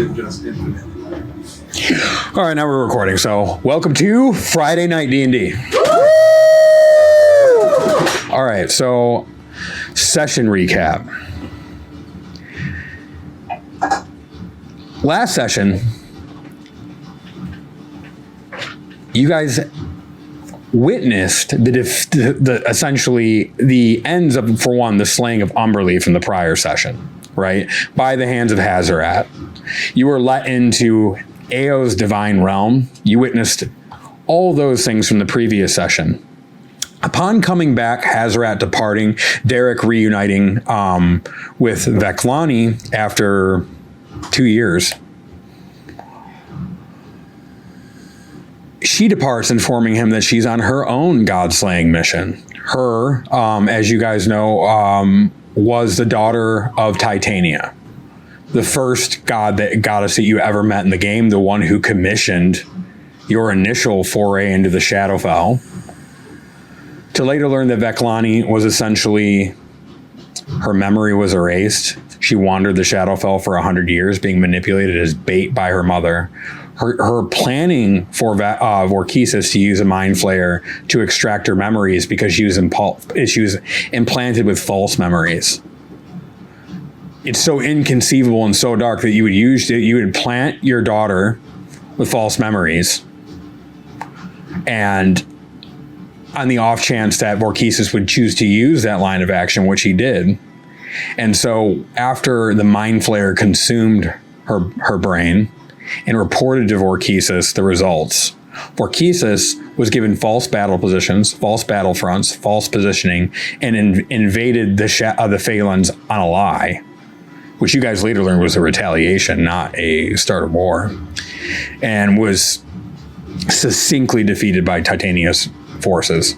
just infinite. All right, now we're recording. So, welcome to Friday Night D&D. All right, so session recap. Last session, you guys witnessed essentially the ends of, for one, the slaying of Umberleaf in the prior session, right? By the hands of Hazarat. You were let into Ao's divine realm. You witnessed all those things from the previous session. Upon coming back, Hazarat departing, Derek reuniting with Veclani after 2 years. She departs, informing him that she's on her own god-slaying mission. Her, as you guys know, was the daughter of Titania, the first goddess that you ever met in the game, the one who commissioned your initial foray into the Shadowfell. To later learn that Veclani was essentially, her memory was erased. She wandered the Shadowfell for 100 years, being manipulated as bait by her mother. Her planning for Vorkesis to use a mind flayer to extract her memories because she was implanted with false memories. It's so inconceivable and so dark that you would plant your daughter with false memories, and on the off chance that Vorkesis would choose to use that line of action, which he did. And so after the mind flayer consumed her brain and reported to Vorkesis the results, Vorkesis was given false battle positions, false battle fronts, false positioning, and invaded the Phalans on a lie, which you guys later learned was a retaliation, not a start of war, and was succinctly defeated by Titania's forces.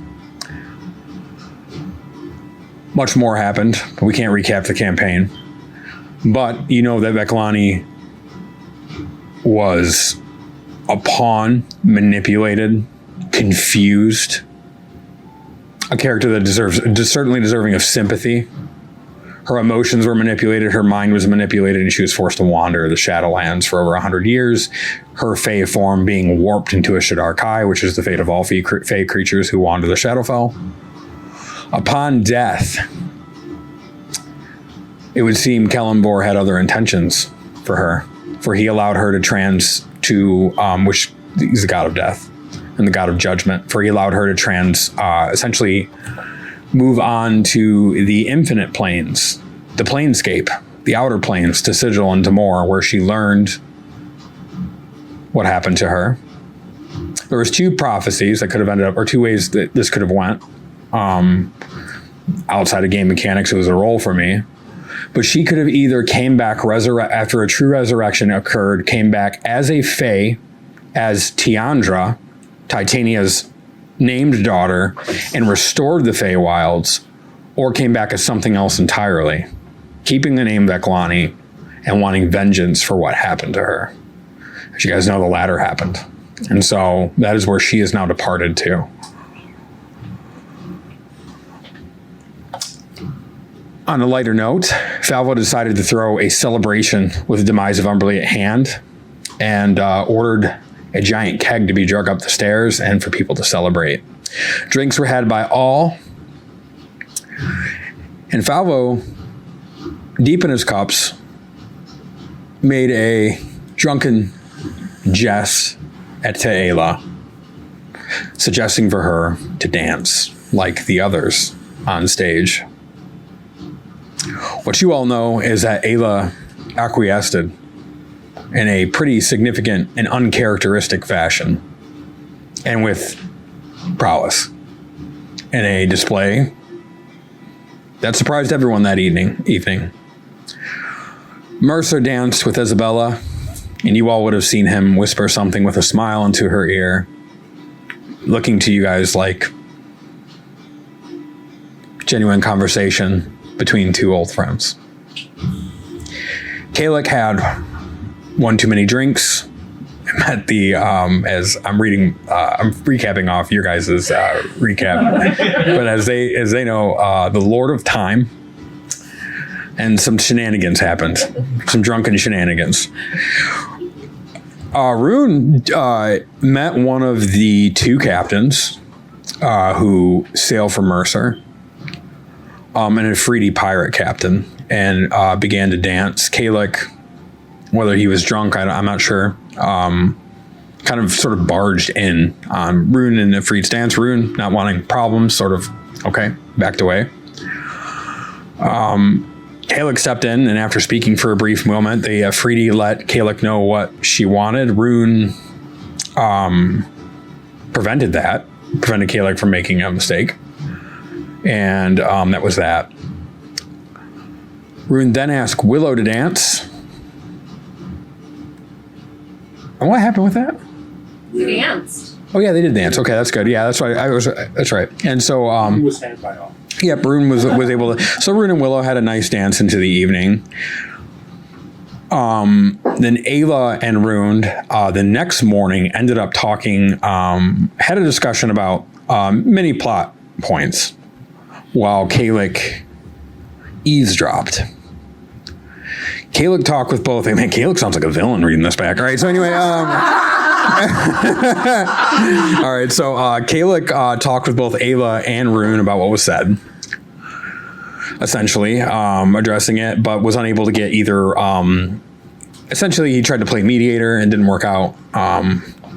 Much more happened. We can't recap the campaign, but you know that Veclani was a pawn, manipulated, confused, a character that certainly deserving of sympathy. Her emotions were manipulated, her mind was manipulated, and she was forced to wander the Shadowlands for over 100 years, her Fae form being warped into a Shadar Kai, which is the fate of all Fae creatures who wander the Shadowfell. Upon death, it would seem Kellenbor had other intentions for her, for he allowed her to which he's the god of death and the god of judgment, for he allowed her to essentially move on to the infinite planes, the planescape, the outer planes, to Sigil and Tamor, where she learned what happened to her. There was two prophecies that could have ended up, or two ways that this could have went. Outside of game mechanics, it was a roll for me. But she could have either came back after a true resurrection occurred, came back as a Fae, as Tiandra, Titania's named daughter, and restored the Feywilds, or came back as something else entirely, keeping the name Veclani and wanting vengeance for what happened to her. As you guys know, the latter happened. And so that is where she is now departed to. On a lighter note, Falvo decided to throw a celebration with the demise of Umberly at hand, and ordered a giant keg to be drug up the stairs and for people to celebrate. Drinks were had by all, and Falvo, deep in his cups, made a drunken jest at Taela, suggesting for her to dance like the others on stage. What you all know is that Ayla acquiesced in a pretty significant and uncharacteristic fashion, and with prowess, in a display that surprised everyone that evening. Mercer danced with Isabella, and you all would have seen him whisper something with a smile into her ear, looking to you guys like genuine conversation between two old friends. Kalek had one too many drinks. At the as I'm recapping off your guys' recap, but as they know, the Lord of Time and some shenanigans happened. Some drunken shenanigans. Rune met one of the two captains who sail for Mercer, and a Freedy pirate captain, and began to dance. Kalik, whether he was drunk, I'm not sure, kind of sort of barged in on Rune and Ifrit's dance. Rune, not wanting problems, sort of, okay, backed away. Kalik stepped in, and after speaking for a brief moment, the Ifriti let Kalik know what she wanted. Rune prevented Kalik from making a mistake. And that was that. Rune then asked Willow to dance. And what happened with that? They danced. Oh yeah, they did dance. Okay, that's good. Yeah, that's right. That's right. And so He was headed by all. Yep, Rune was able to. So Rune and Willow had a nice dance into the evening. Then Ayla and Rune the next morning ended up talking, had a discussion about many plot points, while Kalik eavesdropped. Kalik talked with both. Man, Kalik sounds like a villain reading this back. All right, so anyway, all right, so Kalik talked with both Ayla and Rune about what was said, essentially addressing it, but was unable to get either. Essentially, he tried to play mediator and didn't work out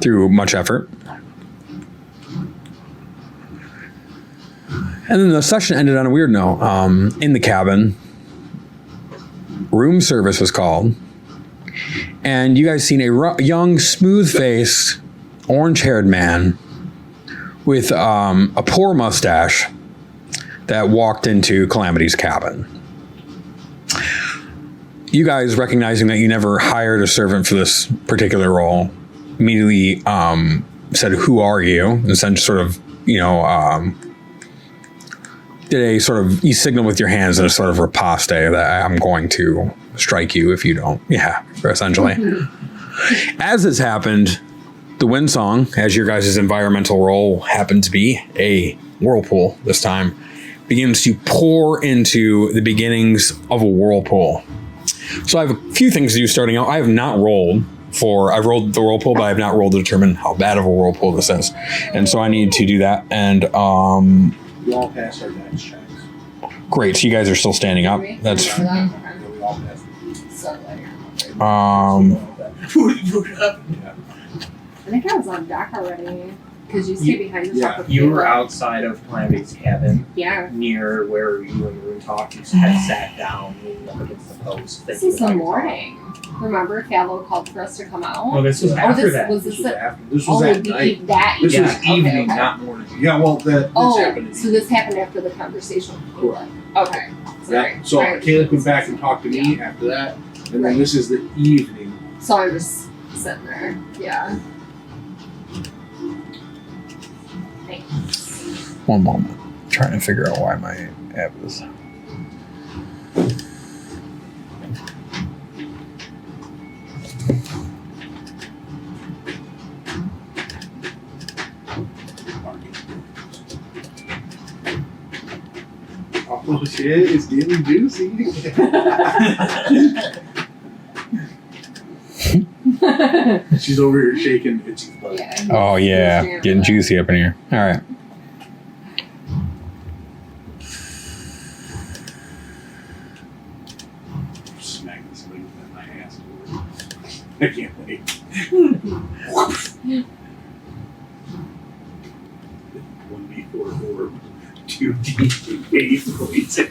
through much effort. And then the session ended on a weird note. In the cabin, room service was called, and you guys seen a young, smooth-faced, orange-haired man with a poor mustache that walked into Calamity's cabin. You guys, recognizing that you never hired a servant for this particular role, immediately said, "Who are you?" And then sort of, did a sort of, you signal with your hands in a sort of riposte that I'm going to strike you if you don't. Yeah, essentially. As this happened, the wind song, as your guys' environmental role happened to be a whirlpool this time, begins to pour into the beginnings of a whirlpool. So I have a few things to do starting out. I have not rolled I've rolled the whirlpool, but I have not rolled to determine how bad of a whirlpool this is. And so I need to do that. And We all passed our dice checks. great, so you guys are still standing up. That's We all passed. I think I was on deck already. Because you stay behind the top of the You were table. outside of Clamby's cabin, Yeah. near where you and Rune talked. You had sat down, leaning up against the post. This is the morning. Remember, Calvo called for us to come out? Oh, this was after that. Was This this was the after. This was at night. that This evening? was Okay, evening, okay. not morning. Yeah, well, this happened. So this happened after the conversation with Caleb. Okay. Sorry. Yeah. So Caleb went back and talked to me after that, and then this is the evening. So I was sitting there. Yeah. Thanks. one moment. I'm trying to figure out why my app is. Oh shit, it's getting juicy. She's over here shaking itchy butt. Yeah. Oh yeah, getting juicy up in here. All right. Smack this thing in my ass. I can't wait. 1d4 orb, 2d8 poison.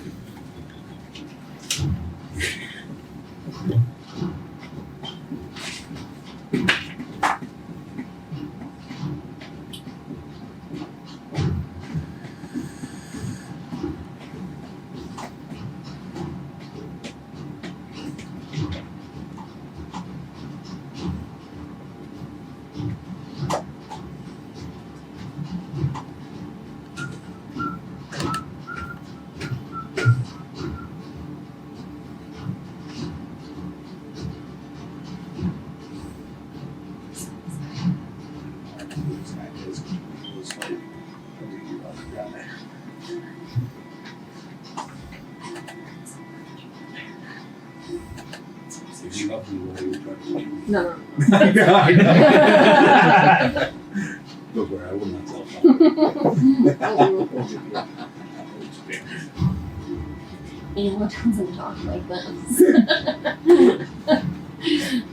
No. Look where I will not tell. Anyone doesn't talk like this.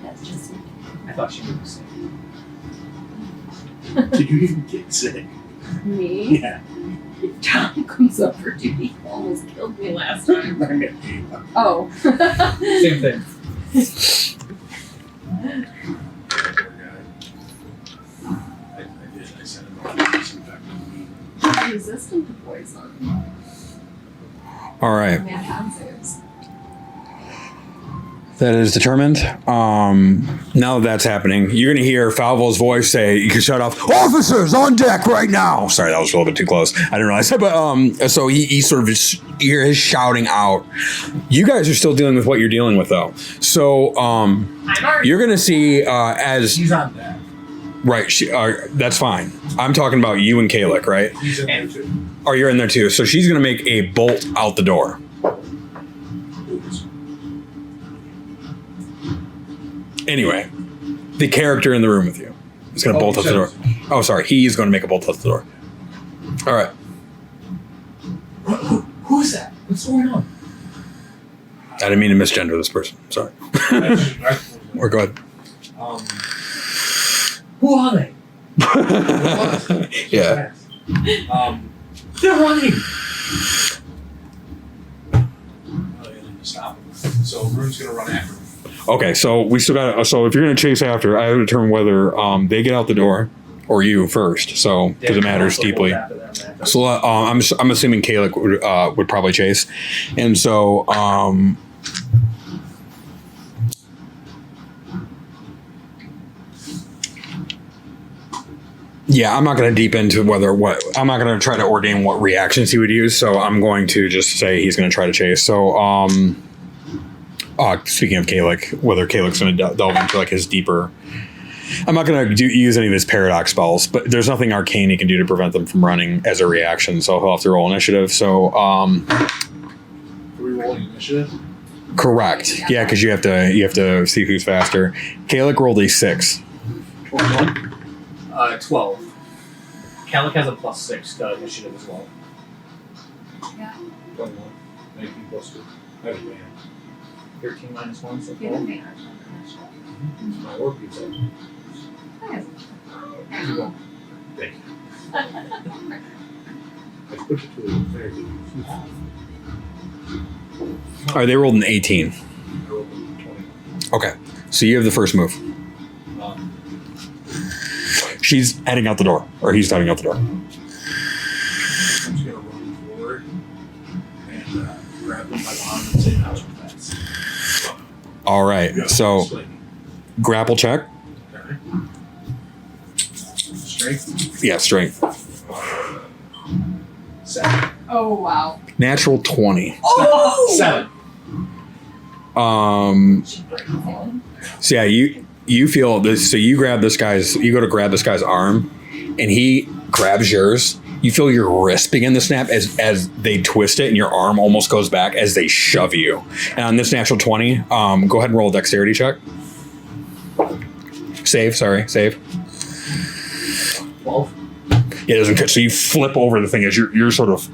That's just me. I thought she would say. Did you even get sick? Me? Yeah. Tom comes up for duty. He almost killed me last time. Oh. Same thing. I did. I sent him a disinfectant. I'm resistant to poison. All right. Man, Tom saves. That is determined. Now that's happening, you're going to hear Falvo's voice say, you can shut off, officers on deck right now. Sorry, that was a little bit too close. I didn't realize that. But so he sort of just, you hear his shouting out. You guys are still dealing with what you're dealing with, though. So you're going to see as... He's on that. Right. That's fine. I'm talking about you and Kalik, right? He's in there too. Oh, you're in there too. So she's going to make a bolt out the door. Anyway, the character in the room with you is going to bolt out the door. Oh, sorry. He's going to make a bolt out the door. All right. Who's that? What's going on? I didn't mean to misgender this person. Sorry. Or go ahead. Who are they? Yeah. They're running. Stop them. So Rune's gonna run after them. Okay, so we still got. So if you're going to chase after, I have to determine whether they get out the door or you first. So because it matters deeply. So I'm assuming Kalik would probably chase, and so yeah, I'm not going to deep into I'm not going to try to ordain what reactions he would use. So I'm going to just say he's going to try to chase. So speaking of Kalik, whether Kalik's going to delve into like his deeper. I'm not going to use any of his paradox spells, but there's nothing arcane he can do to prevent them from running as a reaction. So he'll have to roll initiative. So Are we rolling initiative? correct, yeah, because you have to see who's faster. Kalik rolled a 6. 12. Kalik has a +6 to initiative as well. Yeah. 21. 19 plus 2. I have advantage. 13 minus 1, so Give 12. advantage on initiative. It's my work pizza. Yes. Thank you. I put it to the fair. All right, they rolled an 18. I rolled a 20. Okay, so you have the first move. She's heading out the door, or he's heading out the door. I'm just gonna run forward and grab them by the arm and say, "Now so fast." All right, so grapple check. Okay. Strength. Yeah, strength. 7. Oh, wow. Natural 20. Oh! 7. So yeah, you feel this. So you go to grab this guy's arm, and he grabs yours. You feel your wrist begin to snap as they twist it, and your arm almost goes back as they shove you. And on this natural 20, go ahead and roll a dexterity check. Save. 12. Yeah, it doesn't catch. So you flip over the thing as you're sort of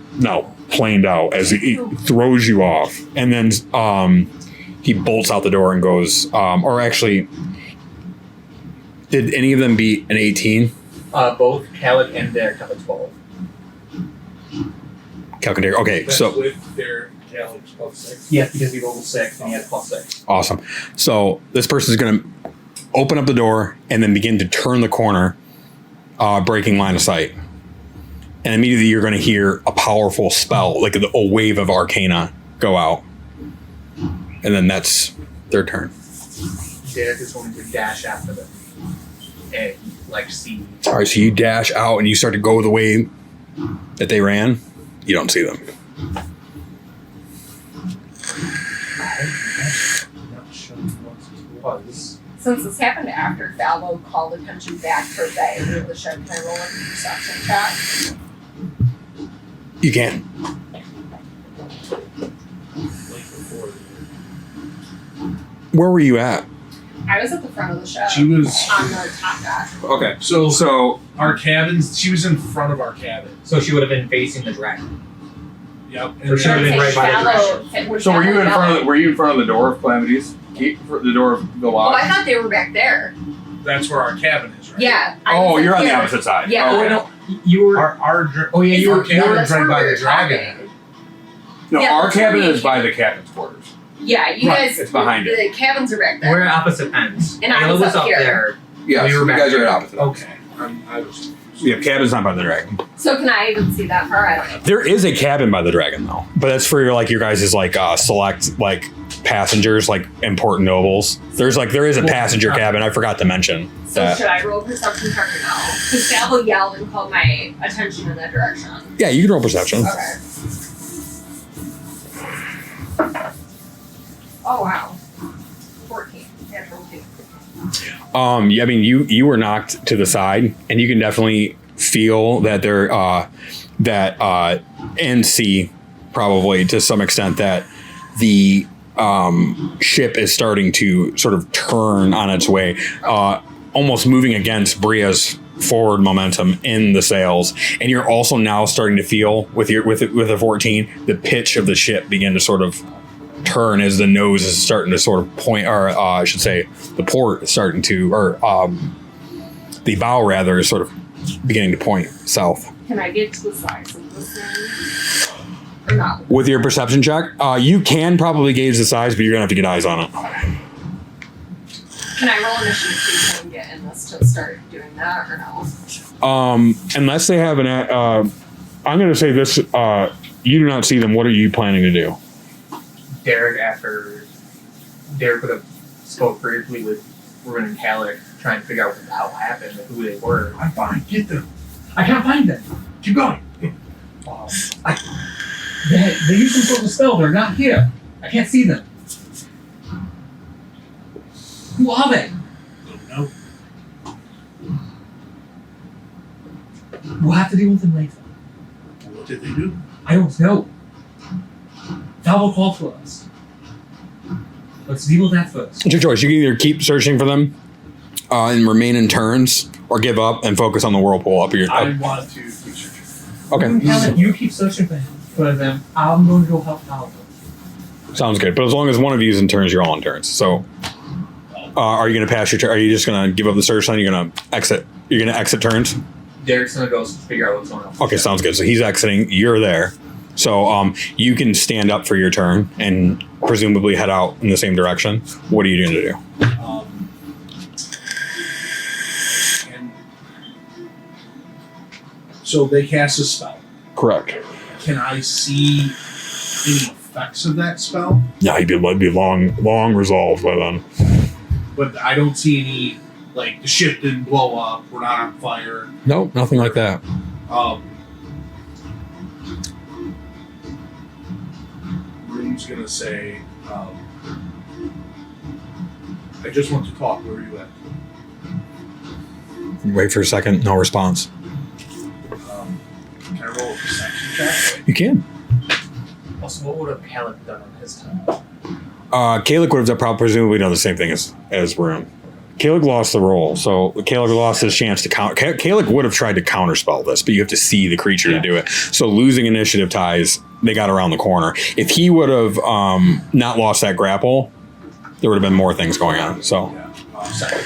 planed out as he throws you off, and then he bolts out the door and goes. Or actually, did any of them beat an 18? Both Kalik and Derek have a 12. Calculator. Okay, That's so with their Calik's +6. Yes, because he rolled a 6 and he had a +6. awesome. So this person is going to open up the door and then begin to turn the corner, breaking line of sight. And immediately you're going to hear a powerful spell, like a wave of arcana, go out. And then that's their turn. Derek is going to dash after them. And see. All right, so you dash out and you start to go the way that they ran. You don't see them. I'm not sure what this was. Since this happened after Falvo called attention back for that area of the ship, can I roll a perception check? You can. Like before. Where were you at? I was at the front of the ship. She was on the top deck. Okay. so our cabins. She was in front of our cabin. So she would have been facing the dragon. Yep. For And sure. I'd been say right by the shallow- So were you in shallow front of yellow. were you in front of the door of Calamity's? The door of the Oh, lodge? I thought they were back there. that's where our cabin is, right? Yeah. I Oh, was you're on the here. opposite side. Yeah. Oh, Okay. no, you were. Oh yeah, you Our were. cabin that's is right where by we the were dragon. talking. No, Yeah, our that's where cabin we- is by the captain's quarters. Yeah, you Right, guys. it's behind the cabins are back there. We're at opposite ends. And I Ayla was up here. there. Yes, We were you back guys are there. at opposite. Okay. I was. Yeah, cabin's not by the dragon. So can I even see that far? I don't know. There is a cabin by the dragon though, but that's for your guys' select passengers, like important nobles. There is a passenger cabin. I forgot to mention So that. should I roll perception check or no? Because Salvo yelled and called my attention in that direction. Yeah, you can roll perception. Okay. Oh wow. 14. Yeah, 14. I mean, you were knocked to the side, and you can definitely feel that there, and see probably to some extent that the ship is starting to sort of turn on its way, almost moving against Bria's forward momentum in the sails, and you're also now starting to feel with a 14 the pitch of the ship begin to sort of turn as the nose is starting to sort of point, or I should say the port is starting to, or the bow rather is sort of beginning to point south. Can I get to the size of this thing? Or not? With your perception check, you can probably gauge the size, but you're gonna have to get eyes on it. Can I roll initiative so I can get in this to start doing that or no? Unless they have I'm gonna say this, you do not see them. What are you planning to do? Derek would have spoke briefly with Ruin and Kalik, trying to figure out what the hell happened and who they were. I'm fine. Get them. I can't find them. Keep going. They used some sort of spell. They're not here. I can't see them. Who are they? Don't know. We'll have to deal with them later. What did they do? I don't know. Valvo called for us. Let's deal with that first. It's your choice. You can either keep searching for them and remain in turns, or give up and focus on the whirlpool up your. I want to keep searching. Okay, Kalik, you keep searching for them. I'm going to go help Valvo. sounds good. But as long as one of you is in turns, you're all in turns. So, are you going to pass your turn? Are you just going to give up the search? Then you're going to exit. You're going to exit turns. Derek's going to go figure out what's going on. Okay, sounds good. So he's exiting. You're there. So you can stand up for your turn and presumably head out in the same direction. What are you going to do? And so they cast a spell. Correct. Can I see any effects of that spell? Yeah, he'd be long resolved by then. But I don't see any, like, the ship didn't blow up, we're not on fire. Nope, nothing like that. Rune's gonna say, I just want to talk, where are you at? Wait for a second. No response. Can I roll a perception check? You can. Also, what would have Kalik done on his time? Kalik would have probably presumably done the same thing as Rune. Kalik lost the roll, so Kalik lost his chance to count. Kalik would have tried to counterspell this, but you have to see the creature to do it. So losing initiative ties, they got around the corner. If he would have not lost that grapple, there would have been more things going on. So Second.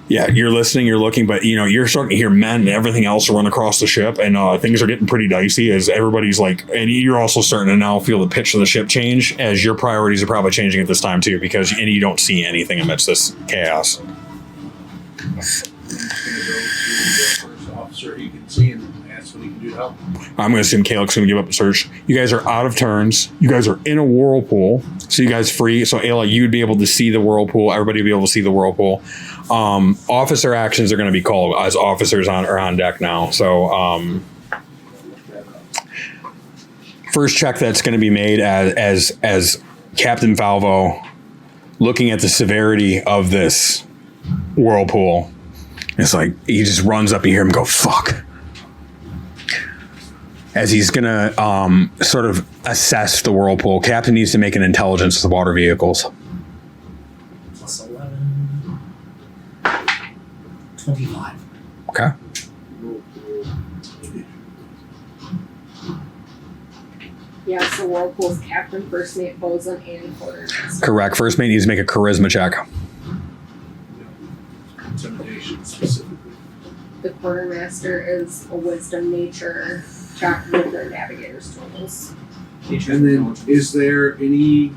yeah, you're listening, you're looking, but you're starting to hear men and everything else run across the ship, and things are getting pretty dicey as everybody's like, and you're also starting to now feel the pitch of the ship change as your priorities are probably changing at this time too, because you don't see anything amidst this chaos. He's gonna go to the first officer he can see and ask what he can do to help. I'm going to assume Kalik's going to give up the search. You guys are out of turns. You guys are in a whirlpool, so you guys free. So Ayla, you'd be able to see the whirlpool. Everybody would be able to see the whirlpool. Officer actions are going to be called as officers are on deck now. So first check that's going to be made as Captain Falvo, looking at the severity of this whirlpool. It's like he just runs up. You hear him go, "Fuck." As he's gonna sort of assess the whirlpool, Captain needs to make an intelligence with the water vehicles. 25. Okay. Yeah, so Whirlpool's captain, first mate, bosun, and quartermaster. Correct. First mate needs to make a charisma check. Intimidation specifically. The quartermaster is a wisdom nature check with their navigator's tools. Nature And then intelligence. is there any,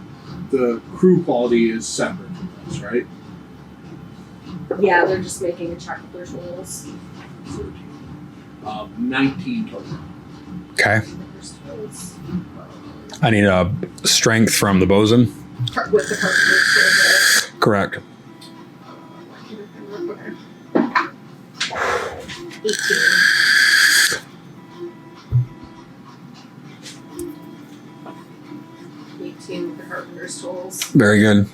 the crew quality is separate from this, right? Yeah, they're just making a check with their tools. 13. 19 total. Okay. Navigator's tools. I need a strength from the bosun. With the carpenter's tools. Correct. 18. With the carpenter's tools. Very good.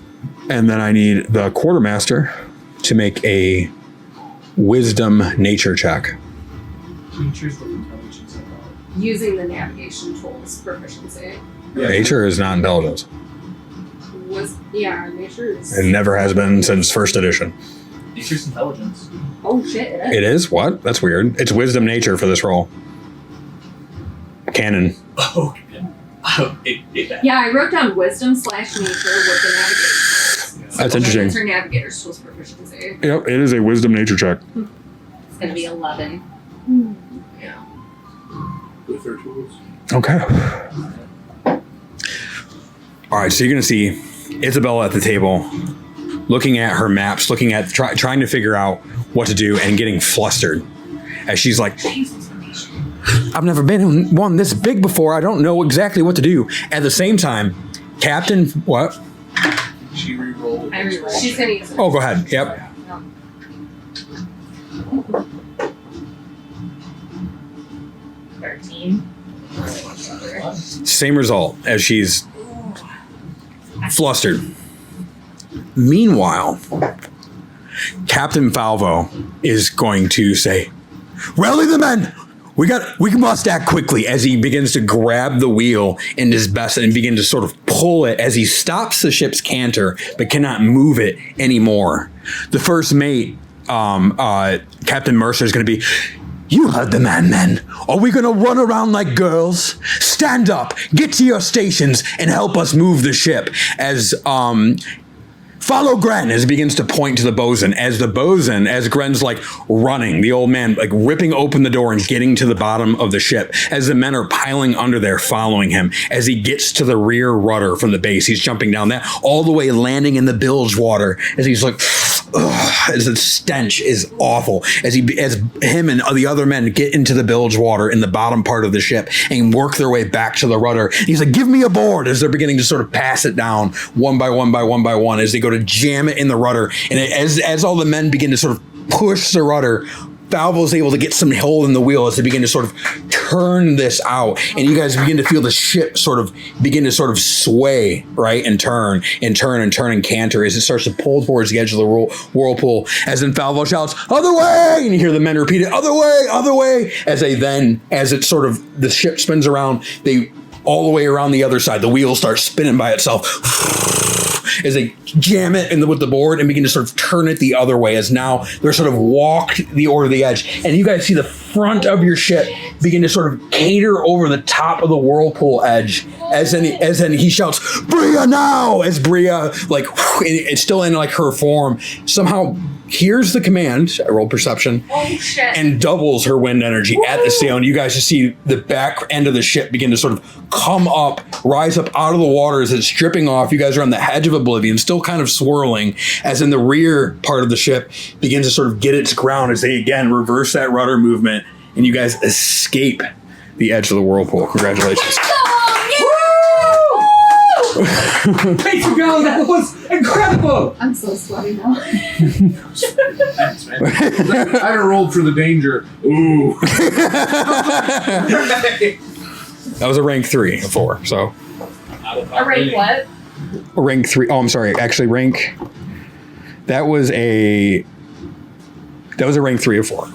And then I need the quartermaster to make a wisdom nature check. Nature's with intelligence involved. Using the navigation tools proficiency. Nature is not intelligence. Nature is. It never has been since first edition. Nature's intelligence. Oh shit, it is. It is? What? That's weird. It's wisdom nature for this role. Canon. Oh, Yeah, I wrote down wisdom / nature with the navigation tools. That's interesting. It's her navigator's tools proficiency. Yep, it is a wisdom nature check. It's gonna be 11. Yeah. With their tools. Okay. All right, so you're going to see Isabella at the table, looking at her maps, looking at trying to figure out what to do, and getting flustered as she's like, I've never been in one this big before. I don't know exactly what to do. At the same time, Captain, what? She re-rolled. I re-rolled. She's gonna use it. Oh, go ahead. Yep. 13. Same result as she's flustered. Meanwhile, Captain Falvo is going to say, "Rally the men! We must act quickly," as he begins to grab the wheel in his best and begin to sort of pull it as he stops the ship's canter but cannot move it anymore. The first mate, Captain Mercer, is going to be, "You heard the man, men. Are we going to run around like girls? Stand up, get to your stations, and help us move the ship." As follow Gren, as he begins to point to the bosun. As Gren's like running, the old man like ripping open the door and getting to the bottom of the ship. As the men are piling under there, following him. As he gets to the rear rudder from the base, he's jumping down that all the way, landing in the bilge water. As he's like, as the stench is awful. As him and the other men get into the bilge water in the bottom part of the ship and work their way back to the rudder. He's like, "Give me a board," as they're beginning to sort of pass it down one by one as they go to jam it in the rudder. And as all the men begin to sort of push the rudder, Falvo's able to get some hold in the wheel as they begin to sort of turn this out. And you guys begin to feel the ship begin to sway, right? And turn and canter as it starts to pull towards the edge of the whirlpool. As then Falvo shouts, "Other way!" And you hear the men repeat it, "Other way, other way!" As the ship spins around, they all the way around the other side, the wheel starts spinning by itself. As they jam it with the board and begin to sort of turn it the other way, as now they're sort of walked over the edge. And you guys see the front of your ship begin to sort of cater over the top of the whirlpool edge. As then he shouts, "Bria now!" As Bria, like, it's still in like her form, somehow hears the command. I rolled perception. Oh shit. And doubles her wind energy at the sail. And you guys just see the back end of the ship begin to sort of come up, rise up out of the water as it's dripping off. You guys are on the edge of oblivion, still kind of swirling, as in the rear part of the ship begins to sort of get its ground as they again reverse that rudder movement. And you guys escape the edge of the whirlpool. Congratulations. Thanks for going. That was incredible. I'm so sweaty now. Thanks, man. I rolled for the danger. Ooh. That was a rank 3 of 4. So A rank what? a rank 3. Oh, I'm sorry. Actually, rank. That was a rank 3 of 4.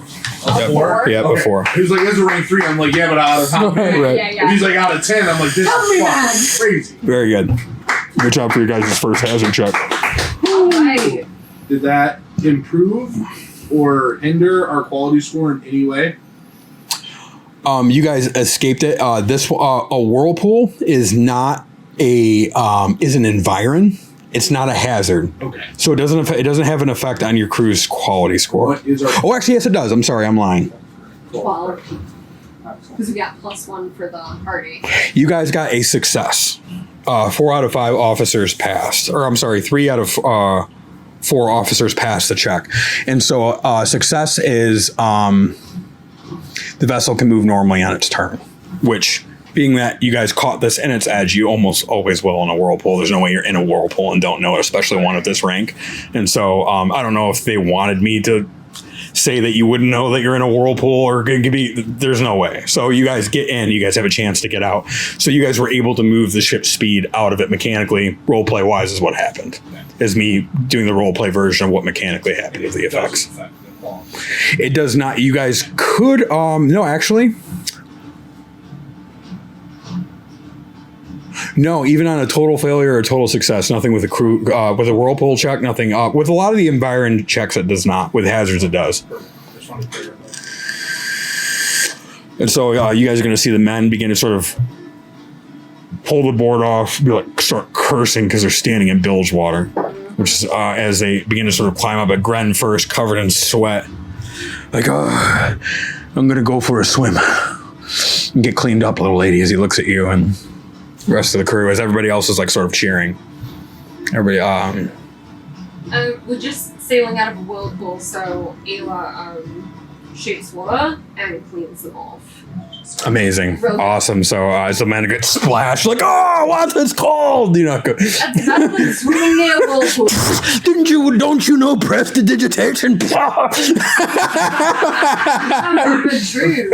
A 4? Yeah, Okay. a 4. He was like, "This is a rank 3." I'm like, "Yeah, but out of how many?" Right. Yeah. If he's like out of 10, I'm like, "This Tell me is that. fucking crazy." Very good. Good job for you guys' first hazard check. Alright. Did that improve or hinder our quality score in any way? You guys escaped it. This a whirlpool is not is an environ. It's not a hazard. Okay. So it doesn't have an effect on your crew's quality score. What is our Oh, actually, yes, it does. I'm sorry, I'm lying. 12. Because we got +1 for the heartache. You guys got a success. 4 out of 5 officers passed, or I'm sorry, 3 out of 4 officers passed the check, and so success is the vessel can move normally on its turn, which. Being that you guys caught this in its edge, you almost always will in a whirlpool. There's no way you're in a whirlpool and don't know it, especially one at this rank. And so I don't know if they wanted me to say that you wouldn't know that you're in a whirlpool or give me. There's no way. So you guys get in. You guys have a chance to get out. So you guys were able to move the ship's speed out of it mechanically. Roleplay wise is what happened. Is me doing the roleplay version of what mechanically happened with the effects. It does not. You guys could. No, actually. No, even on a total failure or a total success, nothing with a crew, with a whirlpool check, nothing. With a lot of the environment checks, it does not. With hazards, it does. And so you guys are going to see the men begin to sort of pull the board off, be like start cursing because they're standing in bilge water, which is as they begin to sort of climb up. At Gren first, covered in sweat, like, I'm going to go for a swim and get cleaned up, little lady. As he looks at you and. The rest of the crew, as everybody else is like sort of cheering. Everybody, We're just sailing out of a whirlpool, so Ayla shapes water and cleans them off. amazing, Really? awesome. So as the men get splashed, like, oh, what's it's called? You know, That's exactly swimming near a whirlpool. don't you know prestidigitation? That's true.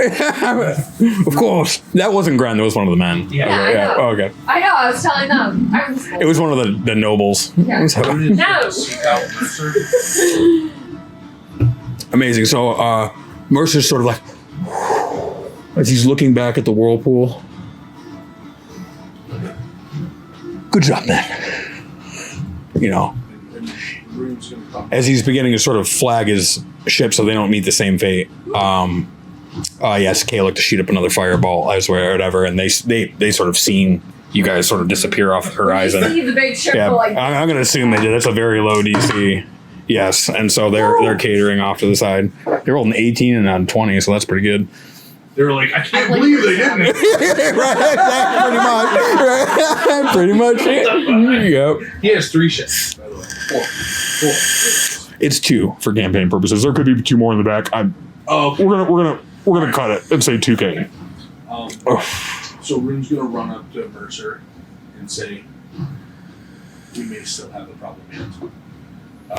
Of course, that wasn't Gren. That was one of the men. Yeah. Okay, I know. Oh, okay. I know, I was telling them. I was It was one of the nobles. Yeah. So- No. Seek out Mercer. amazing. So Mercer's sort of like, as he's looking back at the whirlpool. Good job, man. You know, And Rune's gonna come. as he's beginning to sort of flag his ship so they don't meet the same fate. Yes, Kay looked to shoot up another fireball elsewhere or whatever, and they sort of seen you guys sort of disappear off the horizon. See the big ship Yeah, go like I'm going to assume they did. That's a very low DC. Yes, and so they're catering off to the side. They rolled an 18 and a 20, so that's pretty good. They were like, I can't I like believe they this. didn't. Right, exactly, pretty much. Pretty much it. Yep. He has 3 ships, by the way. 4. It's 2 for campaign purposes. There could be 2 more in the back. Oh, okay. We're gonna cut it and say 2K. So Rune's gonna run up to Mercer and say, we may still have a problem yet.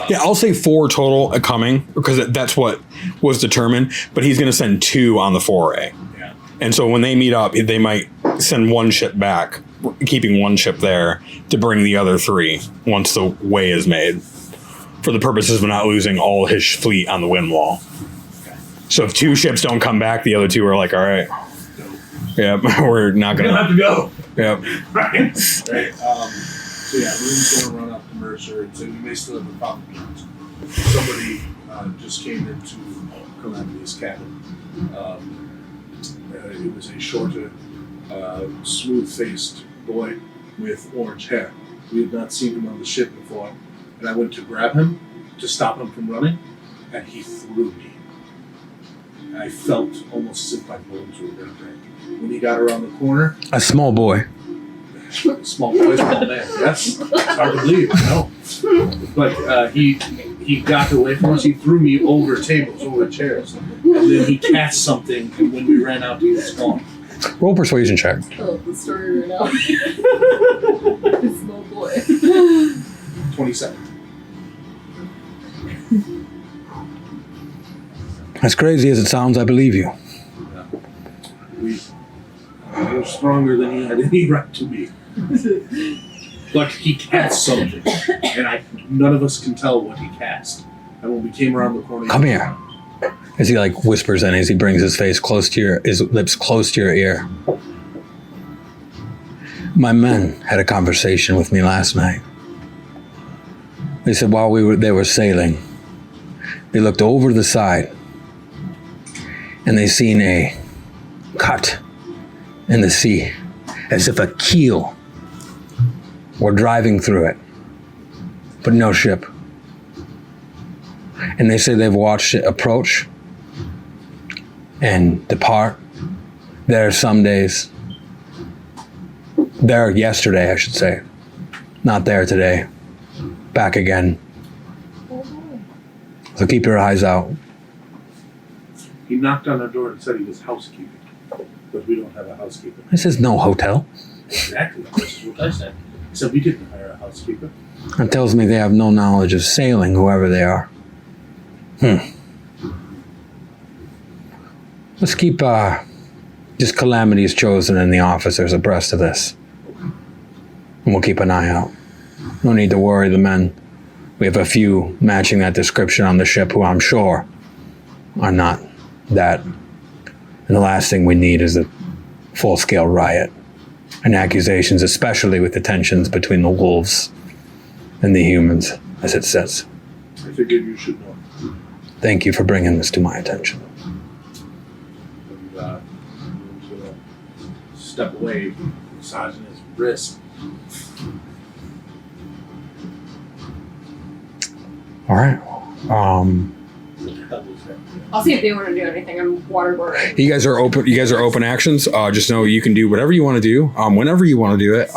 Yeah, I'll say 4 total coming because that's what was determined. But he's gonna send 2 on the foray. Yeah. And so when they meet up, they might send 1 ship back, keeping 1 ship there to bring the other 3 once the way is made, for the purposes of not losing all his fleet on the wind wall. Okay. So if 2 ships don't come back, the other 2 are like, all right, yep, we're not We're gonna gonna. have to go. Yep. Right. So yeah, Rune's gonna run up to Mercer and say, we may still have a problem yet. Somebody just came into Calamity's cabin. It was a shorter, smooth-faced boy with orange hair. We had not seen him on the ship before, and I went to grab him to stop him from running, and he threw me. And I felt almost as if my bones were going to break. When he got around the corner, A small boy. small boy, small man. Yes, it's hard to believe. I know, but he got away from us. He threw me over tables, over chairs, and then he cast something. And when we ran out, he was gone. Roll persuasion check. oh, the story right now. Small boy. 27. As crazy as it sounds, I believe you. We were stronger than he had any right to be. But he cast something, and none of us can tell what he cast. And when we came around the corner, Come here. As he like whispers in, as he brings his lips close to your ear. My men had a conversation with me last night. They said while they were sailing, They looked over to the side and they seen a cut in the sea as if a keel were driving through it, but no ship. And they say they've watched it approach and depart. There some days. There yesterday, I should say. Not there today. Back again. So keep your eyes out. He knocked on our door and said he was housekeeping, but we don't have a housekeeper. This is no hotel. Exactly. This is what I said. He said we didn't hire a housekeeper. It tells me they have no knowledge of sailing, whoever they are. Let's keep just Calamity's Chosen and the officers abreast of this. And we'll keep an eye out. No need to worry the men. We have a few matching that description on the ship who I'm sure are not that. And the last thing we need is a full-scale riot. And accusations, especially with the tensions between the wolves and the humans, as it says. I figured you should know. Thank you for bringing this to my attention. And, step away, massaging his wrist. All right. What the hell was that? I'll see if they want to do anything. I'm waterboarding. You guys are open. You guys are open actions. Just know you can do whatever you want to do, whenever you want to do it.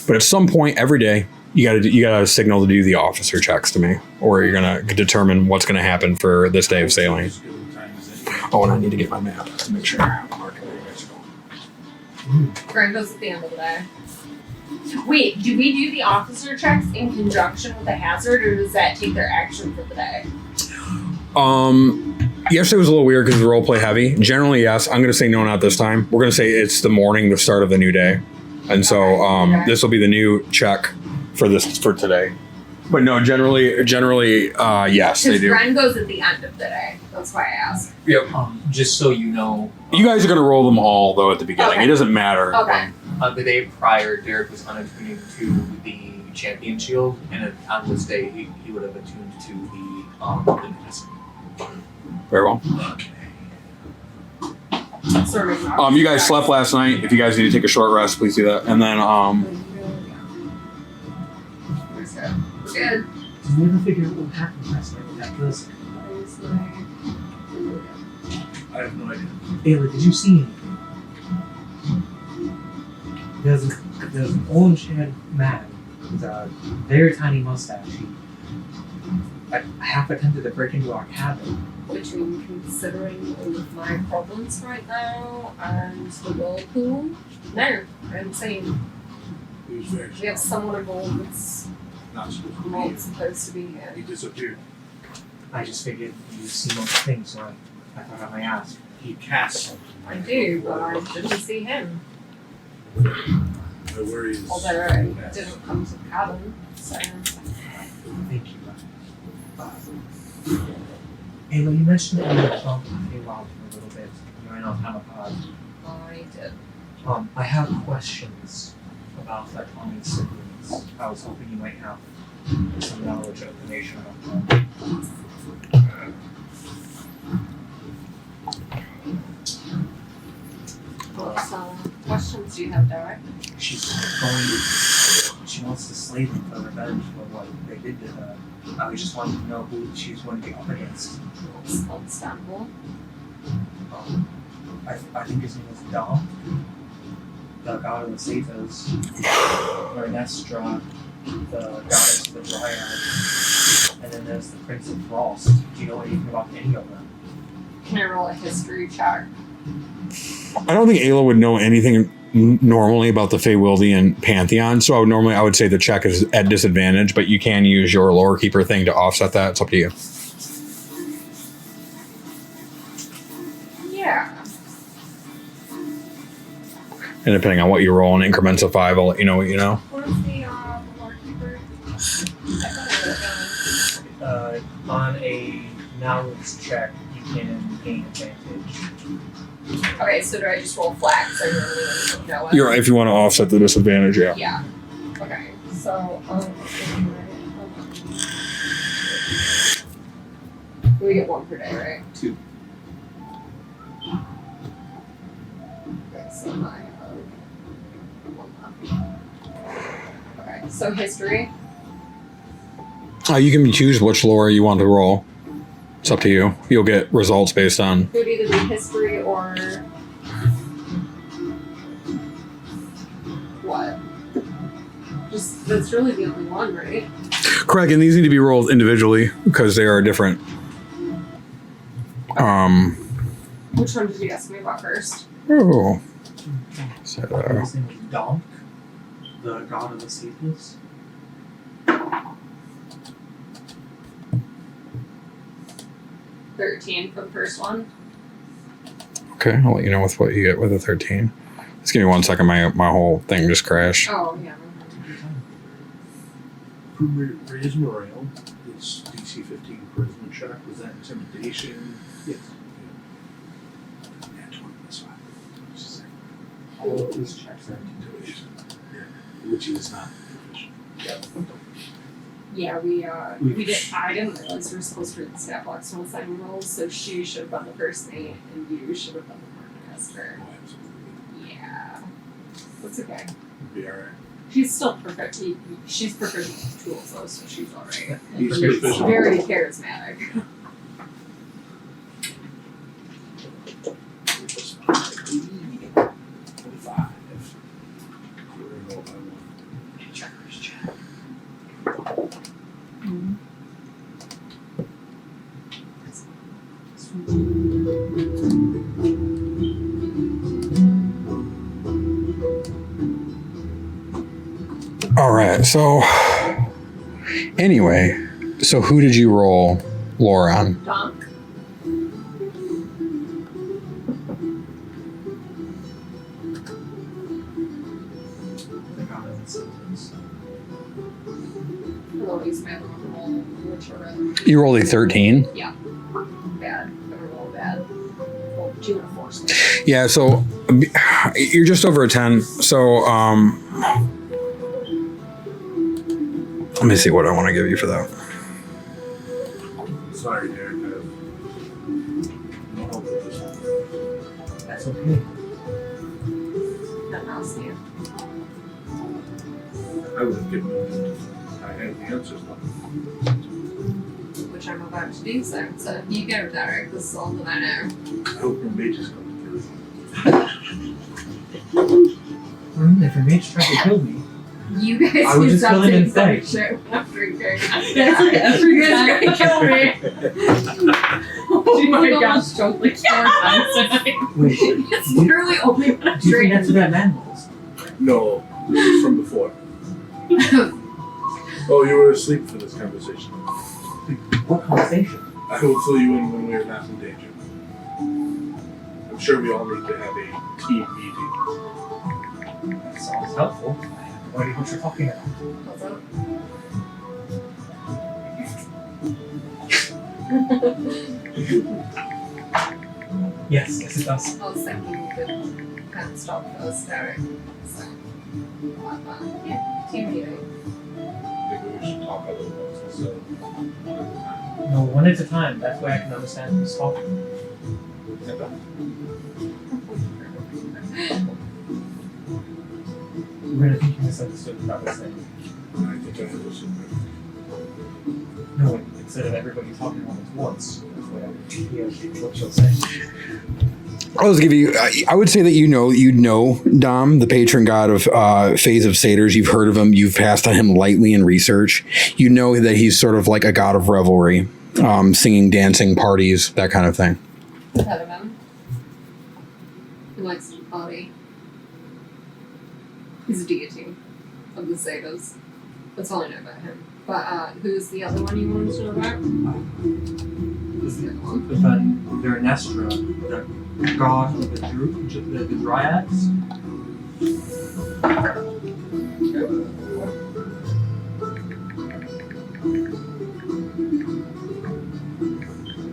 But at some point every day, you gotta signal to do the officer checks to me, or you're gonna determine what's gonna happen for this day of sailing. Just give him time to say, Oh, and I need to get my map to make sure I'm marking where you guys are going. Grand goes at the end of the day. Wait, do we do the officer checks in conjunction with the hazard, or does that take their action for the day? Yesterday was a little weird because the roleplay heavy. Generally, yes. I'm gonna say no, not this time. We're gonna say it's the morning, the start of the new day, and so Okay. this will be the new check for today. But no, generally, yes, they Because do. Grand goes at the end of the day. That's why I asked. Yep. Just so you know, You guys are gonna roll them all though at the beginning. Okay. It doesn't matter. Okay. the day prior, Derek was unattuned to the champion shield, and on this day, he would have attuned to the medicine. Very well. Sort of. You guys slept last night. If you guys need to take a short rest, please do that. And then We're good. Did we ever figure out what happened last night with that person? I have no idea. Bailey, did you see anything? There's an orange-haired man with a very tiny mustache. I half attempted to break into our cabin. Between considering all of my problems right now and the whirlpool, no, I'm saying He was very we have someone involved that's not supposed to be not here. supposed to be here. He disappeared. I just figured you've seen other things, so I thought I might ask. He cast something. I do, but I didn't see him. My worry is. Although I didn't come to the cabin, so. Thank you. Ayla, you mentioned that you were bumping Feywild for a little bit. You ran off Hamapod. I did. I have questions about Tommy's siblings. I was hoping you might have some knowledge or information about them. What questions do you have, Derek? She wants to slay them for revenge for what they did to her. I just wanted to know who she's going to be up against. It's understandable. I think his name was Dom, the god of the satyrs, or Nestra, the goddess of the Dryad, and then there's the Prince of Frost. Do you know anything about any of them? Can I roll a history check? I don't think Ayla would know anything normally about the Feywildian pantheon, so I would say the check is at disadvantage, but you can use your lore keeper thing to offset that. It's up to you. Yeah. And depending on what you roll in increments of 5, I'll let you know what you know. What is the lore keeper? I thought it was On a knowledge check, you can gain advantage. okay, so do I just roll flat? So I really know it? You're right, if you want to offset the disadvantage, yeah. Yeah. Okay. So, We get one per day, right? 2. Okay, so I have one left. Okay, so history. You can choose which lore you want to roll. It's up to you. You'll get results based on. It would either be history or what? Just that's really the only one, right? Correct, and these need to be rolled individually because they are different. Which one did you ask me about first? Oh. So, His name is Donk, the god of the Cephas. 13 for the first one. okay, I'll let you know with what you get with a 13. Just give me 1 second. My whole thing just crashed. Oh, yeah. Raise morale. It's DC 15 charisma check. Was that intimidation? Yes. Yeah, 20 plus 5. Just a second. All of these checks are Intimidation. Yeah. Which is not proficient. Yeah, we did. I didn't realize we were supposed to read the stat blocks from assignment rolls, so she should have done the first thing, and you should have done the forecast. Oh, absolutely. Yeah, that's okay. It'll be alright. She's still perfect. She's proficient with tools, though, so she's alright. He's She's proficient. very charismatic. Plus 5. 25. We're going to go by 1. checkers check. All right, so anyway, so who did you roll lore on? Donk. The god of the Cephas. I'll use my other one roll, which are really You rolled a 13. bad. I'm gonna roll bad. Well, 2 and a 4. So Yeah, so you're just over a 10. So let me see what I want to give you for that. Sorry, Derek. I have no help with this one. That's okay. nothing else new. I would have given it I had the answers. Which I'm about to do so you go, Derek. This is all that I know. I hope your mages come through. If a mage tried to kill me, You guys I would just kill him instead. shit when I'm drinking. You guys gonna kill me. Oh my gosh. Choked like 4 times tonight. wait, It's literally only when I'm do you think that's drinking. what that man was? No, this is from before. Oh, you were asleep for this conversation. What conversation? I will fill you in when we are not in danger. I'm sure we all need to have a team meeting. That sounds helpful. I have no idea what you're talking about. What's up? Yes, yes it does. I was thinking you could kind of stop us, Derek. So, yeah, team meeting. Maybe we should talk a little bit instead of one at a time. No, one at a time. That way I can understand who's talking. You're gonna think you misunderstood what I was saying. I think I understood No, instead of everybody talking all at once. That's what I hear what you're saying. I'll just give you. I would say that you know Dom, the patron god of Phase of Satyrs. You've heard of him. You've passed on him lightly in research. You know that he's sort of like a god of revelry, singing, dancing, parties, that kind of thing. Head of him. He likes to party. He's a deity of the Satyrs. That's all I know about him. But who's the other one you wanted to know about? Who's the other one? But then Vernestra, the god of the dryads. Okay.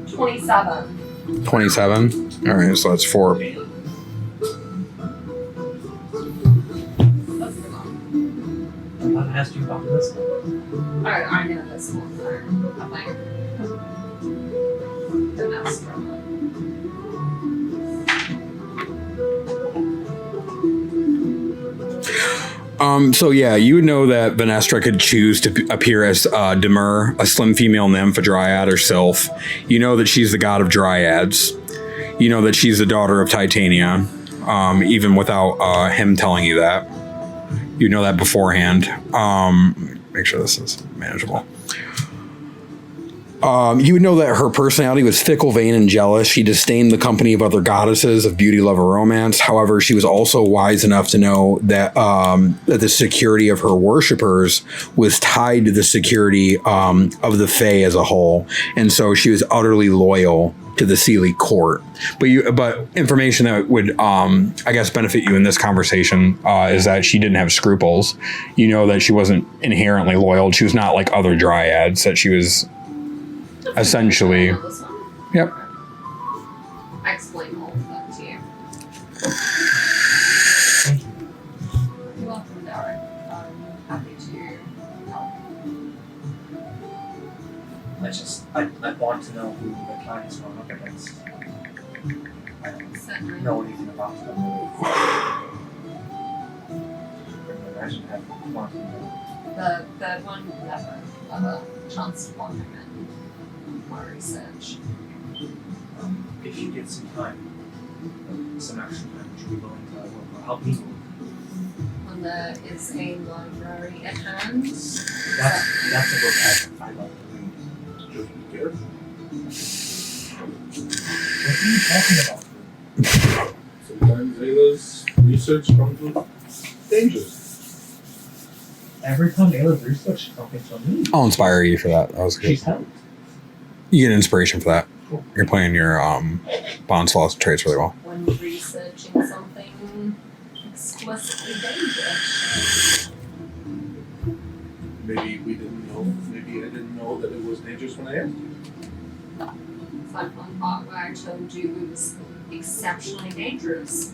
27. 27. All right, so that's 4. That's the one. I'm not asking you about this one. I know this one. I think. Venestra. So yeah, you would know that Venestra could choose to appear as Demur, a slim female nymph, a dryad, or sylph. You know that she's the god of dryads. You know that she's the daughter of Titania, even without him telling you that. You know that beforehand. Make sure this is manageable. You would know that her personality was fickle, vain, and jealous. She disdained the company of other goddesses of beauty, love, or romance. However, she was also wise enough to know that that the security of her worshippers was tied to the security of the Fae as a whole, and so she was utterly loyal to the Sealy court. But information that would, I guess, benefit you in this conversation is that she didn't have scruples. You know that she wasn't inherently loyal. She was not like other dryads. That she was. Essentially. I know this one. Yep. I explain all of that to you. You're welcome, Derek. I'm happy to help. I want to know who the clients were up against. I don't Certainly. know anything about them. I imagine I want to know. The third one never had a chance to walk him in my research. If you get some time, some action time, would you be willing to work or help me? And there is a library at hand. That's a book I love to read. Just be careful. What are you talking about? Sometimes Ayla's research comes with dangers. Every time Ayla's research comes from me, I'll inspire you for that. That was good. she's helped. You get inspiration for that. You're playing your bonds, flaws, and traits really well. When researching something explicitly dangerous. Maybe we didn't know. Maybe I didn't know that it was dangerous when I asked you. It's that one part where I told you it was exceptionally dangerous.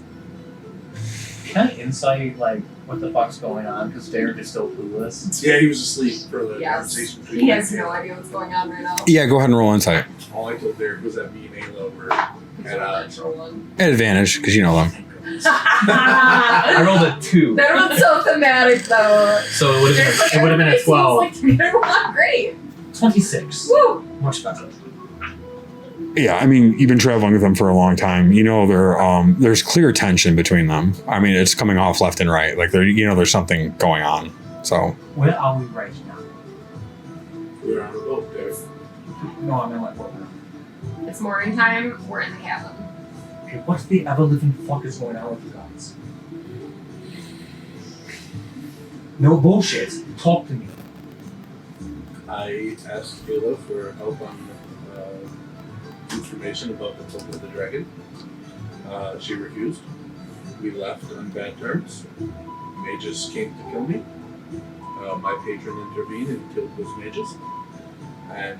Can I insight, like, what the fuck's going on? Because Derek is still clueless. Yeah, he was asleep for the Yes. conversation. He has no idea what's going on right now. Yeah, go ahead and roll insight. All I told Derek was that me and Ayla were It's at a odds. natural one. At advantage, because you know them. I rolled a 2. That one's so thematic though. So it would have been a 12. Like they're not great. 26. Woo! Much better. Yeah, I mean, you've been traveling with them for a long time. You know, there's clear tension between them. I mean, it's coming off left and right. Like, there's something going on. So, Where are we right now? We're on a boat, Derek. No, I mean, like, what? It's morning time. We're in the cabin. Okay, what the ever living fuck is going on with you guys? No bullshit. Talk to me. I asked Ayla for help on information about the Cloak of the Dragon. She refused. We left on bad terms. Mages came to kill me. My patron intervened and killed those mages. And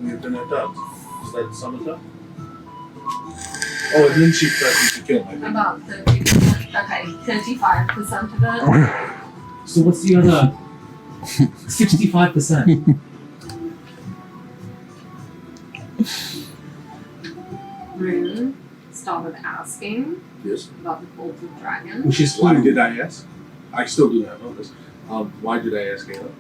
we've been at odds. Does that sum it up? Oh, and then she threatened to kill my patron. About 30%. Okay, 35% of it. So what's the other 65%? Rune started asking Yes. about the Cult of Dragons. Which is Why who? did I ask? I still do not know this. Why did I ask Ayla?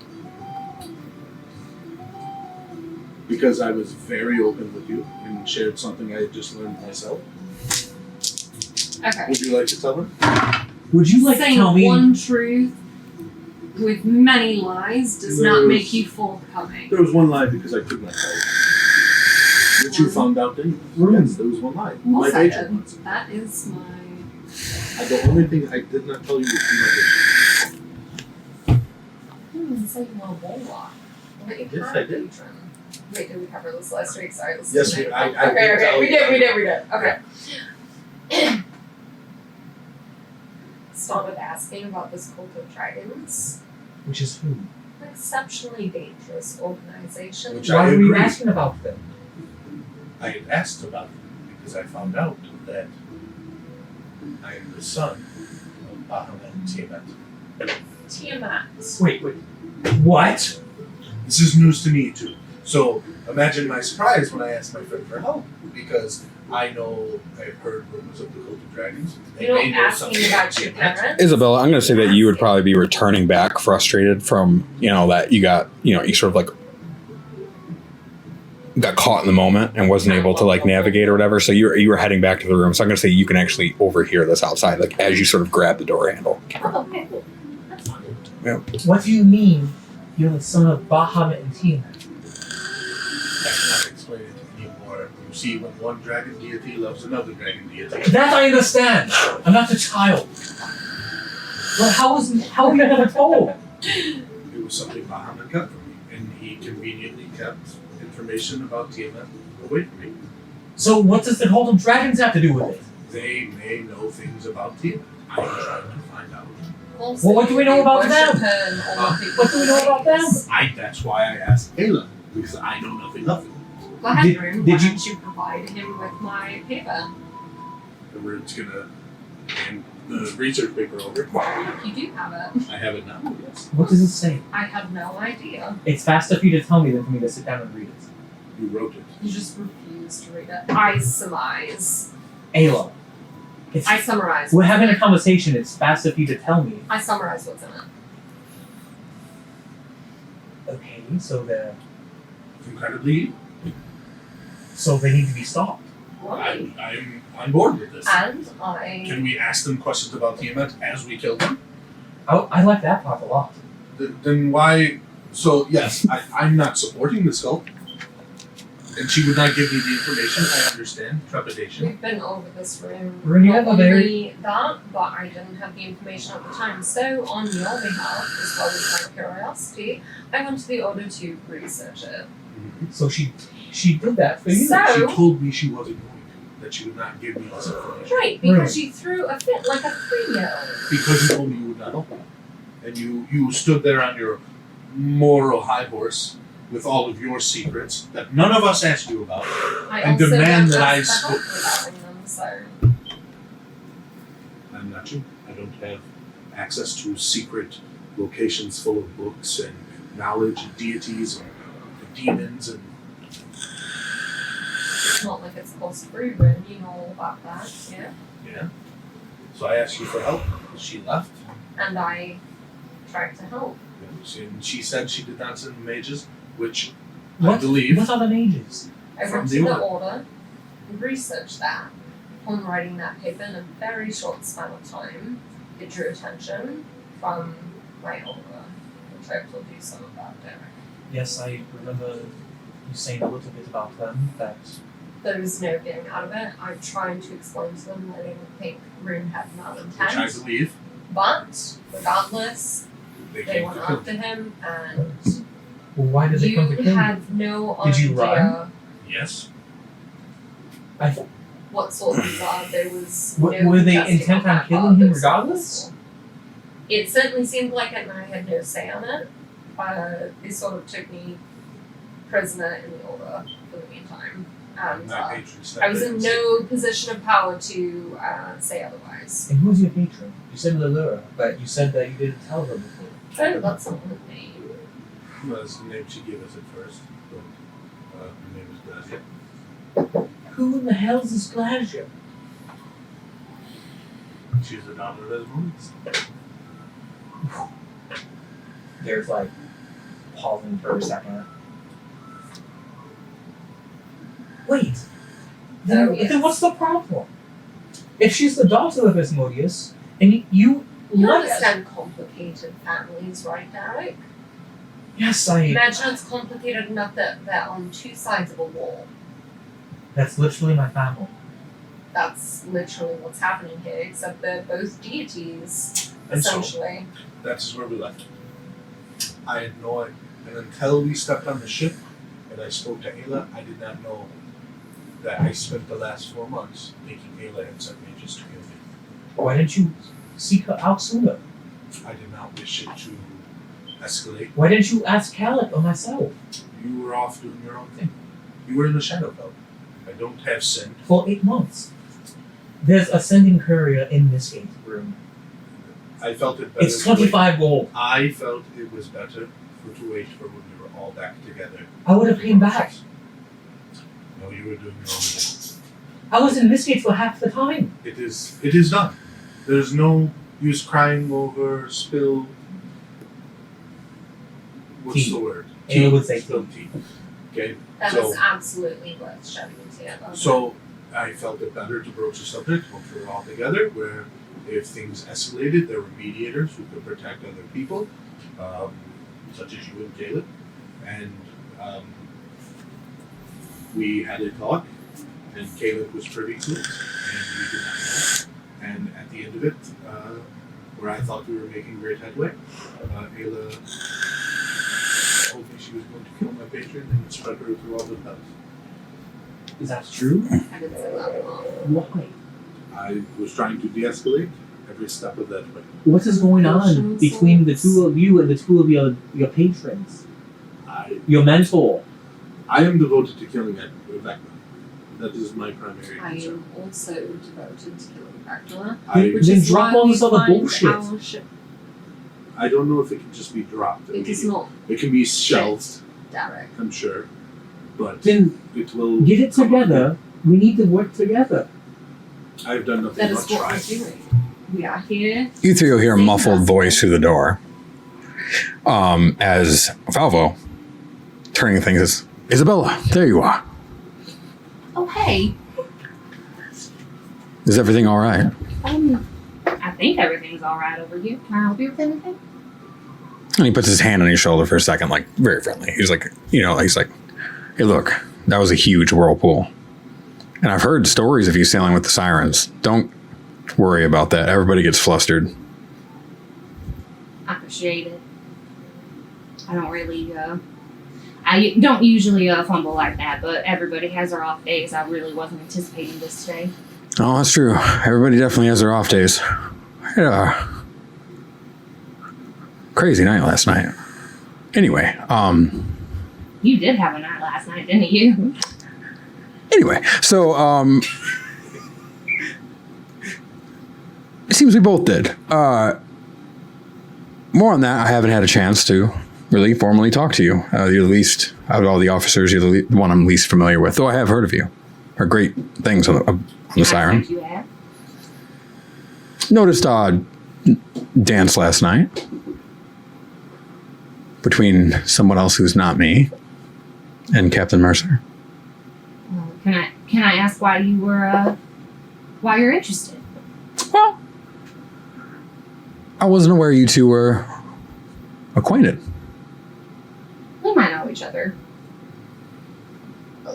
Because I was very open with you and shared something I had just learned myself. Okay. Would you like to tell her? Would you like to Saying tell me? one truth with many lies does not There's- make you forthcoming. There was one lie because I could not tell you. Which you found out anyway. Yes, there was one lie. Who my Also, patron was. that is my. The only thing I did not tell you was who my patron I didn't even say you were a warlock. What your Yes, current I did. patron? Wait, did we cover this last week? Sorry, this Yes, is we- okay, I did okay, tell we you. did. Okay. Started asking about this Cult of Dragons. Which is who? An exceptionally dangerous organization. Which Why I are we agree. asking about them? I had asked about it because I found out that I am the son of Bahamut and Tiamat. Tiamat. Wait. What? This is news to me too. So imagine my surprise when I asked my friend for help, because I've heard rumors of the cult of dragons. They You're may know asking something about your Tiamat. parents? Isabella, I'm going to say that you would probably be returning back frustrated from, that you got, you sort of like got caught in the moment and wasn't able to like navigate or whatever. So you were heading back to the room. So I'm going to say you can actually overhear this outside, like as you sort of grab the door handle. Oh, okay, cool. That's fine. What do you mean you're the son of Bahamut and Tiamat? I cannot explain it anymore. You see, when one dragon deity loves another dragon deity. That I understand. I'm not a child. But how are you never told? It was something Bahamut kept from me, and he conveniently kept information about Tiamat away from me. So what does the cult of dragons have to do with it? They may know things about Tiamat. I'm trying to find out. Also, Well, what do we know about worship them? her and all the people What do we know about them? That's why I asked Ayla, because I know nothing of it. Go ahead, Did- Rune. did Why you- don't you provide him with my paper? The Rune's gonna hand the research paper over. You do have it. I have it now, yes. What does it say? I have no idea. It's faster for you to tell me than for me to sit down and read it. You wrote it. You just refuse to read it. I surmise. Ayla. I summarize. We're having a conversation. It's faster for you to tell me. I summarize what's in it. Okay, so Incredibly, they need to be stopped. Right. I'm on board with this. And Can we ask them questions about Tiamat as we kill them? I like that part a lot. Then why? So yes, I'm not supporting this cult, and she would not give me the information. I understand trepidation. we've been over this room. Rune, you Not have a only that, but I didn't have the information at the time. So on your behalf, as well as my curiosity, I went to the order to research it. So she did that for you. So- She told me she wasn't going to, that she would not give me this information. Right, because you threw a fit like a 3-year-old. Because you told me you would not help me. And you stood there on your moral high horse with all of your secrets that none of us asked you about. I And also demand don't that ask I for help regarding them, so I'm not you. I don't have access to secret locations full of books and knowledge and deities and demons and it's not like it's cost free room, you know all about that, yeah. yeah. So I asked you for help. She left. And I tried to help. And she said she did not send mages, which I What? believe. What are the mages? I From went the to the order. order and researched that. Upon writing that paper in a very short span of time, it drew attention from my order, which I told you some about, Derek. Yes, I remember you saying a little bit about them. That There was no getting out of it. I'm trying to explain to them letting them think Rune had Which I malintent. believe But regardless, they they came went to kill. after him and well, why did they come to you kill you? have no Did you idea Yes. what sort of bizarre there was. W- no were they contesting intent on on that killing part. him There was regardless? It certainly seemed like it, and I had no say on it. They sort of took me prisoner in the order for the meantime, and My patron I was in stepped no position of power to say otherwise. And who's your patron? You said Lalura, but you said that you didn't tell her before. Oh, that's not her name. Well, that's the name she gave us at first. But her name is Grazia. Who in the hell is this Glacia? She's the daughter of Esmeralda. There's like pausing for a second. Wait. Oh, yes. Then what's the problem? If she's the daughter of Asmodeus, and you You let understand complicated families, right, Derek? Yes, I. Imagine it's complicated enough that they're on two sides of a wall. That's literally my family. That's literally what's happening here, except they're both deities, And so, essentially. that's where we left. I had no idea. And until we stepped on the ship and I spoke to Ayla, I did not know that I spent the last 4 months thinking Ayla had sent mages to kill me. Why didn't you seek her out sooner? I did not wish it to escalate. Why didn't you ask Khaled or myself? You were off doing your own thing. You were in the Shadowfell. I don't have sin. For 8 months. There's a sending courier in this gate room. I felt it better. It's 25 gold. I felt it was better for to wait for when we were all back together. I would have came back. No, you were doing your own thing. I was in this gate for half the time. It is done. There's no use crying over spilled. What's Tea. the word? Ayla would say spilled tea. Okay. That So- was absolutely worth shedding together. So I felt it better to broach the subject once we were all together, where if things escalated, there were mediators who could protect other people, such as you and Caleb, and we had a talk, and Caleb was privy to it, and we did not know. And at the end of it, where I thought we were making great headway, Ayla told me she was going to kill my patron and spread her through all the pubs. Is that true? I didn't say that Why? I was trying to de-escalate every step of that way. What is going on Emotions. between the two of you and the two of your patrons? Your mentor. I am devoted to killing Vecna. That is my primary I concern. am also devoted to killing Dracula. I, Which Then is drop why all we this other find bullshit. our ship. I don't know if it can just be dropped. It is immediately. not It can be shelved, Derek. I'm sure, but Then it will. get it together. We need to work together. I've done nothing That but is what try. we're doing. We are here. You three will hear a Same muffled as- voice through the door. As Falvo, turning things, is Isabella, there you are. Oh, hey. Is everything all right? I think everything's all right over here. Can I help you with anything? And he puts his hand on your shoulder for a second, like very friendly. He's like, he's like, hey, look, that was a huge whirlpool. And I've heard stories of you sailing with the sirens. Don't worry about that. Everybody gets flustered. I appreciate it. I don't really, I don't usually fumble like that, but everybody has their off days. I really wasn't anticipating this today. Oh, that's true. Everybody definitely has their off days. I had a crazy night last night. Anyway, You did have a night last night, didn't you? so it seems we both did. More on that, I haven't had a chance to really formally talk to you. You're the least, out of all the officers, you're the one I'm least familiar with, though I have heard of you. Heard great things on the siren. You have. Noticed dance last night between someone else who's not me and Captain Mercer. Can I ask why you were why you're interested? Well, I wasn't aware you two were acquainted. We might know each other.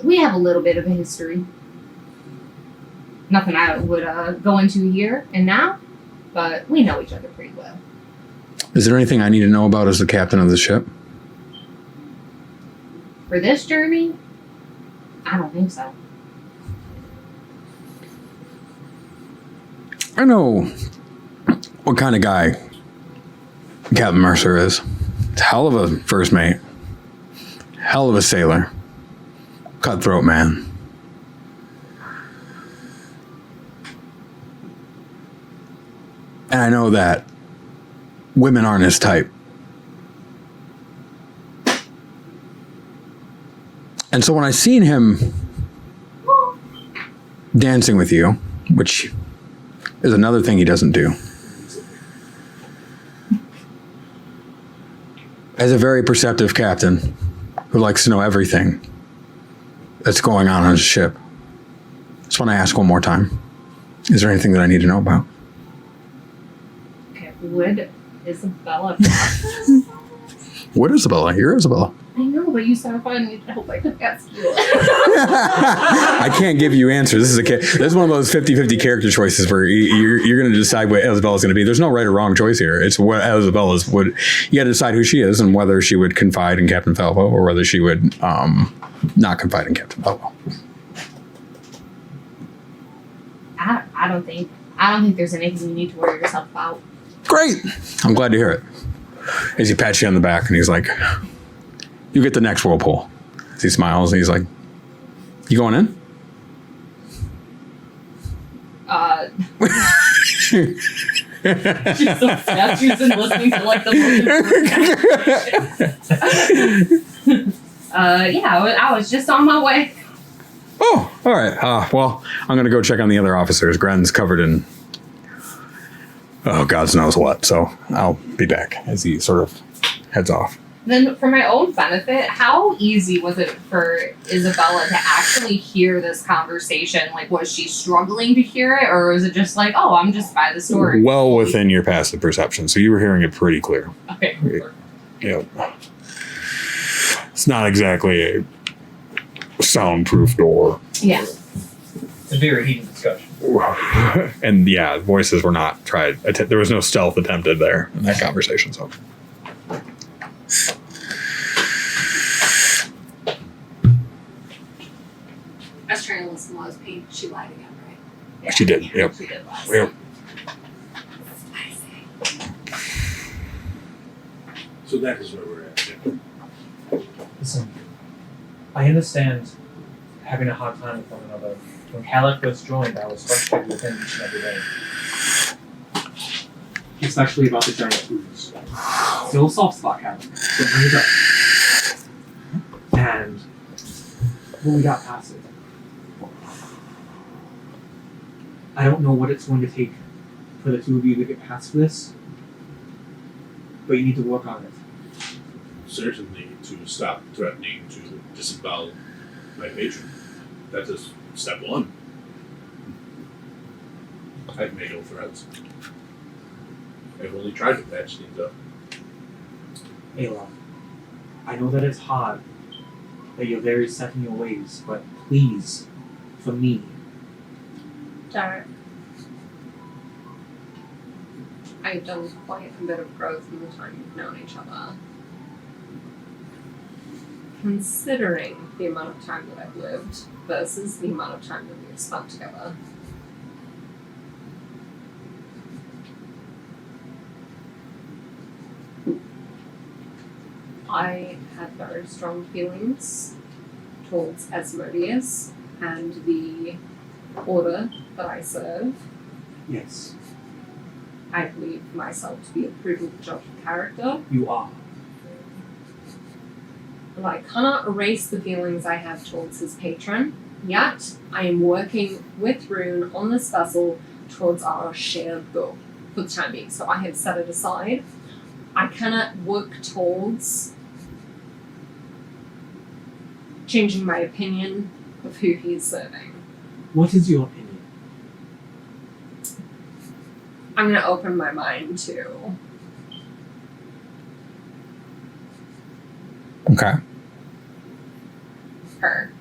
We have a little bit of a history. Nothing I would go into here and now, but we know each other pretty well. Is there anything I need to know about as the captain of the ship? For this journey, I don't think so. I know what kind of guy Captain Mercer is. It's a hell of a first mate. Hell of a sailor. Cutthroat man. And I know that women aren't his type. And so when I seen him dancing with you, which is another thing he doesn't do, as a very perceptive captain who likes to know everything that's going on his ship, just want to ask one more time, is there anything that I need to know about? Okay, would Isabella What Isabella? You're Isabella. I know, but you sound fine. I hope I could ask you. I can't give you answers. This is one of those 50-50 character choices where you're going to decide what Isabella's going to be. There's no right or wrong choice here. It's what Isabella's would. You got to decide who she is and whether she would confide in Captain Falvo or whether she would not confide in Captain Falvo. I don't think there's anything you need to worry yourself about. Great. I'm glad to hear it. As he pats you on the back and he's like, you get the next whirlpool. As he smiles and he's like, you going in? She's so statues and listening to like the I was just on my way. Oh, all right. Well, I'm going to go check on the other officers. Gren's covered in, God knows what. So I'll be back as he sort of heads off. Then, for my own benefit, how easy was it for Isabella to actually hear this conversation? Like, was she struggling to hear it, or was it just like, oh, I'm just by the store? Well within your passive perception, so you were hearing it pretty clear. Okay. Yeah. It's not exactly a soundproof door. Yeah. It's a very heated discussion. And yeah, voices were not tried. There was no stealth attempted there in that conversation. So. I was trying to listen while I was paid. She lied again, right? Yeah. She did. Yep. She did lie. Yep. So that is where we're at. Yeah. Listen, I understand having a hard time with one another. When Halleck first joined, I was frustrated with him each and every day. Especially about the giant foods. Still a soft spot, Halleck. Don't bring it up. And when we got past it, I don't know what it's going to take for the two of you to get past this, but you need to work on it. Certainly to stop threatening to disembowel my patron. That is step one. I've made no threats. I've only tried to patch things up. Ayla, I know that it's hard, that you're very set in your ways, but please, for me, Derek, I've done quite a bit of growth in the time we've known each other. Considering the amount of time that I've lived versus the amount of time that we've spent together. I had very strong feelings towards Asmodeus and the order that I serve. yes, I believe myself to be a prudent judge of character, you are. and I cannot erase the feelings I have towards his patron, yet I am working with Rune on this vessel towards our shared goal for the time being. So I have set it aside. I cannot work towards changing my opinion of who he is serving. What is your opinion? I'm going to open my mind to Okay. her.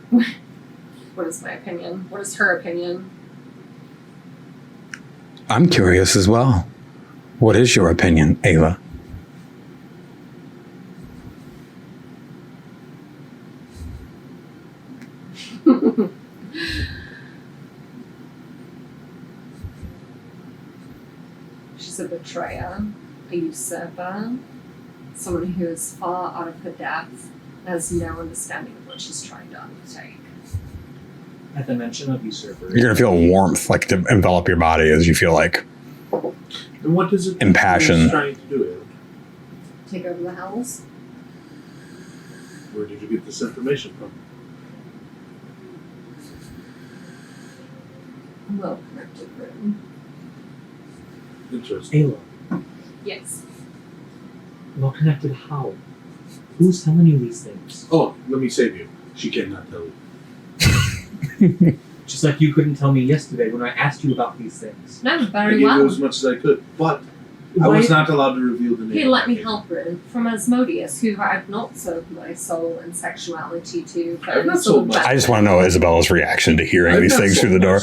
What is my opinion? What is her opinion? I'm curious as well. What is your opinion, Ayla? She's a betrayer, a usurper, someone who is far out of her depth and has no understanding of what she's trying to undertake. At the mention of usurper, You're gonna feel warmth like to envelop your body as you feel like And what is it Impassion. he's trying to do, Eric? Take over the house? Where did you get this information from? A well connected room. Interesting. Ayla, Yes. well connected how? Who's telling you these things? Oh, let me save you. She cannot tell you. Just like you couldn't tell me yesterday when I asked you about these things. No, I very gave you well. as much as I could, but I Why- was not allowed to reveal the name. He of let my me patron. help Rin from Asmodeus, who I've not sold my soul and sexuality to. For I've any not sort of sold my- benefit. I just want to know Isabella's reaction to hearing I've these not things through the door.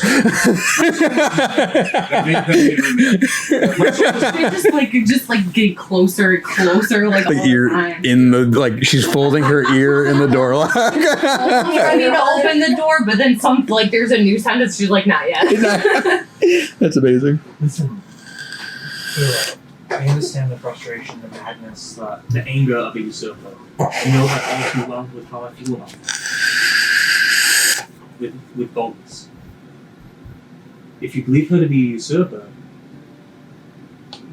That made her mad. They just like get closer and closer, like all The the ear time. in the like she's folding her ear in the door lock. I'm trying to open the door, but then there's a new sentence. She's like, not yet. That's amazing. Listen, Ayla, I understand the frustration, the madness, the anger of a usurper. You know that all too well with how I feel about it. With boldness. If you believe her to be a usurper,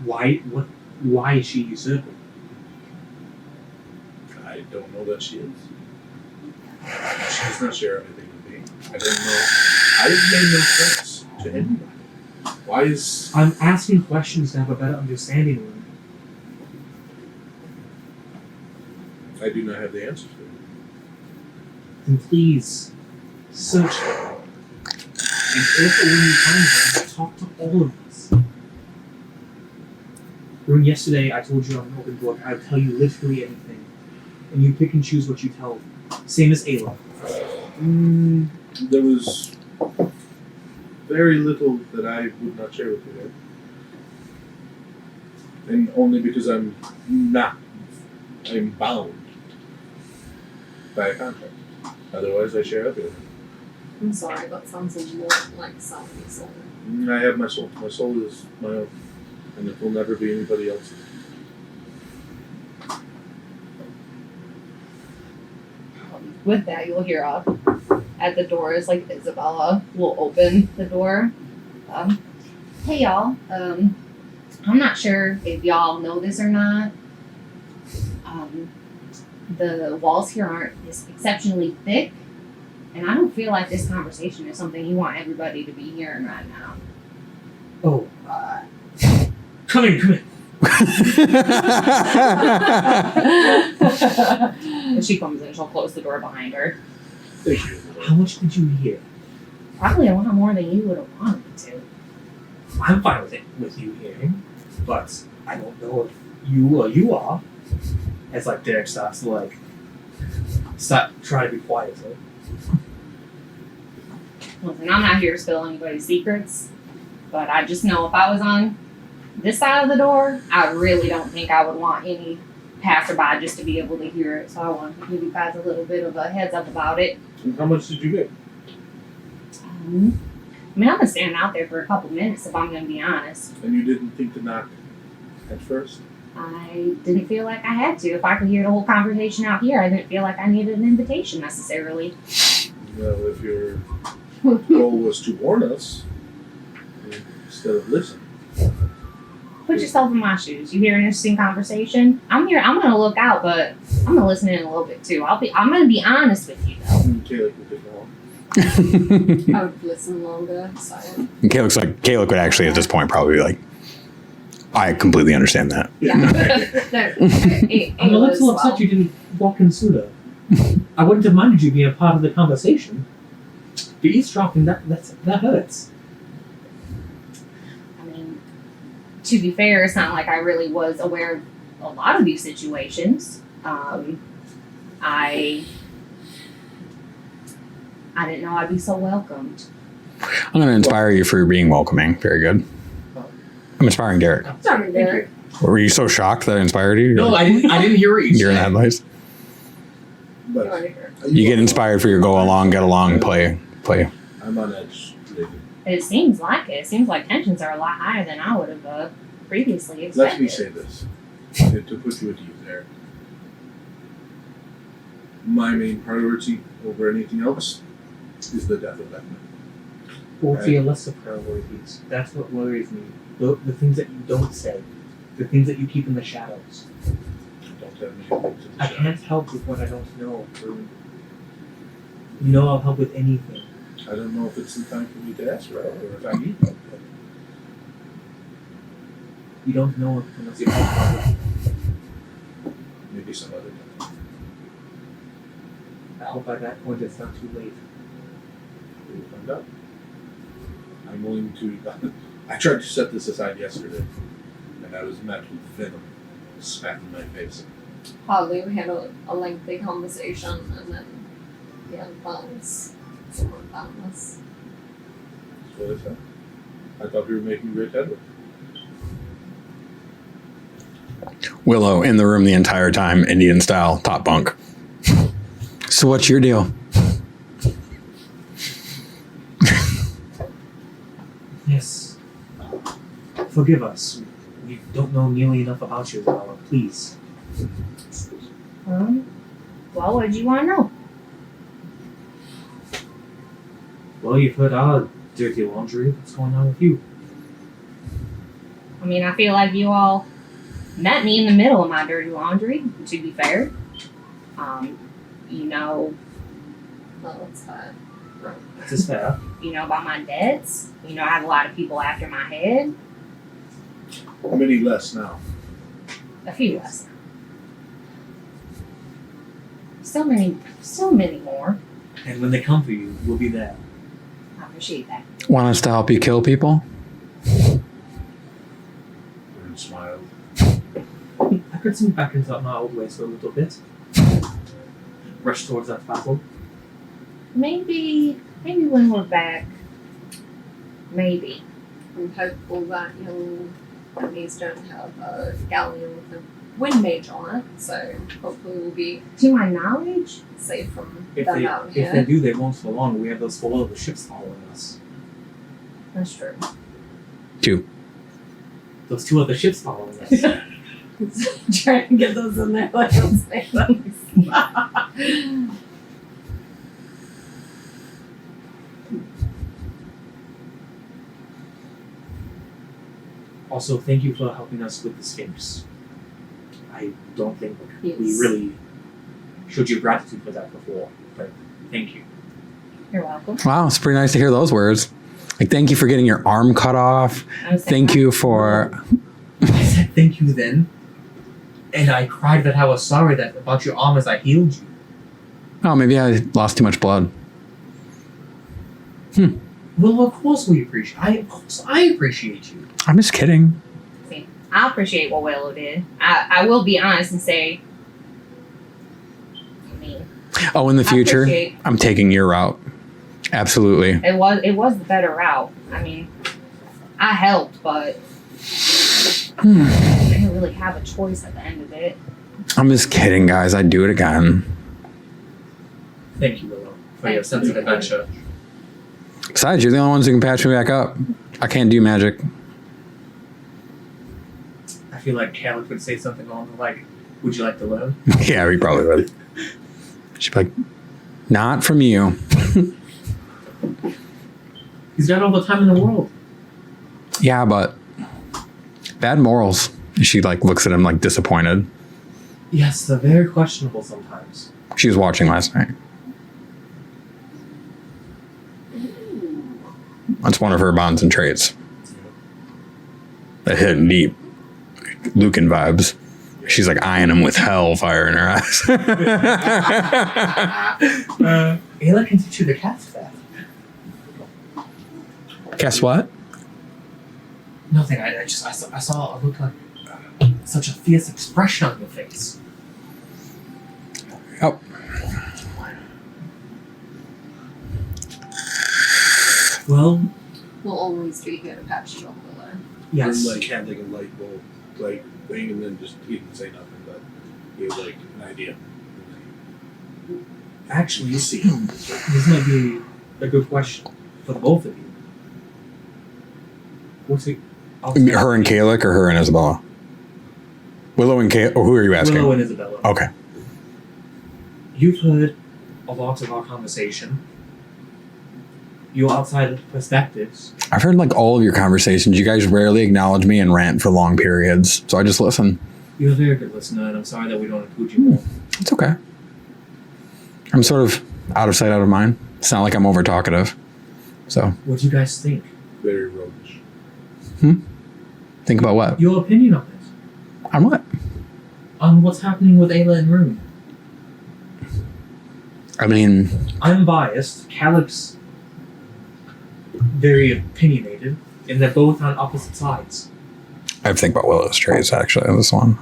Why is she usurping? I don't know that she is. She does not share everything with me. I don't know. I've made no sense to anybody. Why is... I'm asking questions to have a better understanding of them. I do not have the answers for you. Then please, search for them. And if when you find them, talk to all of us. Rune, yesterday I told you I'm an open book. I'll tell you literally anything. And you pick and choose what you tell me. Same as Ayla. There was very little that I would not share with you there. And only because I'm bound by a contract. Otherwise, I share everything. I'm sorry, that sounds a lot like selling your soul. I have my soul. My soul is my own. And it will never be anybody else's. With that, you'll hear at the doors, like Isabella will open the door. Hey y'all, I'm not sure if y'all know this or not. The walls here aren't exceptionally thick, and I don't feel like this conversation is something you want everybody to be hearing right now. Oh, come in. When she comes in, she'll close the door behind her. Thank you. How much did you hear? Probably a lot more than you would have wanted me to. I'm fine with you hearing, but I don't know if you are. As like Derek starts to stop trying to be quiet. So. Listen, I'm not here to spill anybody's secrets, but I just know if I was on this side of the door, I really don't think I would want any passerby just to be able to hear it. So I wanted to give you guys a little bit of a heads up about it. And how much did you get? I mean, I've been standing out there for a couple minutes, if I'm going to be honest. And you didn't think to knock at first? I didn't feel like I had to. If I could hear the whole conversation out here, I didn't feel like I needed an invitation necessarily. Well, if your goal was to warn us instead of listen. Put yourself in my shoes. You hear an interesting conversation? I'm here. I'm going to look out, but I'm going to listen in a little bit too. I'm going to be honest with you though. Caleb would take long. I would listen longer, so. Caleb would actually at this point probably be like, I completely understand that. Yeah. I'm a little upset you didn't walk in sooner. I wouldn't have minded you being a part of the conversation. The eavesdropping, that hurts. I mean, to be fair, it's not like I really was aware of a lot of these situations. I didn't know I'd be so welcomed. I'm going to inspire you for being welcoming. Very good. I'm inspiring Derek. Sorry, Derek. Were you so shocked that I inspired you? No, I didn't hear what you You're in said. the headlights. But You get inspired for your go along, get along, play. I'm on edge. It seems like it. It seems like tensions are a lot higher than I would have previously expected. Let me say this, to put you at ease there. My main priority over anything else is the death of that man. Or for your lesser priorities. That's what worries me. The things that you don't say. The things that you keep in the shadows. I don't have many things in the I shadow. can't help with what I don't know. You know I'll help with anything. I don't know if it's the time for me to ask for help or if I need help. You don't know unless you help. Maybe some other time. I hope by that point it's not too late. We'll find out. I'm willing to. I tried to set this aside yesterday, and I was met with venom spat in my face. Hardly, we had a lengthy conversation, and then the end bounds. Someone found us. That's what I said. I thought we were making great headway. Willow in the room the entire time, Indian style, top bunk. So what's your deal? Yes. Forgive us. We don't know nearly enough about you, Lala. Please. Well, what did you want to know? Well, you've heard our dirty laundry. What's going on with you? mean, I feel like you all met me in the middle of my dirty laundry, to be fair. You know, Well, that's fair. This is fair. you know about my debts. You know, I have a lot of people after my head. How many less now? A few less. So many more. And when they come for you, we'll be there. I appreciate that. Want us to help you kill people? Vern smiled. I could sink back into my old ways for a little bit. Rush towards that battle. Maybe when we're back. Maybe. I'm hopeful that young enemies don't have a galleon with a wind mage on it, so hopefully we'll be To my knowledge, safe from If them they out if here. they do, they won't for long. We have those 4 other ships following us. that's true. 2. Those 2 other ships following us. Trying to get those in there like those things. Also, thank you for helping us with the Sphinx. I don't think we Yes. really showed you gratitude for that before, but thank you. You're welcome. Wow, it's pretty nice to hear those words. Like, thank you for getting your arm cut off. I was saying Thank you for. I said thank you then, and I cried that I was sorry that about your arm as I healed you. Oh, maybe I lost too much blood. Well, of course we appreciate. I appreciate you. I'm just kidding. I appreciate what Willow did. I will be honest and say, I mean, Oh, in the I future, appreciate- I'm taking your route. Absolutely. it was the better route. I mean, I helped, but I didn't really have a choice at the end of it. I'm just kidding, guys. I'd do it again. Thank you, Willow, for your sense of adventure. Besides, you're the only ones who can patch me back up. I can't do magic. I feel like Caleb would say something along the like, "Would you like to learn?" Yeah, he probably would. She'd be like, not from you. He's got all the time in the world. Yeah, but bad morals. She like looks at him like disappointed. Yes, they're very questionable sometimes. She was watching last night. That's one of her bonds and traits. That hit deep. Lucan vibes. She's like eyeing him with hellfire in her eyes. Ayla can teach you to cast that. Guess what? Nothing. I saw a look like such a fierce expression on your face. Oh. Well, We'll always be here to patch you up, Willow. yes. And like had like a light bulb like thing, and then just he didn't say nothing, but he had like an idea. Actually, You see. this might be a good question for the both of you. What's it? Her and Kalik or her and Isabella? Willow and Kalik? Or who are you asking? Willow and Isabella. Okay. You've heard a lot of our conversation. Your outside perspectives. I've heard like all of your conversations. You guys rarely acknowledge me and rant for long periods. So I just listen. You're a very good listener, and I'm sorry that we don't include you more. It's okay. I'm sort of out of sight, out of mind. It's not like I'm over talkative. So What do you guys think? Very roguish. think about what? Your opinion on it? On what? On what's happening with Ayla and Rune? I mean, I'm biased. Calyx very opinionated, and they're both on opposite sides. I have to think about Willow's traits actually. This one.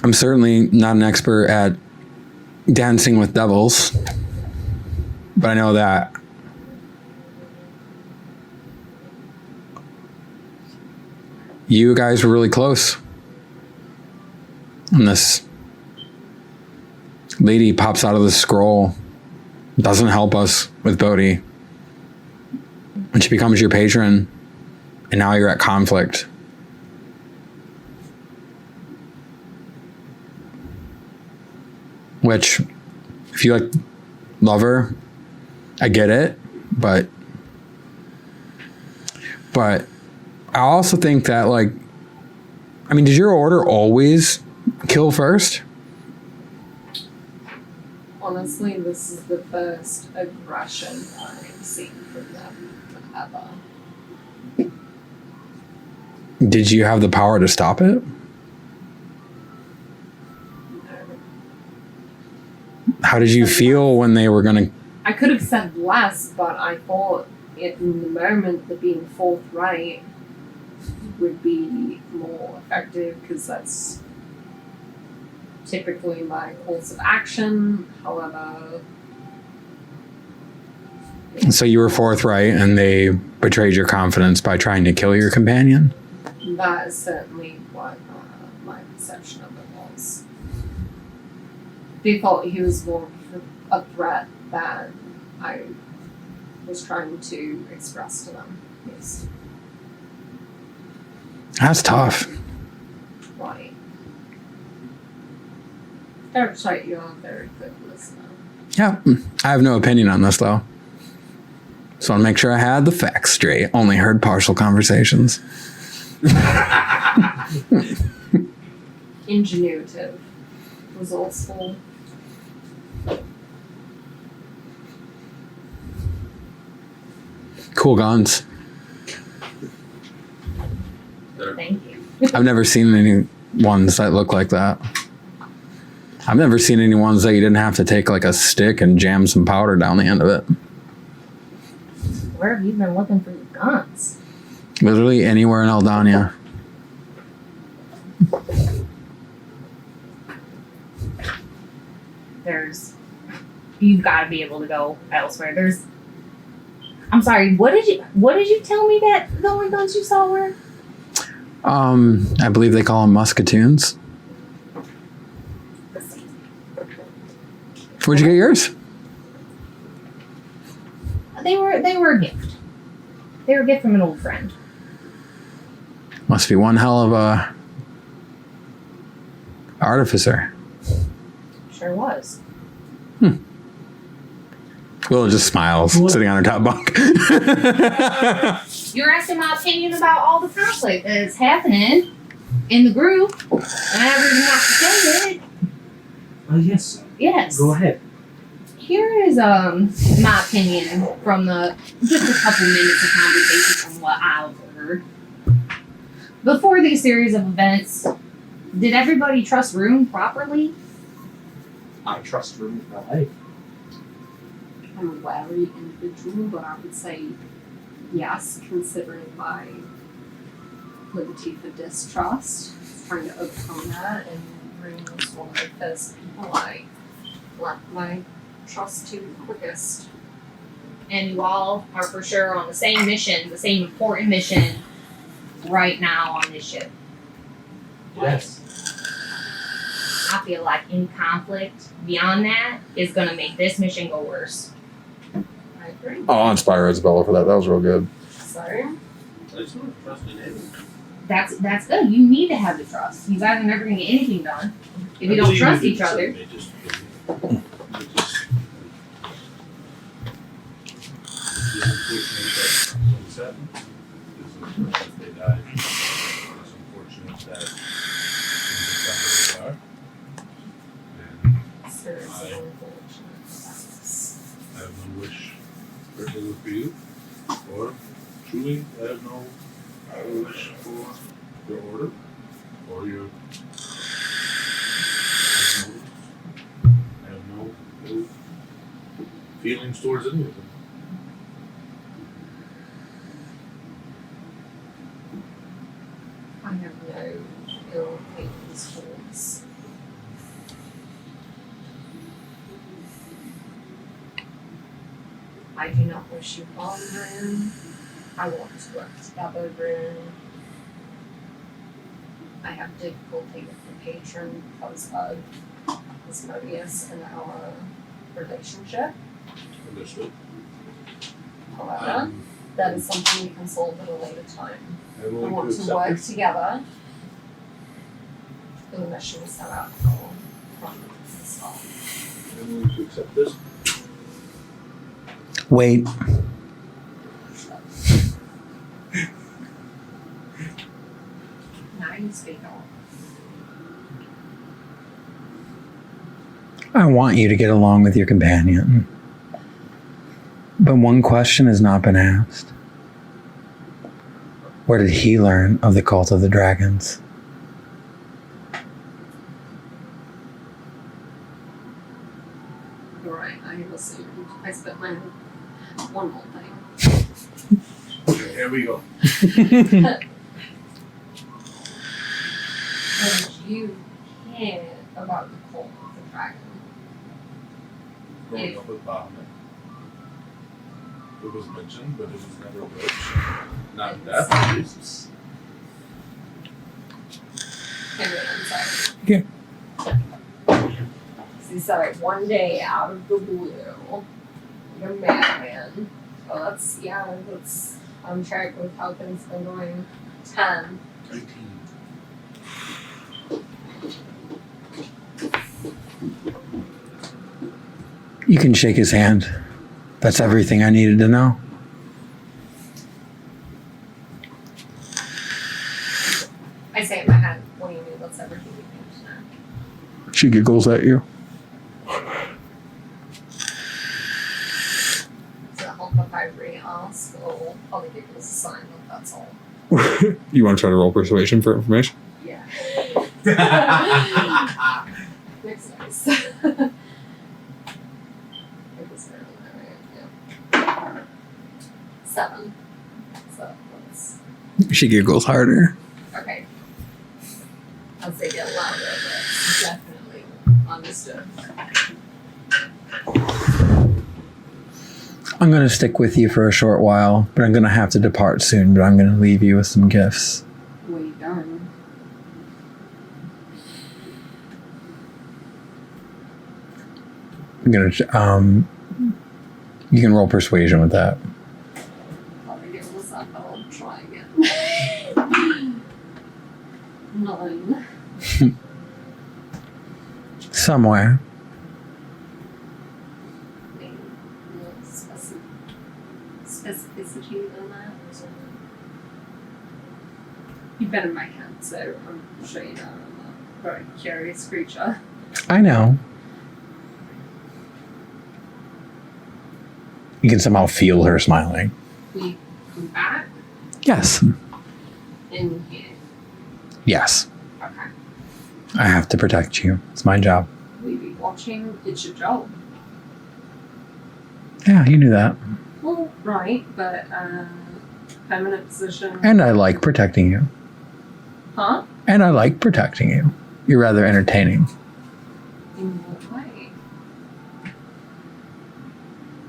I'm certainly not an expert at dancing with devils, but I know that you guys were really close. And this lady pops out of the scroll, doesn't help us with Bodhi, and she becomes your patron, and now you're at conflict. which if you like love her, I get it, but I also think that, like, I mean, did your order always kill first? Honestly, this is the first aggression I've seen from them ever. Did you have the power to stop it? How did you feel when they were gonna? I could have said less, but I thought in the moment that being forthright would be more effective because that's typically my course of action. However, So you were forthright, and they betrayed your confidence by trying to kill your companion. that is certainly what my perception of it was. They thought he was more of a threat than I was trying to express to them. Yes. That's tough. Right. Parasite, you're a very good listener. Yeah, I have no opinion on this though. So I want to make sure I had the facts straight. Only heard partial conversations. Ingenuitive. Resourceful. Cool guns. Thank you. I've never seen any ones that look like that. I've never seen any ones that you didn't have to take like a stick and jam some powder down the end of it. Where have you been looking for your guns? Literally anywhere in Aldania. You've got to be able to go elsewhere. I'm sorry, what did you tell me that the only guns you saw were? I believe they call them musketoons. Where'd you get yours? They were a gift. They were a gift from an old friend. Must be one hell of a artificer. Sure was. Willow just smiles, sitting on her top bunk. You're asking my opinion about all the conflict that's happening in the group. And I have reason not to say it. Yes. Yes. Go ahead. Here is my opinion from just a couple minutes of conversation from what I've heard. Before these series of events, did everybody trust Rune properly? I trust Rune with my life. I'm a wary individual, but I would say yes, considering my liberty for distrust. Trying to overcome that, and Rune was one of the first people I left my trust to the quickest. And you all are for sure on the same mission, the same important mission right now on this ship. Yes. I feel like any conflict beyond that is going to make this mission go worse. I agree. I'll inspire Isabella for that. That was real good. So, I just don't trust in anyone. That's good. You need to have the trust. You guys are never going to get anything done if you don't trust each other. They just it's unfortunate that when it's happened, they died. It's unfortunate that things have gotten where they are. seriously unfortunate about this. I have no wish particular for you, or truly, I have no wish for your order or your. I have no feelings towards any of them. I have no ill feelings towards. I do not wish you harm, Rune. I want to work together, Rune. I have difficulty with the patron because of Asmodeus and our relationship. Understood. However, that is something we can solve at a later time. I'm I willing want to to accept work it. together for the mission we set out for. I'm willing to accept this. Wait. Now you speak on. I want you to get along with your companion. But one question has not been asked. Where did he learn of the cult of the dragons? You're right, I assumed. I spit my one whole thing. Okay, here we go. And you care about the cult of the dragon. Growing up with Bahamut. It was mentioned, but it was never broached. Not in that at least. Henry, I'm sorry. Okay. So you said it one day out of the blue. You're a madman. Well, that's on track with how things been going. 10. 19. You can shake his hand. That's everything I needed to know. I say in my head, what do you mean? That's everything you need to know. She giggles at you. So help if I re-ask, or probably give us a sign that that's all. You want to try to roll persuasion for information? Yeah. Makes sense. It was fairly right, yeah. 7. So that's She giggles harder. okay. I'll say get louder, but definitely understood. I'm going to stick with you for a short while, but I'm going to have to depart soon, but I'm going to leave you with some gifts. What are you done? I'm going to, you can roll persuasion with that. Probably give this up, but I'll try again. 9. Somewhere. Maybe more specificity than that. You've been in my head, so I'm sure you know I'm a very curious creature. I know. You can somehow feel her smiling. We come back Yes. in here. Yes. Okay. I have to protect you. It's my job. We be watching. It's your job. Yeah, you knew that. Well, right, but feminine position. And I like protecting you. Huh? And I like protecting you. You're rather entertaining. In what way?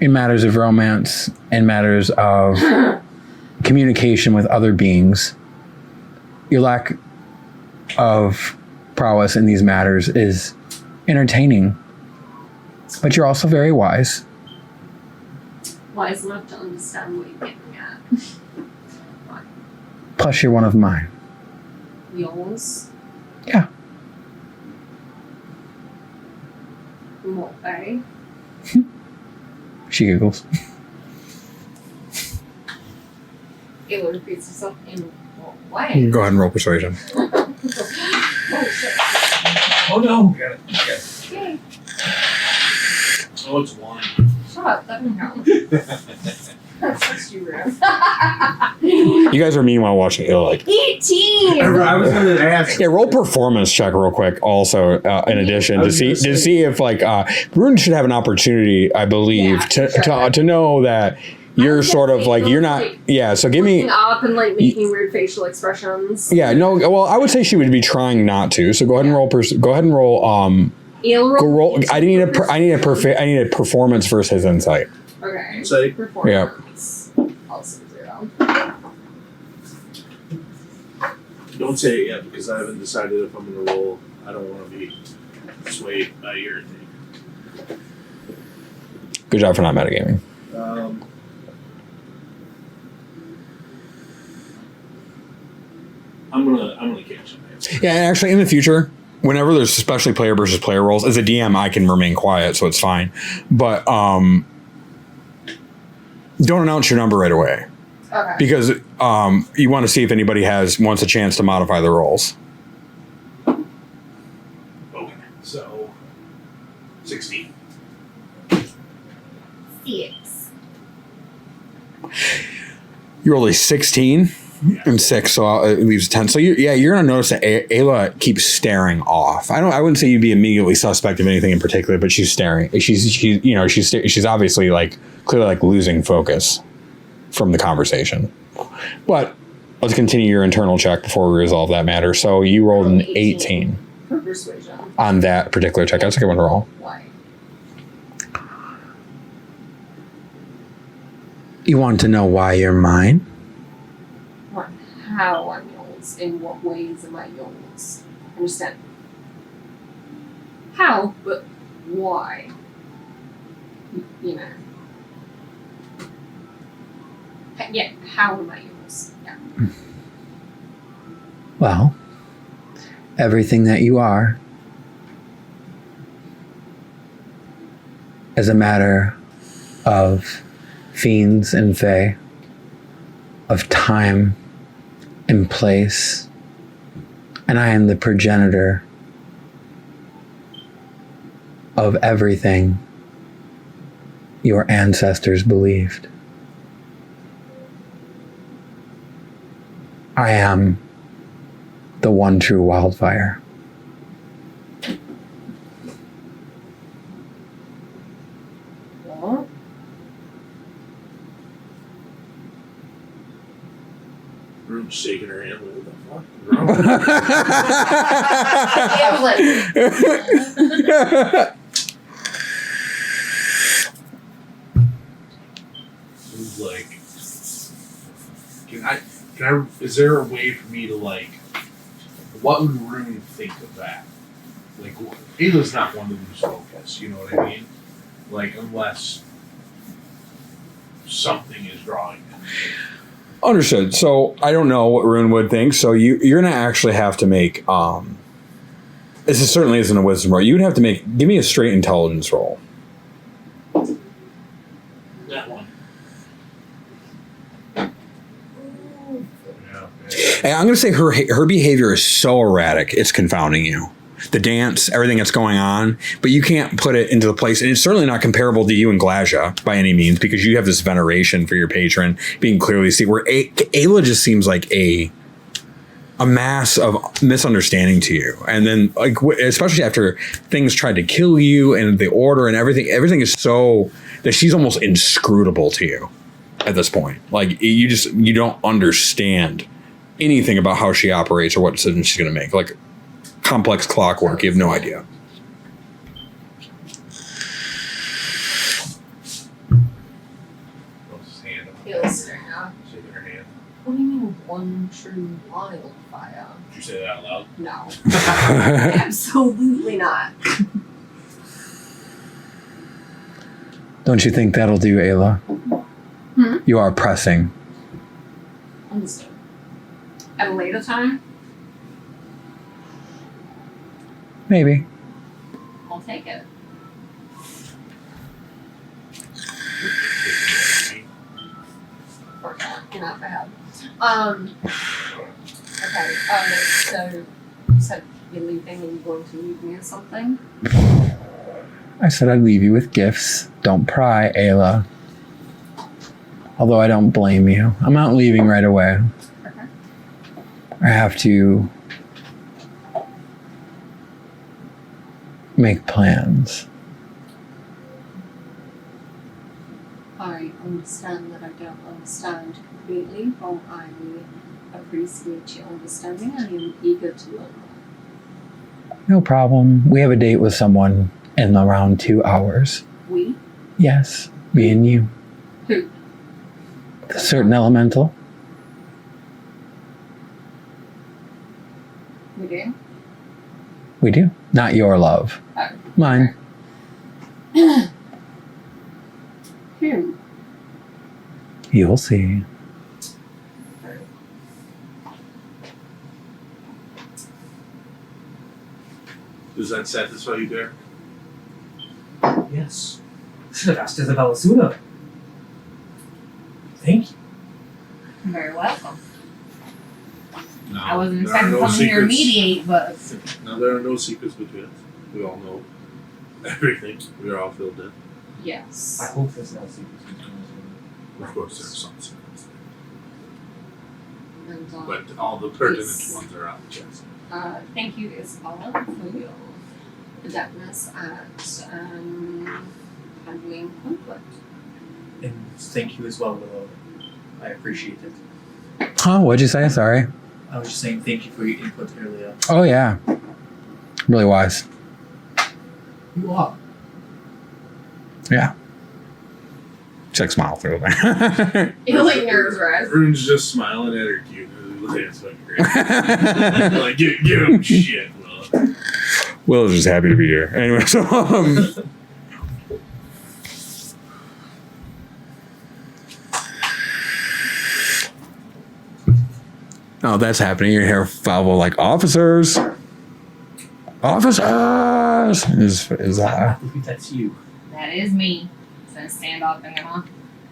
In matters of romance, in matters of communication with other beings, your lack of prowess in these matters is entertaining. But you're also very wise. Wise enough to understand what you're getting at. Plus, you're one of mine. Yours? Yeah. In what way? She giggles. It would repeat itself in what way? Go ahead and roll persuasion. Oh shit. Oh no! Got it. Yay. Oh, it's 1. Shut up, that didn't count. That's too rude. You guys are meanwhile watching it like 18! I was going to ask. yeah, roll performance check real quick. Also, in addition, I to was gonna see if like Rune should have an opportunity, I believe, Yeah, to know that you're was sort of gonna like say, you're not. Yeah, so give me. Looking up and like making weird facial expressions. Yeah, no. Well, I would say she would be trying not to. So go ahead and roll. Go ahead and roll. You'll Go roll. I need a performance versus his insight. Okay. Say, Performance. Also 0. don't say it yet because I haven't decided if I'm going to roll. I don't want to be swayed by your thing. Good job for not metagaming. I'm gonna catch him. Yeah, and actually, in the future, whenever there's especially player versus player roles, as a DM, I can remain quiet, so it's fine. But don't announce your number right away. Okay. Because you want to see if anybody wants a chance to modify the rolls. Okay, so 16. 6. You rolled a 16 and 6, so it leaves 10. So you're gonna notice that Ayla keeps staring off. I wouldn't say you'd be immediately suspect of anything in particular, but she's staring. She's obviously like clearly like losing focus from the conversation. But let's continue your internal check before we resolve that matter. So you rolled an 18 For persuasion. on that particular check. That's a good one to roll. Why? You want to know why you're mine? What? How I'm yours? In what ways am I yours? Understand? How, but why? You know. Yeah, how am I yours? Yeah. Well, everything that you are is a matter of fiends and fae, of time and place, and I am the progenitor of everything your ancestors believed. I am the one true wildfire. What? Rune's shaking her hand. What the fuck? Rune's like, is there a way for me to like, what would Rune think of that? Like, Ayla's not one to lose focus, you know what I mean? Like, unless something is drawing them. Understood. So I don't know what Rune would think. So you're gonna actually have to make this certainly isn't a wisdom roll. You'd have to give me a straight intelligence roll. That one. And I'm gonna say her behavior is so erratic, it's confounding you. The dance, everything that's going on, but you can't put it into the place. And it's certainly not comparable to you and Glasia by any means, because you have this veneration for your patron being clearly seen. Where Ayla just seems like a mass of misunderstanding to you. And then, like, especially after things tried to kill you and the order and everything is so that she's almost inscrutable to you at this point. Like, you don't understand anything about how she operates or what decisions she's going to make. Like, complex clockwork, you have no idea. Feels now. Shaking her hand. What do you mean one true wildfire? Did you say that out loud? No. Absolutely not. Don't you think that'll do, Ayla? Hmm? You are pressing. Understood. At a later time, Maybe. I'll take it. Or not bad. Okay, so you said you're leaving and you're going to leave me or something? I said I'd leave you with gifts. Don't pry, Ayla. Although I don't blame you. I'm not leaving right away. Okay. I have to make plans. I understand that I don't understand completely, but I appreciate your understanding. I am eager to learn more. No problem. We have a date with someone in around 2 hours. We? Yes, me and you. Who? A certain elemental. We do? We do. Not your love. Oh. Mine. Who? You'll see. that satisfy you, Derek? Yes. Should have asked Isabella sooner. Thank you. You're very welcome. No, I wasn't there are expecting to no come here and secrets. mediate, but Now, there are no secrets between us. We all know everything. We are all filled in. Yes. I hope there's no secrets between us. Of course, there are some secrets. And, But all the pertinent Yes. ones are out, yes. thank you, Isabella, for your adeptness at handling conflict. And thank you as well, Willow. I appreciate it. Huh? What'd you say? Sorry. I was just saying thank you for your input earlier. Oh yeah. Really wise. You are. Yeah. Just like smile through there. You're like nerves rise. Rune's just smiling at her cute. It's fucking great. Like, give him shit, Will. Will's just happy to be here. Anyway, so oh, that's happening. You hear Falvo like officers. Officers is I believe that's you. that is me. It's gonna stand up and gonna.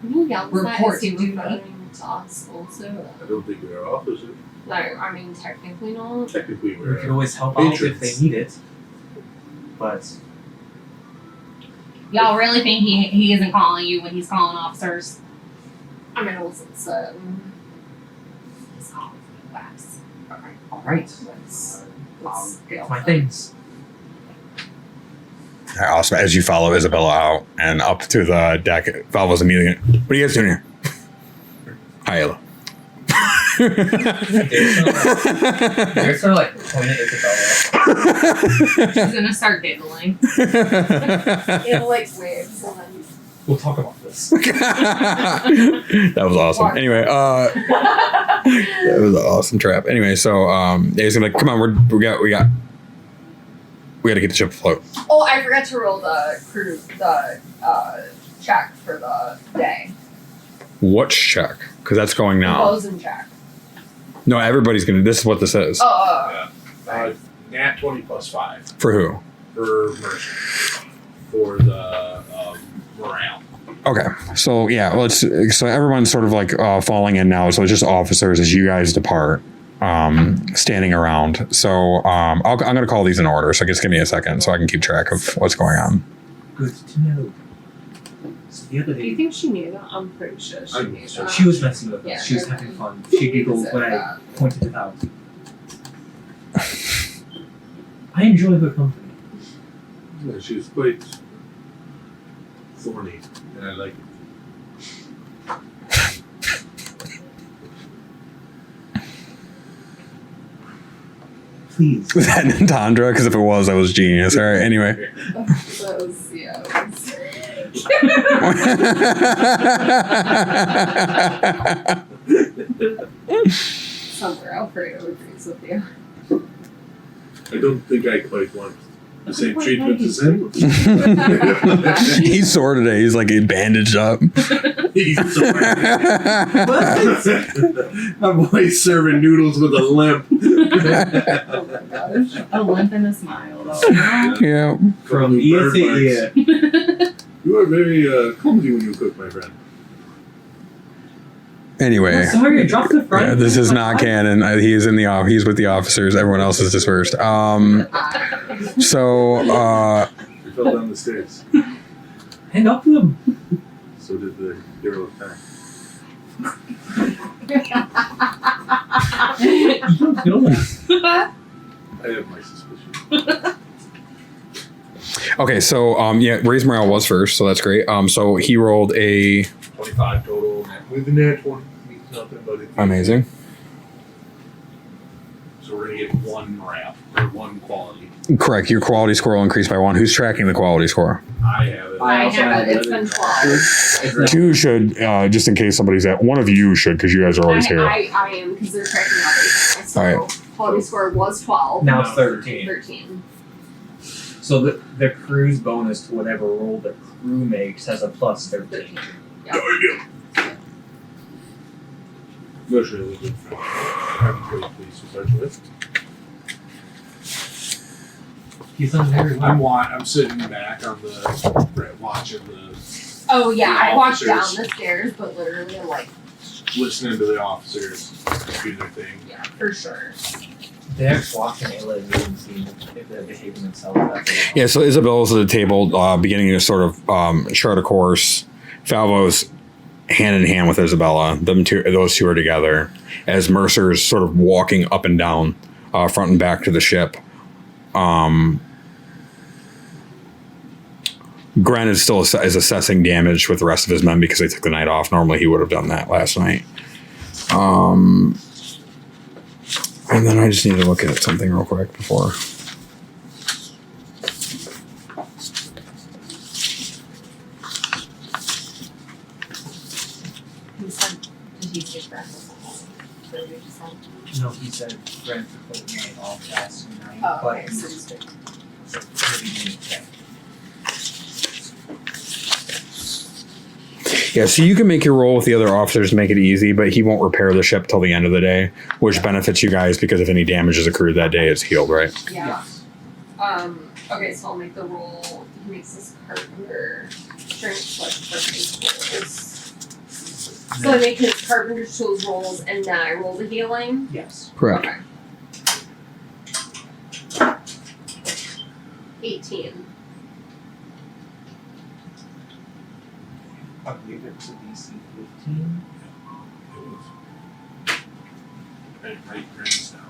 Can you yell that? Report Is he to duty. referring to us also? I don't think we are officers. No, I mean technically not. Technically, We we're could always help out if patrons. they need it. But Y'all really think he isn't calling you when he's calling officers? I mean, I wasn't certain. He's calling for wax. alright. Let's Get my things. awesome. As you follow Isabella out and up to the deck, Falvo's immediately. What are you guys doing here? Hi, Ella. They're sort of like pointing at Isabella. She's gonna start giggling. It like waves and then. We'll talk about this. That was awesome. Anyway, that was an awesome trap. Anyway, so he's gonna come on. We got to get the ship afloat. Oh, I forgot to roll the check for the day. What check? Because that's going now. Closing check. No, everybody's gonna. This is what this is. Oh. Nat 20 plus 5 For who? for merchant. For the morale. Okay, so yeah, so everyone's sort of like falling in now. So it's just officers as you guys depart, standing around. So I'm gonna call these in order. So just give me a second so I can keep track of what's going on. Good to know. So the other Do you day, think she knew that? I'm pretty sure she knew that. she was messing with us. Yeah, She was okay. having fun. She giggled when I pointed it out. I enjoy her company. Yeah, she was quite thorny, and I like it. Please. Was that Nintandra? Because if it was, that was genius. All right. Anyway. That was, yeah. Somewhere Alfredo agrees with you. I don't think I quite want the same treatment as him. He's sore today. He's like bandaged up. He's so My boy's serving noodles with a limp. Oh my gosh. A limp and a smile, though. Yeah. From ear to ear. You are very clumsy when you cook, my friend. Anyway. I'm sorry, I dropped the front. Yeah, this is not canon. He is in the off. He's with the officers. Everyone else is dispersed. So We fell down the stairs. Hang up them. So did the hero of time. You don't know that. I have my suspicions. okay, so yeah, Ray's morale was first, so that's great. So he rolled a 25 total. With the net 20 means nothing but it. amazing. So we're gonna get one morale or one quality. Correct. Your quality score will increase by 1. Who's tracking the quality score? I have it. I also have it. It's it. been 12. Two should, just in case somebody's at. One of you should, because you guys are always here. I am, because they're tracking everything. So Alright. quality score was 12. Now it's 13. 13. So the crew's bonus to whatever roll the crew makes has a plus 13. That's really good. I'm very pleased to start with. He's done very well. I'm sitting back on the watching the Oh yeah, The I walked down officers. the stairs, but literally I'm like, listening to the officers do their thing. yeah, for sure. They're watching Ayla and Ruben see if they're behaving themselves. Yeah, so Isabella's at the table, beginning to sort of chart a course. Falvo's hand in hand with Isabella. Those two are together. As Mercer's sort of walking up and down, front and back to the ship. Gren is still is assessing damage with the rest of his men because they took the night off. Normally he would have done that last night. And then I just need to look at something real quick before. He said, did he say that? What did you say? No, he said Brent took the night off last night, Oh, but okay, so he's good. maybe check. Yeah, so you can make your roll with the other officers to make it easy, but he won't repair the ship till the end of the day, which benefits you guys because if any damage is accrued that day, it's healed, right? Yeah. Okay, so I'll make the roll. He makes this carpenter strength plus carpenter's rolls. So I make his carpenter's tools rolls and then I roll the healing. Yes. Correct. Okay. 18. I believe it's a DC 15. It was. I write grades down.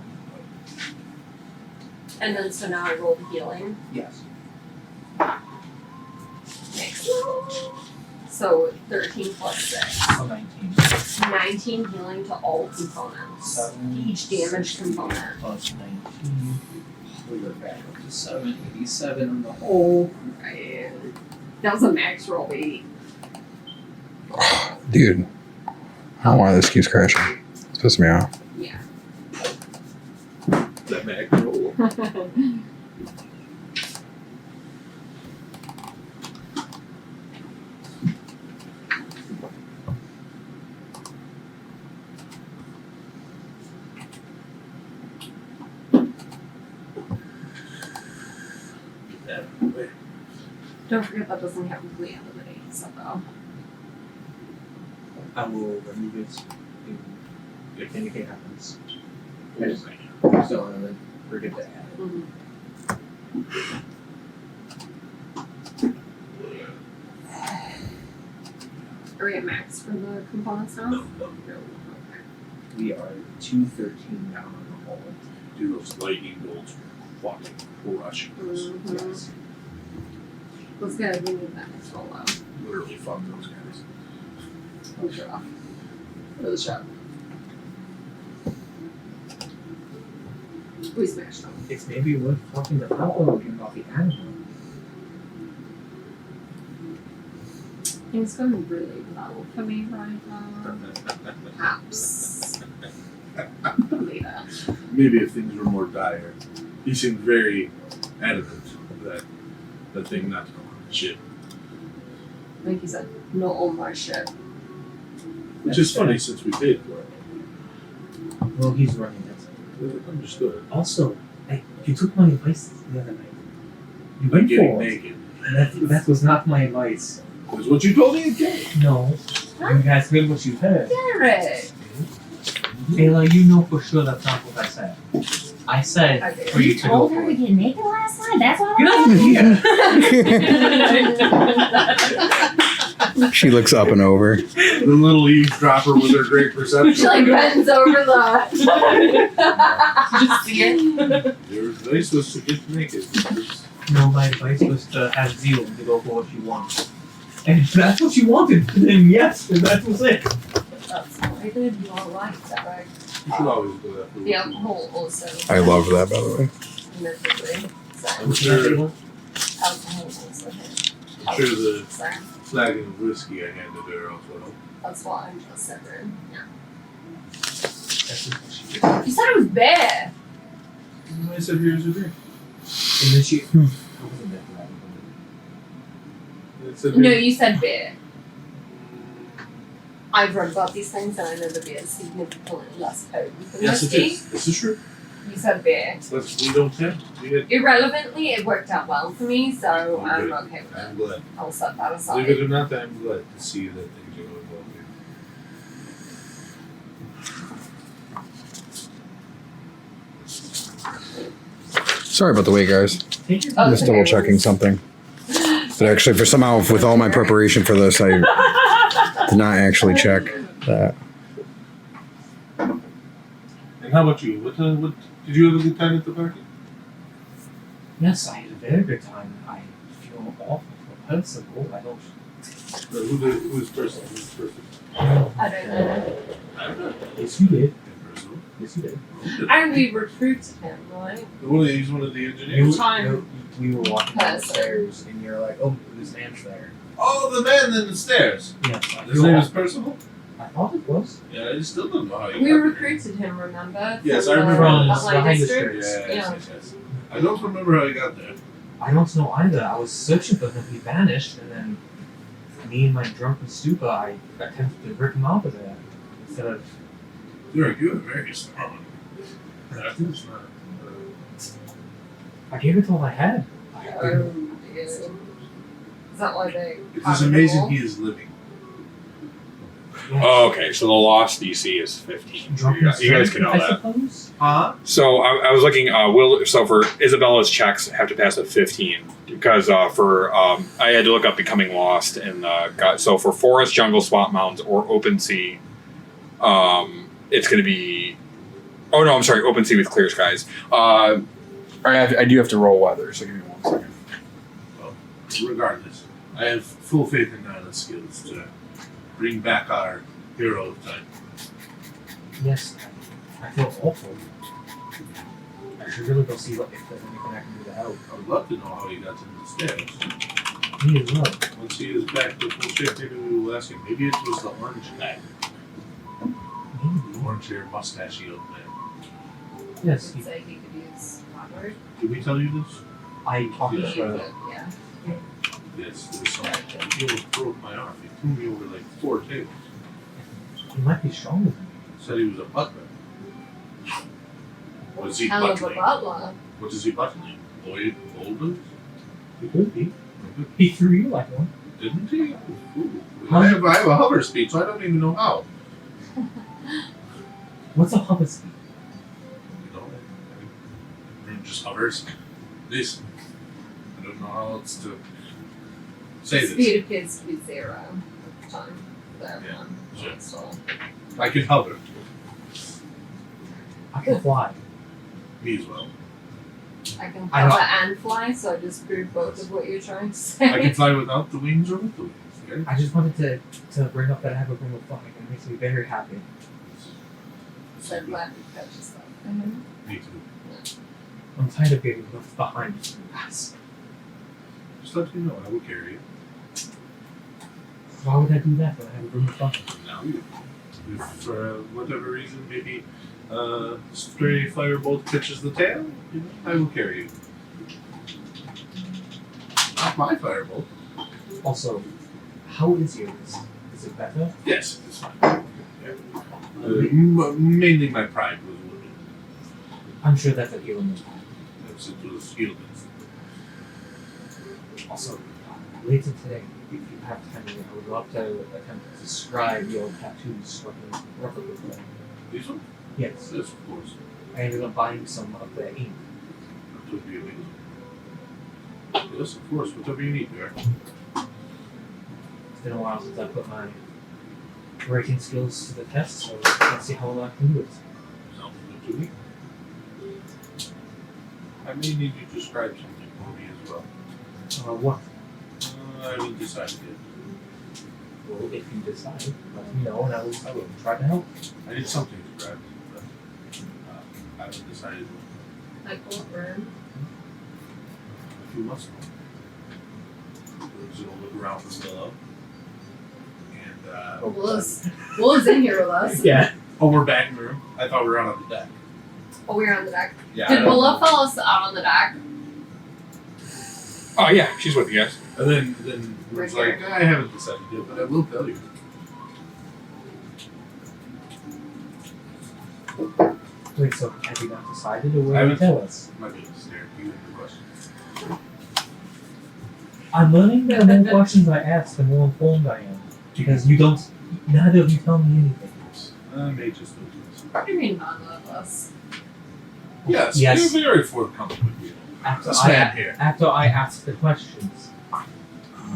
And then so now I roll the healing. Yes. Next roll. So 13 plus 6. So 19. 19 healing to all components. 7. Each damage component. Plus 19. We go back up to 787 on the whole. Right. That was a max roll 8. Dude, I don't know why this keeps crashing. It's pissing me off. Yeah. That macro. Don't forget that doesn't have complete ability, so though. I will remove it if anything happens. So and then forget to add it. Mm-hmm. Are we at max for the components now? No. Okay. We are 213 down on the whole. Dude, those lightning bolts were fucking crushing us. Mm-hmm. Yes. Let's go. We need that next roll though. Literally fuck those guys. Finish it off. For the shot. We smashed them. It's maybe worth talking to Pablo again about the animal. Things going really well for me right now. Perhaps. Later. Maybe if things were more dire. He seemed very adamant that the thing not to go on the ship. Like you said, not on my ship. Which is funny since we paid for it. Well, he's running it. Understood. Also, you took my advice the other night. You Like went getting for it. naked. And that was not my advice. That's what you told me again. No. You guys heard what you heard. Derek! Ayla, you know for sure that's not what I said. I said Okay. for you to go Told her for to it. get naked last night. That's why. You're not here. She looks up and over. The little eavesdropper with her great perception. She like bends over the. Just see it. Your advice was to get naked. No, my advice was to have zeal and to go for what you want. And if that's what you wanted, then yes, and that was it. That's what I did. You all like that, right? You should always do that. The alcohol also. I love that, by the way. Admittedly. So, I'm sure, alcohol also hit. I'm sure the So, flagon of whiskey I handed her also. that's why I'm just severing. Yeah. That's just what she did. You said it was bad. I said here's a drink. And then she. I wasn't there for that. It said No, here- you said beer. I've read about these things and I know the beer is significantly less potent than Yes, it whiskey. is. This is true. You said beer. We don't have. We had, Irrelevantly, it worked out well for me, so I'm Good. okay with I'm it. glad. I'll set that aside. Believe it or not, I'm glad to see that things are going well here. Sorry about the wait, guys. Take your Oh, Just okay. double checking something. But actually, for somehow, with all my preparation for this, I did not actually check that. And how about you? What did you have a good time at the party? Yes, I had a very good time. I feel awful for Percival. I don't. Who's person? Who's person? I don't know. I don't know. Yes, you did. Personal. Yes, you did. And we recruited him, right? He's one of the engineers. Time. We were walking down the Person. stairs, and you're like, "Oh, this man's there." Oh, the man in the stairs. Yes, I His feel name is awful. Percival? I thought it was. Yeah, I still don't know how he We got there. recruited him, remember? Yes, From I remember. the From Butler behind the District? stairs. Yes. I don't remember how he got there. I don't know either. I was searching for him. He vanished, and then me and my drunken stupa, I attempted to rip him out of there instead of. Derek, you are very strong. That is not. I gave it all I had. Oh, dear. Is that why they. It is amazing he is living. Yes. Oh, okay, so the lost DC is 15. Drunken You guys can know I that. suppose. Huh? So I was looking. So for Isabella's checks have to pass at 15 because I had to look up becoming lost and so for forest, jungle, swamp, mountains, or open sea, it's going to be. Oh no, I'm sorry, open sea with clear skies. I do have to roll weather, so give me 1 second. Well, regardless, I have full faith in Nyla's skills to bring back our hero of time. Yes, I feel awful. I should really go see if there's anything I can do to help. I would love to know how he got to the stairs. Me as well. Once he is back to full shape, maybe we will ask him. Maybe it was the orange guy. The Maybe. orange hair, mustachy old man. Yes, Did say he could use Robert. Did we tell you this? I talked Yeah. to her. Yeah. Yes, there's some. He almost broke my arm. He threw me over like 4 tables. He might be stronger than me. Said he was a butler. Was he Hell of a butling? butler. What is he butling? Boulders? He could be. He threw you like one. Didn't he? Ooh. I have a hover speed, so I don't even know how. What's a hover speed? You know, it just hovers. This. I don't know how else to say this. Speed appears to be 0 at the time. For Yeah, everyone. sure. So, I can hover. I can fly. Me as well. I can I hover know. and fly, so I just proved both of what you're trying to say. I can fly without the wings or with the wings. Okay? I just wanted to bring up that I have a ring of flying. It makes me very happy. So glad you purchased that for him. Me too. I'm tired of getting left behind. Yes. Just let me know. I will carry you. Why would I do that when I have a ring of flying? Now you. If for whatever reason, maybe stray firebolt catches the tail, you know, I will carry you. Not my firebolt. Also, how is yours? Is it better? Yes, it's fine. Yeah. Mainly my pride was wounded. I'm sure that's a healing. Yes, it was healed. Also, later today, if you have time, I would love to attempt to describe your tattoos roughly. These ones? Yes, Yes, of course. I ended up buying some of the ink. That would be amazing. Yes, of course. Whatever you need, there. It's been a while since I put my writing skills to the test, so let's see how well I can do it. Sounds good to me. I may need you to describe something for me as well. What? I haven't decided yet. Well, if you decide, let me know and I will try to help. I need something described, but I haven't decided what. Like what room? If you must know. We're just gonna look around for Willow. And Will is in here with us. Yeah. oh, we're back in the room. I thought we were out on the deck. Oh, we're on the deck. Yeah. Did Willow follow us out on the deck? Oh yeah, she's with you guys. And then it was Right like, I haven't decided yet, but I will tell you. Wait, so have you not decided, or I will you haven't- tell us? My goodness, Derek, you have the question. I'm learning that the more questions I ask, the more informed I am. Because neither of you tell me anything. I may just do this. What do you mean none of us? Yes, Yes. we're very forthcoming with you. After This man I, here. after I ask the questions.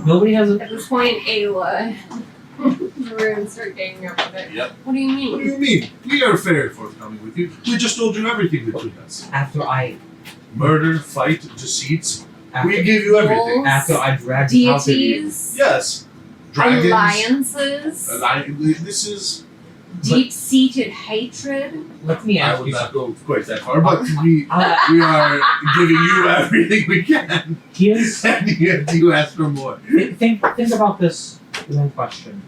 Nobody has a... At this point, Ayla, Rune start getting up with it. Yep. What do you What do mean? you mean? We are very forthcoming with you. We just told you everything between us. After I... Murder, fight, deceits. After, We give you everything. Wolves, after I dragged you out of you. Deities, Yes. Dragons. alliances, This is. deep-seated hatred. Let me I ask will you not go quite that far, but we I'll- are giving you everything we can. Here's... And yet you ask for more. Think about this one question.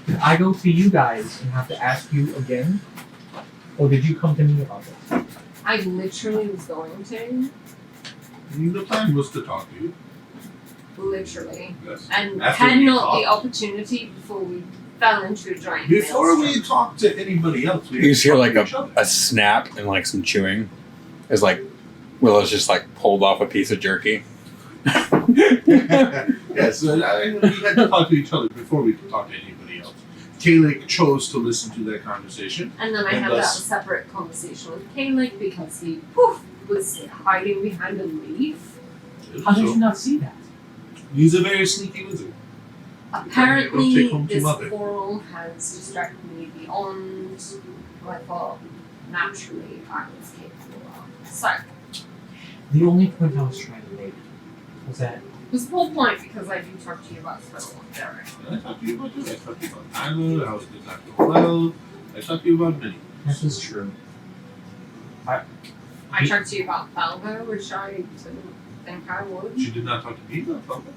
Did I go to you guys and have to ask you again? Or did you come to me about it? I literally was going to. The plan was to talk to you. Literally. Yes. And After had we not talked. the opportunity before we fell into a giant Before we maelstrom. talk to anybody else, we You just hear talk like to each other. a snap and like some chewing. As like Willow's just like pulled off a piece of jerky. Yes, we had to talk to each other before we could talk to anybody else. Kalik chose to listen to that conversation. And then I And had to have a thus- separate conversation with Kalik because he was hiding behind a leaf. How did So, you not see that? he's a very sneaky wizard. Apparently, take home to this mother. coral has distracted me beyond what I thought naturally I was capable of. So, The only point I was trying to make was that it was the whole point because I do talk to you about Spittle and Derek. I talked to you about this. I talked to you about Tyler, how it did not go well. I talked to you about many. this is true. I talked to you about Falvo, which I didn't think I would. You did not talk to me about Falco.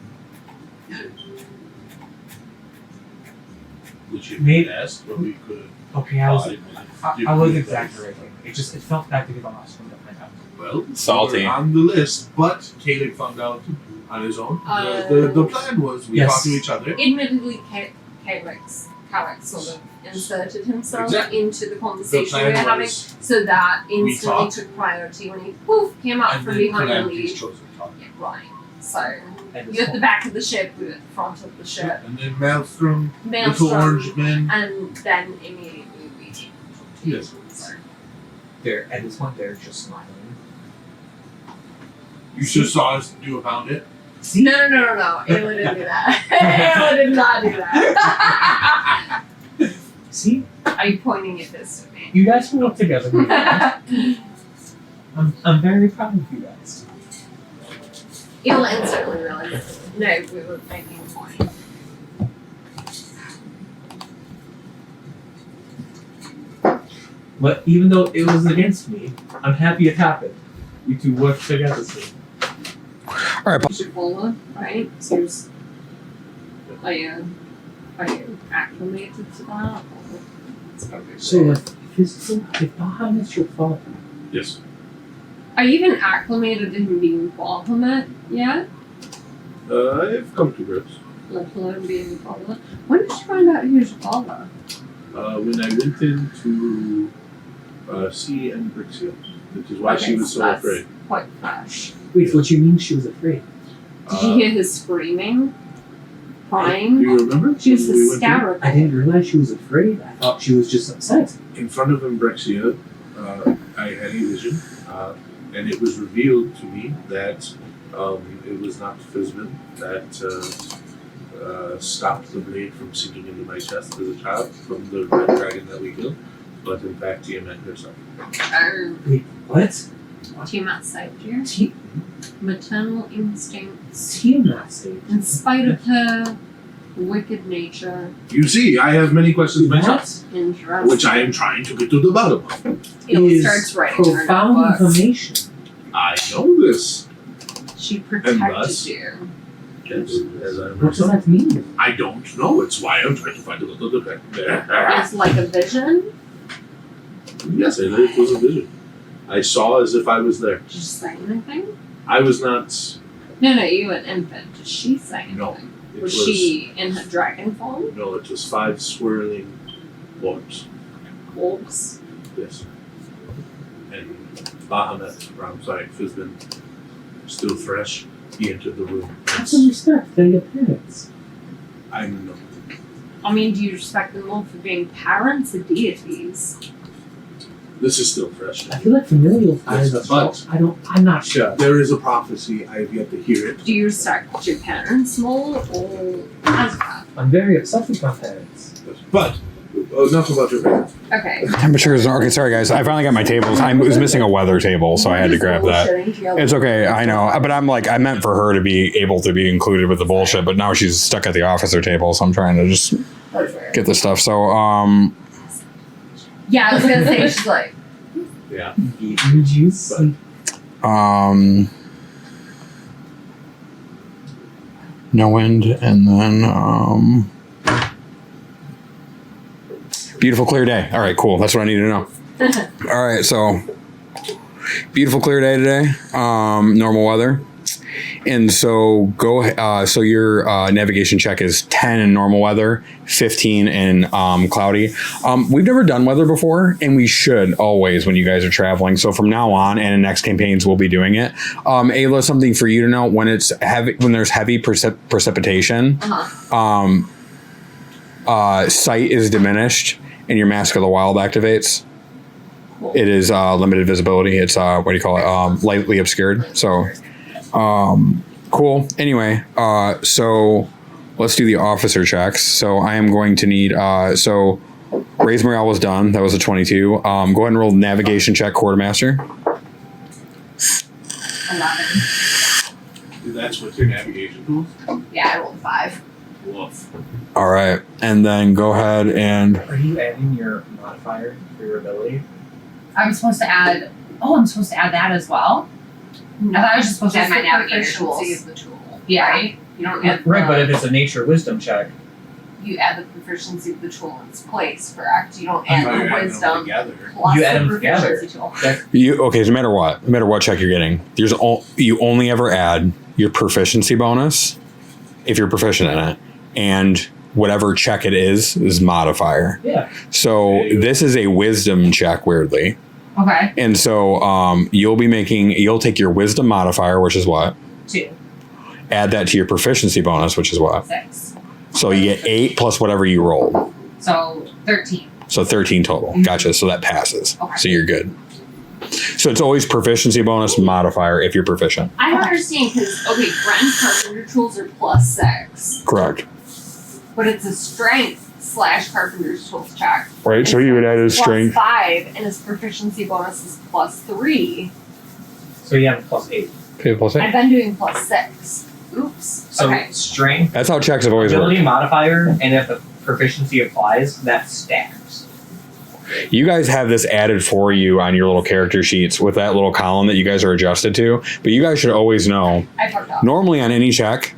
Which if Maybe- you asked, what we could Okay, I was give I was you exaggerating. It felt bad to give a last one to find out. Well, Salty. we were on the list, but Kalik found out on his own. The plan was we Yes. talked to each other. Admittedly, Calyx sort of inserted himself Exactly. into the The conversation we were plan having, was, so that we instantly talked. took priority when he came out and from then behind the Calamity lead. chose to talk. Yeah, right. So And you're at the back of the ship, we're at the front of the ship. And then Maelstrom, little Maelstrom, orange men. and then immediately we talked to you. Yes. So at this point they're just smiling. You just saw us do a pound it. See? no. Ayla didn't do that. Ayla did not do that. See? Are you pointing at this to me? You guys can work together. I'm very proud of you guys. Ayla instantly realized. No, we were making a point. But even though it was against me, I'm happy it happened. You two worked together soon. All right, Chipola, right? Seems are you acclimated to that? Or it's probably So weird. if Bahamut is your father, Yes. Are you even acclimated to him being Bahamut yet? I've come to grips. Let alone being your father. When did you find out he was your father? When I went in to see Embrixia, which is why she Okay, was so that's afraid. Quite fresh. wait, what you mean she was afraid? Did you hear her screaming? Do Crying? you remember? She was when we went in? hysterical. I didn't realize she was afraid. I thought she was just upset. In front of Embrixia, I had a vision, and it was revealed to me that it was not Fizman that stopped the blade from sinking into my chest as a child from the red dragon that we killed, but in fact Tiamat herself. Wait, what? Tiamat saved you. T- Maternal instincts. Tiamat saved. In spite of her wicked nature. You see, I have many questions myself, That Interesting. which I am trying to get to the bottom of. He is starts writing her profound notebooks. information. I know this. She protected thus- you. Yes, as I What does myself. that mean? I don't know. It's why I'm trying to find a little defect there. It's like a vision. Yes, it was a vision. I saw as if I was there. Did you say anything? I was not. No, you were an infant. Did she say anything? No. It Was she in her dragon form? No, it was 5 swirling orbs. Orbs? this. And Bahamut, I'm sorry, Fizbin, still fresh, he entered the room. Have some respect. They're your parents. I know. I mean, do you respect them all for being parents or deities? This is still fresh. I feel like familial ties Yes, are but- I'm not sure. There is a prophecy, I have yet to hear it. Do you respect your parents more or Azkaban? I'm very upset with my parents. But, enough about your parents. Okay. Temperatures. Okay, sorry guys. I finally got my tables. I was missing a weather table, so I had to grab that. It's okay. I know, but I'm like, I meant for her to be able to be included with the bullshit, but now she's stuck at the officer table, so I'm trying to just get this stuff. So, Yeah, I was gonna say she's like, Yeah. Eating juice. no wind, and then beautiful clear day. All right, cool. That's what I need to know. All right, so beautiful clear day today. Normal weather, and so go. So your navigation check is 10 in normal weather, 15 in cloudy. We've never done weather before, and we should always when you guys are traveling. So from now on, and in next campaigns, we'll be doing it. Ayla, something for you to know: when it's heavy, when there's heavy precipitation, sight is diminished, and your Mask of the Wild activates. cool. It is limited visibility. It's what do you call it? Lightly obscured. So, cool. Anyway, so let's do the officer checks. So I am going to need. So raise morale was done. That was a 22. Go ahead and roll navigation check, quartermaster. 11. That's with your navigation tools? Yeah, I rolled 5. Woof. All right, and then go ahead and Are you adding your modifier for your ability? I'm supposed to add. Oh, I'm supposed to add that as well. I thought I was just supposed to add my the navigator proficiency tools. of the tool. Yeah. Right? You don't add Right, but the, if it's a nature wisdom check, you add the proficiency of the tool in its place, correct? You don't I add thought you the added them wisdom together. plus You add the them together. proficiency tool. you okay. So no matter what check you're getting, you only ever add your proficiency bonus if you're proficient in it, and whatever check it is modifier. yeah. So this is a wisdom check, weirdly. Okay. And so you'll take your wisdom modifier, which is what? 2, Add that to your proficiency bonus, which is what? 6. So you get 8 plus whatever you roll. So 13. So 13 total. Mhm. Gotcha. So that passes. Okay. So you're good. So it's always proficiency bonus modifier if you're proficient. I don't understand because, okay, Brent's carpenter tools are plus 6, Correct. but it's a strength / carpenter's tools check. Right. So you would add his Plus strength. 5, and his proficiency bonus is plus 3. So you have a plus 8. Okay, plus 8. I've been doing plus 6. Oops. So Okay. strength, That's how checks have always ability worked. modifier, and if the proficiency applies, that stacks. You guys have this added for you on your little character sheets with that little column that you guys are adjusted to. But you guys should always know. I fucked up. Normally on any check,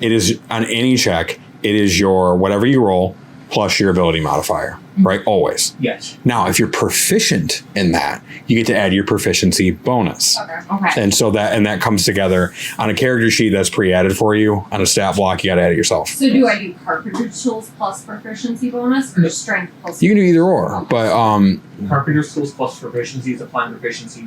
it is your whatever you roll plus your ability modifier, right? Always. Yes. Now, if you're proficient in that, you get to add your proficiency bonus. Okay. Okay. And so that comes together on a character sheet that's pre-added for you. On a stat block, you got to add it yourself. So do I do carpenter's tools plus proficiency bonus or strength plus? You can do either or, but Carpenter's tools plus proficiency is applying proficiency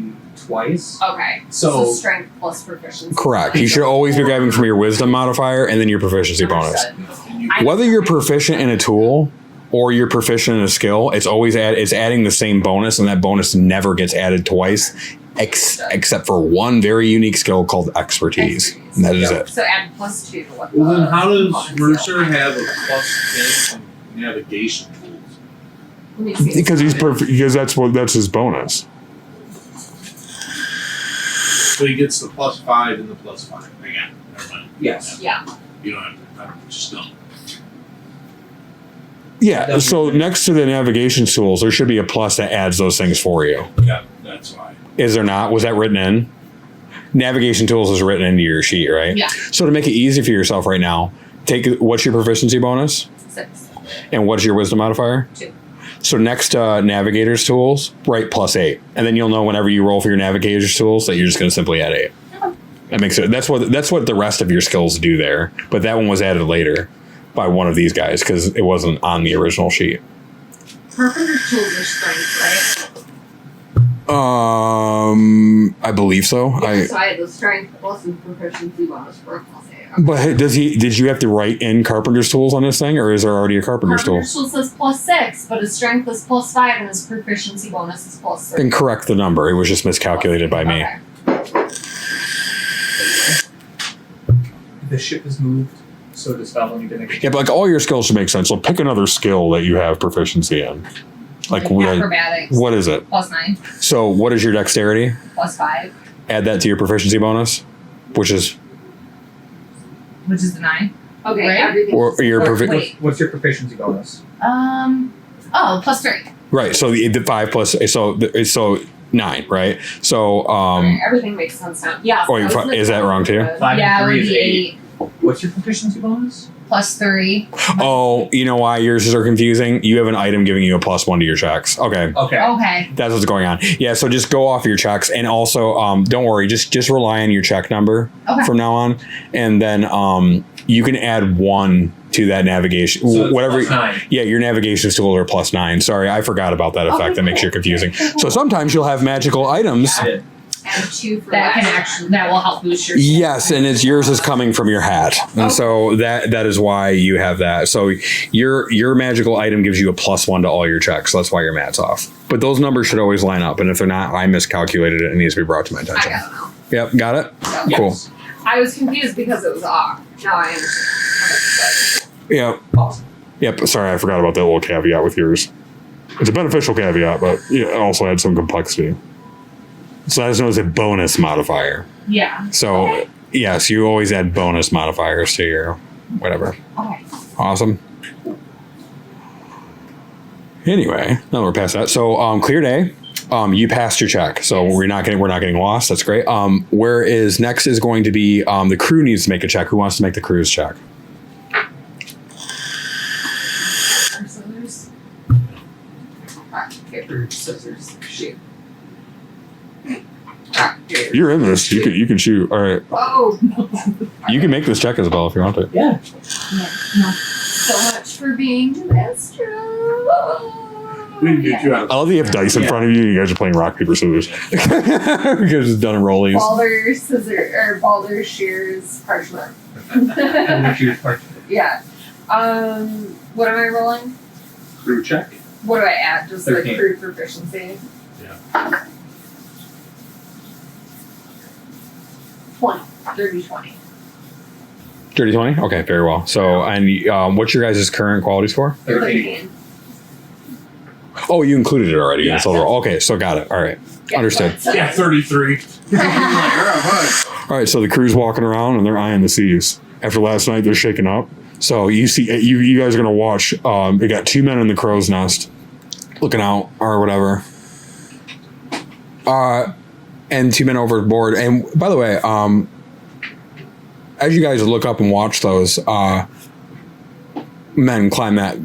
twice. Okay. So- strength plus proficiency. correct. You should always be grabbing from your wisdom modifier and then your proficiency bonus. Understood. Whether you're proficient in a tool or you're proficient in a skill, it's always it's adding the same bonus, and that bonus never gets added twice, except for one very unique skill called expertise, and that is it. So add plus 2 to what? Well, then the how does components Mercer are. have a plus 10 on navigation tools? Let me see. Because that's his bonus. So he gets the plus 5 and the plus 5. Again, never mind. Yes. Yeah. You don't have to, I don't, just don't. Yeah. So next to the navigation tools, there should be a plus that adds those things for you. Yeah, that's why. Is there not? Was that written in? Navigation tools is written into your sheet, right? Yeah. So to make it easy for yourself right now, what's your proficiency bonus 6. and what's your wisdom modifier? 2. So next to navigator's tools, write plus 8, and then you'll know whenever you roll for your navigator's tools that you're just going to simply add 8. That makes it. That's what the rest of your skills do there. But that one was added later by one of these guys because it wasn't on the original sheet. Carpenter's tools are strength, right? I believe so. So I had the strength plus and proficiency bonus for a plus 8. But hey, did you have to write in carpenter's tools on this thing, or is there already a carpenter's tool? Carpenter's tool says plus 6, but his strength is plus 5 and his proficiency bonus is plus 3. Then correct the number. It was just miscalculated by me. Okay. The ship is moved, so does spell need to make Yeah, but like all your skills should make sense. So pick another skill that you have proficiency in. Like acrobatics. what is it? Plus 9, So what is your dexterity? plus 5, Add that to your proficiency bonus, which is Which is the 9. Okay, Right? everything. or your wait. What's your proficiency bonus? Plus 3. right. So the 5 plus so 9, right? So Okay, everything makes sense now. Yeah. Oh, is that wrong too? 5 Yeah, and it 3 would is be 8. What's your proficiency bonus? Plus 3. oh, you know why yours are confusing? You have an item giving you a +1 to your checks. Okay. Okay. Okay. That's what's going on. Yeah, so just go off your checks, and also don't worry, just rely on your check number Okay. from now on, and then you can add 1 to that navigation, So it's whatever. plus 9. Yeah, your navigation skill are +9. Sorry, I forgot about that effect. That makes you confusing. So sometimes you'll have magical items. Got it. And 2 for That can last actually that will help boost your Yes, and it's yours is coming from your hat, and so that is why you have that. So your magical item gives you a +1 to all your checks. So that's why your mat's off. But those numbers should always line up, and if they're not, I miscalculated it. It needs to be brought to my I attention. got it now. Yep, got it. Yeah. Cool. I was confused because it was off. Now I understand. Yep. Awesome. Yep. Sorry, I forgot about that little caveat with yours. It's a beneficial caveat, but it also adds some complexity. So that's known as a bonus modifier. Yeah. So yes, you always add bonus modifiers to your whatever. Okay. Awesome. Anyway, now we're past that. So clear day. You passed your check, so we're not getting lost. That's great. Where is next is going to be the crew needs to make a check. Who wants to make the crew's check? Scissors. Paper, scissors, shoot. You're in this. You can shoot. All right. Oh, You can make this check, Isabel, if you want to. Yeah. so much for being the maestro. We can get you out I love that you have dice in front of you. You guys are playing rock paper scissors. You guys just done in rollies. Balder, scissor, or Balder, shears, parchment. And choose parchment. Yeah. What am I rolling? crew check. What do I add? Just 13. like crew proficiency. Yeah. 20. Dirty 20. Dirty 20? Okay, very well. So, and what's your guys' current quality score? 13. Oh, you included it already. Yeah. It's overall. Okay, so got it. All right. Yeah, Understood. so- Yeah, 33. All right, so the crew's walking around and they're eyeing the seas. After last night, they're shaking up. So you see, you guys are gonna watch. They got 2 men in the crow's nest, looking out or whatever. And 2 men overboard. And by the way, as you guys look up and watch those men climb that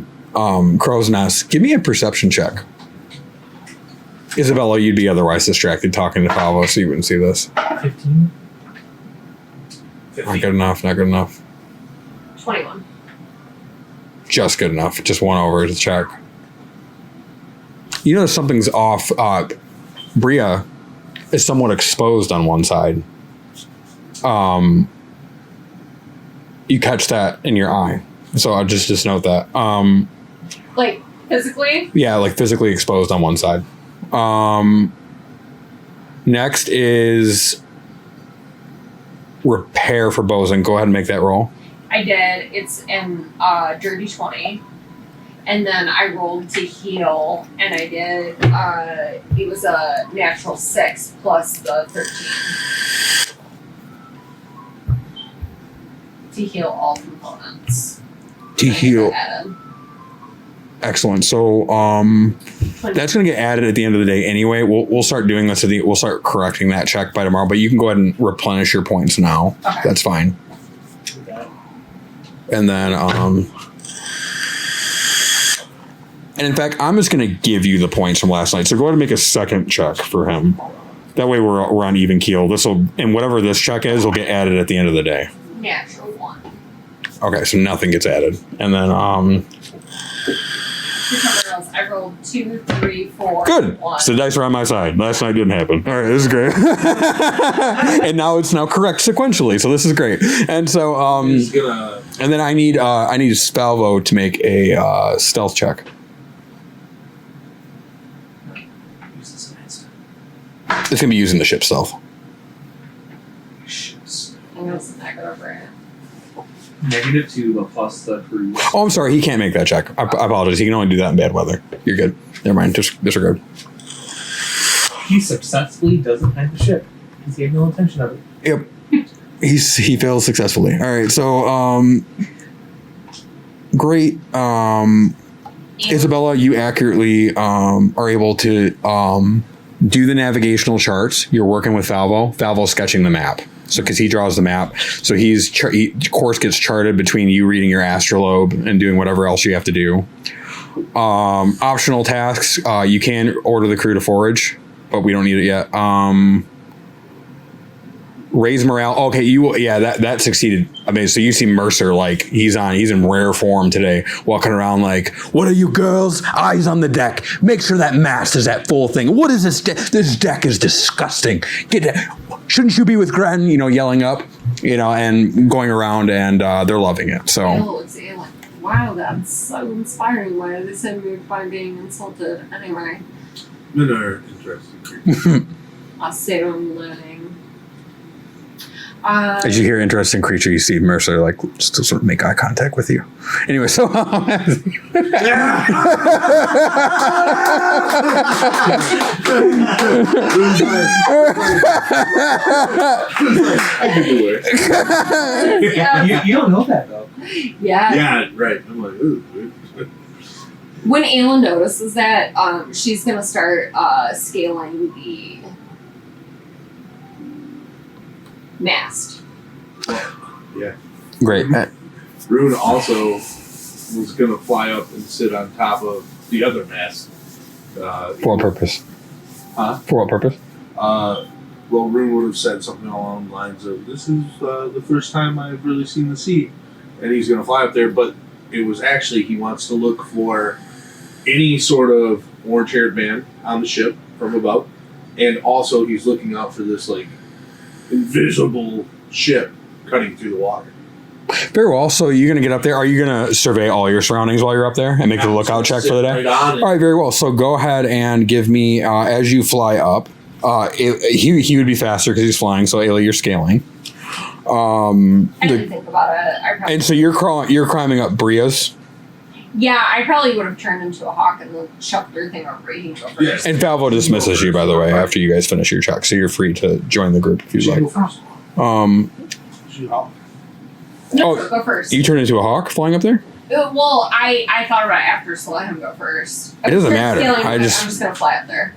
crow's nest, give me a perception check. Isabella, you'd be otherwise distracted talking to Pavo, so you wouldn't see this. 15. Not good enough. Not good enough. 21. Just good enough. Just 1 over to check. You know something's off. Bria is somewhat exposed on one side. You catch that in your eye. So I'll just note that. Like, physically? Yeah, like physically exposed on one side. Next is repair for Bosun. Go ahead and make that roll. I did. It's in dirty 20. And then I rolled to heal, and I did, it was a natural 6 plus the 13. To heal all components. To heal. Added. Excellent. So that's going to get added at the end of the day anyway. We'll start doing this. We'll start correcting that check by tomorrow. But you can go ahead and replenish your points now. Okay. That's fine. And then and in fact, I'm just going to give you the points from last night. So go ahead and make a second check for him. That way we're on even keel. This will, and whatever this check is, will get added at the end of the day. Natural 1. Okay, so nothing gets added. And then To cover fails. I rolled 2, 3, 4. Good. 1. So the dice are on my side. Last night didn't happen. All right, this is great. And now it's correct sequentially. So this is great. And so He's gonna. and then I need Spalvo to make a stealth check. Use this mask. It's gonna be using the ship stealth. Ships. And that's a negative, right? -2, but plus the cruise. Oh, I'm sorry. He can't make that check. I apologize. He can only do that in bad weather. You're good. Never mind. Just disregard. He successfully doesn't hide the ship because he had no intention of it. Yep. He fails successfully. All right. So great. Isabella, you accurately are able to do the navigational charts. You're working with Falvo. Falvo's sketching the map. So, because he draws the map, so course gets charted between you reading your astrolabe and doing whatever else you have to do. Optional tasks: you can order the crew to forage, but we don't need it yet. Raise morale. Okay, that succeeded. I mean, so you see Mercer he's in rare form today, walking around what are you girls? Eyes on the deck. Make sure that mast is at full thing. What is this? This deck is disgusting. Shouldn't you be with Gren? Yelling up, and going around, and they're loving it. So. Wow, that's so inspiring. Why did they send me by being insulted? Anyway. Men are interesting creatures. I'll say I'm learning. As you hear interesting creature, you see Mercer still sort of make eye contact with you. Anyway, so I can do it. Yeah. You don't know that though. Yeah. Yeah, right. I'm like, ooh. When Ayla notices that, she's gonna start scaling the mast. Yeah. great. Rune also was gonna fly up and sit on top of the other mast. For what purpose? Huh? For what purpose? Well, Rune would have said something along the lines of, "This is the first time I've really seen the sea," and he's gonna fly up there. But it was actually he wants to look for any sort of orange-haired man on the ship from above, and also he's looking out for this invisible ship cutting through the water. Very well. So you're going to get up there. Are you going to survey all your surroundings while you're up there and make the lookout check for the day? Right on it. All right, very well. So go ahead and give me, as you fly up, he would be faster because he's flying. So Ayla, you're scaling. I didn't think about it. And so you're climbing up Bria's. Yeah, I probably would have turned into a hawk and then shoved everything over you go first. Yes. And Falvo dismisses you, by the way, after you guys finish your check. So you're free to join the group if you'd like. No, go first. You turn into a hawk flying up there? Well, I thought about it after, so let him go first. It doesn't matter. I'm just gonna fly up there.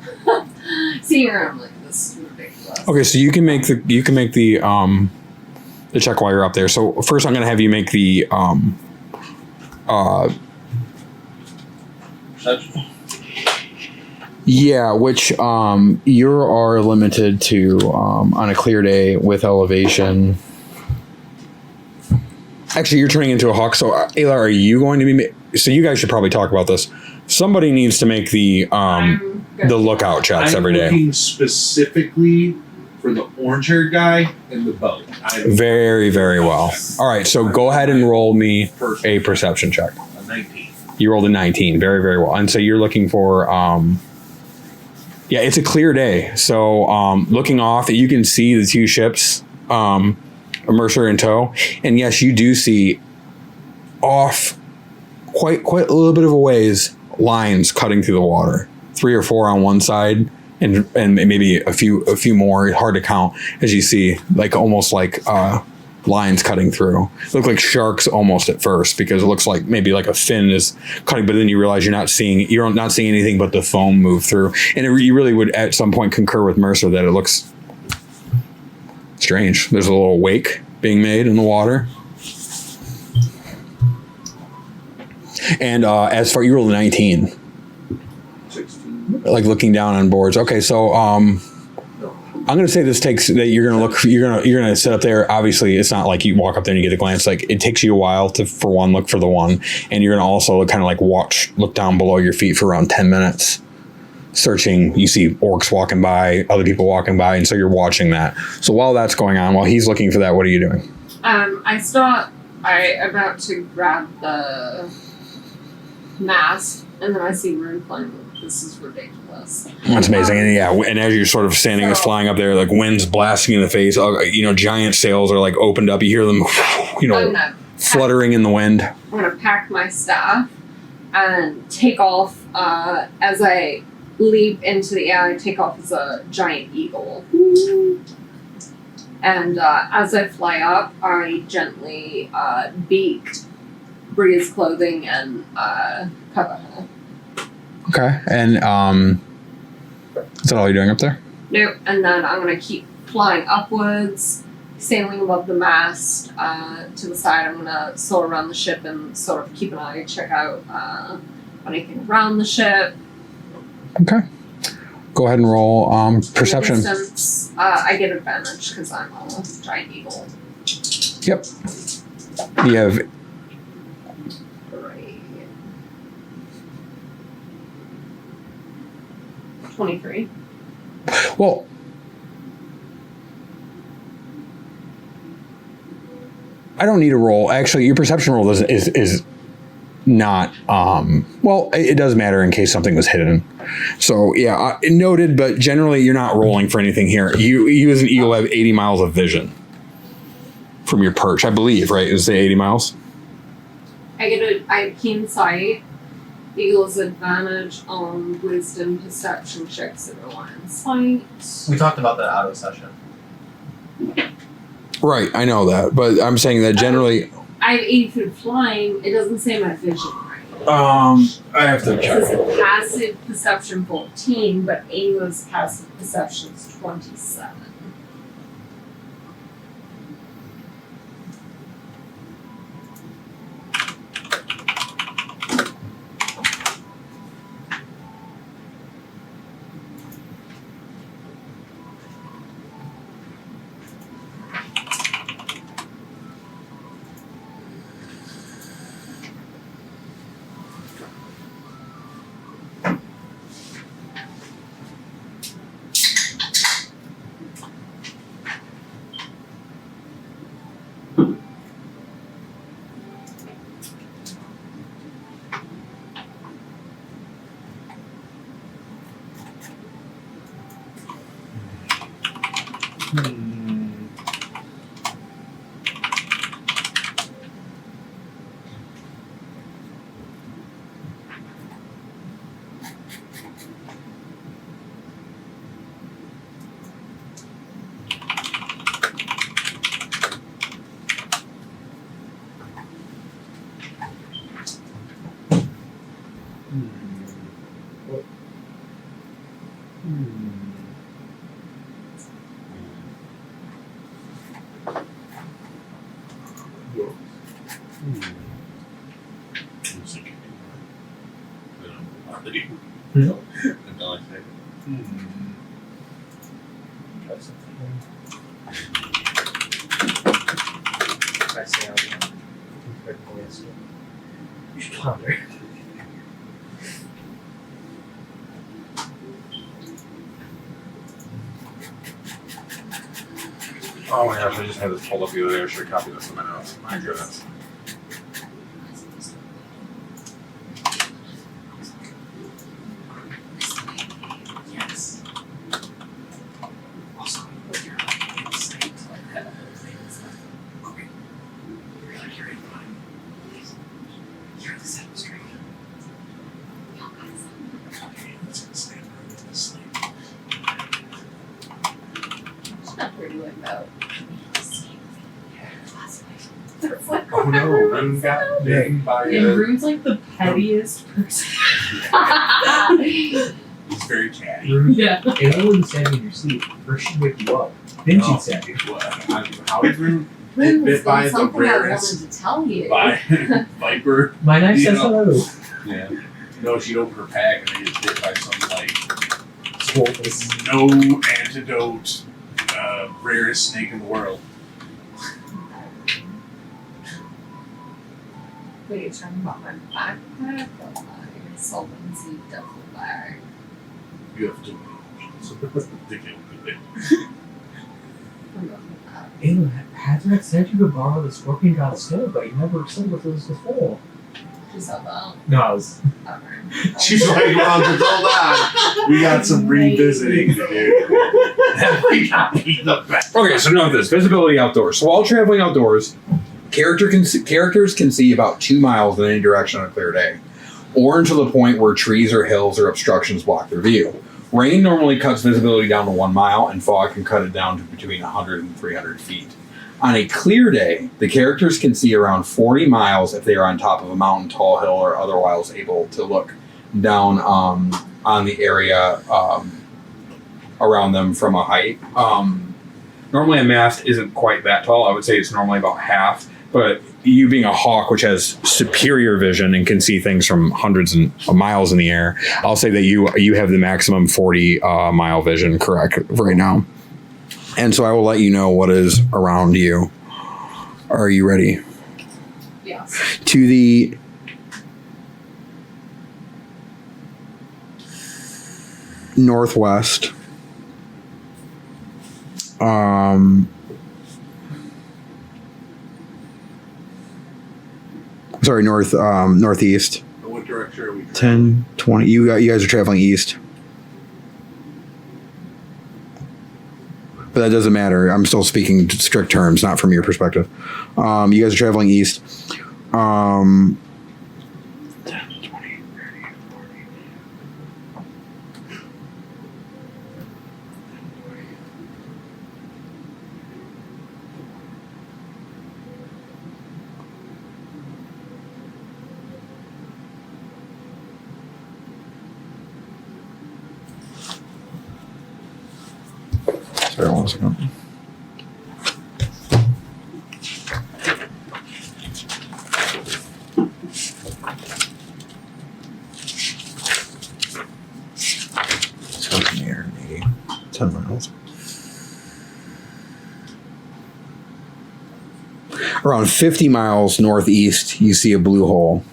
Seeing her, I'm like, this is ridiculous. Okay, so you can make the check while you're up there. So first, I'm gonna have you make the yeah, which you are limited to on a clear day with elevation. Actually, you're turning into a hawk. So Ayla, are you going to be? So you guys should probably talk about this. Somebody needs to make the lookout checks every day. I'm looking specifically for the orange-haired guy in the boat. Very, very well. All right, so go ahead and roll me a perception check. A 19. You rolled a 19. Very, very well. And so you're looking for, yeah, it's a clear day. So looking off, you can see the two ships, Mercer in tow. And yes, you do see off quite a little bit of a ways lines cutting through the water. 3 or 4 on one side. And maybe a few more, hard to count, as you see, almost like lines cutting through. Look like sharks almost at first, because it looks like maybe like a fin is cutting, but then you realize you're not seeing anything but the foam move through. And you really would at some point concur with Mercer that it looks strange. There's a little wake being made in the water. And as far, you rolled a 19. 16. Like looking down on boards. Okay, so I'm gonna say this takes that you're gonna sit up there. Obviously, it's not like you walk up there and you get a glance. Like it takes you a while to, for one, look for the one, and you're gonna also kind of like look down below your feet for around 10 minutes, searching. You see orcs walking by, other people walking by, and so you're watching that. So while that's going on, while he's looking for that, what are you doing? I'm about to grab the mask, and then I see Rune playing. This is ridiculous. That's amazing. And yeah, and as you're sort of standing, flying up there, like wind's blasting in the face, giant sails are like opened up. You hear them, fluttering in the wind. I'm gonna pack my staff and take off. As I leap into the air, I take off as a giant eagle. And as I fly up, I gently beak Bria's clothing and cover her. Okay, and is that all you're doing up there? Nope, and then I'm going to keep flying upwards, sailing above the mast to the side. I'm going to sail around the ship and sort of keep an eye, check out anything around the ship. Okay. Go ahead and roll perception. Since I get advantage because I'm a giant eagle. Yep. You have 23. Well, I don't need a roll. Actually, your perception roll is not. Well, it does matter in case something was hidden. So yeah, noted. But generally, you're not rolling for anything here. You as an eagle have 80 miles of vision from your perch, I believe. Right? Is it 80 miles? I have keen sight. Eagle's advantage on wisdom perception checks that rely on sight. We talked about that out of session. Right, I know that, but I'm saying that generally. I have 80 feet flying. It doesn't say my vision right. I have to It says passive perception 14, but Angler's passive perception is 27. I say out loud. Incredibly asking. You should ponder. Oh my gosh, I just had this pulled up the other day. I should have copied this in my notes. My goodness. Yes. Also, with your insight, like that whole thing is like, okay, you're in fine. You're the seventh string. Okay, let's get stand right in the sleep. It's not pretty like that. Oh no, Rune got bitten by Yeah, a... Rune's like the pettiest person. He's very catty. Yeah. It wouldn't stab you in your sleep. First she'd wake you up. Then she'd stab you. How did Rune Rune bit was by the something I rarest wanted to tell you. by viper? My knife You says know. hello. Yeah. No, she'd open her pack and they get bit by some like Swole. no antidote the rarest snake in the world. What are you talking about? My backpack or my solvency duffel bag? You have too many options. Ew, Hazard said you could borrow the Scorpion God's stone, but you never said what it was before. She said that. No, I was. Okay. She's like, well, hold on. We got some revisiting to do. That might not be the best. Okay, so note this: visibility outdoors. So while traveling outdoors, characters can see about 2 miles in any direction on a clear day, or until the point where trees or hills or obstructions block their view. Rain normally cuts visibility down to 1 mile, and fog can cut it down to between 100 and 300 feet. On a clear day, the characters can see around 40 miles if they are on top of a mountain, tall hill, or otherwise able to look down on the area around them from a height. Normally a mast isn't quite that tall. I would say it's normally about half, but you being a hawk, which has superior vision and can see things from hundreds of miles in the air, I'll say that you have the maximum 40 mile vision correct right now. And so I will let you know what is around you. Are you ready? Yes. To the northwest, sorry, northeast. What direction are we? 10, 20. You guys are traveling east. But that doesn't matter. I'm still speaking strict terms, not from your perspective. You guys are traveling east. 10, 20, 30, 40. Sorry, 1 second. So it's in the air, maybe 10 miles. Around 50 miles northeast, you see a blue hole.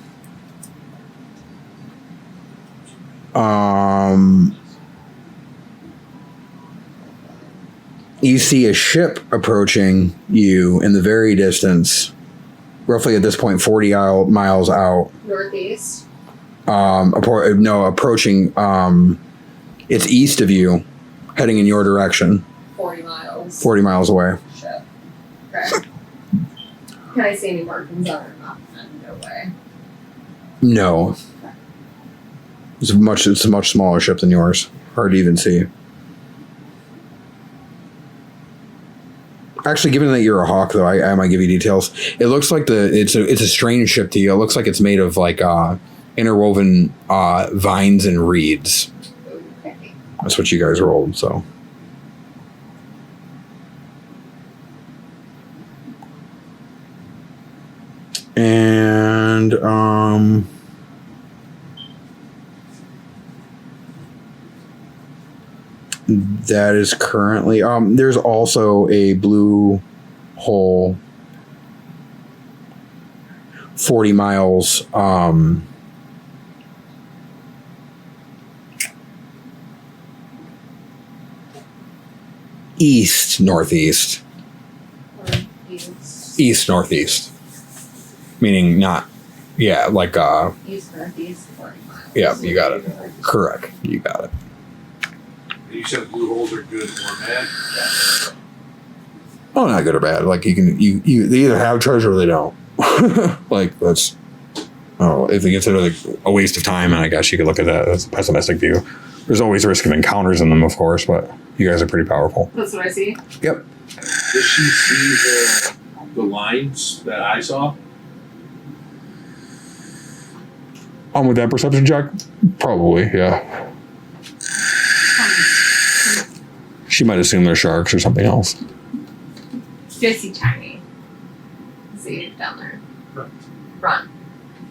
You see a ship approaching you in the very distance, roughly at this point 40 miles out. Northeast. Approaching. It's east of you, heading in your direction. 40 miles. 40 miles away. Shit. Okay. Can I see any markings on it? No way. No. It's a much smaller ship than yours. Hard to even see. Actually, given that you're a hawk, though, I might give you details. It looks like it's a strange ship to you. It looks like it's made of like interwoven vines and reeds. Okay. That's what you guys rolled. So. And that is currently there's also a blue hole 40 miles east northeast. East northeast. Meaning not like East northeast 40 miles. Yeah, you got it. Correct. You got it. You said blue holes are good or bad? Oh, not good or bad. Like you they either have treasure or they don't. Like that's if they consider like a waste of time, and I guess you could look at that as a pessimistic view. There's always risk of encounters in them, of course, but you guys are pretty powerful. That's what I see. Yep. Does she see the lines that I saw? With that perception check, probably, yeah. She might assume they're sharks or something else. Do I see tiny? See it down there. Run.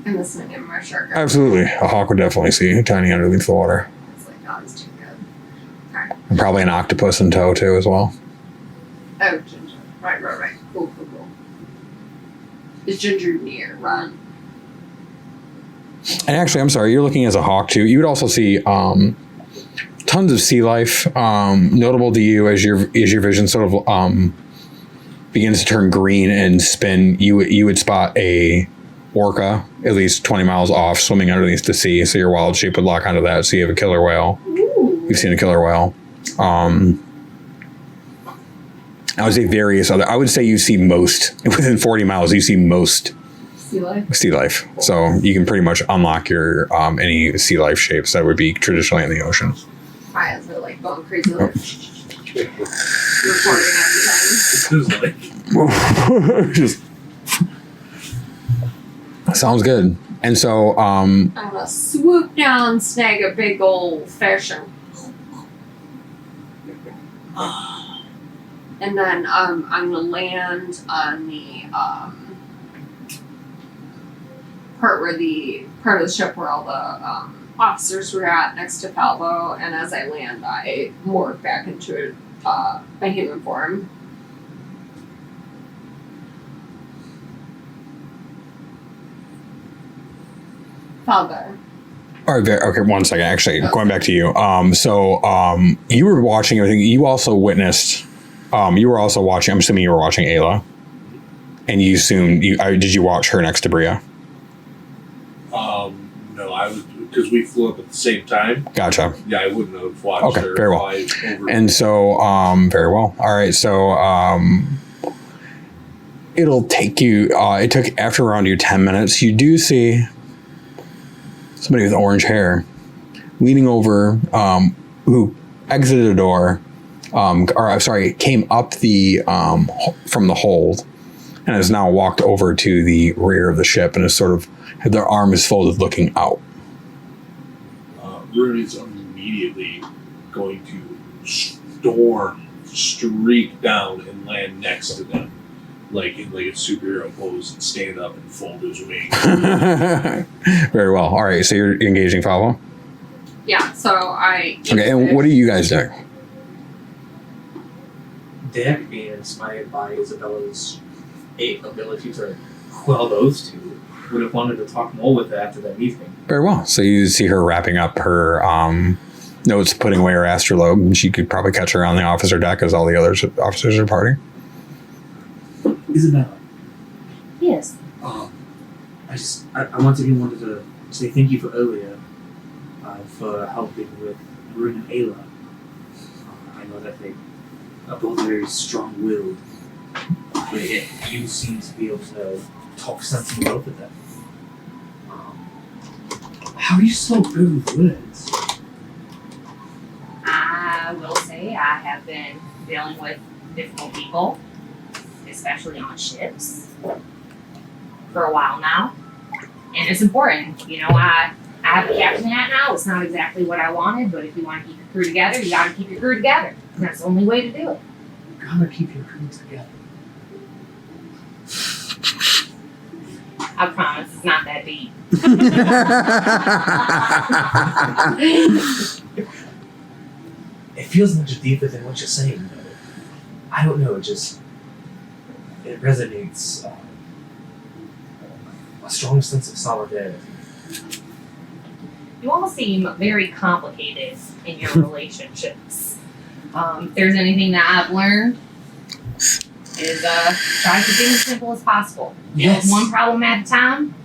I'm listening to my shark. Absolutely. A hawk would definitely see tiny underneath the water. It's like, oh, it's too good. Okay. And probably an octopus in tow, too, as well. Oh, Ginger. Right. Cool. Is Ginger near? Run. And actually, I'm sorry, you're looking as a hawk too. You would also see tons of sea life. Notable to you as your vision sort of begins to turn green and spin. You would spot a orca at least 20 miles off, swimming underneath the sea. So your wild shape would lock onto that. So you have a killer whale. Ooh. You've seen a killer whale. I would say various other. I would say you see most within 40 miles. You see most sea life. So you can pretty much unlock your any sea life shapes that would be traditionally in the ocean. My eyes are like going crazy. Like, recording every time. Just sounds good. And so I'm gonna swoop down, snag a big old fish, and then I'm gonna land on the part of the ship where all the officers were at, next to Falvo. And as I land, I morph back into a human form. Falvo. all right, okay, one second. Actually, going back to you. You were watching everything. You also witnessed. You were also watching. I'm assuming you were watching Ayla, and you assumed did you watch her next to Bria? No, I was, because we flew up at the same time. Gotcha. Yeah, I wouldn't have watched Okay, her very well. fly over. And so, very well. All right, so it'll take you. It took after around your 10 minutes. You do see somebody with orange hair leaning over, who exited a door, or I'm sorry, came up the from the hold, and has now walked over to the rear of the ship and is sort of their arm is folded, looking out. Rune is immediately going to streak down and land next to them, like in a superhero pose, and stand up and fold his wings. Very well. All right, so you're engaging Falvo? Yeah, so I. Okay, and what are you guys doing? Dick, being inspired by Isabella's ability to quell those two, would have wanted to talk more with her after that meeting. Very well. So you see her wrapping up her notes, putting away her astrolabe, and she could probably catch her on the officer deck as all the other officers are partying. Isabella, Yes. I once again wanted to say thank you for earlier, for helping with Rune and Ayla. I know that they are both very strong-willed, but you seem to be able to talk sense into both of them. How are you so good with words? I will say I have been dealing with difficult people, especially on ships, for a while now. And it's important. You know, I have a captain hat now. It's not exactly what I wanted, but if you want to keep your crew together, you got to keep your crew together. And that's the only way to do it. You gotta keep your crew together. I promise it's not that deep. It feels much deeper than what you're saying, though. I don't know, it resonates. A strong sense of solidarity. You all seem very complicated in your relationships. If there's anything that I've learned is try to keep things as simple as possible. Yes. One problem at a time.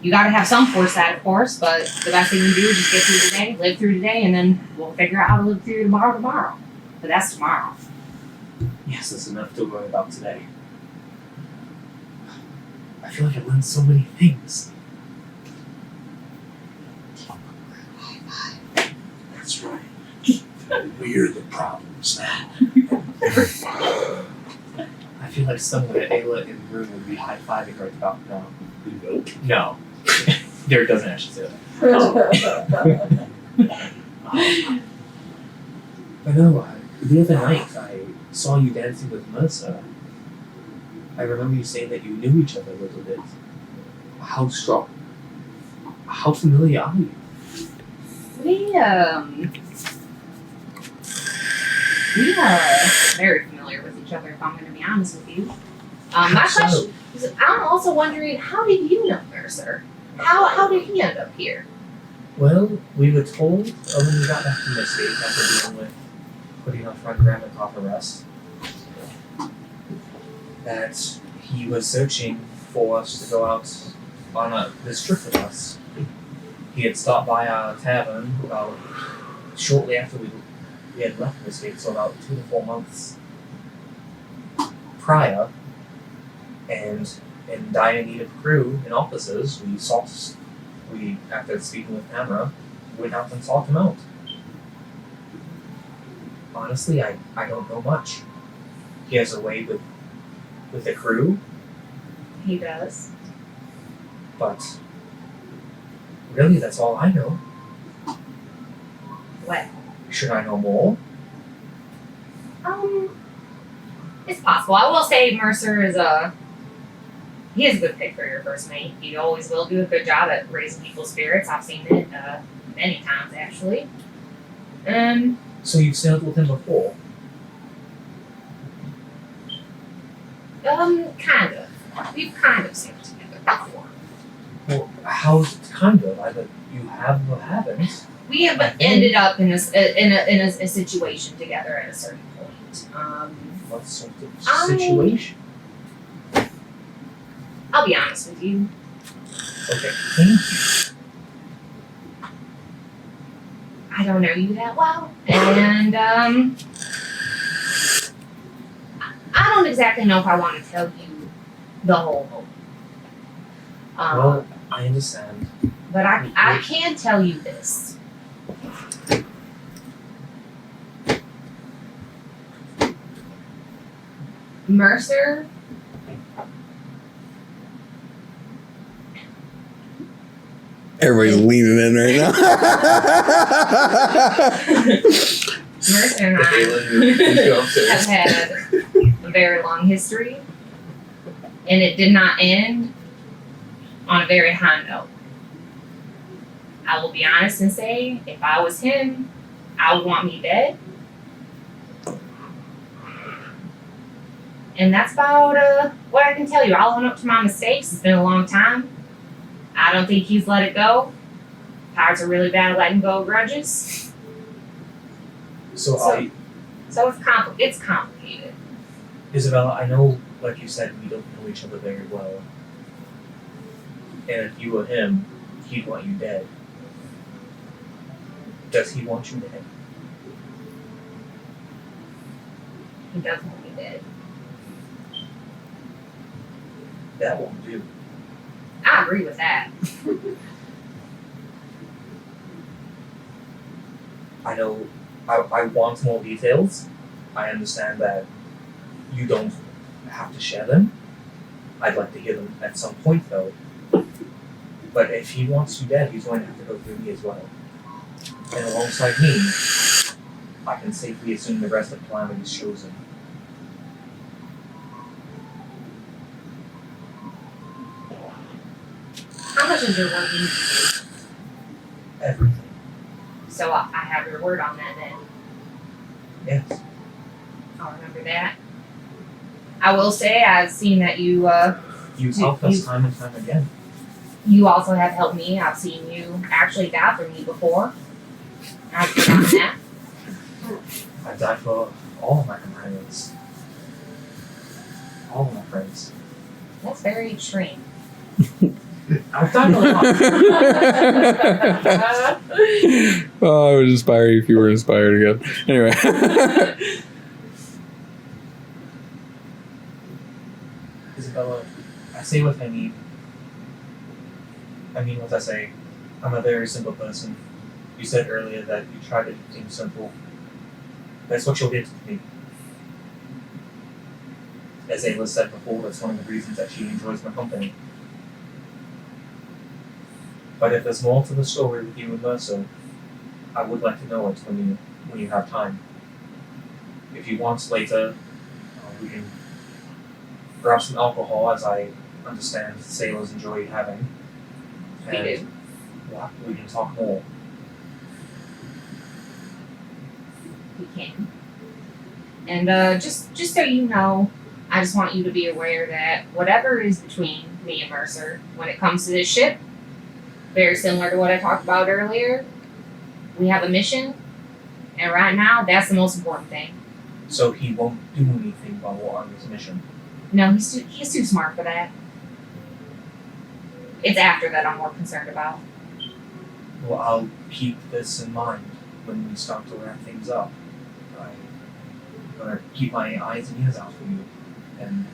You got to have some foresight, of course, but the best thing you do is just get through today, live through today, and then we'll figure out how to live through tomorrow. But that's tomorrow. Yes, that's enough to worry about today. I feel like I've learned so many things. That's right. We're the problems now. I feel like somewhere Ayla in the room would be high-fiving right about now. Nope. No. Derek doesn't actually say that. I know, the other night I saw you dancing with Mercer. I remember you saying that you knew each other a little bit. How strong? How familiar are you? We are very familiar each other, if I'm going to be honest with you. My question is, I'm also wondering, how did you know Mercer? How did he end up here? Well, we were told when we got back from the state after dealing with putting our friend Grandma off arrest that he was searching for us to go out on this trip with us. He had stopped by our tavern about shortly after we had left the state, so about 2 to 4 months prior, and in dire need of crew and officers, we after speaking with Tamara, went out and sought him out. Honestly, I don't know much. He has a way with the crew, He does. but really that's all I know. Well, Should I know more? it's possible. I will say Mercer is he is a good pick for your first mate. He always will do a good job at raising people's spirits. I've seen it many times actually. So you've sailed with him before? Kind of. We've kind of sailed together before. Well, how's it kind of? Either you have or haven't. We have ended up in a situation together at a certain point. What sort of situation? I'll be honest with you. Okay, thank you. I don't know you that well, and I don't exactly know if I want to tell you the whole moment. Well, I understand. But I can tell you this. Mercer Everybody's leaning in right now. Mercer and I have had a very long history, and it did not end on a very high note. I will be honest and say, if I was him, I would want me dead. And that's about what I can tell you. I'll own up to my mistakes. It's been a long time. I don't think he's let it go. Pirates are really bad at letting go of grudges. So So it's complicated. Isabella, I know, like you said, we don't know each other very well. And if you were him, he'd want you dead. Does he want you dead? He does want me dead. That won't do. I agree with that. I know I want more details. I understand that you don't have to share them. I'd like to hear them at some point though. But if he wants you dead, he's going to have to go through me as well. And alongside me, I can safely assume the rest of Calamity's chosen. How much is your word mean? Everything. So I have your word on that then. Yes. I'll remember that. I will say I've seen that you You've helped us time and time again. you also have helped me. I've seen you actually die for me before. I've forgotten that. I've died for all of my companions. All of my friends. That's very extreme. I've done a lot. Oh, I would inspire you if you were inspired again. Anyway. Isabella, I say what I mean. I mean what I say. I'm a very simple person. You said earlier that you try to keep things simple. That's what you'll get to me. As Ayla said before, that's one of the reasons that she enjoys my company. But if there's more to the story with you and Mercer, I would like to know it when you have time. If you want later, we can grab some alcohol, as I understand sailors enjoy having. We do. Yeah, we can talk more. We can. And just so you know, I just want you to be aware that whatever is between me and Mercer, when it comes to this ship, very similar to what I talked about earlier, we have a mission, and right now, that's the most important thing. So he won't do anything while we're on this mission. No, he's too smart for that. It's after that I'm more concerned about. Well, I'll keep this in mind when we start to wrap things up. I'm gonna keep my eyes and ears out for you. And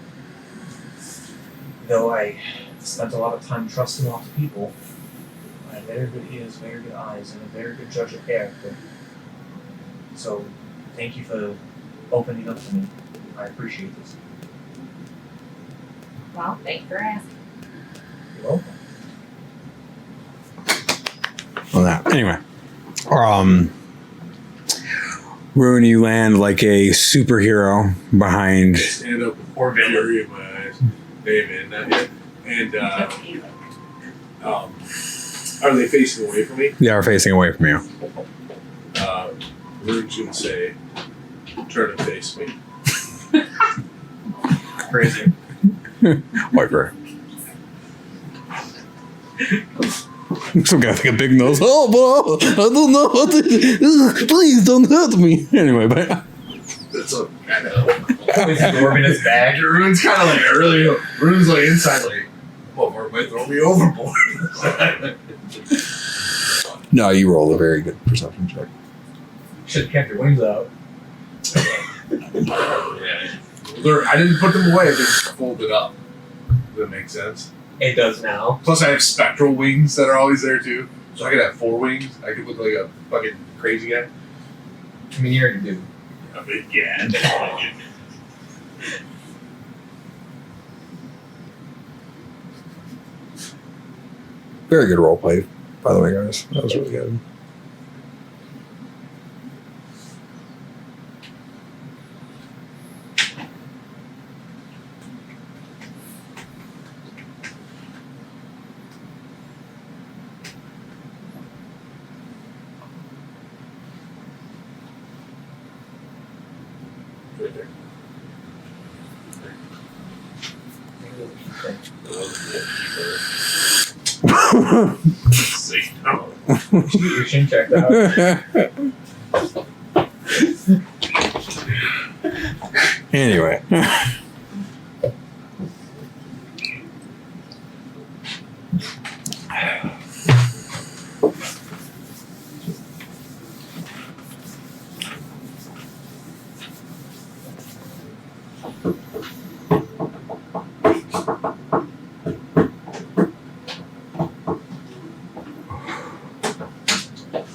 though I spent a lot of time trusting lots of people, I have very good ears, very good eyes, and a very good judge of character. So, thank you for opening up to me. I appreciate this. Well, thank you for asking. You're welcome. Well, that anyway. Rune, you land like a superhero behind. Stand up with poor fury in my eyes. David, not yet. And are they facing away from me? They are facing away from you. Rune should say, turn and face me. Crazy. Wiper. Some guy with a big nose. Oh, bro, I don't know what to do. Please don't hurt me. Anyway, but That's a kind of. He's absorbing his bag. Rune's kind of like really. Rune's like inside, like, well, Mark might throw me overboard. no, you rolled a very good perception check. Should have kept your wings out. Yeah. I didn't put them away, I just folded up. Does that make sense? It does now. Plus, I have spectral wings that are always there too. So I could have 4 wings. I could look like a fucking crazy guy. I mean, you already do. I mean, yeah. Very good role play, by the way, guys. That was really good. Right there. See, no. Get your chin checked out. Anyway.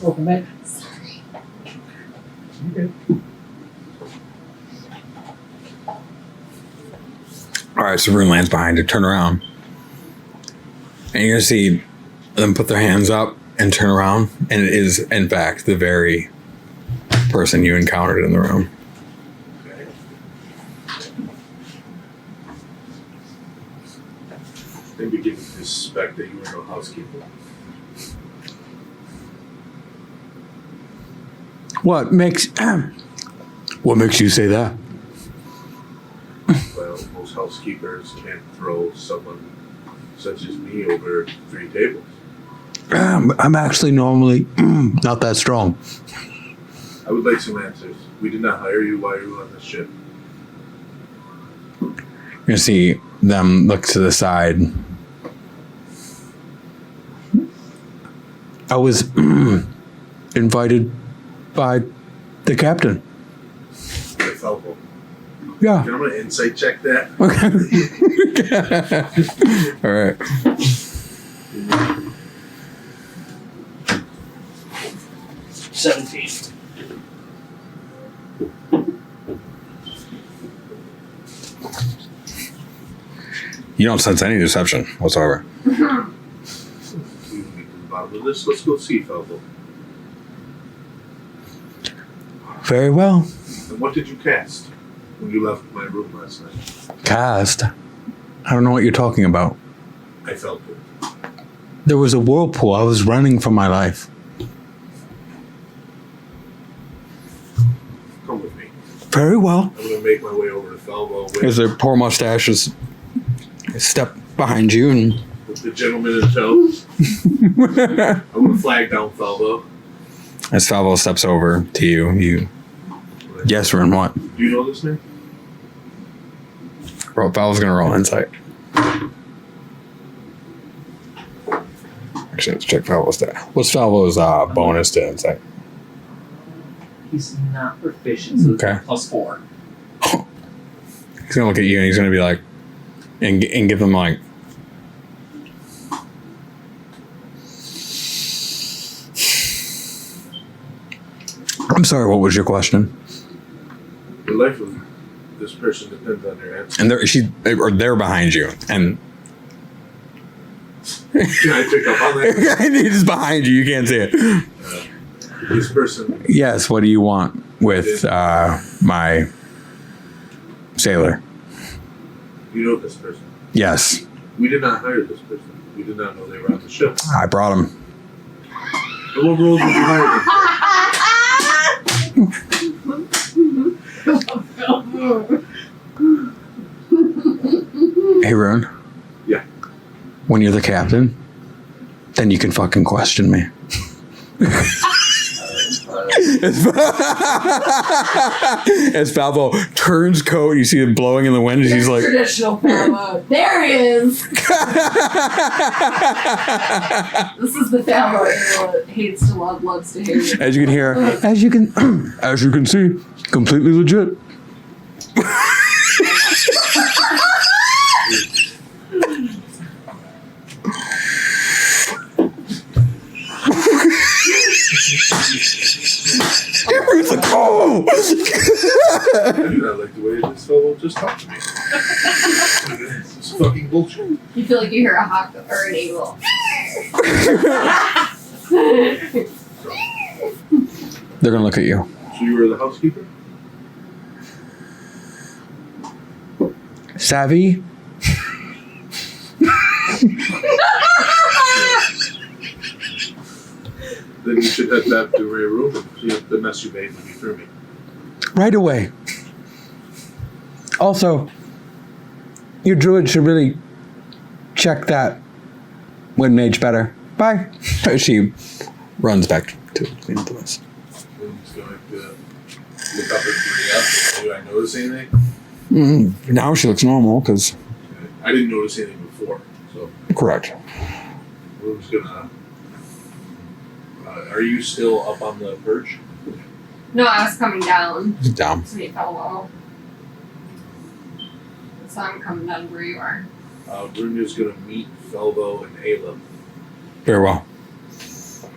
Welcome back. All right, so Rune lands behind it. Turn around. And you're going to see them put their hands up and turn around. And it is, in fact, the very person you encountered in the room. Okay. They begin to suspect that you were no housekeeper. What makes you say that? Well, most housekeepers can't throw someone such as me over 3 tables. I'm actually normally not that strong. I would like some answers. We did not hire you while you were on this ship. You're going to see them look to the side. I was invited by the captain. I felt well. Yeah. Can I want to insight check that? Okay. All right. You don't sense any deception whatsoever. We can get to the bottom of this. Let's go see, Felbo. Very well. And what did you cast when you left my room last night? Cast. I don't know what you're talking about. I felt it. There was a whirlpool. I was running for my life. Come with me. Very well. I'm gonna make my way over to Falvo There's a poor mustache is step behind you and with the gentleman in tow. I'm gonna flag down Falvo. as Falvo steps over to you, yes, Rune, what? Do you know this man? Falvo's gonna roll insight. Actually, let's check Falvo's stat. What's Falvo's bonus to insight? He's not proficient, so Okay. +4. He's gonna look at you and he's gonna be like, and give them like, I'm sorry, what was your question? The life of this person depends on their answer. And they're behind you, and Can I pick up on that? he's behind you. You can't see it. This person, Yes. What do you want with my sailor? you know this person. Yes, We did not hire this person. We did not know they were on the ship. I brought him. And what roles did you hire them Hey, Rune. Yeah. When you're the captain, then you can fucking question me. As Falvo turns coat, you see it blowing in the wind, and she's like, Traditional Falvo. There he is. This is the Falvo that hates to love, loves to hate. as you can hear, as you can see, completely legit. It's like, oh! I do not like the way this fellow just talked to me. This is fucking bullshit. You feel like you hear a hawk or an eagle. They're gonna look at you. So you were the housekeeper? Savvy? Then you should head back to your room and see if the mess you made when you threw me. Right away. Also, your druid should really check that wind mage better. Bye. She runs back to clean up the mess. I'm just going to look up at the up. Do I notice anything? Now she looks normal, because... I didn't notice anything before, so Correct. we're just gonna. Are you still up on the perch? No, I was coming down Down. to meet Falvo. So I'm coming down where you are. Brunya's gonna meet Felvo and Ayla. Very well.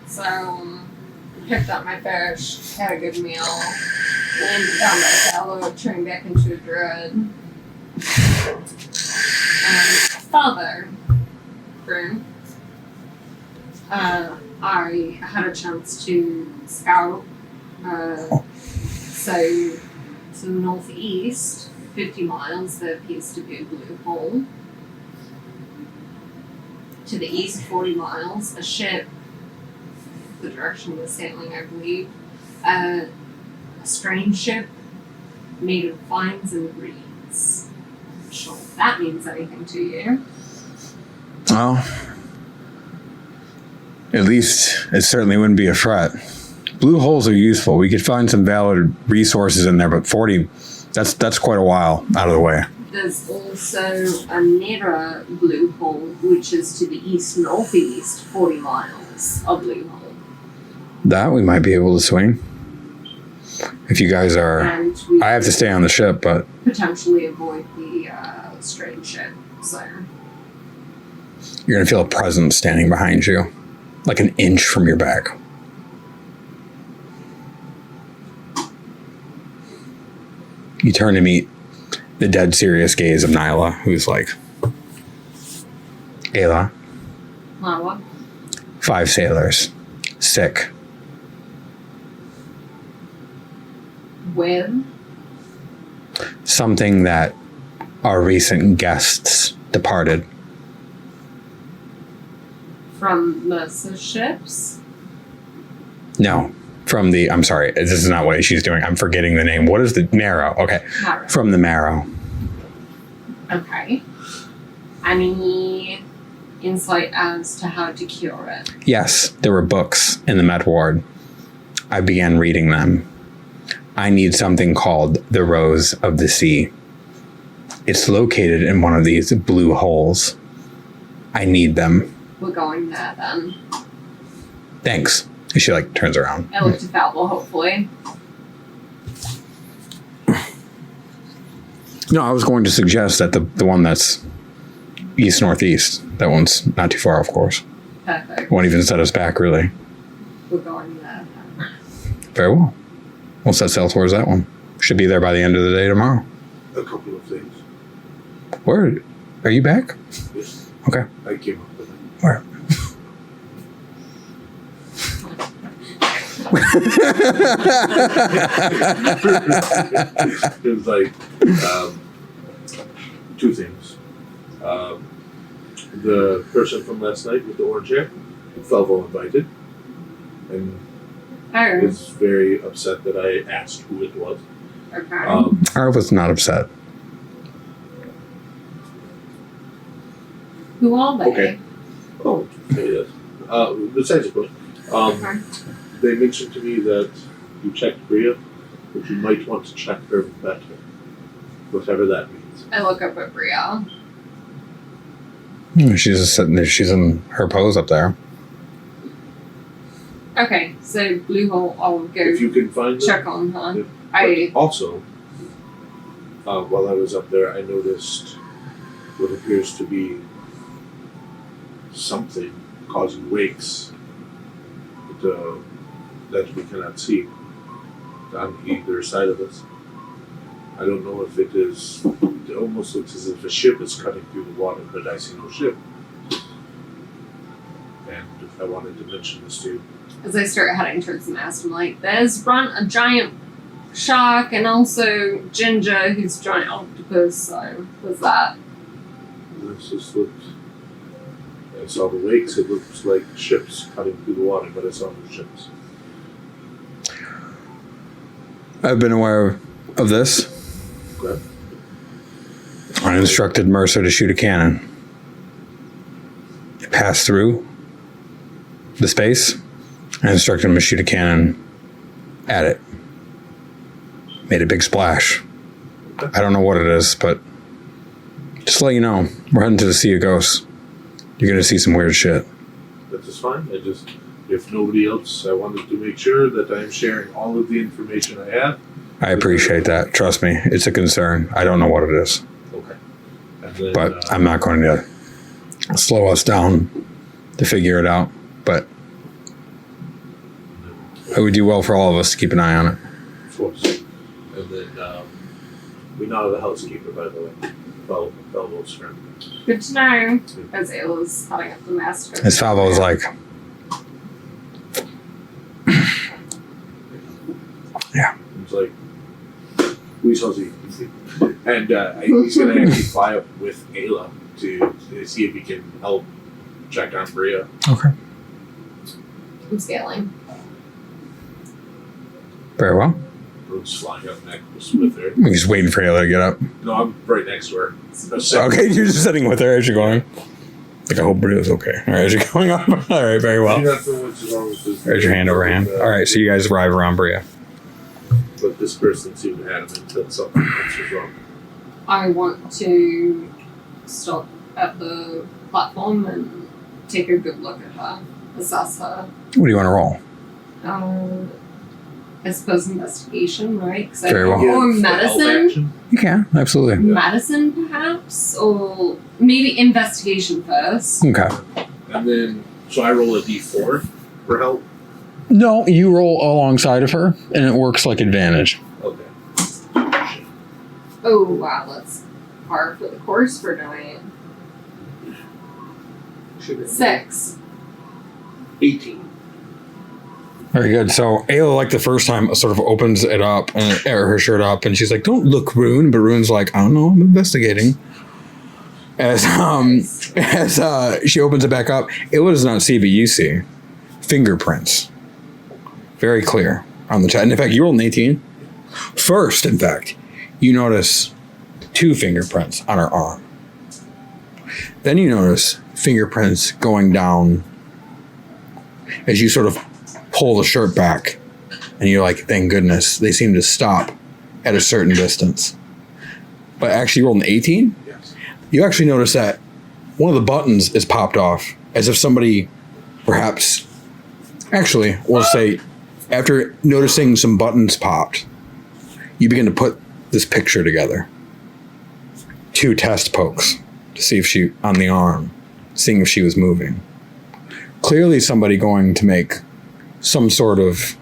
So, picked up my fish, had a good meal, landed down by Falvo, turned back into a druid. And Father, Brune, I had a chance to scout. So, to the northeast, 50 miles, there appears to be a blue hole. To the east, 40 miles, a ship, the direction we're sailing, I believe, a strange ship made of vines and reeds. I'm not sure if that means anything to you. Well, at least it certainly wouldn't be a threat. Blue holes are useful. We could find some valid resources in there, but 40, that's quite a while out of the way. There's also another blue hole, which is to the east-northeast, 40 miles of blue hole. That we might be able to swing. If you guys are... And we I have to stay on the ship, but potentially avoid the strange ship, so... you're going to feel a presence standing behind you, like an inch from your back. You turn to meet the dead serious gaze of Nyla, who's like, Ayla, What? 5 sailors, sick. With? Something that our recent guests departed. From Mercer's ships? No, from the. I'm sorry, this is not what she's doing. I'm forgetting the name. What is the marrow? Okay, Marrow. from the marrow. Okay. Any insight as to how to cure it? Yes, there were books in the med ward. I began reading them. I need something called the Rose of the Sea. It's located in one of these blue holes. I need them. We're going there then. Thanks. She like turns around. I look to Falvo, hopefully. No, I was going to suggest that the one that's east northeast. That one's not too far, of course. Perfect. Won't even set us back, really. We're going there then. Very well. We'll set sail towards that one. Should be there by the end of the day tomorrow. A couple of things. Where? Are you back? Yes, Okay. I came up with it. Where? It was like two things. The person from last night with the orange hair, Felvo invited, and Oh, is very upset that I asked who it was. okay. I was not upset. Who are they? Okay. Oh, maybe that's. Besides the book, Okay. they mentioned to me that you checked Bria, but you might want to check her better. Whatever that means. I look up at Bria. She's just sitting there. She's in her pose up there. Okay, so Blue Hole, I'll go If you can find them. check on her. Yeah. I But also, while I was up there, I noticed what appears to be something causing wakes that we cannot see on either side of us. I don't know if it is. It almost looks as if a ship is cutting through the water, but I see no ship. And I wanted to mention this to you. as I start heading towards the mast, I'm like, there's a giant shark and also Ginger, who's a giant octopus, so what's that? This just looked. I saw the wakes. It looks like ships cutting through the water, but I saw no ships. I've been aware of this. Okay. I instructed Mercer to shoot a cannon. It passed through the space. I instructed him to shoot a cannon at it. Made a big splash. I don't know what it is, but just to let you know, we're heading to the Sea of Ghosts. You're going to see some weird shit. That is fine. If nobody else, I wanted to make sure that I'm sharing all of the information I have. I appreciate that. Trust me, it's a concern. I don't know what it is, Okay. And then, but I'm not going to slow us down to figure it out. But it would do well for all of us to keep an eye on it. Of course. And then we now have a housekeeper, by the way. Belvo's friend. Good to know. As Ayla's heading up the mast. As Falvo was like, He's like, who's Huzzy? And he's going to actually fly up with Ayla to see if he can help check on Bria. okay, I'm scaling. very well. Bruce flying up next with her. I'm just waiting for Ayla to get up. No, I'm right next to her. Okay, you're just sitting with her as you're going. Like, I hope Bria's okay. All right, as you're going up. All right, very well. You're not sure what's wrong with this. Raise your hand over hand. All right, so you guys arrive around Bria. But this person seemed adamant that something else was wrong. I want to stop at the platform and take a good look at her, assess her. What do you want to roll? I suppose investigation, right? 'Cause Very well. Or Give medicine? help action. You can, absolutely. Medicine, perhaps? Or maybe investigation first. Okay. And then, so I roll a d4 for help. No, you roll alongside of her, and it works like advantage. Okay. Oh, wow, that's par for the course for tonight. 6. 18. Very good. So Ayla, like the first time, sort of opens it up and her shirt up, and she's like, "Don't look, Rune." But Rune's like, "I don't know. I'm investigating." As she opens it back up, Ayla does not see, but you see fingerprints Very clear on the chat. And in fact, you rolled an 18. First, in fact, you notice 2 fingerprints on her arm. Then you notice fingerprints going down as you sort of pull the shirt back. And you're like, thank goodness, they seem to stop at a certain distance. But actually, you rolled an 18? Yes. You actually notice that one of the buttons is popped off, as if somebody perhaps, actually, we'll say, after noticing some buttons popped, you begin to put this picture together. 2 test pokes to see if she, on the arm, seeing if she was moving. Clearly somebody going to make some sort of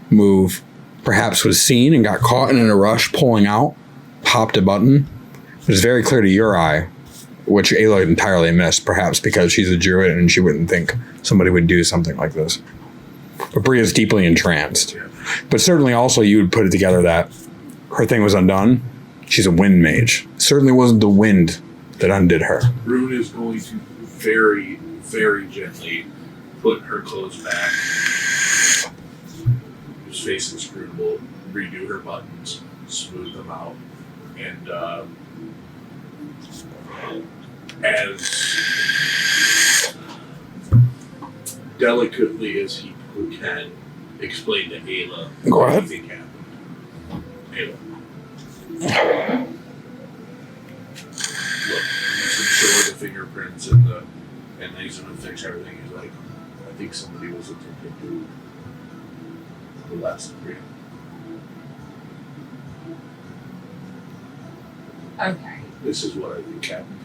move, perhaps was seen and got caught in a rush pulling out, popped a button. It was very clear to your eye, which Ayla entirely missed, perhaps because she's a druid and she wouldn't think somebody would do something like this. But Bria's deeply entranced. But certainly also you would put it together that her thing was undone. She's a wind mage. Certainly wasn't the wind that undid her. Rune is going to very, very gently put her clothes back. His face inscrutable. Redo her buttons. Smooth them out. And as delicately as he can, explain to Ayla Go what ahead. he think happened. Ayla. Look, he's been showing the fingerprints and he's gonna fix everything. He's like, I think somebody was attempting to molest Bria. Okay. This is what I think happened.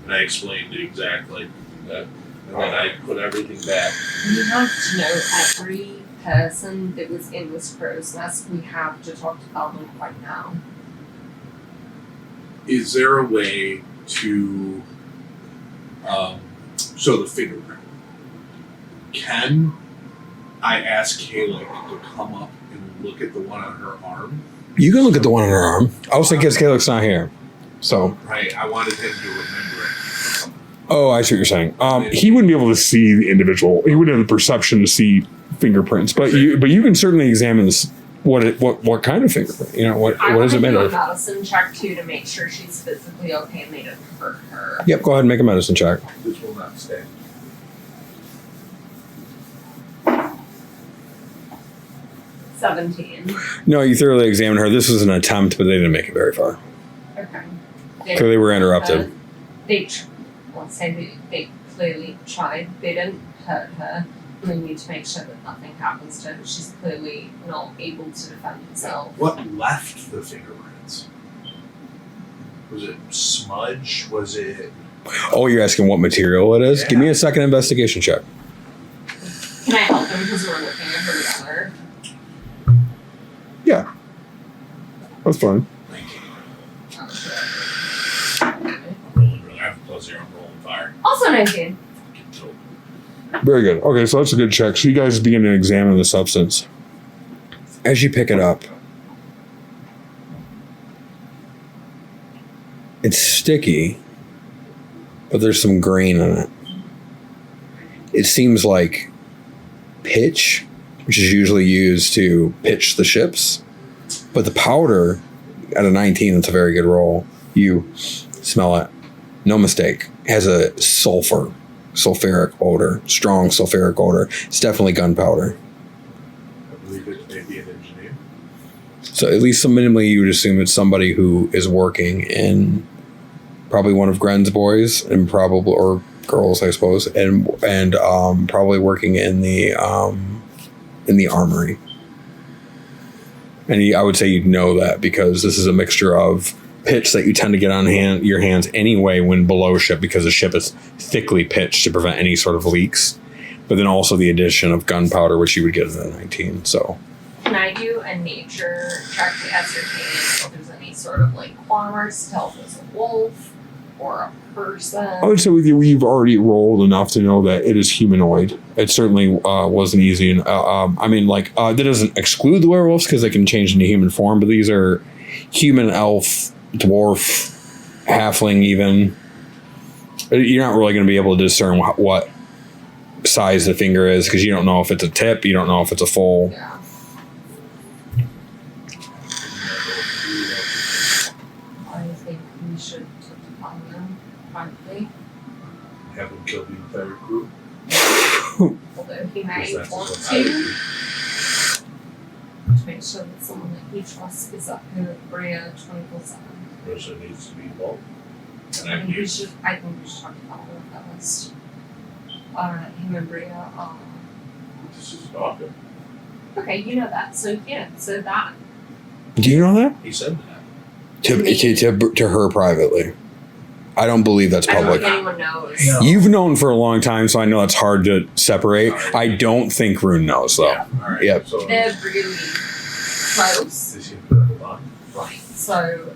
And I explained exactly that. And then I put everything back. We have to know every person that was in this crow's nest. We have to talk to Feldman right now. Is there a way to show the fingerprint? Can I ask Kalik to come up and look at the one on her arm? You can look at the one on her arm. I was thinking Calix's not here. So, Right, I wanted him to remember it. oh, I see what you're saying. He wouldn't be able to see the individual. He wouldn't have the perception to see fingerprints. But you can certainly examine this. What kind of fingerprint? You know, what is it made I of? want to do a medicine check too to make sure she's physically okay and they didn't hurt her. Yep, go ahead and make a medicine check. This will not stay. 17. No, you thoroughly examined her. This was an attempt, but they didn't make it very far. Okay. Because they were interrupted. Let's say they clearly tried. They didn't hurt her. We need to make sure that nothing happens to her. She's clearly not able to defend herself. What left the fingerprints? Was it smudge? Was it... Oh, you're asking what material it is? Yeah. Give me a second investigation check. Can I help them because we're looking at her together? Yeah, that's fine. Rolling really hard. Plus zero, I'm rolling fire. Also 19. Very good. Okay, so that's a good check. So you guys begin to examine the substance. As you pick it up, it's sticky, but there's some grain in it. It seems like pitch, which is usually used to pitch the ships, but the powder at a 19, that's a very good roll. You smell it, no mistake, it has a sulfuric odor, strong sulfuric odor. It's definitely gunpowder. I believe it may be an engineer. So at least minimally you would assume it's somebody who is working in probably one of Gren's boys and probably, or girls, I suppose, and probably working in the armory. And I would say you'd know that because this is a mixture of pitch that you tend to get on your hands anyway when below ship, because the ship is thickly pitched to prevent any sort of leaks. But then also the addition of gunpowder, which you would get in a 19. So Can I do a nature check to ascertain if there's any sort of like farmers to tell if it's a wolf or a person? I would say with you, you've already rolled enough to know that it is humanoid. It certainly wasn't easy. And that doesn't exclude the werewolves because they can change into human form, but these are human, elf, dwarf, halfling even. You're not really going to be able to discern what size the finger is because you don't know if it's a tip, you don't know if it's a full. Yeah. I think we should talk to Palmer, frankly. Have him kill the entire crew. Although he may Because that's want what I to would do. make sure that someone that he trusts is up here at Brea 24/7. Person needs to be involved. And I I think we need should talk to Palmer first. Him and Brea are. this is Dawkins. Okay, you know that. So that. Do you know that? He said that. To her privately. I don't believe that's I don't public. think anyone knows. No. You've known for a long time, so I know it's hard to separate. I don't think Rune knows, though. Yeah. All right. Yep. So They're really close. they seem to have a lot. Right. So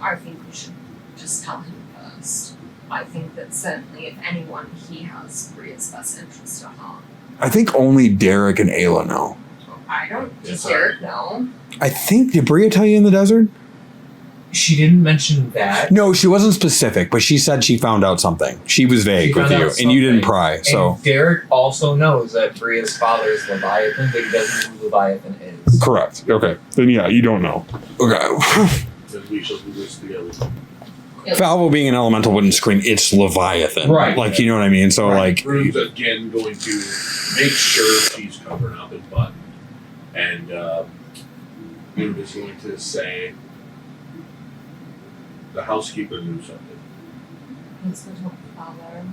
I think we should just tell him first. I think that certainly, if anyone, he has Brea's best interest at heart. I think only Derek and Ayla know. I don't. Does Yes, Derek know? I think, did Bria tell you in the desert? She didn't mention that. No, she wasn't specific, but she said she found out something. She was vague She with found you, out and you didn't something. pry, so. And Derek also knows that Bria's father is Leviathan, but he doesn't know who Leviathan is. Correct. Okay. Then yeah, you don't know. Okay. Then we shall do this together. Falvo being an elemental wouldn't scream, it's Leviathan. Right. Like, you know what I mean? So, like, Rune's again going to make sure she's covered up in butt. And Rune is going to say the housekeeper knew something. Let's go talk to Father.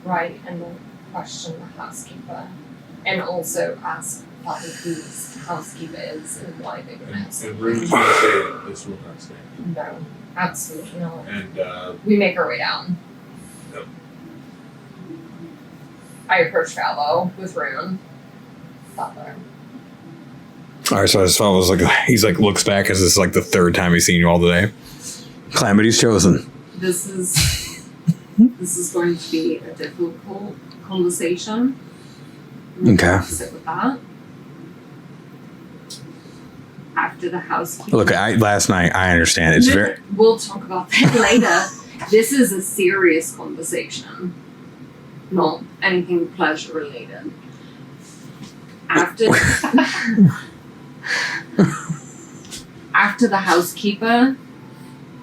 Right, and then question the housekeeper. And also ask Father who this housekeeper is and why they're going to have And Rune's going to say this will not stand. No, absolutely not. And We make our way down. Yep. I approach Falvo with Rune. Father. all right, so as Falvo's like, he's like, looks back as this is like the third time he's seen you all today. Calamity's chosen. This is going to be a difficult conversation. Okay. Sit with that. After the housekeeper. Look, last night, I understand. It's very. We'll talk about that later. This is a serious conversation, not anything pleasure related. After the housekeeper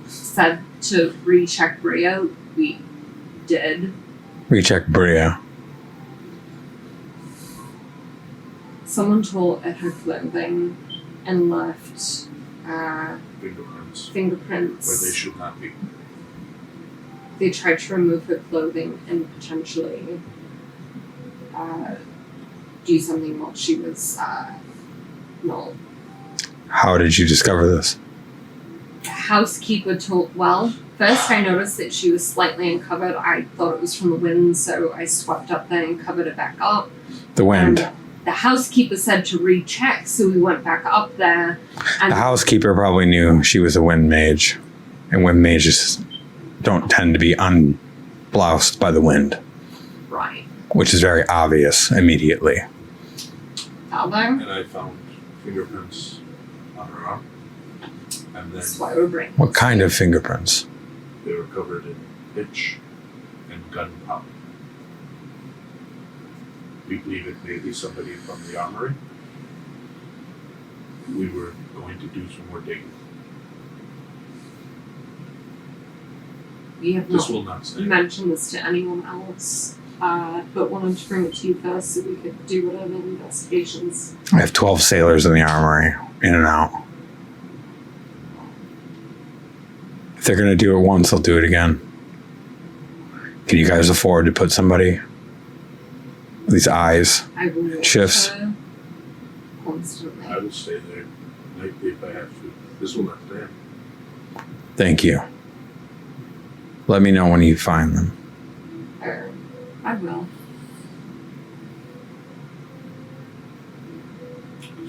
said to recheck Bria, we did. Recheck Bria. Someone tore at her clothing and left fingerprints fingerprints. where they should not be. They tried to remove her clothing and potentially do something while she was not. How did you discover this? The housekeeper told. Well, first I noticed that she was slightly uncovered. I thought it was from the wind, so I swept up there and covered it back up. The wind. And the housekeeper said to recheck, so we went back up there. And The housekeeper probably knew she was a wind mage, and wind mages don't tend to be unbloused by the wind, right. which is very obvious immediately. Falvo. And I found fingerprints on her arm. And then That's why we're bringing. What kind of fingerprints? they were covered in pitch and gunpowder. We believe it may be somebody from the armory. We were going to do some more digging. We have This not will not stand. mentioned this to anyone else, but wanted to bring it to you first so we could do whatever investigations. I have 12 sailors in the armory, in and out. If they're going to do it once, they'll do it again. Can you guys afford to put somebody, these eyes? I will watch Shifts. her constantly. I will stay there nightly if I have to. This will not stand. Thank you. Let me know when you find them. I will.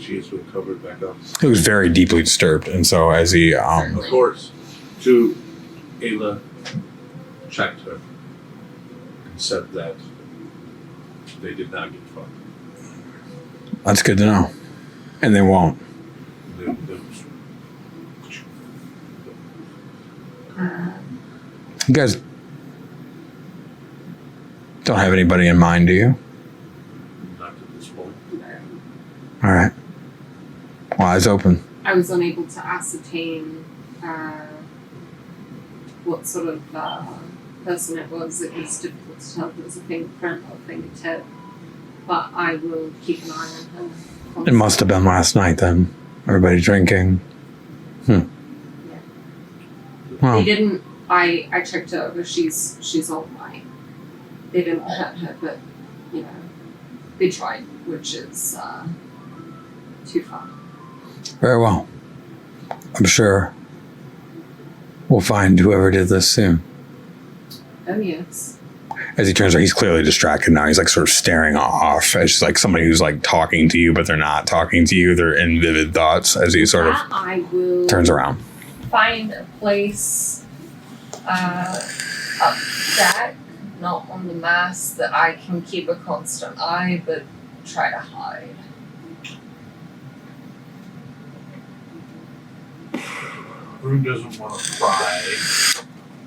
She has been covered back up. He was very deeply disturbed, and so as he, Of course, Ayla checked her and said that they did not get fucked. that's good to know. And they won't. They- You guys, Don't have anybody in mind, do you? Not at this point. All right. Well, eyes open. I was unable to ascertain what sort of person it was. It was difficult to tell if it was a fingerprint or fingertip, but I will keep an eye on her. It must have been last night then. Everybody drinking. Yeah. Well, They didn't. I checked her over. She's all right. They didn't hurt her, but you know, they tried, which is too far. very well. I'm sure we'll find whoever did this soon. Oh yes. As he turns around, he's clearly distracted now. He's like sort of staring off. It's just like somebody who's like talking to you, but they're not talking to you. They're in vivid thoughts as he sort of I will turns around. find a place up deck, not on the mast, that I can keep a constant eye, but try to hide. Rune doesn't want to pry,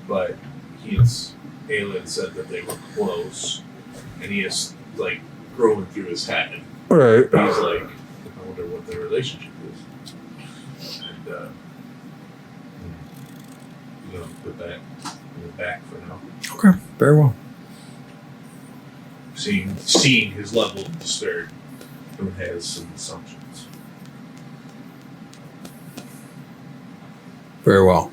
but Aelin said that they were close, and he is like growing through his head. Right. He's like, I wonder what their relationship is. And you know, put that in the back for now. Okay. Very well. Seeing his level of despair, Rune has some assumptions. Very well.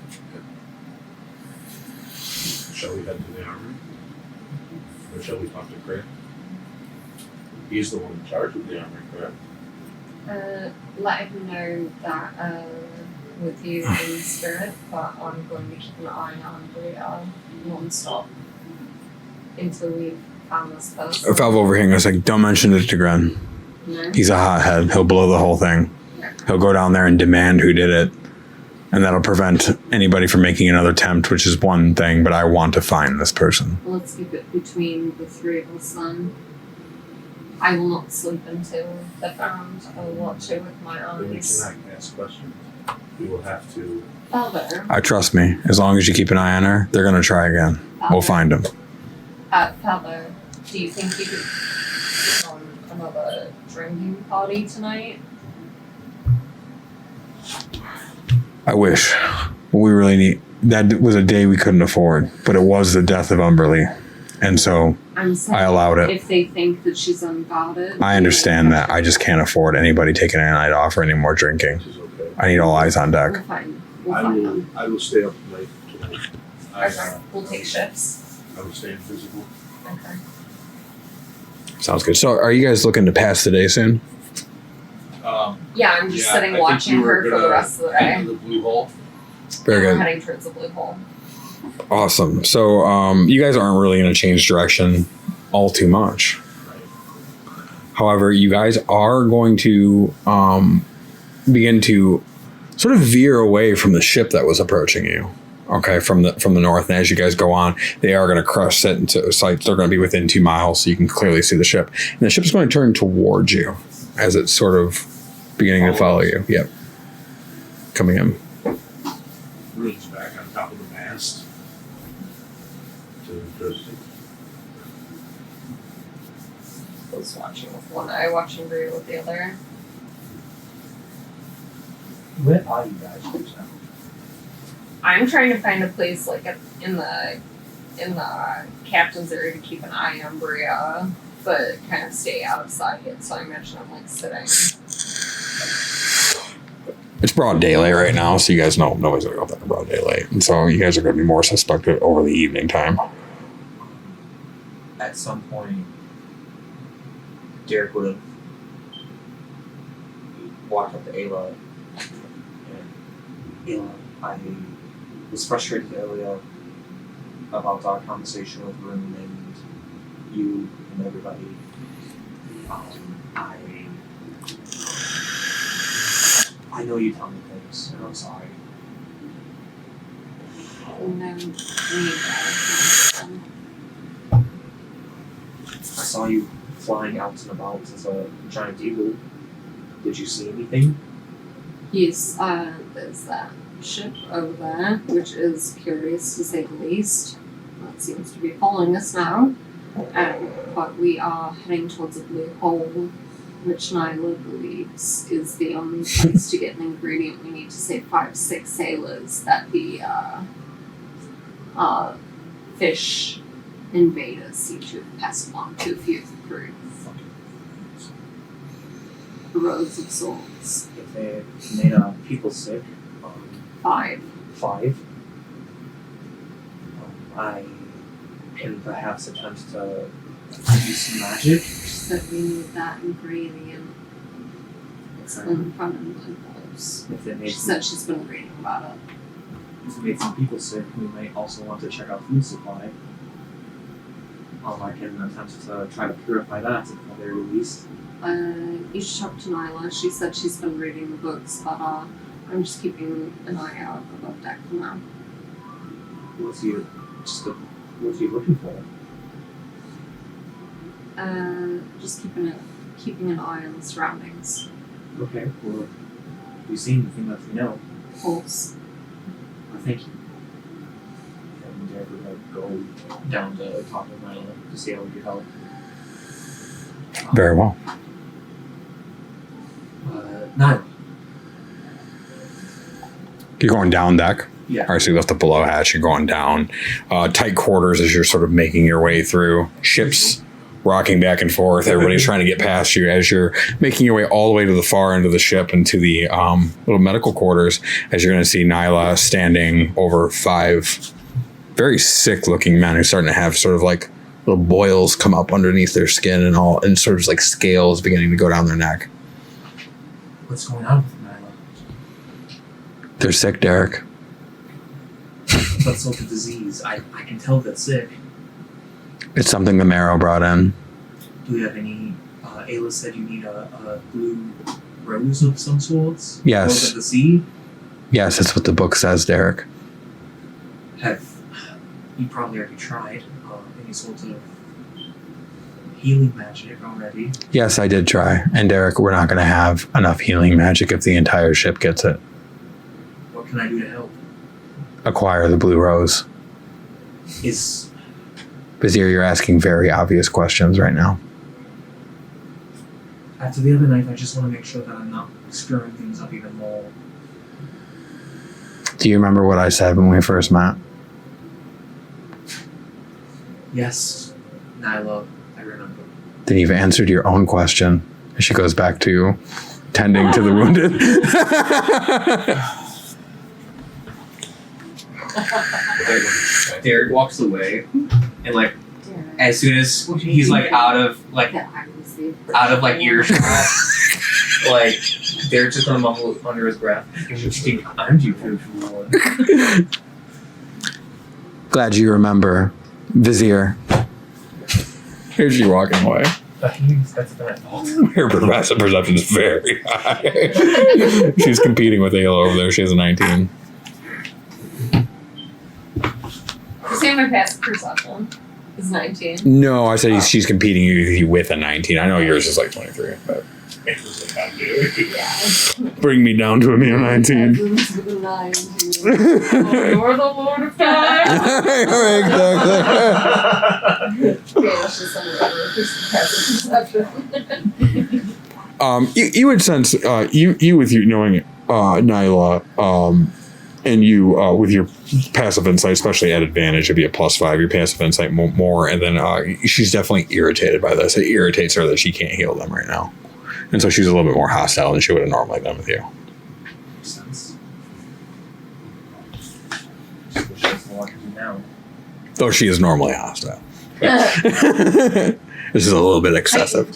Shall we head to the armory? Or shall we talk to Craig? He's the one in charge of the armory, correct? Let him know that with you in spirit, but I'm going to keep an eye on Bria non-stop until we've found this person. If I've overhearing, I was like, don't mention it to Gren. No? He's a hothead. He'll blow the whole thing. He'll go down there and demand who did it. And that'll prevent anybody from making another attempt, which is one thing, but I want to find this person. Let's keep it between the three of us then. I will not sleep until they're found. I will watch it with my Then we eyes. cannot ask questions. We will have to. Father, I trust me. As long as you keep an eye on her, they're going to try again. We'll find him. Father, do you think you could put on another drinking party tonight? I wish. We really need. That was a day we couldn't afford, but it was the death of Umberly. And so I'm saying I allowed it. if they think that she's unguarded. I understand that. I just can't afford anybody taking a night off or any more drinking. Which is okay. I need all eyes on deck. We'll find. We'll find them. I will stay up late tonight. Okay. We'll take shifts. I will stay invisible. Okay. Sounds good. So are you guys looking to pass the day soon? Yeah, I'm just sitting watching her for the rest of the day. The blue hole. Very We're good. heading towards the blue hole. Awesome. So you guys aren't really going to change direction all too much. However, you guys are going to begin to sort of veer away from the ship that was approaching you. Okay, from the north, and as you guys go on, they are going to crush it into sight. They're going to be within 2 miles, so you can clearly see the ship. And the ship's going to turn towards you as it's sort of beginning to follow you. Yep, coming in. Rune's back on top of the mast. To interesting. Was watching with one eye, watching Bria with the other. Where are you guys right now? I'm trying to find a place like in the captain's area to keep an eye on Bria, but kind of stay out of sight. So I imagine I'm like sitting. It's broad daylight right now, so you guys know nobody's going to go up there in broad daylight. And so you guys are going to be more suspect over the evening time. At some point, Derek would have walked up to Ayla and Ayla, I was frustrated earlier about our conversation with Rune and you and everybody. I know you tell me things, and I'm sorry. No, I saw you flying out and about as a giant eagle. Did you see anything? Yes, there's that ship over there, which is curious to say the least. That seems to be following us now. But we are heading towards a blue hole, which Nyla believes is the only place to get an ingredient. We need to save 5-6 sailors that the fish invaders seem to have passed along to a few of the crew. The Roads of Swords. If they made people sick, 5. 5, I can perhaps attempt to use some magic. She said we need that ingredient. It's in front of the house. If they made She said she's been reading about it. if they made some people sick, we might also want to check out food supply. I can attempt to try to purify that at the very least. You should talk to Nyla. She said she's been reading the books, but I'm just keeping an eye out above deck for now. What's he looking for? Just keeping an eye on the surroundings. Okay, well, if you see anything, let me know. Of course. Thank you. And Derek would go down to talk to Nyla to see how we could help. Very well. Nyla. You're going down deck? Yeah. All right, so you left the below hatch. You're going down. Tight quarters as you're sort of making your way through. Ships rocking back and forth. Everybody's trying to get past you as you're making your way all the way to the far end of the ship and to the little medical quarters, as you're going to see Nyla standing over 5 very sick-looking men who's starting to have sort of like little boils come up underneath their skin and sort of like scales beginning to go down their neck. What's going on with Nyla? They're sick, Derek. But so the disease. I can tell they're sick. It's something the marrow brought in. Do we have any? Ayla said you need a blue rose of some sorts. Yes. Rose of the sea. Yes, that's what the book says, Derek. Have you probably already tried any sort of healing magic already? Yes, I did try. And Derek, we're not going to have enough healing magic if the entire ship gets it. What can I do to help? Acquire the blue rose. Is Vizier, you're asking very obvious questions right now. after the other night, I just want to make sure that I'm not screwing things up even more. Do you remember what I said when we first met? Yes, Nyla, I remember. Then you've answered your own question. And she goes back to tending to the wounded. Derek walks away, and like as soon as he's like out of earshot, like Derek's just gonna mumble under his breath, "I'm due for war." Glad you remember, Vizier. Here's she walking away. That's bad. Her passive perception is very high. She's competing with Ayla over there. She has a 19. You say my passive perception is 19. No, I said she's competing with a 19. I know yours is like 23, but bring me down to a mere 19. You're the Lord of Time. Exactly. Yeah, it's just passive perception. You would sense you with you knowing Nyla, and you with your passive insight, especially at advantage, it'd be a +5. Your passive insight more, and then she's definitely irritated by this. It irritates her that she can't heal them right now, and so she's a little bit more hostile than she would have normally been with you. Makes sense. Wish I was more like you now. Though she is normally hostile. This is a little bit excessive.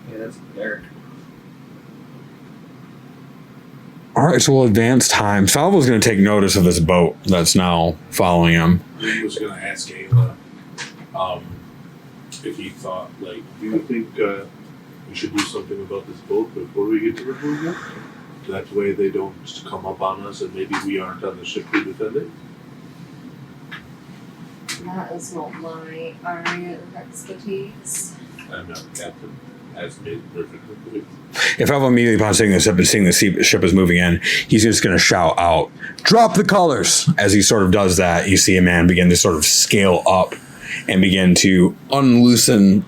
Yeah, that's Derek. All right, so we'll advance time. Salvo's going to take notice of this boat that's now following him. I was going to ask Ayla if he thought, like, do you think we should do something about this boat before we get to the blue? That way they don't just come up on us and maybe we aren't on the ship to defend it? That is not my area of expertise. I'm not captain. As made perfectly. If Alva immediately upon seeing the ship and seeing the ship is moving in, he's just going to shout out, "Drop the colors!" As he sort of does that, you see a man begin to sort of scale up and begin to unloosen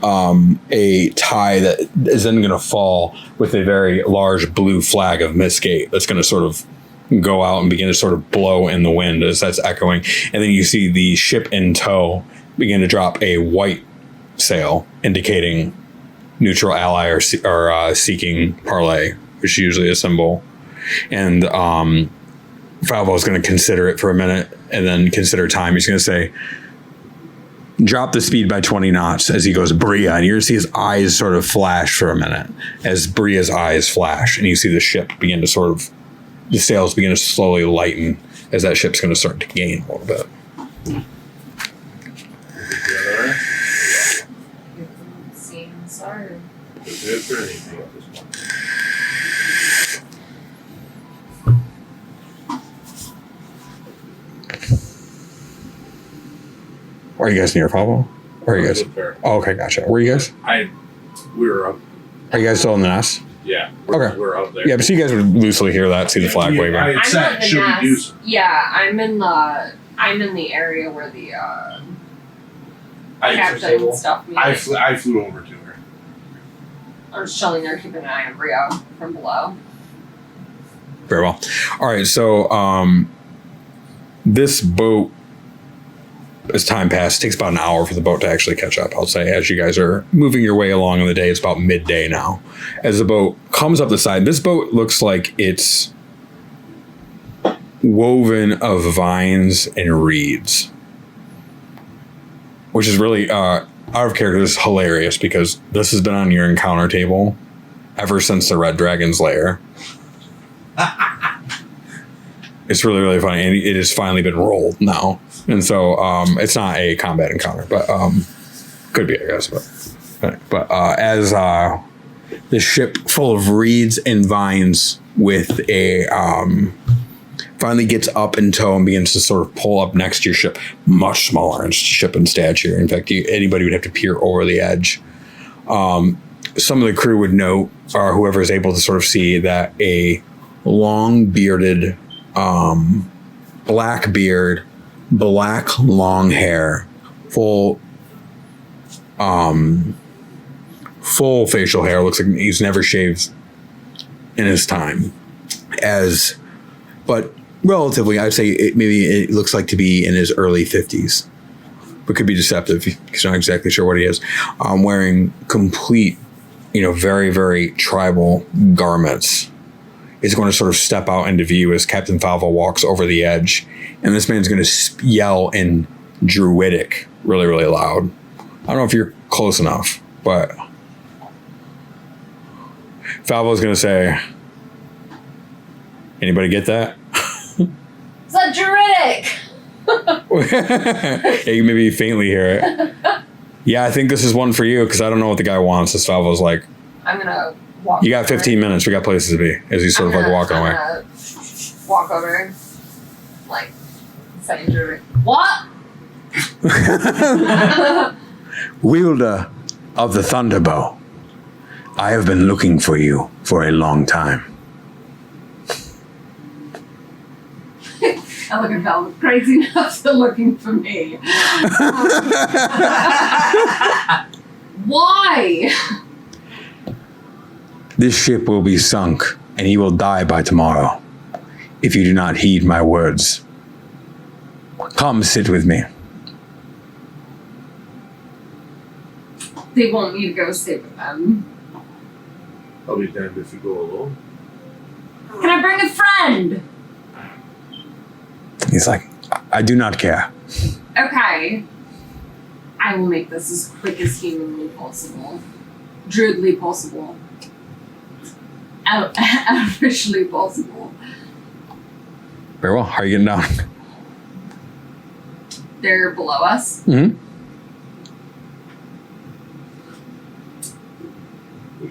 a tie that is then going to fall with a very large blue flag of Mistgate that's going to sort of go out and begin to sort of blow in the wind as that's echoing. And then you see the ship in tow begin to drop a white sail indicating neutral ally or seeking parley, which is usually a symbol. And Falvo is going to consider it for a minute and then consider time. He's going to say, "Drop the speed by 20 knots," as he goes, "Bria." And you're going to see his eyes sort of flash for a minute as Bria's eyes flash. And you see the ship begin to sort of, the sails begin to slowly lighten as that ship's going to start to gain a little bit. Seems hard. Is there anything at this point? Are you guys near Falvo? Or are you guys? There. Oh, okay, gotcha. Where are you guys? We were up. Are you guys still in the nest? Yeah. Okay. We're up there. Yeah, but so you guys would loosely hear that, see the flag waving. I I'm not said, in the should we do nest. so? Yeah, I'm in the area where the captain and stuff meet. I flew over to her. I'm just chilling there, keeping an eye on Brio from below. Very well. All right, so this boat, as time passes, it takes about an hour for the boat to actually catch up, I'll say, as you guys are moving your way along in the day. It's about midday now. As the boat comes up the side, this boat looks like it's woven of vines and reeds, which is really, out of character, this is hilarious because this has been on your encounter table ever since the Red Dragon's lair. It's really, really funny, and it has finally been rolled now. And so it's not a combat encounter, but could be, I guess. But as the ship full of reeds and vines with a finally gets up in tow and begins to sort of pull up next to your ship, much smaller ship in stature. In fact, anybody would have to peer over the edge. Some of the crew would note, or whoever is able to sort of see, that a long bearded, black beard, black long hair, full facial hair, looks like he's never shaved in his time, but relatively, I'd say maybe it looks like to be in his early 50s, but could be deceptive because I'm not exactly sure what he is. Wearing complete, very, very tribal garments, is going to sort of step out into view as Captain Falvo walks over the edge. And this man's going to yell in Druidic really, really loud. I don't know if you're close enough, but Falvo's going to say, "Anybody get that?" Is that Druidic? Yeah, you maybe faintly hear it. "Yeah, I think this is one for you because I don't know what the guy wants." As Falvo's like, I'm gonna walk. "You got 15 minutes. We got places to be." As he's sort of like walking away. I'm gonna walk over, like, saying Druidic. What? Wielder of the Thunderbow, I have been looking for you for a long time. I look at Val, crazy enough still looking for me. Why? This ship will be sunk, and he will die by tomorrow, if you do not heed my words. Come sit with me. They want me to go sit with them. I'll be damned if you go alone. Can I bring a friend? He's like, I do not care. Okay. I will make this as quick as humanly possible. Druidly possible. Artificially possible. Very well. How are you getting down? They're below us. Mm-hmm.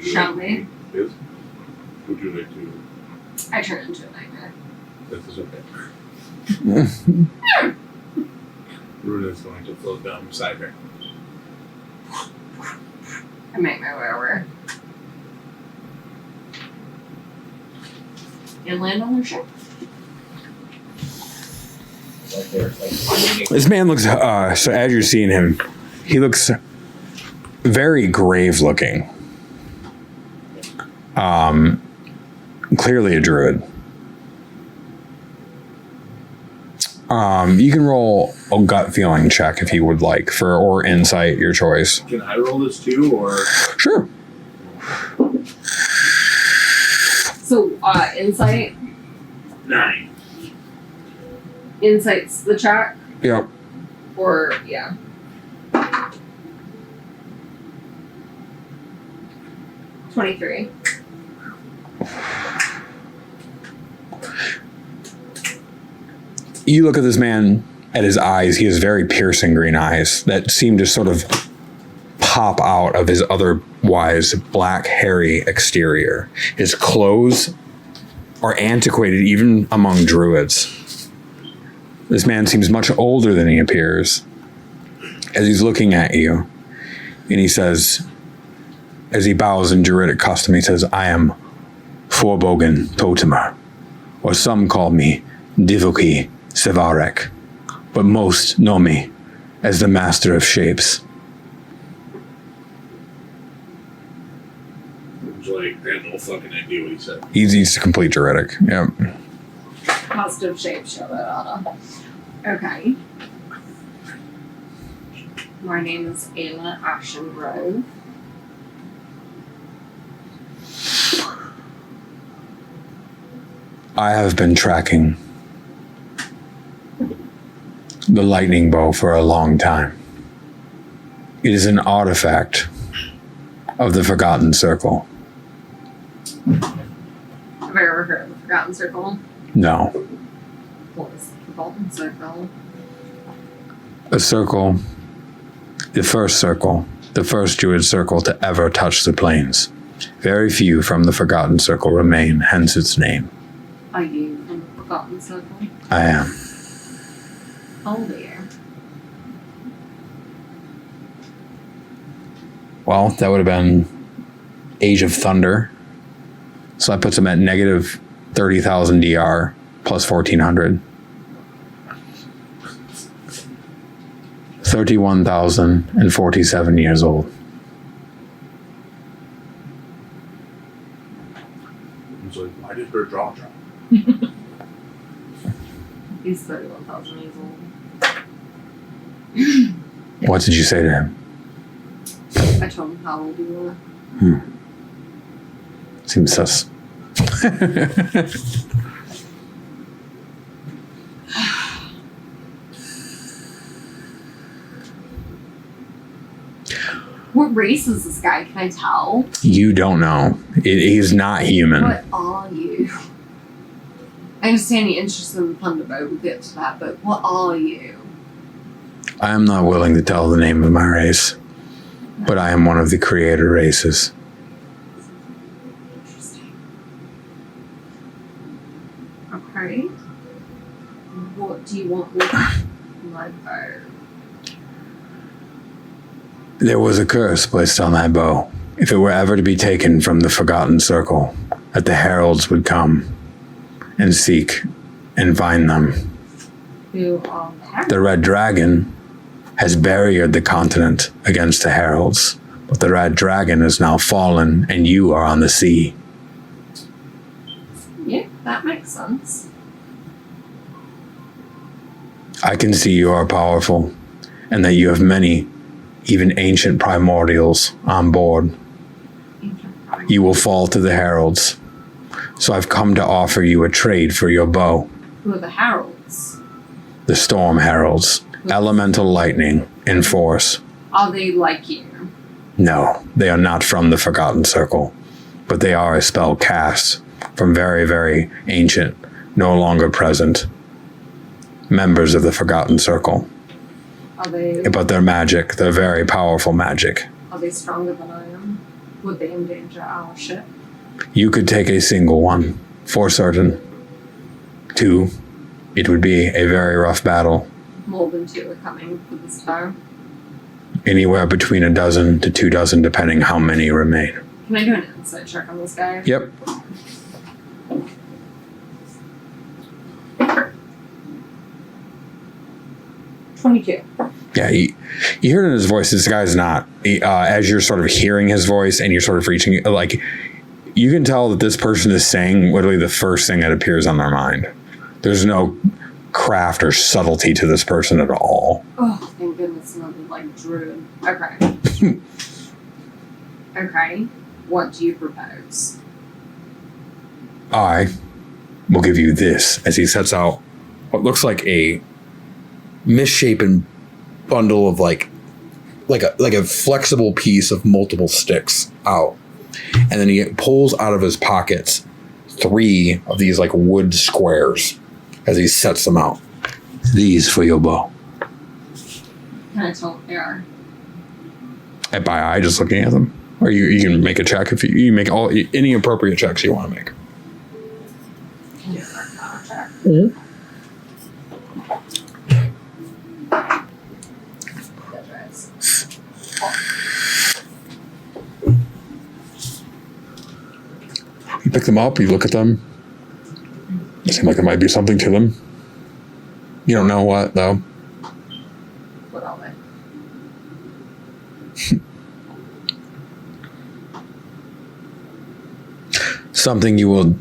Shall we? Yes. Would you like to? I turn into a nightmare. This is okay. Runa's going to float down beside her. I make my way over. and land on their ship. Like there's like This man looks, so as you're seeing him, he looks very grave looking. Clearly a druid. You can roll a gut feeling check if you would like, or insight, your choice. Can I roll this too, or Sure. So, insight. 9? Insight's the check, Yep. or yeah. $23. You look at this man, at his eyes, he has very piercing green eyes that seem to sort of pop out of his otherwise black, hairy exterior. His clothes are antiquated even among druids. This man seems much older than he appears as he's looking at you. And he says, as he bows in druidic custom, he says, I am Forbogen Totemer, or some call me Divoki Sevarek, but most know me as the Master of Shapes. Like, I had no fucking idea what he said. He's a complete druidic. Yep. Positive shape show that. Okay. My name is Ayla Ashengrove. I have been tracking the lightning bow for a long time. It is an artifact of the Forgotten Circle. Have I ever heard of the Forgotten Circle? No. What is the Forgotten Circle? A circle, the first druid circle to ever touch the plains. Very few from the Forgotten Circle remain, hence its name. Are you from the Forgotten Circle? I am. How old are you? Well, that would have been Age of Thunder. So that puts him at negative 30,000 DR plus 1,400. 31,047 years old. He's like, why did her jaw drop? He's 31,000 years old. What did you say to him? I told him how old you were. Seems sus. What race is this guy? Can I tell? You don't know. He's not human. What are you? I understand you're interested in the Thunderbolt. We'll get to that, but what are you? I am not willing to tell the name of my race, but I am one of the creator races. Interesting. Okay. What do you want with my bow? There was a curse placed on that bow. If it were ever to be taken from the Forgotten Circle, that the heralds would come and seek and find them. Who are The Red Dragon has barriered the continent against the heralds, but the Red Dragon is now fallen and you are on the sea. Yeah, that makes sense. I can see you are powerful and that you have many, even ancient primordials on board. You will fall to the heralds. So I've come to offer you a trade for your bow. Who are the heralds? The Storm Heralds. Elemental lightning in force. Are they like you? No, they are not from the Forgotten Circle, but they are a spell cast from very, very ancient, no longer present members of the Forgotten Circle. Are they? But they're magic. They're very powerful magic. Are they stronger than I am? Would they endanger our ship? You could take a single one, for certain. 2, it would be a very rough battle. More than 2 are coming for this bow. Anywhere between 12 to 24, depending how many remain. Can I do an insight check on this guy? Yep. 22. Yeah, you hear it in his voice. This guy's not. As you're sort of hearing his voice and you're sort of reaching, like, you can tell that this person is saying literally the first thing that appears on their mind. There's no craft or subtlety to this person at all. Oh, thank goodness, nothing like druid. Okay. Okay. What do you propose? I will give you this, as he sets out what looks like a misshapen bundle of like a flexible piece of multiple sticks out. And then he pulls out of his pockets 3 of these like wood squares as he sets them out. These for your bow. Can I tell what they are? And by eye, just looking at them. Or you can make a check if you make any appropriate checks you want to make. Can you arcana check? You pick them up, you look at them. It seems like there might be something to them. You don't know what, though. What are they? Something you will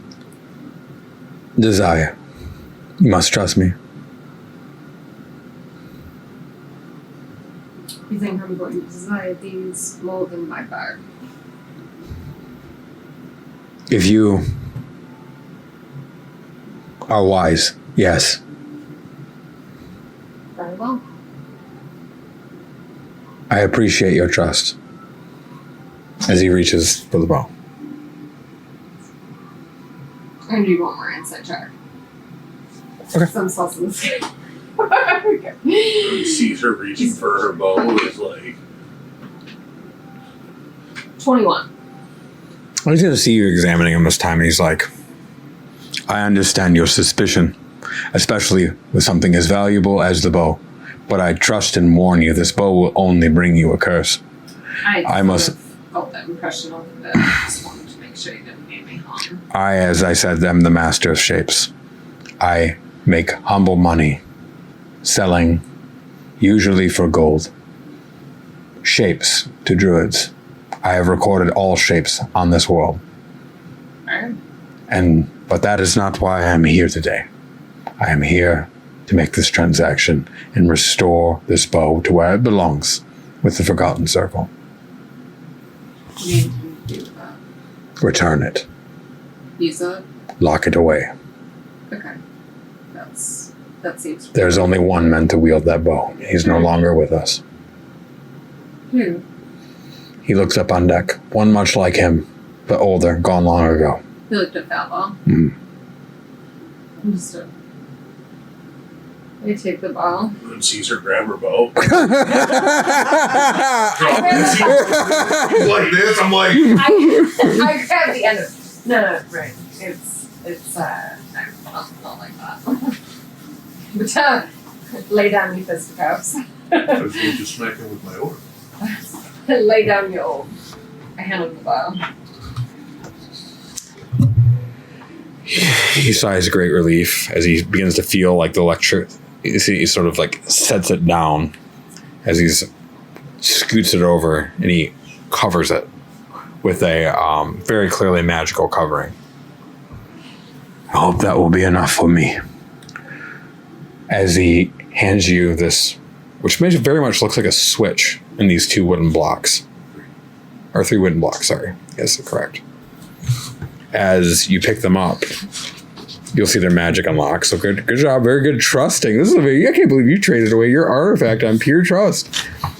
desire. You must trust me. You think I'm going to desire these more than my bow? If you are wise, yes. Very well. I appreciate your trust. As he reaches for the bow. And do you want more insight check? Okay. Some sauce in this game. He sees her reaching for her bow. Is like 21. He's going to see you examining him this time, and he's like, I understand your suspicion, especially with something as valuable as the bow. But I trust and warn you, this bow will only bring you a curse. I must felt that impression of it. I just wanted to make sure you didn't mean me harm. as I said, am the master of shapes. I make humble money, selling, usually for gold, shapes to druids. I have recorded all shapes on this world. Alright. But that is not why I am here today. I am here to make this transaction and restore this bow to where it belongs, with the Forgotten Circle. What do you intend to do with that? Return it. Use it? Lock it away. Okay. That seems There's only one man to wield that bow. He's no longer with us. Who? He looks up on deck. One much like him, but older, gone long ago. He looked at Fella. Understood. I take the ball. and sees her grab her bow. I Like this, I'm like. I grab the end of it. No, right. It's not like that. But lay down your fisticuffs. I was going to smack him with my oar. Lay down your hand on the bow. He sighs great relief as he begins to feel like the lecture. He sort of like sets it down as he scoots it over and he covers it with a very clearly magical covering. I hope that will be enough for me. As he hands you this, which very much looks like a switch in these 2 wooden blocks. Or 3 wooden blocks, sorry. Yes, correct. As you pick them up, you'll see their magic unlock. So good job, very good trusting. I can't believe you traded away your artifact on pure trust.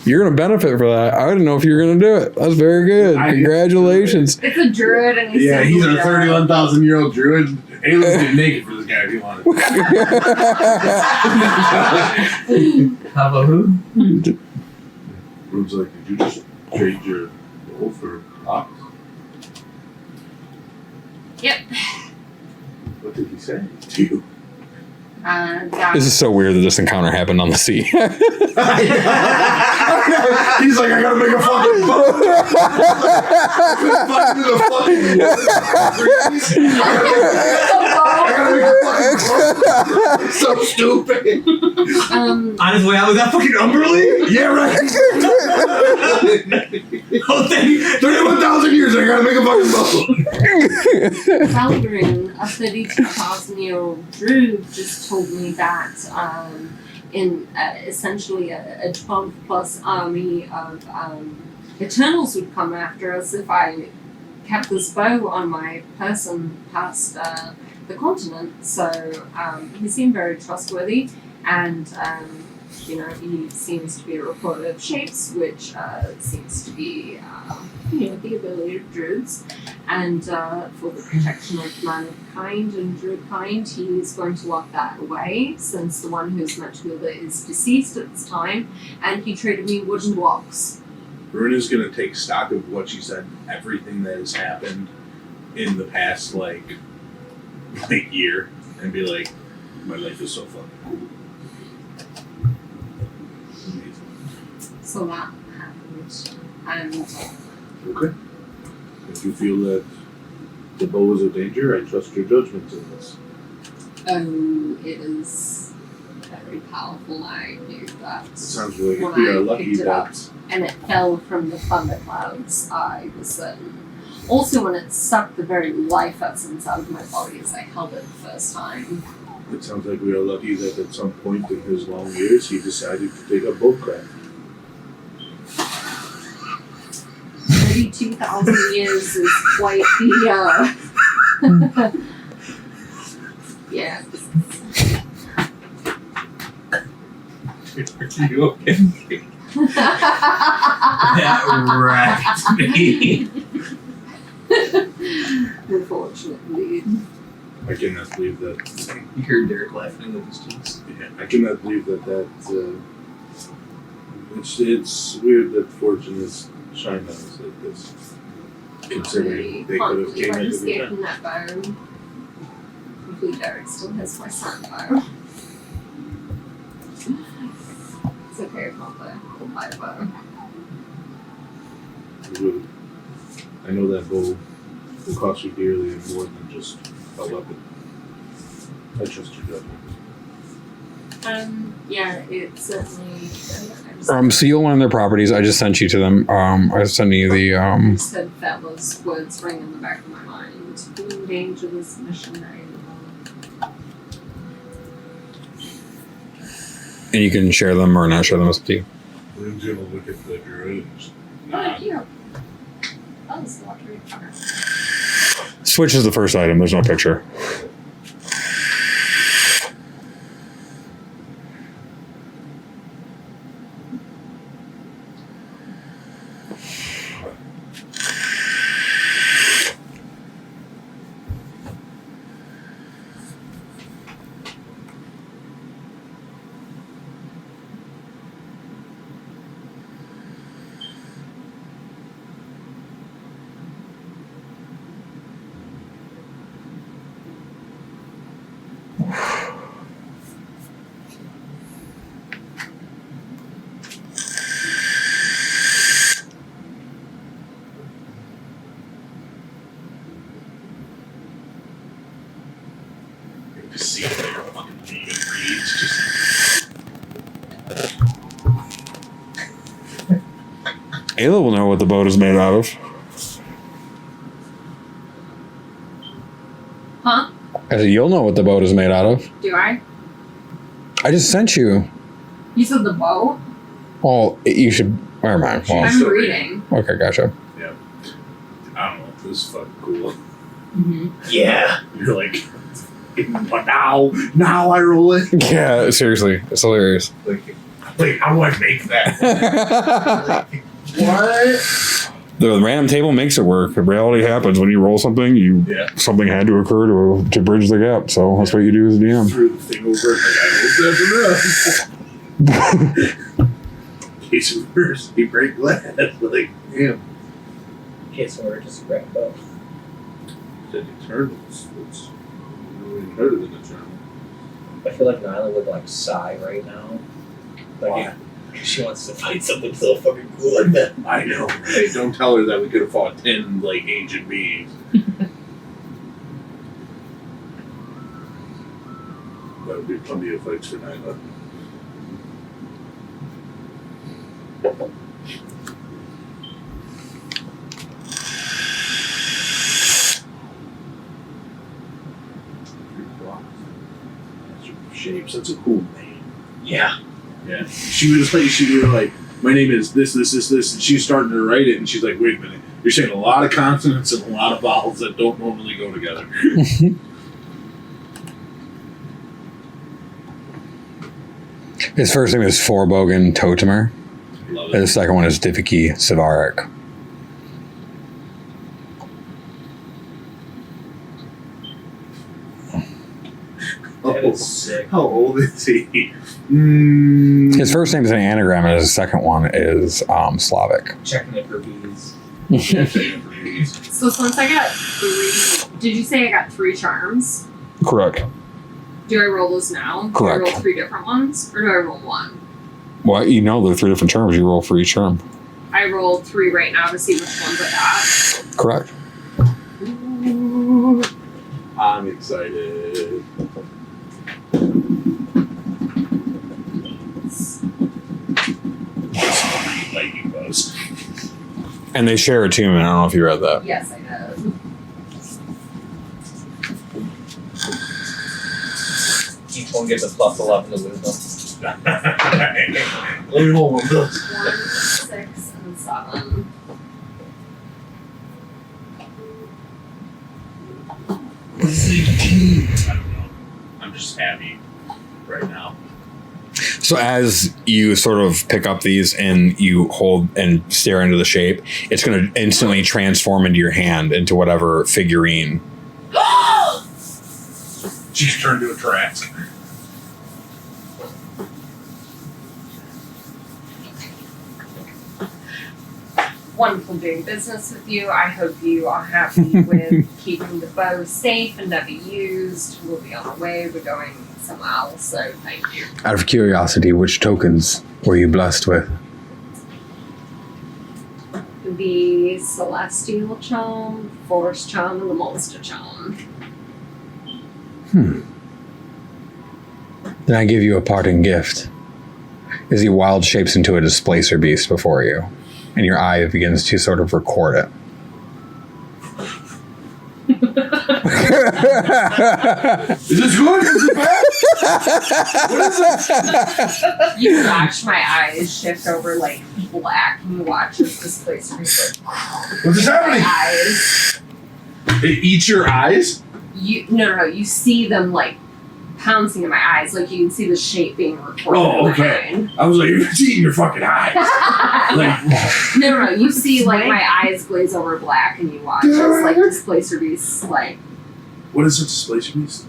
You're going to benefit for that. I didn't know if you were going to do it. That's very good. Congratulations. It's a druid and he's Yeah, he's a 31,000-year-old druid. Aliens get naked for this guy if he wanted. How about who? Rube's like, did you just trade your bow for ox? Yep. What did he say to you? This is so weird that this encounter happened on the sea. He's like, I gotta make a fucking boat. I gotta make a fucking boat. So stupid. On his way out, was that fucking Umberly? Yeah, right. Oh, thank 31,000 years, I gotta make a fucking boat. Valgrin, a 32,000-year-old druid, just told me that in essentially a 12-plus army of Eternals would come after us if I kept this bow on my person past the continent. So he seemed very trustworthy, and he seems to be a reporter of shapes, which seems to be the ability of druids. And for the protection of mankind and druid kind, he's going to lock that away, since the one who's meant to wield it is deceased at this time, and he traded me wooden blocks. Runa's gonna take stock of what she said, everything that has happened in the past year, and be like, my life is so fucking cool. Amazing. So that happened, and Okay. If you feel that the bow is a danger, I trust your judgment in this. it is very powerful. I knew that. It sounds like when we are I lucky picked it up that and it fell from the thunderclouds, I was certain. Also, when it sucked the very life essence out of my body as I held it the first time. it sounds like we are lucky that at some point in his long years he decided to take up boatcraft. 32,000 years is quite the yeah. Are you okay? That wrecked me. Unfortunately. I cannot believe that. You heard Derek laughing in the distance. Yeah, I cannot believe that. It's weird that fortune is shining on us like this. Considering they could have came I in just every gave time. him that bow. Hopefully Derek still has my sand bow. It's okay if not the light bow. Good. I know that bow will cost you dearly and more than just a weapon. I trust your judgment. Yeah, it certainly. Seal one of their properties. I just sent you to them. I sent you the. I just said Fella's words ring in the back of my mind. We endanger this mission anymore. And you can share them or not share them. It's up to you. Rune's gonna look at the druids. Oh, here. That was lottery. Okay. Switch is the first item. There's no picture. Just see if they're fucking demon breeds. Just Ayla will know what the boat is made out of. Huh? I said, you'll know what the boat is made out of. Do I? I just sent you. You said the bow? Well, you should. Never mind. Well, I'm reading. okay, gotcha. I don't know. This is fucking cool. Mm-hmm. Yeah. You're like, but now I roll it. Yeah, seriously, it's hilarious. Like, wait, how do I make that? The What? random table makes it work. The reality happens when you roll something. Yeah. Something had to occur to bridge the gap. So that's what you do as a DM. Threw the thing over. Like, I hope that's enough. Case of worse, he break glass. Like, damn. Okay, so we're just grab both. The Eternals. It's really better than Eternal. I feel like Nyla would like sigh right now. Like she wants to fight something so fucking cool like that. I know. Hey, don't tell her that we could have fought 10 like ancient beings. That would be plenty of fights for Nyla. Shapes. That's a cool name. Yeah. Yeah. She was like, my name is this, and she was starting to write it, and she's like, wait a minute, you're saying a lot of consonants and a lot of vowels that don't normally go together. His first name is Forbogen Totemer. Love And the it. second one is Diviki Savaric. That is sick. How old is he? His first name is an anagram, and his second one is Slavic. Checking it for bees. So since I got 3, did you say I got 3 charms? Correct. Do I roll those now? Correct. Do I roll 3 different ones, or do I roll 1? Well, you know there are 3 different terms you roll for each term. I rolled 3 right now to see which ones I got. Correct. Ooh, I'm excited. Lightning buzz. And they share a tomb, and I don't know if you read that. Yes, I did. Each one gets a +11 to wisdom. Let me roll one of those. 1, 6, and 7. I don't know. I'm just happy right now. So as you sort of pick up these and you hold and stare into the shape, it's going to instantly transform into your hand into whatever figurine. She's turned to a Trask. Wonderful doing business with you. I hope you are happy with keeping the bow safe and never used. We'll be on our way. We're going somewhere else, so thank you. Out of curiosity, which tokens were you blessed with? The Celestial Charm, Forest Charm, and the Monster Charm. Then I give you a parting gift. As he wild shapes into a displacer beast before you, and your eye begins to sort of record it. Is this good? Is it bad? What is it? You watch my eyes shift over like black, and you watch as this place is like What's this happening? my eyes. It eats your eyes? No. You see them like pouncing in my eyes, like you can see the shape being recorded. Oh, in okay. my mind. I was like, you're eating your fucking eyes. Like, No. You see like my eyes glaze over black, and you watch as like Displacer Beasts like what is a displacer beast?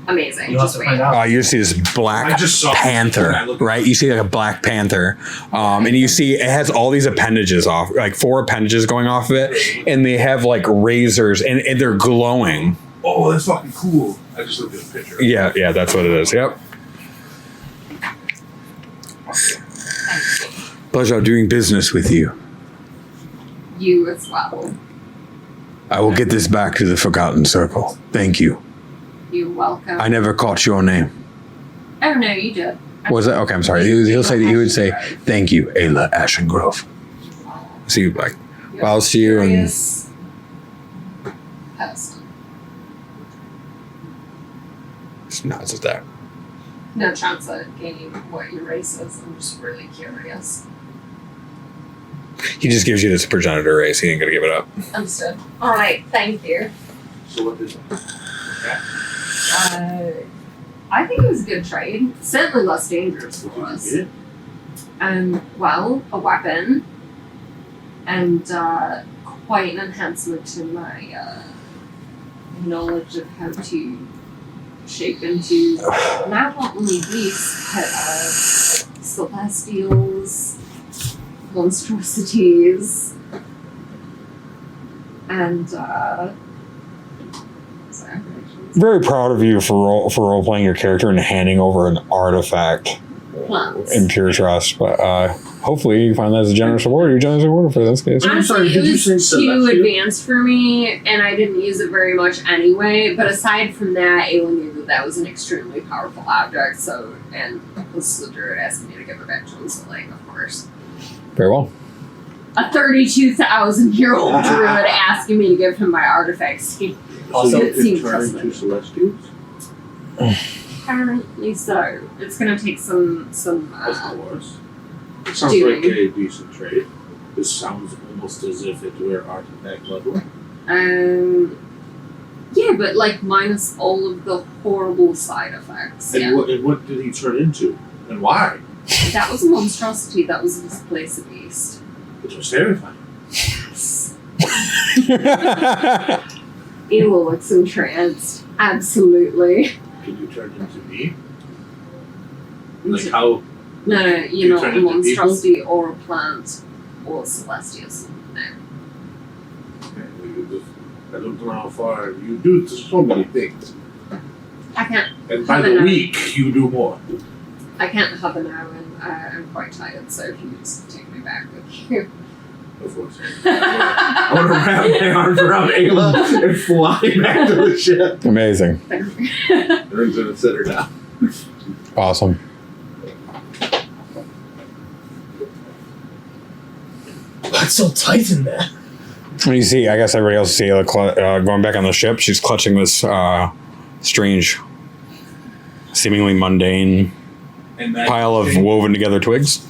amazing. You'll have Just to wait. find out. You see this black I just saw it when I panther, looked- right? You see like a black panther, and you see it has all these appendages off, like 4 appendages going off of it, and they have like razors, and they're glowing. Oh, that's fucking cool. I just looked at a picture. Yeah, that's what it is. Yep. Pleasure doing business with you. You as well. I will get this back to the Forgotten Circle. Thank you. You're welcome. I never caught your name. Oh no, you did. Was that okay? I'm sorry. He would say, "Thank you, Ayla Ashengrove." See, like, bows to you and Curious person. just nods at that. No chance at gaining what your race is. I'm just really curious. He just gives you this progenitor race. He ain't gonna give it up. Understood. All right, thank you. So what is it? I think it was a good trade. Certainly less dangerous for What us. did you get? Well, a weapon, and quite an enhancement to my knowledge of how to shape into not only beasts, but celestials, monstrosities, and sorry. Very proud of you for role playing your character and handing over an artifact Plants. in pure trust. But hopefully, you find that as a generous reward. You're a generous rewarder for this case. I'm sorry, Honestly, did it you was say too celestial? advanced for me, and I didn't use it very much anyway. But aside from that, Ayla knew that that was an extremely powerful object. So, and this is the druid asking me to give it back to him. So, like, of course. Very well. A 32,000-year-old druid asking me to give him my artifacts. He Also, it you seemed can turn into trustworthy. celestials? Apparently so. It's gonna take some Of course. It sounds doing. like a decent trade. This sounds almost as if it were artifact level. yeah, but like minus all of the horrible side effects. And, Yeah. what did he turn into? And why? That was a monstrosity, that was a displaced beast. It was terrifying. Yes. Evil looks entranced. Absolutely. Can you turn into me? Like how? No, you're You not turn a into monstrosity or a plant or celestials. No. I don't know how far you do so many things. I can't And by Have a the no. week, you do more. I can't have an hour and I'm quite tired, so if you could just take me back with you. Of course. I want to wrap my arms around Ayla and fly back to the ship. Amazing. And I'm going to sit her down. Awesome. What's so tight in there? You see, I guess everybody else see going back on the ship. She's clutching this strange, seemingly mundane And that pile of thing- woven together twigs.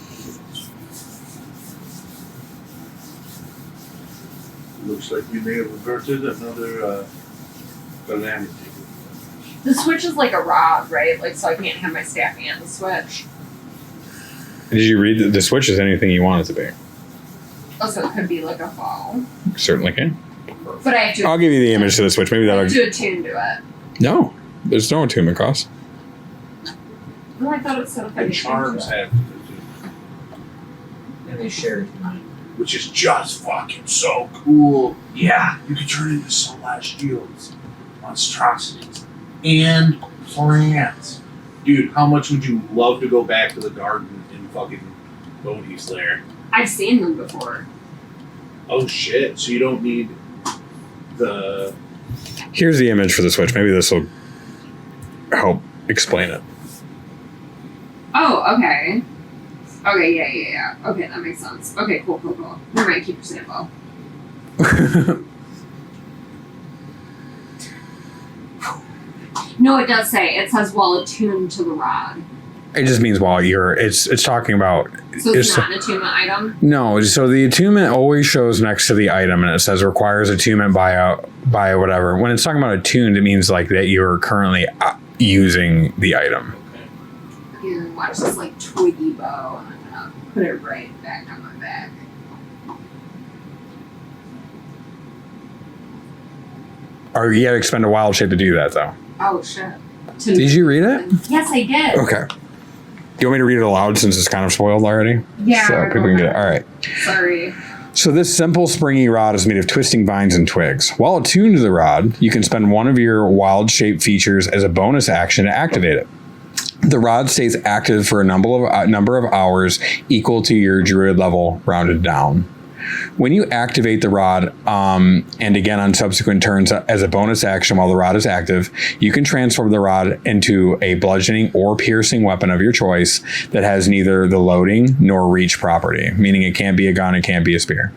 Looks like we may have averted another calamity. The switch is like a rod, right? Like, so I can't have my staff and the switch. Did you read the switch is anything you want it to be? Also, it could be like a ball. Certainly can. But I have to, I'll give you the image to the switch. Maybe I have that'll. to attune to it. No, there's no attunement cost. No, I thought it said if I And attune charms to it. have to do, And they share it tonight. which is just fucking so cool. Yeah, you can turn into celestials, monstrosities, and plants. Dude, how much would you love to go back to the garden in fucking Bodhi's lair? I've seen them before. Oh shit, so you don't need the... Here's the image for the switch. Maybe this will help explain it. Oh, okay. Okay, yeah. Okay, that makes sense. Okay, cool. Never mind, keep your sample. No, it does say. It says while attuned to the rod. It just means while you're. It's talking about. So it's It's- not an attunement item? No, so the attunement always shows next to the item, and it says requires attunement by whatever. When it's talking about attuned, it means like that you're currently using the item. Here, watch this like twiggy bow, and I'm gonna put it right back on my back. Or you got to expend a wild shape to do that, though. Oh shit. Did you read it? Yes, I did. Okay. Do you want me to read it aloud since it's kind of spoiled already? Yeah. So people can get it. All right. Sorry. So this simple springy rod is made of twisting vines and twigs. While attuned to the rod, you can spend one of your wild shape features as a bonus action to activate it. The rod stays active for a number of hours equal to your druid level rounded down. When you activate the rod, and again on subsequent turns as a bonus action while the rod is active, you can transform the rod into a bludgeoning or piercing weapon of your choice that has neither the loading nor reach property, meaning it can't be a gun, it can't be a spear.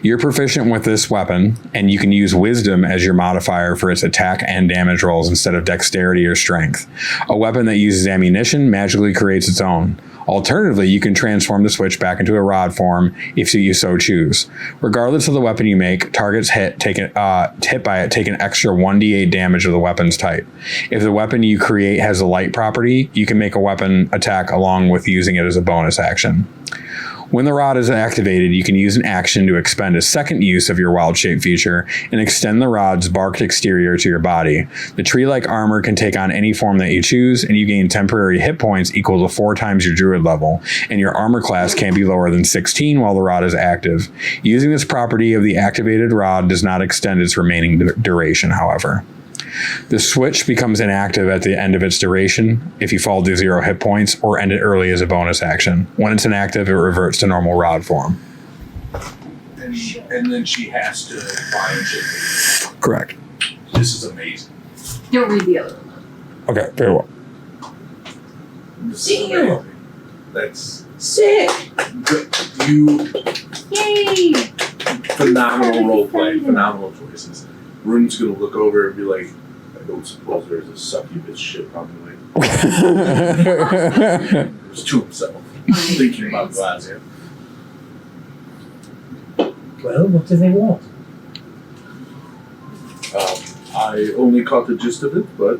You're proficient with this weapon, and you can use wisdom as your modifier for its attack and damage rolls instead of dexterity or strength. A weapon that uses ammunition magically creates its own. Alternatively, you can transform the switch back into a rod form if you so choose. Regardless of the weapon you make, targets hit by it take an extra 1d8 damage of the weapon's type. If the weapon you create has a light property, you can make a weapon attack along with using it as a bonus action. When the rod is activated, you can use an action to expend a second use of your wild shape feature and extend the rod's barked exterior to your body. The tree-like armor can take on any form that you choose, and you gain temporary hit points equal to 4 times your druid level, and your armor class can't be lower than 16 while the rod is active. Using this property of the activated rod does not extend its remaining duration, however. The switch becomes inactive at the end of its duration if you fall to 0 hit points or end it early as a bonus action. When it's inactive, it reverts to normal rod form. And then she has to find shit. Correct. This is amazing. Don't read the other one. Okay, very well. This is amazing. That's Sick! good. You Yay! phenomenal role play, phenomenal choices. Rune's gonna look over and be like, I don't suppose there's a succubus ship on the way. It was to himself, thinking about Glazia. Well, what do they want? I only caught the gist of it, but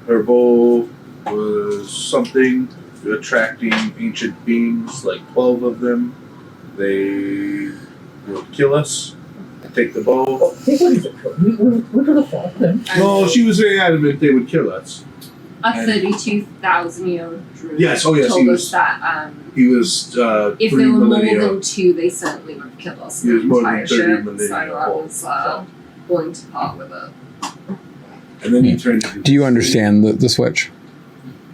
her bow was something attracting ancient beings, like 12 of them. They would kill us, take the bow. Oh, they wouldn't. We could have fought them. No, she was very adamant they would kill us. A 32,000-year druid Yes, oh yes, told he us was. that He was if 3 there were more millennia. than 2, they certainly would kill us. He was The more than entire 30 ship, millennia so I old, was willing to part with it. And then he turned into Do you understand the switch?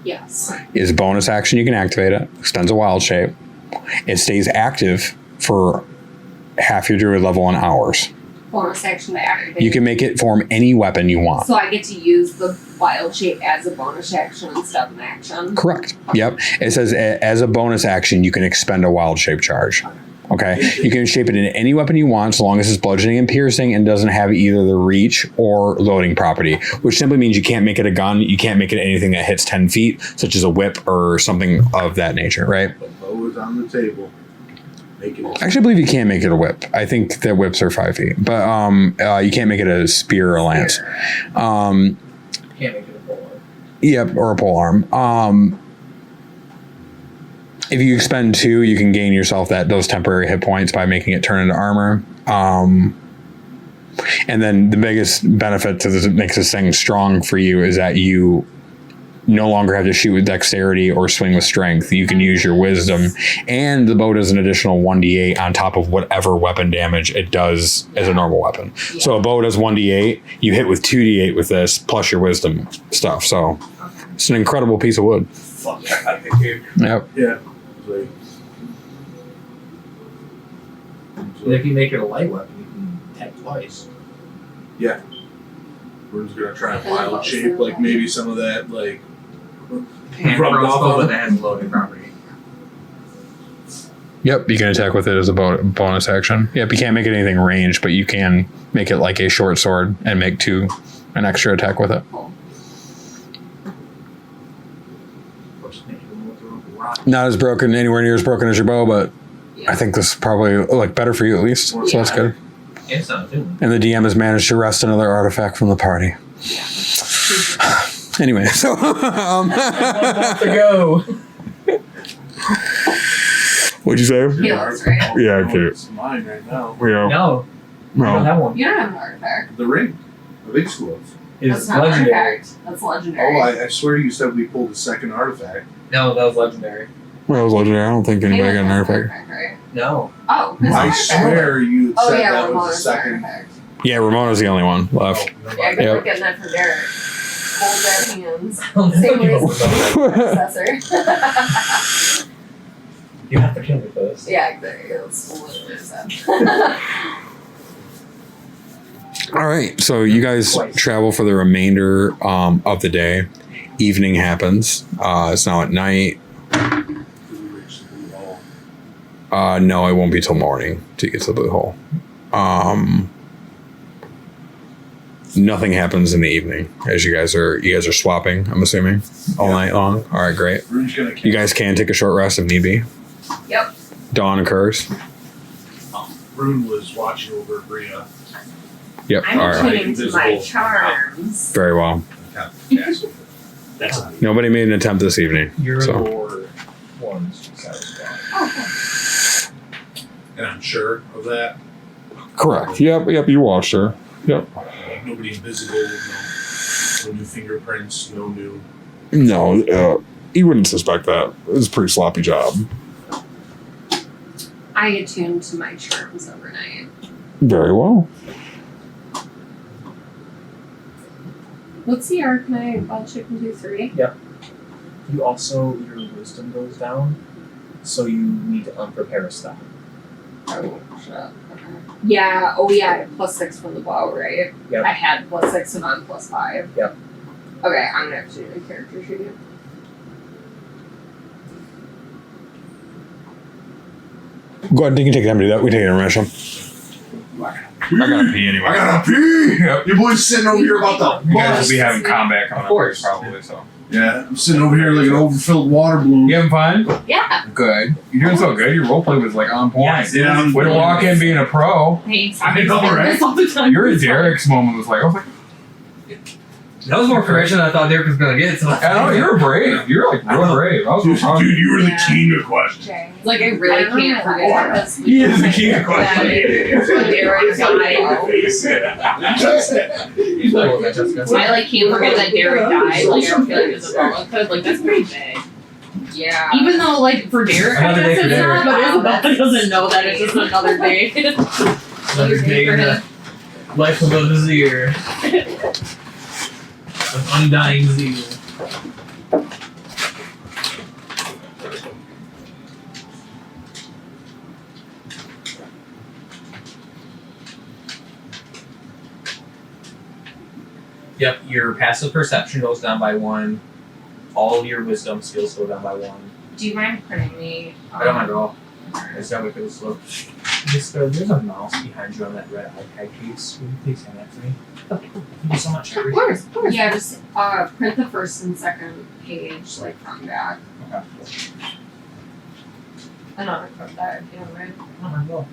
Yes. Is a bonus action, you can activate it. Extends a wild shape. It stays active for half your druid level in hours. Bonus action to activate. You can make it form any weapon you want. So I get to use the wild shape as a bonus action instead of an action. Correct. Yep. It says as a bonus action, you can expend a wild shape charge. Okay. You can shape it into any weapon you want, so long as it's bludgeoning and piercing and doesn't have either the reach or loading property, which simply means you can't make it a gun. You can't make it anything that hits 10 feet, such as a whip or something of that nature, right? The bow is on the table. Making it. Actually, I believe you can make it a whip. I think that whips are 5 feet, but you can't make it a spear or a lance. Can't make it a pole arm. Yep, or a pole arm. If you expend 2, you can gain yourself those temporary hit points by making it turn into armor. And then the biggest benefit to this that makes this thing strong for you is that you no longer have to shoot with dexterity or swing with strength. You can use your wisdom, and the bow does an additional 1d8 on top of whatever weapon damage it does as a normal weapon. Yeah. So a bow does 1d8. You hit with 2d8 with this plus your wisdom stuff. So it's an incredible piece of wood. Fuck that, I think. Yep. Yeah. Like, And if you make it a light weapon, you can attack twice. Rune's gonna try a wild shape, like maybe some of that, like Hand rubbed off crossbow, on but it. that has a loading property. Yep, you can attack with it as a bonus action. Yep, you can't make it anything ranged, but you can make it like a short sword and make an extra attack with it. Not as broken, anywhere near as broken as your bow, but I think this is probably like better for you at least. So that's good. It's not too. And the DM has managed to wrest another artifact from the party. Anyway, so To go. what'd you say? Yeah, that's right. Yeah, Oh, okay. it's mine right now. Yeah. No, I don't No. have one. You don't have an artifact. The ring. The big scrolls. That's It's not an legendary. artifact. That's legendary. Oh, I swear you said we pulled the second artifact. No, that was legendary. Well, it was legendary. I don't think anybody got an That's artifact. right? No. Oh, who's I artifact? swear you Oh said yeah, that was the Ramona's second. artifact. Yeah, Ramona's the only one left. Oh, never Yeah, mind. good Yep. luck getting that from Derek. Hold that hands. I'll never Same give way up as the predecessor. You have to kill me first. Yeah, exactly. That's literally sad. All right, so you guys travel for the remainder of the day. Evening happens. It's now at night. Because we reached the blue hole. No, it won't be till morning to get to the blue hole. Nothing happens in the evening as you guys are swapping. I'm assuming all night long. All right, great. Rune's gonna You guys can take a short rest if need be. Yep. Dawn occurs. Rune was watching over Bria. Yep. I'm All right. tuning to my charms. Very well. Yes. That's Nobody made an attempt this evening. Your So lore one's satisfied. Oh, And I'm sure of that. correct. Yep. You watched her. Yep. Like nobody invisible, no new fingerprints, no new. No, you wouldn't suspect that. It was a pretty sloppy job. I attuned to my charms overnight. Very well. What's the arcane I'll check and do 3? You also, your wisdom goes down, so you need to unprepare a stop. Oh, shit. Okay. Yeah, oh yeah, I had +6 from the bow, right? Yep. I had +6 and I'm +5. Yep. Okay, I'm gonna have to do the character sheet. Go ahead. You can take time to do that. We take intermission. I gotta pee anyway. I gotta pee. Yep. Your boy's sitting over here about the You guys bus. will be having combat coming Of up course. here probably. So Yeah, I'm sitting over here like an overfilled water balloon. you having fun? Yeah. Good. You're doing so good. Your roleplay was like on point. Yes. Yeah, I'm Way to walk in being a pro. Thanks. I know, right? All the time. Your Derek's moment was like, I was like, That was more correction than I thought Derek was gonna get. So I know you're brave. You're like real brave. I was Dude, proud of dude, you. you were the Yeah. king of questions. Like I really can't forget. He is the king of questions. Derek died. He's I like can't forget that Derek died. Like I don't feel like it's a problem because like that's pretty big. Yeah. Even though like for Derek, Another I day guess for it's Derek. not, but Isabella doesn't know that it's just another day. another day in the life of a vizier. Of undying zeal. Yep, your passive perception goes down by 1. All your wisdom skills go down by 1. Do you mind printing me? I don't mind at all. I just gotta wait for the slope. There's a mouse behind you on that red iPad case. Will you please hand that to me? Thank you so much. I Of appreciate course, of course. Yeah, just print the first and second page, like from back. Okay. And unequip that if you don't mind. it. Oh my god.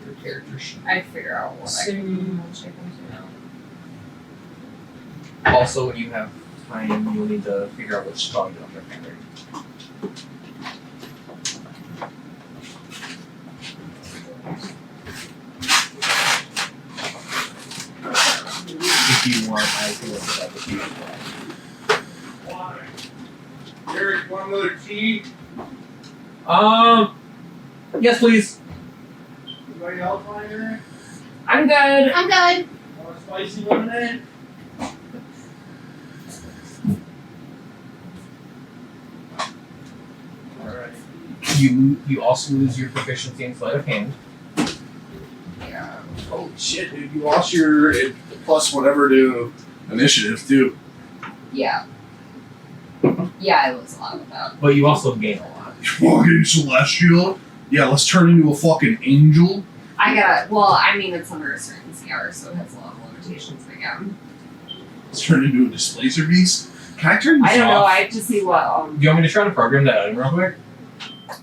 Your character sheet. I figure out what I can shape into now. Also, when you have time, you'll need to figure out which straw you want to carry. If you want, I can look it up if you want. Eric, want another tea? Yes, please. Anybody else want Eric? I'm good. I'm good. Want a spicy lemonade? Alright. You also lose your proficiency in sleight of hand. Yeah. Holy shit, dude! You lost your plus whatever to initiative too. Yeah. Yeah, I lose a lot with that. But you also gain a lot. Fucking celestial. Yeah, let's turn into a fucking angel. I gotta, well, I mean, it's under a certain CR, so it has a lot of limitations again. Let's turn into a displacer beast. Can I turn this I don't know, off? I have to see what, Do you want me to try to program that item real quick?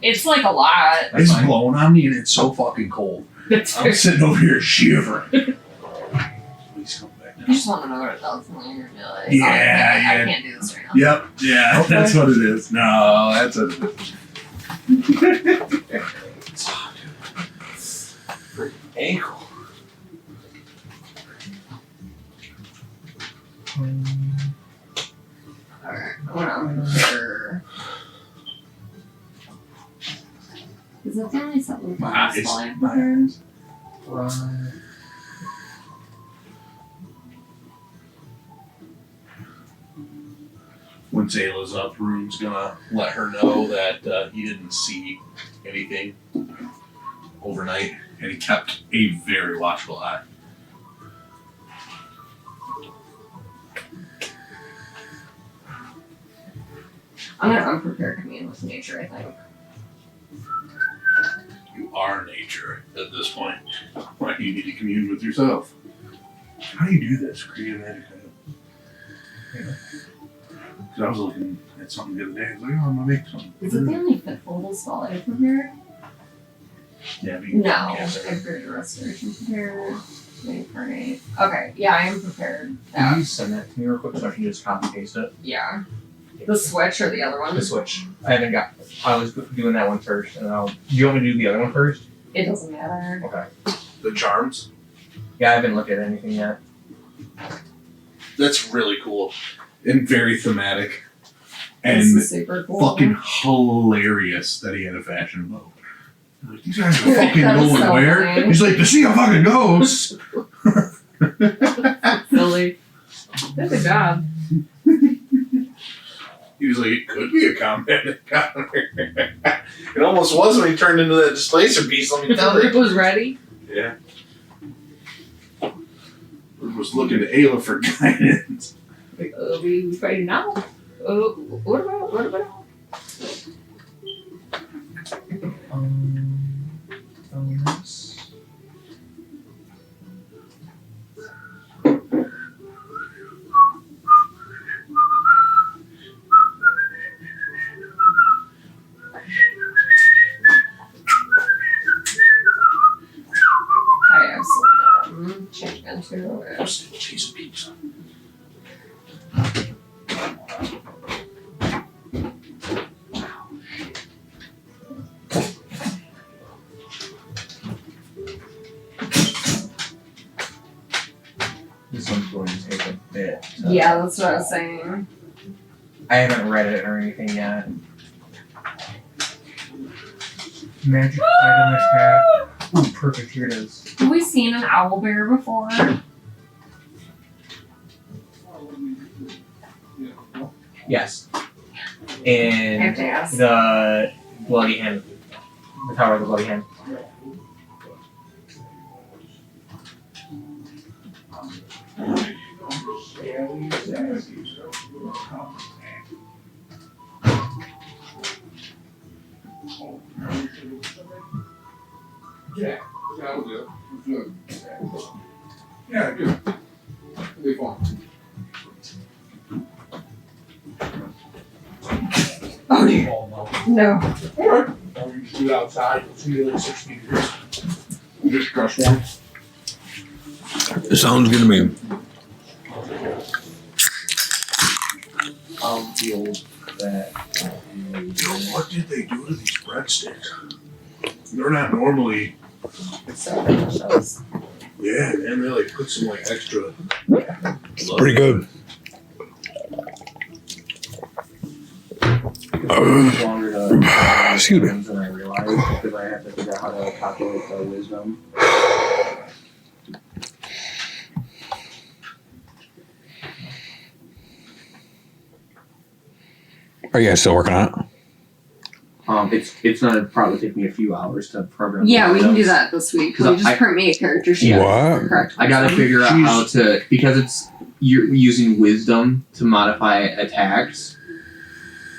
it's like a lot. That's It's fine. blowing on me and it's so fucking cold. I'm sitting over here shivering. Please come back You now. just want to know what it does, and then you're gonna be like, Yeah, oh, I yeah. can't do this right now. Yep, yeah, Okay. that's what it is. No, that's what it is. Freaking ankle. Alright, hold on. Sure. Is that the only set with My last eyes. spell I My prepared? eyes. Right. Once Ayla's up, Rune's gonna let her know that he didn't see anything overnight, and he kept a very watchful eye. I'm gonna unprepared commune with nature, I think. You are nature at this point. Why do you need to commune with yourself? How do you do this? Create a magic item. Because I was looking at something the other day. I was like, oh, I'm gonna make something. Is it the only fifth level spell I prepared? Yeah, but you No. I can't say. prepared a restoration prepared. Reincarnate. Okay, yeah, I am prepared. Can Yeah. you send that to me real quick so I can just copy paste it? Yeah. The switch or the other one? The switch. I haven't got. I was doing that one first, and do you want me to do the other one first? It doesn't matter. Okay. The charms? Yeah, I haven't looked at anything yet. That's really cool. And very thematic. This And is super cool. fucking hilarious that he had a fashion boat. Like, these guys are fucking That is going so where? funny. He's like, to see a fucking ghost. Silly. Good job. He was like, it could be a combat encounter. It almost was when he turned into that displacer beast, let me tell Rick you. was ready. Yeah. Rick was looking to Ayla for guidance. We fighting now? What about? Just a piece of pizza. This one's going to take a bit. Yeah, that's what I was saying. I haven't read it or anything yet. Magic item attack. Ooh, perfect. Here it is. Have we seen an owl bear before? Yes. I have And to ask. the bloody hand. The Tower of the Bloody Hand. Yeah, that'll do. Good. Yeah, good. It'll be fun. Oh dear. No. Alright. Or you just do it outside. It's gonna be like 60 degrees. Just crush one. Sounds good to me. I'll deal with that. What did they do to these breadsticks? They're not normally. So delicious. Yeah, and they like put some like extra. Pretty good. It's longer to Excuse me. than I realized because I have to figure out how to calculate the wisdom. Are you guys still working on it? It's gonna probably take me a few hours to program. Yeah, the we can do items. that this week. Cause We just I- print me a character sheet. What? Correct. I gotta figure out how to, because you're using wisdom to modify attacks.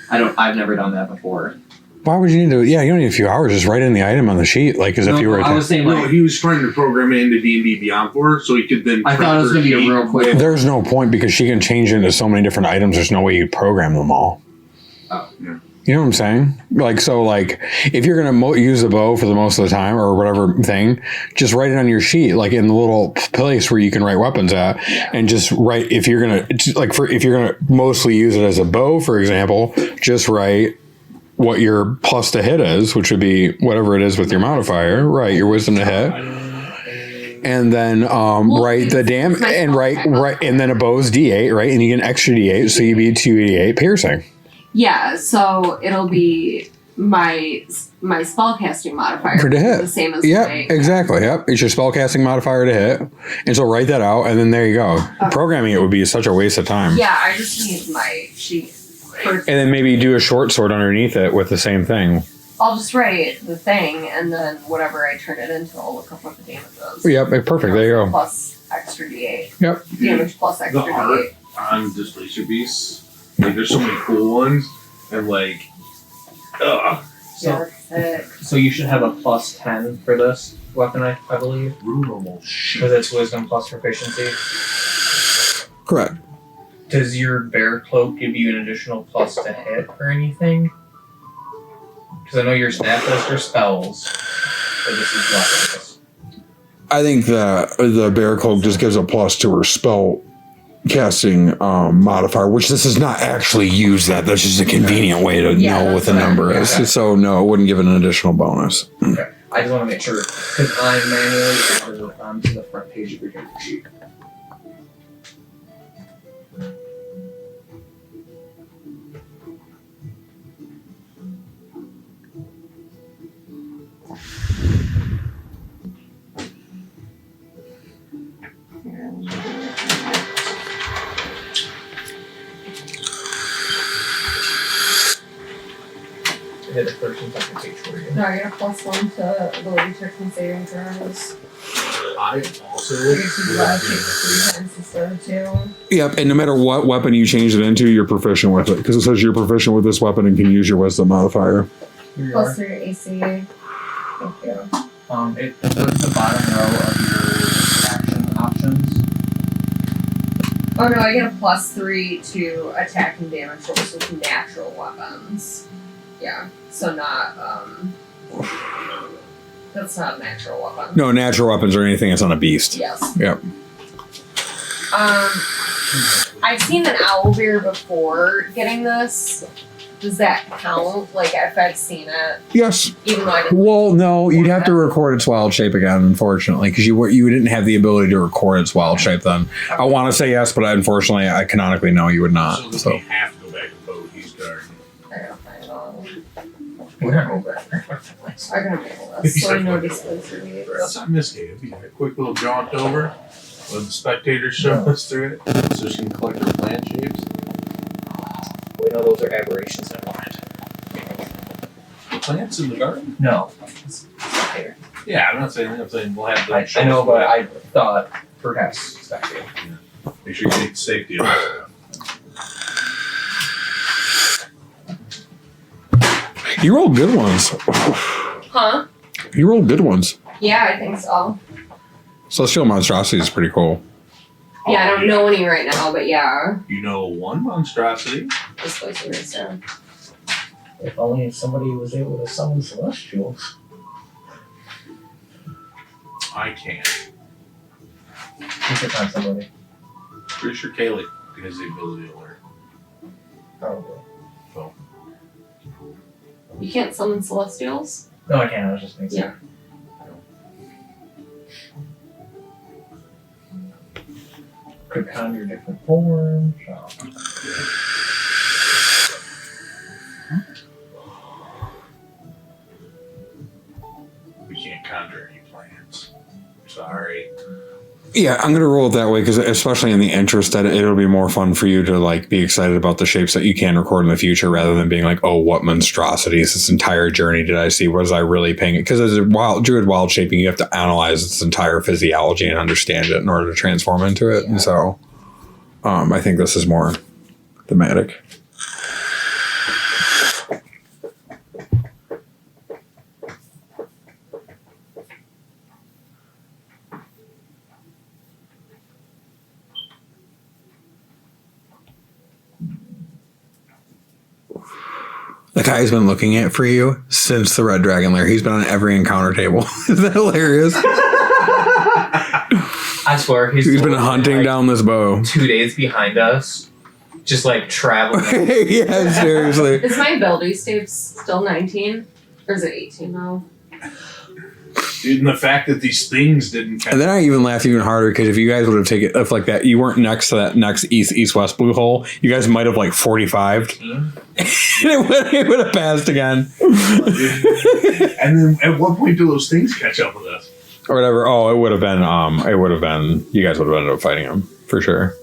I've never done that before. Why would you need to? Yeah, you don't need a few hours. Just write in the item on the sheet, like as if you were. I was saying No, like, he was trying to program it into D&D Beyond for her, so he could then. I thought it was gonna be a real quick. There's no point because she can change into so many different items. There's no way you program them all. Oh, yeah. You know what I'm saying? Like, if you're gonna use the bow for the most of the time or whatever thing, just write it on your sheet, like in the little place where you can write weapons at, and just write if you're gonna if you're gonna mostly use it as a bow, for example, just write what your plus to hit is, which would be whatever it is with your modifier, right? Your wisdom to hit. And then write the damn and write and then a bow's D8, right? And you get an extra D8, so you'd be 2d8 piercing. Yeah, so it'll be my spellcasting modifier For to hit. the same as Yep, my- exactly. Yep, it's your spellcasting modifier to hit, and so write that out, and then there you go. Programming it would be such a waste of time. Yeah, I just need my sheet. And then maybe do a short sword underneath it with the same thing. I'll just write the thing, and then whatever I turn it into, I'll look up what the damage is. Yep, perfect. There you go. Plus extra D8. Yep. Damage plus extra The art D8. on Displacer Beasts, like there's so many cool ones, and like, Yeah, So, sick. so you should have a plus 10 for this weapon, I believe. Rune almost shit. Because it's wisdom plus proficiency. Correct. Does your bear cloak give you an additional plus to hit or anything? Because I know your staff does for spells, but this is weapons. I think that the bear cloak just gives a plus to her spell casting modifier, which this does not actually use that. That's just a convenient way to Yeah, know what the that's number right. is. Okay. So no, it wouldn't give it an additional bonus. Okay. I just want to make sure, because I manually added it onto the front page of your character sheet. I did the first and second page for you. No, I get a +1 to ability checks and saving throws. I also. I guess you do that 3 times instead of 2. Yep, and no matter what weapon you change it into, you're proficient with it because it says you're proficient with this weapon and can use your wisdom modifier. Here you are. Plus 3 AC. Thank you. It towards the bottom row of your action options. Oh no, I get a +3 to attack and damage rolls with natural weapons. Yeah, so not, that's not a natural weapon. No natural weapons or anything that's on a beast. Yes. Yep. I've seen an owlbear before getting this. Does that count? Like, if I've seen it, Yes. even though I didn't. Well, no, you'd have to record its wild shape again, unfortunately, because you didn't have the ability to record its wild shape then. I want to say yes, but unfortunately, I canonically know you would not. So we have to go back and vote. He's guard. We're not going back. I'm gonna make a list so I know dispensaries. That's not misguided. A quick little jaunt over. Let the spectators show us through it, so she can collect her plant shapes. We know those are aberrations in a mind. The plants in the garden? No. It's here. Yeah, I'm not saying that. I'm saying we'll have them. I know, but I thought perhaps spectator. Make sure you take the safety of it. You rolled good ones. Huh? You rolled good ones. Yeah, I think so. Celestial Monstrosity is pretty cool. Yeah, I don't know any right now, but yeah. You know one monstrosity. This place is down. If only somebody was able to summon celestials. I can't. You could find somebody. Pretty sure Kaylee has the ability to learn. Probably. So. You can't summon celestials? No, I can't. I was just thinking. Yeah. Could conjure different forms. We can't conjure any plants. Sorry. Yeah, I'm gonna roll it that way because, especially in the interest that it'll be more fun for you to like be excited about the shapes that you can record in the future, rather than being like, "Oh, what monstrosities this entire journey did I see? Was I really paying it?" Because as a druid wild shaping, you have to analyze its entire physiology and understand it in order to transform into it. And so, I think this is more thematic. The guy's been looking at for you since the Red Dragon Lair. He's been on every encounter table. Isn't that hilarious? I swear, He's been hunting like down this bow. 2 days behind us, just like traveling. Yeah, seriously. Is my ability save still 19? Or is it 18 now? Dude, and the fact that these things didn't catch. And then I even laugh even harder because if you guys would have taken, if like that, you weren't next to that next east-west blue hole, you guys might have like 45'd. It would have passed again. And then at what point do those things catch up with us? Or whatever. Oh, it would have been, you guys would have ended up fighting him for sure.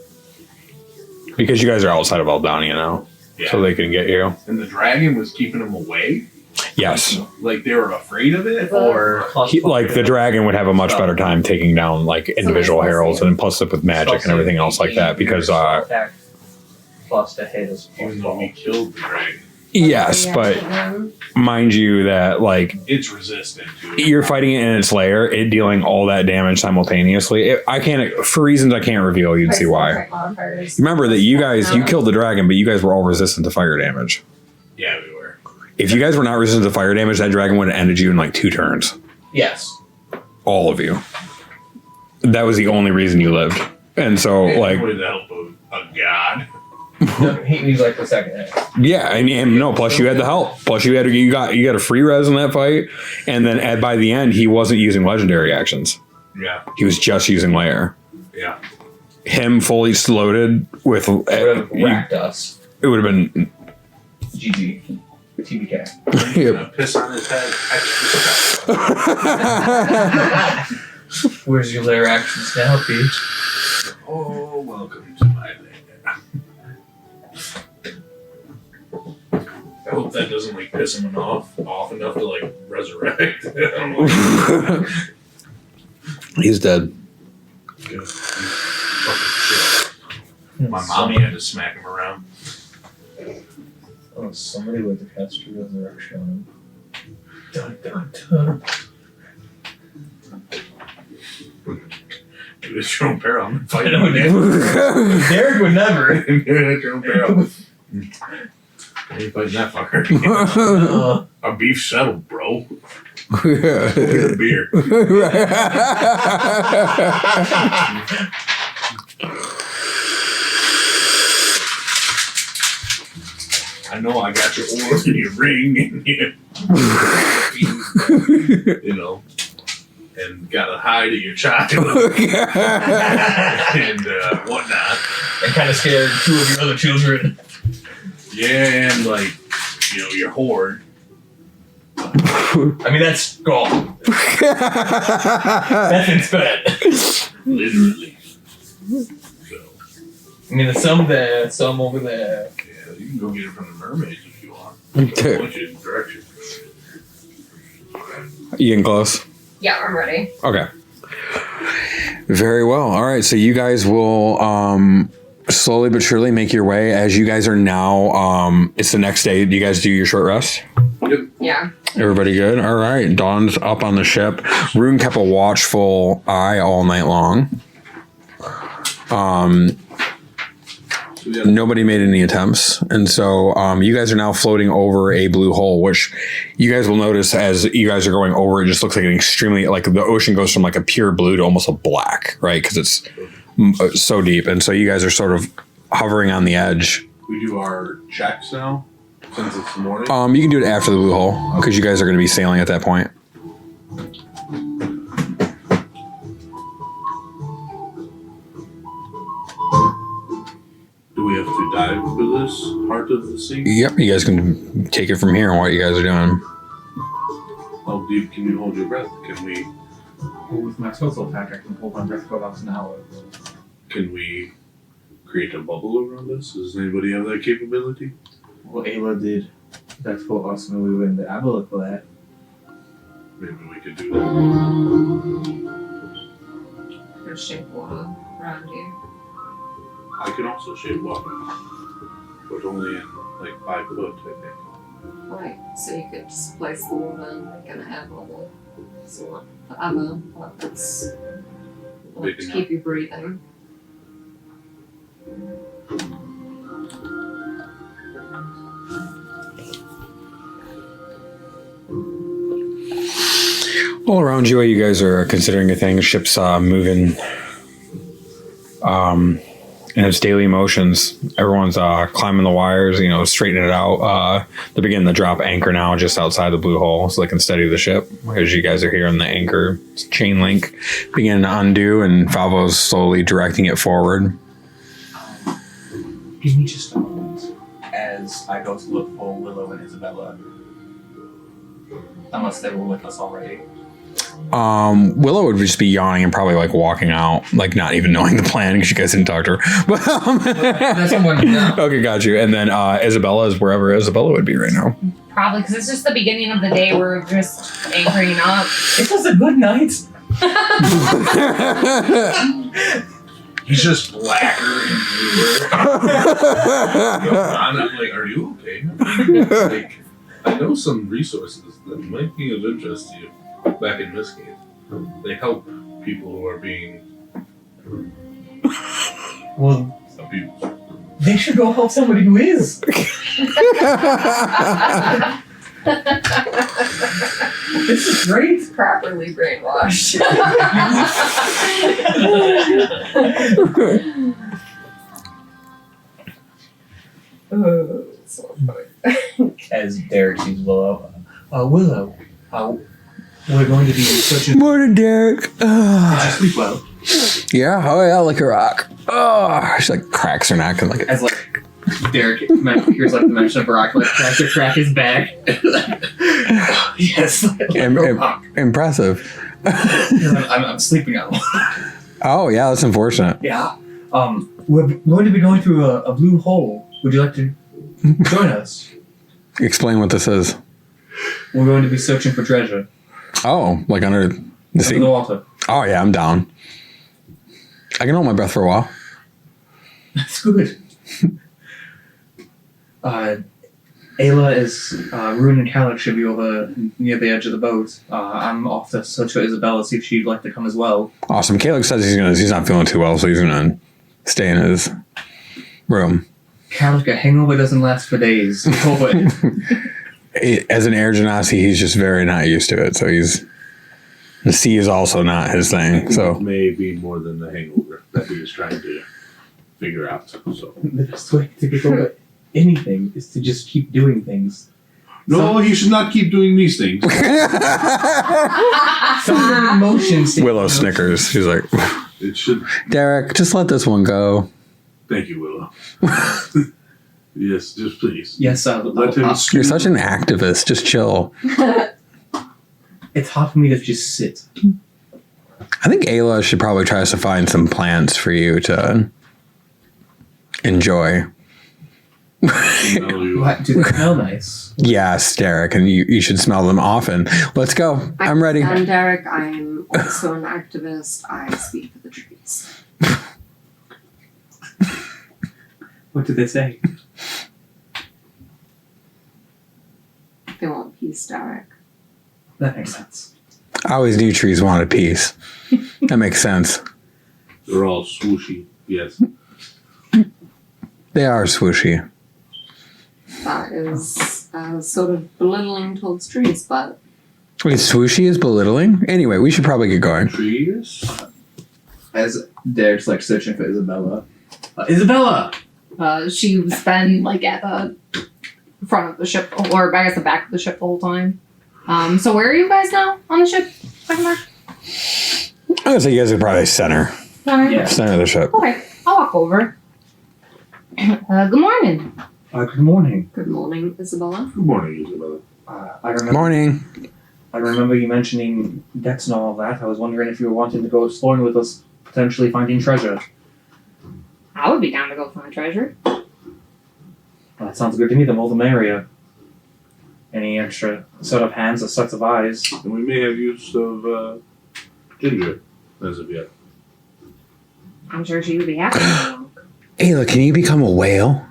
Because you guys are outside of Aldania now. Yeah. So they can get you. And the dragon was keeping them away? Yes. Like they were afraid of it? Or. Like the dragon would have a much better time taking down like individual heralds and plus up with magic and everything else like that because attack plus to hit is even though we killed the dragon. yes, but mind you that like It's resistant to it. you're fighting it in its lair, it dealing all that damage simultaneously. I can't, for reasons I can't reveal, you'd see why. Remember that you killed the dragon, but you guys were all resistant to fire damage. Yeah, we were. If you guys were not resistant to fire damage, that dragon would have ended you in like 2 turns. Yes. All of you. That was the only reason you lived. And so, like, with the help of a god. No, he's like the second hit. yeah, and no. Plus, you had the help. Plus, you got a free res in that fight, and then by the end, he wasn't using legendary actions. Yeah. He was just using lair. Yeah. Him fully loaded with. Would have wrecked us. It would have been. GG. TBK. Yep. Piss on his head. Extra stuff. Where's your lair actions now, Peach? Oh, welcome to my land. I hope that doesn't like piss him off enough to like resurrect. He's dead. Good. Fucking shit. My mommy had to smack him around. Oh, somebody with the caster resurrection on him. Dun dun dun. It was Jerome Peril. I'm I fighting know, him. Derek would never. Jerome Peril. I ain't fighting that fucker. Our beef settled, bro. Get a beer. I know I got your oar and your ring and you know, and got a hide of your child and whatnot. And kind of scared 2 of your other children. Yeah, and like, you know, your hoard. I mean, that's gone. That's in spent. Literally. So, I mean, there's some there, some over there. yeah, you can go get it from the mermaids if you want. Okay. I want you in direction. You getting close? Yeah, I'm ready. Okay. Very well. All right. So you guys will slowly but surely make your way as you guys are now. It's the next day. Do you guys do your short rest? Yeah. Everybody good? All right. Dawn's up on the ship. Rune kept a watchful eye all night long. Nobody made any attempts. And so you guys are now floating over a blue hole, which you guys will notice as you guys are going over, it just looks like an extremely, like the ocean goes from like a pure blue to almost a black, right? Because it's so deep. And so you guys are sort of hovering on the edge. We do our checks now, since it's the morning. You can do it after the blue hole because you guys are going to be sailing at that point. Do we have to dive into this part of the sea? Yep, you guys can take it from here and what you guys are doing. How deep can you hold your breath? Can we Well, with my total attack, I can hold my breath for about an hour. create a bubble around us? Does anybody have that capability? Well, Ayla did that for us when we were in the Aboleth for that. Maybe we could do that. There's shape water around you. I can also shape water, but only in like 5 foot, I think. Right. So you could just place the water and make an air bubble. So what? Forever. But it's Big to enough. keep you breathing. All around you, you guys are considering a thing. Ship's moving in its daily motions. Everyone's climbing the wires, straightening it out. They're beginning to drop anchor now just outside the blue hole so they can steady the ship. As you guys are hearing the anchor chain link begin to undo, and Favo's slowly directing it forward. Give me just a moment as I go to look for Willow and Isabella. Unless they were with us already. Willow would just be yawning and probably like walking out, like not even knowing the plan because you guys didn't talk to her. But, That's what I'm wondering now. okay, got you. And then Isabella is wherever Isabella would be right now. Probably because it's just the beginning of the day. We're just anchoring up. It was a good night. He's just blacker and bluer. I'm like, are you okay? Like, I know some resources that might be of interest to you back in this game. They help people who are being Well, abused. they should go help somebody who is. This is great. Properly brainwashed. Oh, so funny. As Derek sees Willow. Willow, we're going to be searching. Morning, Derek. Did you sleep well? Yeah, oh yeah, like a rock. Oh, she like cracks her neck and like As like Derek here's like the mention of Barack, like tries to crack his back. Yes. impressive. I'm sleeping now. Oh yeah, that's unfortunate. Yeah. We're going to be going through a blue hole. Would you like to join us? Explain what this is. We're going to be searching for treasure. Oh, like under the Under sea. the water. Oh yeah, I'm down. I can hold my breath for a while. That's good. Ayla is Rune and Kalik should be over near the edge of the boat. I'm off to search for Isabella, see if she'd like to come as well. Awesome. Caleb says he's not feeling too well, so he's gonna stay in his room. Kalik, a hangover doesn't last for days. It's over. As an air genasi, he's just very not used to it. So the sea is also not his thing. So It may be more than the hangover that he was trying to figure out. So The best way to get over it. anything is to just keep doing things. No, he should not keep doing these things. Some of your emotions. Willow snickers. She's like, It should. Derek, just let this one go. Thank you, Willow. Yes, just please. Yes, Let him. You're such an activist. Just chill. it's hard for me to just sit. I think Ayla should probably try to find some plants for you to enjoy. What, do they smell nice? Yes, Derek, and you should smell them often. Let's go. I'm ready. I'm Derek. I'm also an activist. I speak for the trees. What did they say? They want peace, Derek. That makes sense. I always knew trees wanted peace. That makes sense. They're all swooshy. Yes. They are swooshy. That is sort of belittling towards trees, but Wait, swooshy is belittling? Anyway, we should probably get going. Trees. As Derek's like searching for Isabella. Isabella! She's been like at the front of the ship, or I guess the back of the ship the whole time. So where are you guys now on the ship? Second part? I would say you guys are probably center. Yeah. Center of the ship. Okay, I'll walk over. Good morning. Good morning. good morning, Isabella. Good morning, Isabella. I remember. Morning. I remember you mentioning decks and all of that. I was wondering if you were wanting to go exploring with us, potentially finding treasure. I would be down to go find treasure. Well, that sounds good to me. The more the merrier. Any extra set of hands or sets of eyes? And we may have use of ginger as of yet. I'm sure she would be happy. Ayla, can you become a whale?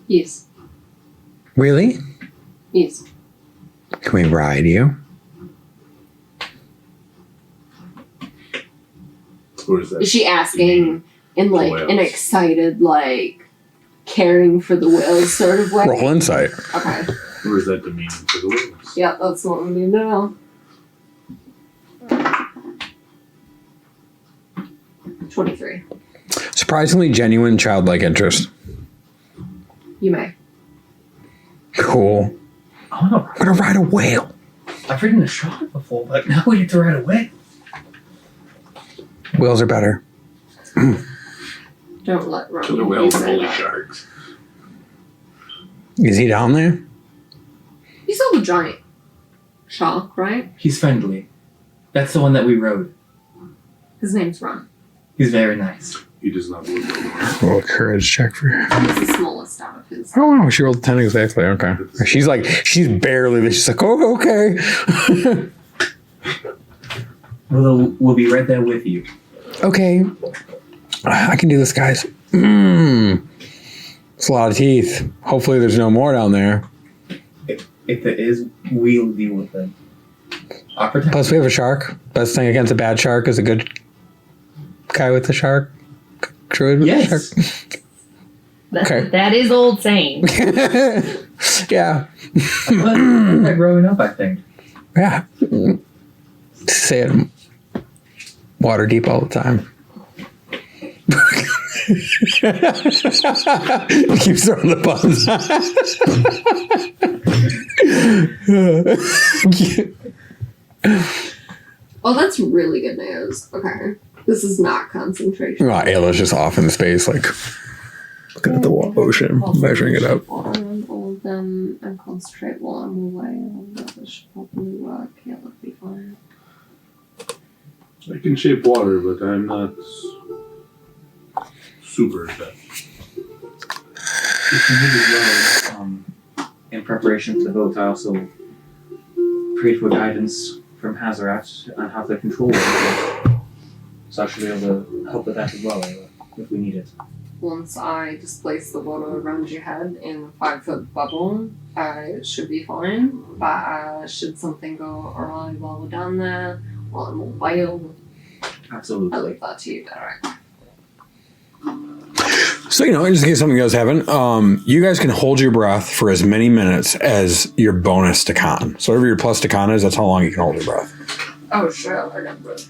Yes, Really? yes. Can we ride you? Or is that? Is she asking in like whales. an excited, like caring for the whales sort of way? Roll insight. Okay. Or is that demeaning for the whales? Yeah, that's what we need to know. 23. Surprisingly genuine childlike interest. You may. Cool. I don't know. I'm gonna ride a whale. I've ridden a shark before, but now we get to ride away. Whales are better. Don't let Ron. So the whales are bully sharks. Is he down there? You saw the giant shark, right? He's friendly. That's the one that we rode. His name's Ron. He's very nice. He does not look like Roll a courage check for her. He's the smallest out of his. Oh, wow, she rolled 10 exactly. Okay. She's barely there. She's like, oh, okay. We'll be right there with you. Okay. I can do this, guys. It's a lot of teeth. Hopefully there's no more down there. If there is, we'll deal with them. I'll protect. Plus, we have a shark. Best thing against a bad shark is a good guy with the shark. Druid with the Yes. shark. Okay. That is old saying. Yeah. I learned that growing up, I think. Yeah. Say it water deep all the time. Keeps throwing the buttons. Oh, that's really good news. Okay. This is not concentration. Well, Ayla's just off in space, like looking at the ocean, measuring it up. Water on all of them and concentrate while I'm away. That should probably work. Yeah, that'll be fine. I can shape water, but I'm not super adept. If you need as well, in preparation for the vote, I also prayed for guidance from Hazarat on how to control it. So I should be able to help with that as well, if we need it. Once I displace the water around your head in a 5-foot bubble, it should be fine. But should something go awry while we're down there, while I'm away, I Absolutely. leave that to you, Derek. So, just in case something does happen, you guys can hold your breath for as many minutes as your bonus to con. So whatever your plus to con is, that's how long you can hold your breath. Oh, sure. I got rid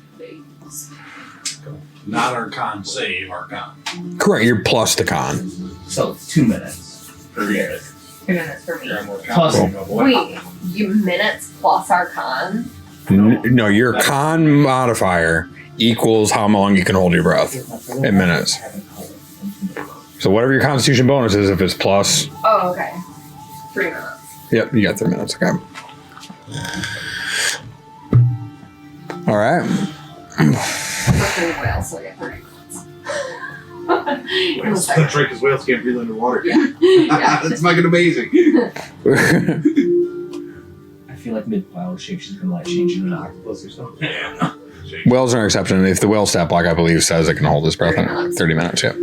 Not our con save, our con. Correct, your plus to con. So, 2 minutes. Per minute. 2 minutes for me. Plus, Wait, you minutes plus our con? No, your con modifier equals how long you can hold your breath in minutes. So whatever your constitution bonus is, if it's plus, Oh, okay. 3 minutes. yep, you got 3 minutes. Okay. All right. Freaking whale, so I get 30 minutes. Whales can't drink because whales can't breathe underwater. Yeah. That's fucking amazing. I feel like mid-wild shape she's gonna like change into an octopus or something. Yeah. Whales are an exception. If the whale stat block, I believe, says it can hold its breath in 30 minutes. Yep.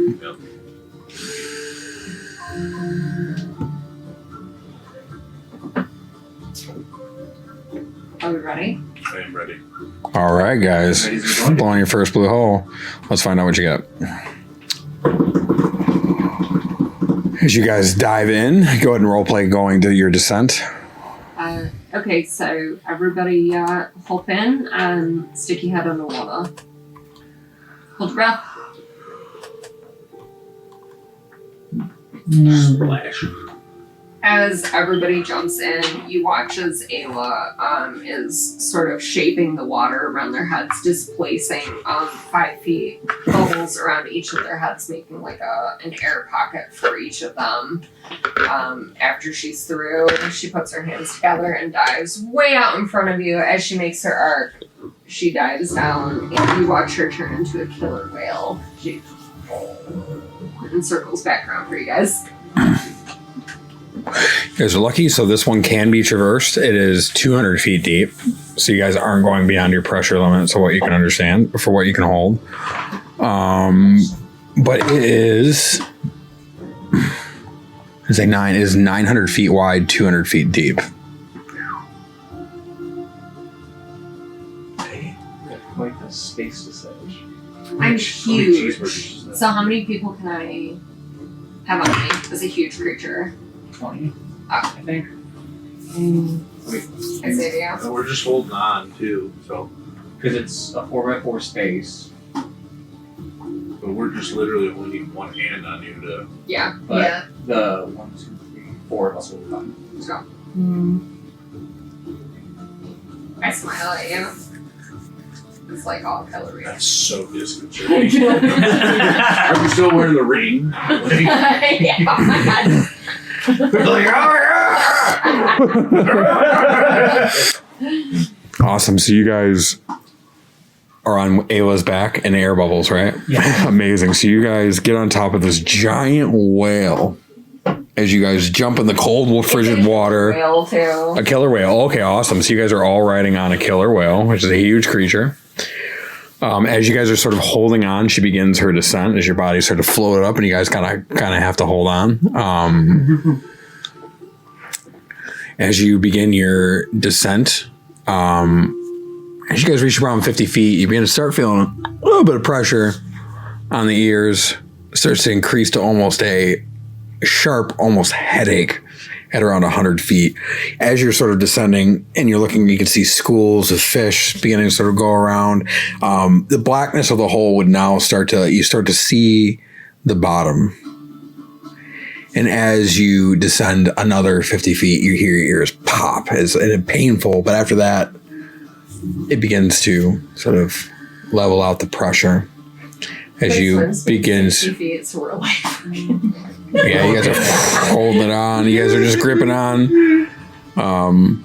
Are we ready? I am ready. All right, guys. Ready as we're going to. Blowing your first blue hole. Let's find out what you get. As you guys dive in, go ahead and roleplay going to your descent. Okay, so everybody hop in and stick your head underwater. Hold your breath. Splash. As everybody jumps in, you watch as Ayla is sort of shaping the water around their heads, displacing 5 feet bubbles around each of their heads, making like an air pocket for each of them. After she's through, she puts her hands together and dives way out in front of you. As she makes her arc, she dives down, and you watch her turn into a killer whale. She circles back around for you guys. You guys are lucky, so this one can be traversed. It is 200 feet deep, so you guys aren't going beyond your pressure limit, so what you can understand, for what you can hold. But it is, it's a 9, it is 900 feet wide, 200 feet deep. Quite the space to sedge. I'm Cheeseburgers huge. is that? So how many people can I have on me as a huge creature? 20, Ah. I think. Xavier. And we're just holding on too, so Because it's a 4x4 space, but we're just literally only need one hand on you to. Yeah. but Yeah. the 1, 2, 3, 4 of us will be fine. Let's go. I smile at you. It's like all calories. That's so disconcerting. Are we still wearing the ring? Like, Yeah, oh my God. Awesome, so you guys are on Ayla's back and air bubbles, right? Yeah. Amazing. So you guys get on top of this giant whale as you guys jump in the cold, frigid water. Whale too. A killer whale. Okay, awesome. So you guys are all riding on a killer whale, which is a huge creature. As you guys are sort of holding on, she begins her descent as your body sort of floated up, and you guys kind of have to hold on. As you begin your descent, as you guys reach around 50 feet, you begin to start feeling a little bit of pressure on the ears. It starts to increase to almost a sharp, almost headache at around 100 feet. As you're sort of descending and you're looking, you can see schools of fish beginning to sort of go around. The blackness of the hole would now you start to see the bottom. And as you descend another 50 feet, you hear your ears pop. It's painful, but after that, it begins to sort of level out the pressure as you begin. 60 feet, so we're like. Yeah, you guys are holding it on. You guys are just gripping on. I'm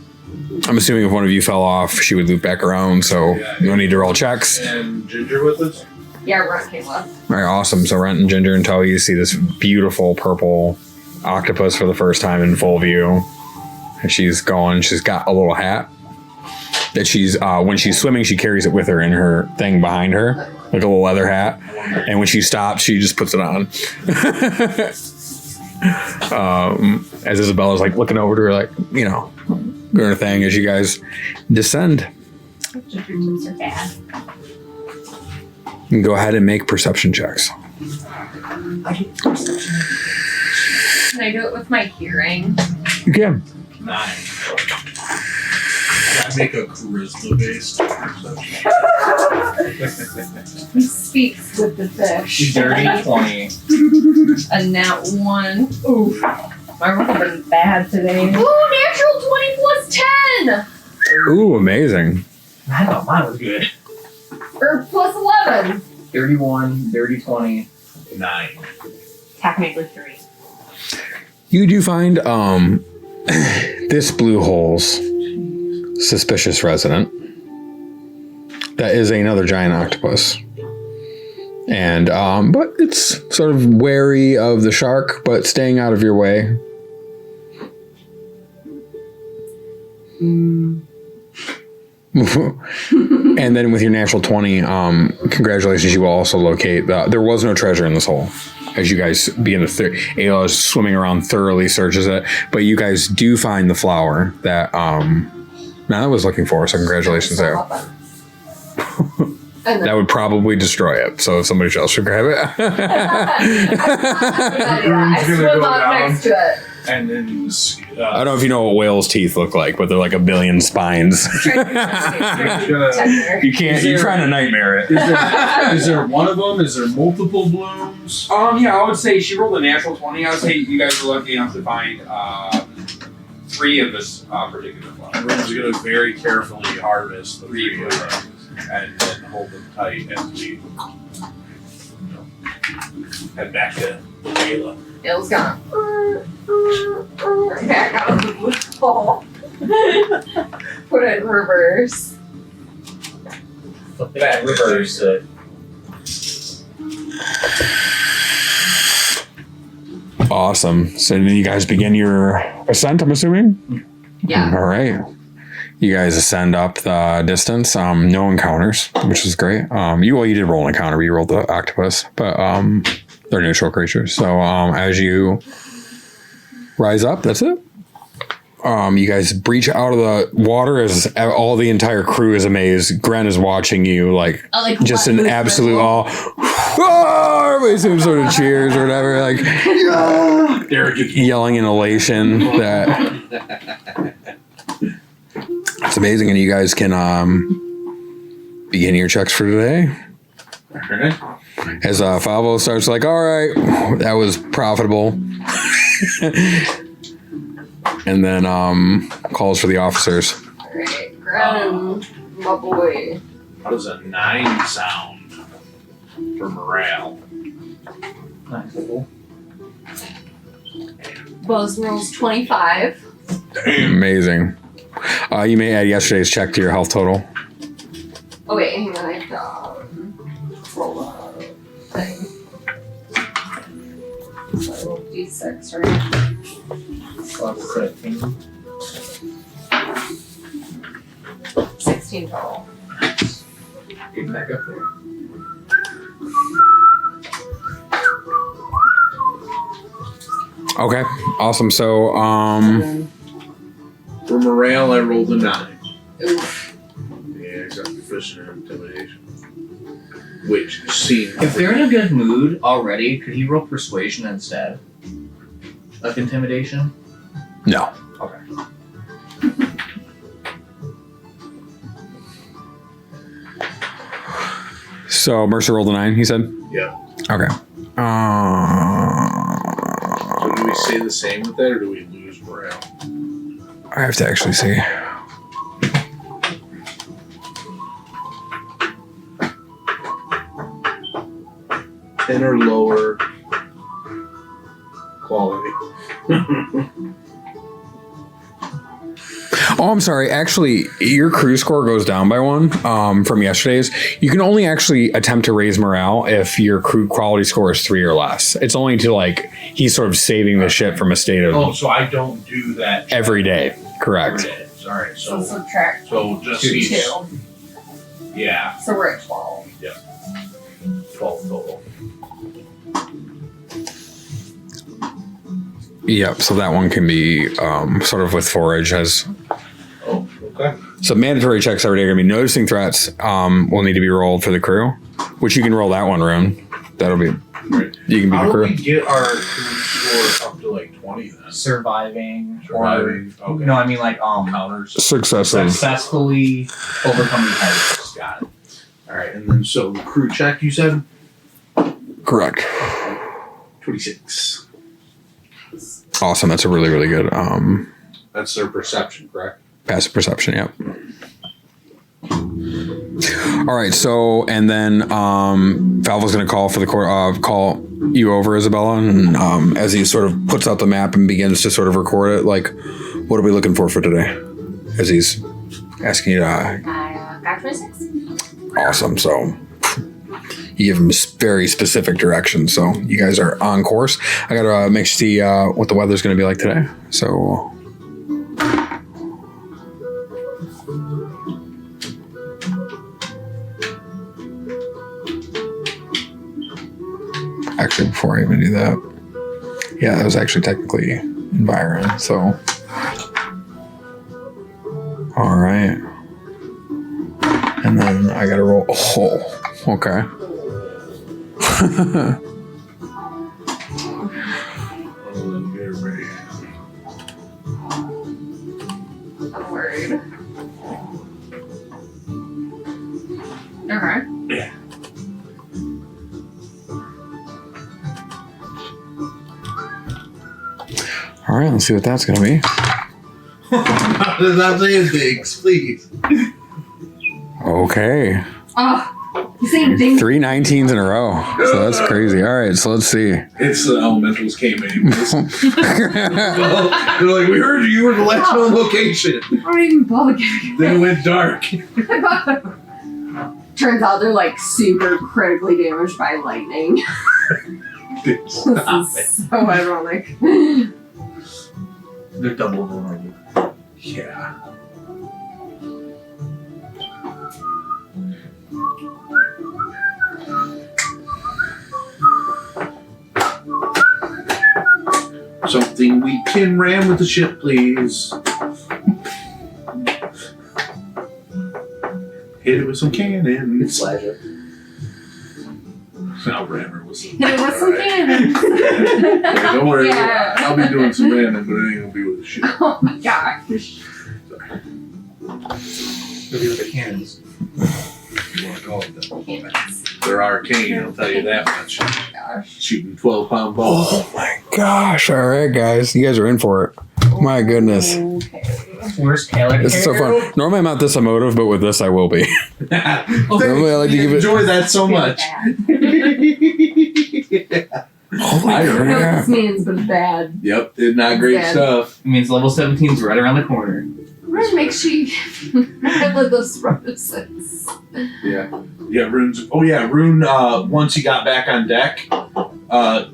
assuming if one of you fell off, she would loop back around, so you don't need to roll checks. and Ginger with us? Yeah, Rent came left. All right, awesome. So Rent and Ginger and Tully, you see this beautiful purple octopus for the first time in full view. And she's got a little hat that she's, when she's swimming, she carries it with her in her thing behind her, like a little leather hat. And when she stops, she just puts it on. As Isabella's like looking over to her, like, doing her thing as you guys descend. Just your moves are bad. You can go ahead and make perception checks. Can I do it with my hearing? You can. 9. Can I make a charisma based perception? He speaks with the fish. Dirty 20. A nat 1. Oof. My roll has been bad today. Ooh, natural 20 plus 10! Ooh, amazing. I thought mine was good. Or plus 11. 31, dirty 20. 9. Technically 3. You do find this blue hole's suspicious resident. That is another giant octopus. And but it's sort of wary of the shark, but staying out of your way. And then with your natural 20, congratulations, you will also locate there was no treasure in this hole. As you guys begin to Ayla is swimming around, thoroughly searches it, but you guys do find the flower that Nana was looking for, so congratulations there. That would probably destroy it, so somebody else should grab it. I swim up next to it. And then I don't know if you know what whales' teeth look like, but they're like a billion spines. You can't. You're trying to nightmare it. Is there one of them? Is there multiple blooms? Yeah, I would say she rolled a natural 20. I would say you guys were lucky enough to find 3 of this particular flower. Everyone's going to very carefully harvest the 3 of them and then hold them tight as we head back to Ayla. It gone. Back out of the blue hole. Put it in reverse. Flip it back, reverse it. Awesome. So then you guys begin your ascent, I'm assuming? Yeah. All right. You guys ascend up the distance. No encounters, which is great. You did roll an encounter, but you rolled the octopus. But they're neutral creatures. So as you rise up, that's it. You guys breach out of the water as all the entire crew is amazed. Gren is watching you like just an absolute awe. Oh, everybody seems sort of cheers or whatever, like yelling in elation. That it's amazing, and you guys can begin your checks for today. As Falvo starts like, all right, that was profitable. And then calls for the officers. Alright, Gren, my boy. How does a 9 sound for morale? Nice. Buzz rolls 25. Amazing. You may add yesterday's check to your health total. Oh wait, hang on, I have to roll a thing. So I rolled D6, right? Plus 13. 16 total. Get back up there. Okay, awesome. So, For morale, I rolled a 9. Oof. Yeah, I got proficient in intimidation. Which seems. If they're in a good mood already, could he roll persuasion instead of intimidation? no. Okay. So Mercer rolled a 9, he said? Yeah. Okay. So do we stay the same with that, or do we lose morale? I have to actually see. Ten or lower quality. Oh, I'm sorry. Actually, your crew score goes down by 1 from yesterday's. You can only actually attempt to raise morale if your crew quality score is 3 or less. It's only to he's sort of saving the ship from a state of Oh, so I don't do that every day. Correct. every day. Sorry. So So subtract just 2. yeah, So we're at 12. 12 total. Yep. So that one can be sort of with forage as. Oh, okay. So mandatory checks every day are going to be noticing threats will need to be rolled for the crew, which you can roll that one, Rune. That'll be. Right. You can be How the do we crew. get our crew score up to 20 then? Surviving. Surviving. Or, Okay. no, I mean Counters. Successive. successfully overcoming hazards. Got it. All right, and then so crew check, you said Correct. 26. Awesome. That's a really, really good That's their perception, correct? passive perception. Yep. All right. So, and then Valva's going to call for the call you over, Isabella, and as he sort of puts out the map and begins to sort of record it, like, what are we looking for today? As he's asking you to. I got 26. Awesome. So you give him very specific directions. So you guys are on course. I got to make sure see what the weather's going to be like today. So. Actually, before I even do that, yeah, that was actually technically environment. So, all right, and then I gotta roll. Oh, okay. I'm worried. Okay. Yeah. All right, let's see what that's gonna be. Does not say things, please. Okay, Oh, you saying things? 3 19s in a row. So that's crazy. All right, so let's see. It's the elementals came anyways. They're like, we heard you were the last known location. I don't even bother giving Then it went dark. Turns out they're like super critically damaged by lightning. This is so ironic. They're double on you. Yeah. Something we can ram with the ship, please. Hit it with some cannons. Pleasure. I'll ram her with some. Hit it with some cannons. Yeah, don't worry. Yeah. I'll be doing some ramming, but it ain't gonna be with the ship. Oh my gosh. It'll be with the cannons. You wanna call it that? Cannons. They're arcane, I'll tell you that much. Oh my gosh. Shooting 12-pound balls. Oh my gosh! All right, guys, you guys are in for it. My goodness, Okay. Where's Taylor? this is so fun. Normally, I'm not this emotive, but with this, I will be. Normally, I like to give it. Enjoy that so much. Holy I don't I know what crap! this means, but it's bad. Yep, it's not great Bad. stuff. It means level 17's right around the corner. Rune makes you with those roses. Yeah. Yeah, Rune's. Oh, yeah, Rune, once he got back on deck,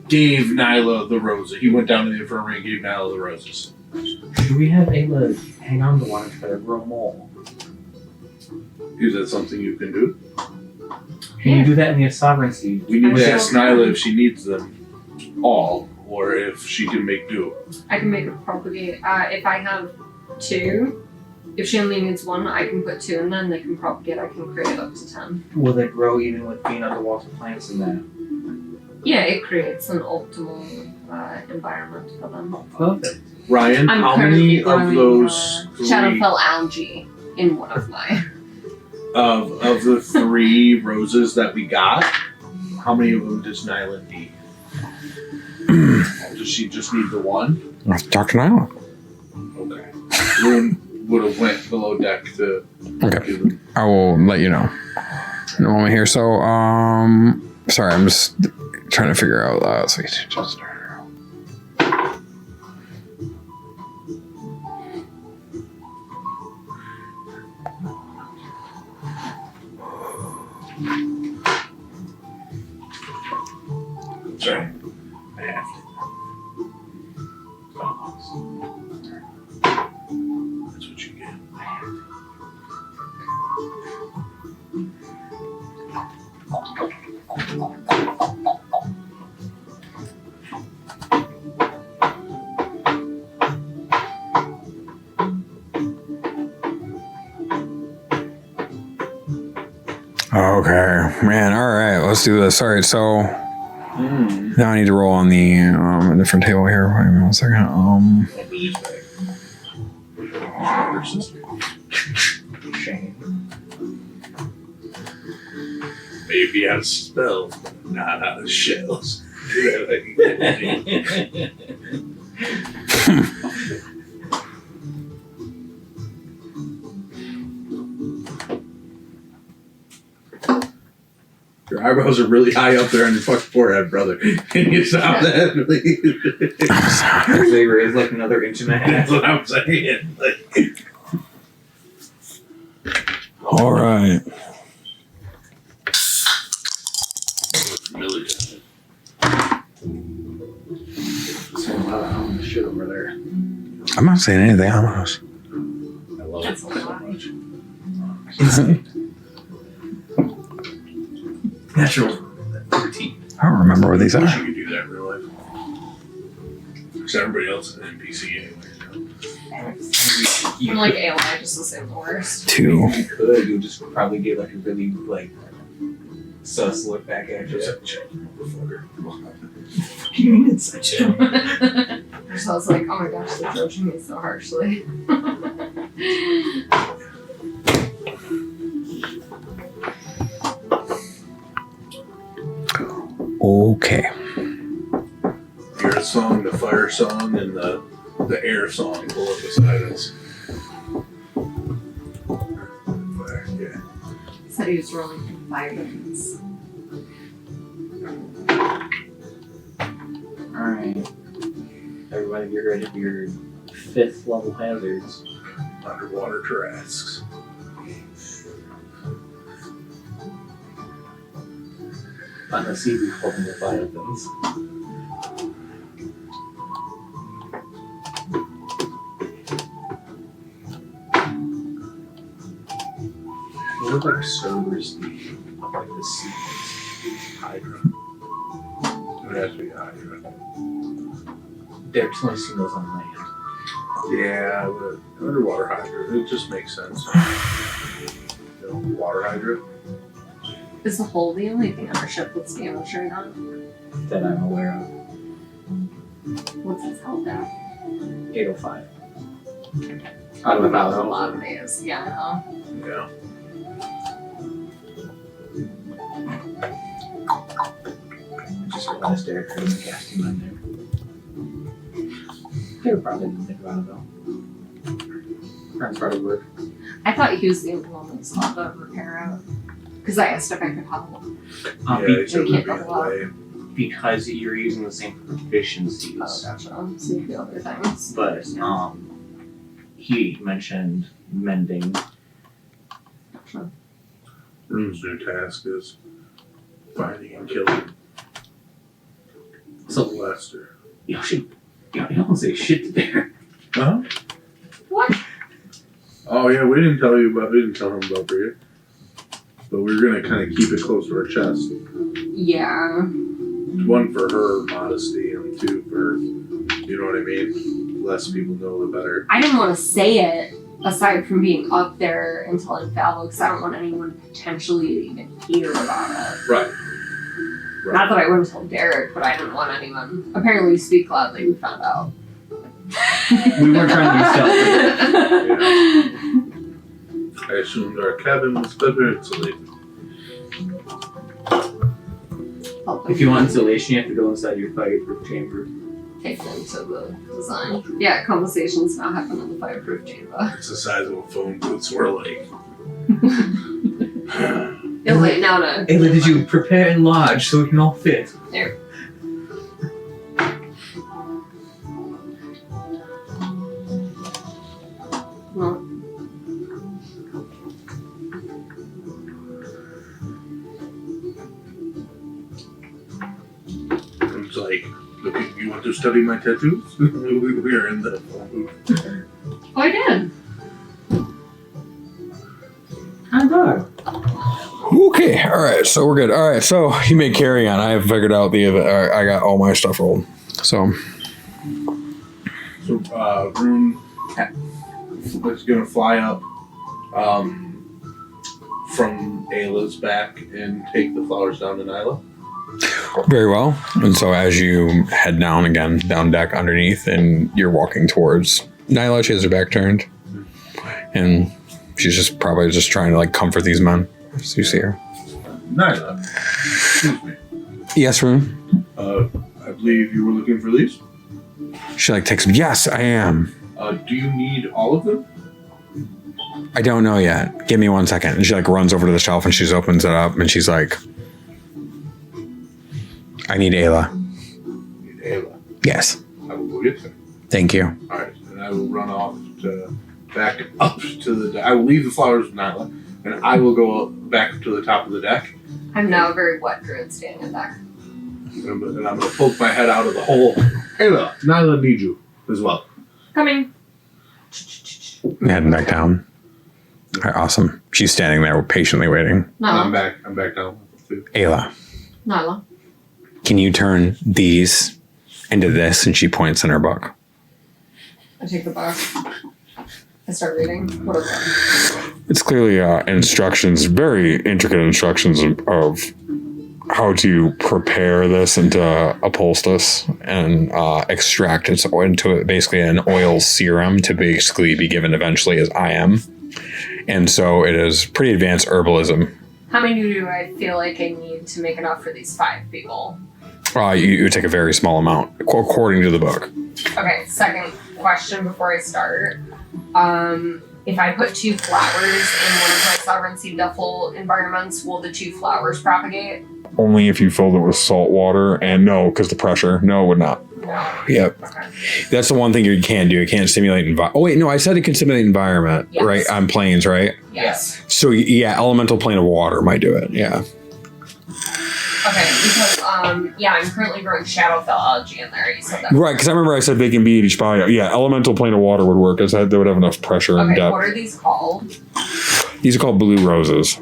gave Nyla the roses. He went down to the infirmary and gave Nyla the roses. Should we have Ayla hang on to one and try to grow more? Is that something you can do? Can you do that in the sovereignty? We need to Okay. ask Nyla if she needs them all, or if she can make do. I can make it propagate. If I have 2, if she only needs 1, I can put 2 in there and they can propagate. I can create up to 10. Will they grow even with being underwater plants in that? Yeah, it creates an optimal environment for them. Perfect. Ryan, I'm how currently many of growing, those Shadowfell algae in one of my. of the 3 roses that we got, how many of them does Nyla need? Does she just need the 1? I'll have to talk to Nyla. Okay. Rune would have went below deck to Okay. do them. I will let you know in a moment here. So, sorry, I'm just trying to figure out. So just. Sorry. I have to. That's what you get. Okay, man. All right, let's do this. All right, so now I need to roll on the a different table here. Wait a minute, 1 second. I'll be used back. Her sister. Shame. Maybe out of spells, but not out of shells. Your eyebrows are really high up there on your fucking forehead, brother. Can you stop that, please? They raise like another inch and a half. That's what I'm saying. Like, All right. really Saying a lot of shit over there. I'm not saying anything. Almost. I love That's it a so lot. much. Natural 13. I don't remember where these I wish are. you could do that in real life. Because everybody else is an NPC anyway. I'm like Ayla, just the same worst. 2. If you could, you just probably give like a really like sus look back at you. Just check, motherfucker. What do you mean it's such a So I was like, oh my gosh, they're judging me so harshly. Okay. The earth song, the fire song, and the air song pull up beside us. Fire, yeah. Said he was rolling for violence. Alright. Everybody get rid of your 5th level hazards. Underwater Tarrasques. On the sea we call them Leviathans. What would like servers be of like the sea? Hydra. It has to be Hydra. I've only seen those on land. Yeah, but underwater Hydra, it just makes sense. You know, water Hydra. Is the hull the only thing on our ship that's damaged right now? That I'm aware of. What's its health at? 805. Out of A 1,000. lot of days. Yeah, I know. Yeah. I just realized Derek heard me casting on there. They probably didn't think about it though. Friends probably would. I thought he was the only one that was allowed to repair out. Because I asked if I could help. Yeah, Be- it should we can't be in go the out. way. because you're using the same proficiencies. Oh, gotcha. So you feel other things. But he mentioned mending. Gotcha. Rune's new task is finding and killing So Lester. you don't say shit there. Huh? What? Oh yeah, we didn't tell him about Bria. But we were gonna kind of keep it close to our chest. Yeah. One for her modesty, and two for, you know what I mean? The less people know, the better. I didn't want to say it aside from being up there until infallible because I don't want anyone potentially to even hear about it. Right. Not that I wouldn't tell Derek, but I didn't want anyone. Apparently, you speak loudly. We found out. We weren't trying to be stealthy. I assumed our cabin was better insulated. If you want insulation, you have to go inside your fireproof chamber. Take them to the design. Yeah, conversations now happen in the fireproof chamber. It's the size of a phone booth, so we're like. You're like now to. Ayla, did you prepare and lodge so we can all fit? There. Well, It's like, look, you want to study my tattoos? We were in the phone booth. oh, I did. I know. Okay, all right, so we're good. All right, so you may carry on. I have figured out the event. All right, I got all my stuff rolled. So, Rune is gonna fly up from Ayla's back and take the flowers down to Nyla. very well. And so as you head down again, down deck underneath, and you're walking towards Nyla, she has her back turned. And she's just probably just trying to like comfort these men as you see her. Nyla, excuse me. Yes, Rune? I believe you were looking for these? She like takes them. Yes, I am. Do you need all of them? I don't know yet. Give me 1 second. And she like runs over to the shelf and she just opens it up and she's like, I need Ayla. You need Ayla. Yes. I will go get her. Thank you. All right, and I will run off to back up to the. I will leave the flowers with Nyla, and I will go back to the top of the deck. I'm now a very wet druid standing in there. And I'm going to poke my head out of the hole. Ayla, Nyla needs you as well. Coming. Heading back down. All right, awesome. She's standing there patiently waiting. I'm Nala. back down. Too. Ayla, Nala. can you turn these into this? And she points in her book. I take the book. I start reading. What is it? It's clearly instructions, very intricate instructions of how to prepare this into a poultice and extract it into basically an oil serum to basically be given eventually as I am. And so it is pretty advanced herbalism. How many do I feel like I need to make enough for these 5 people? You take a very small amount, according to the book. Okay, second question before I start. If I put 2 flowers in one of my sovereignty duffel environments, will the 2 flowers propagate? Only if you filled it with salt water, and no, because the pressure. No, it would not. No. Yep. Okay. That's the one thing you can't do. It can't stimulate environment. Oh, wait, no, I said it can stimulate environment, Yes. right? On planes, right? Yes. So, yeah, elemental plane of water might do it. Yeah. Okay, because, I'm currently growing Shadowfell algae in there. You said that. Right, because I remember I said they can be at each bio. Yeah, elemental plane of water would work. I said they would have enough pressure and Okay, depth. what are these called? These are called blue roses.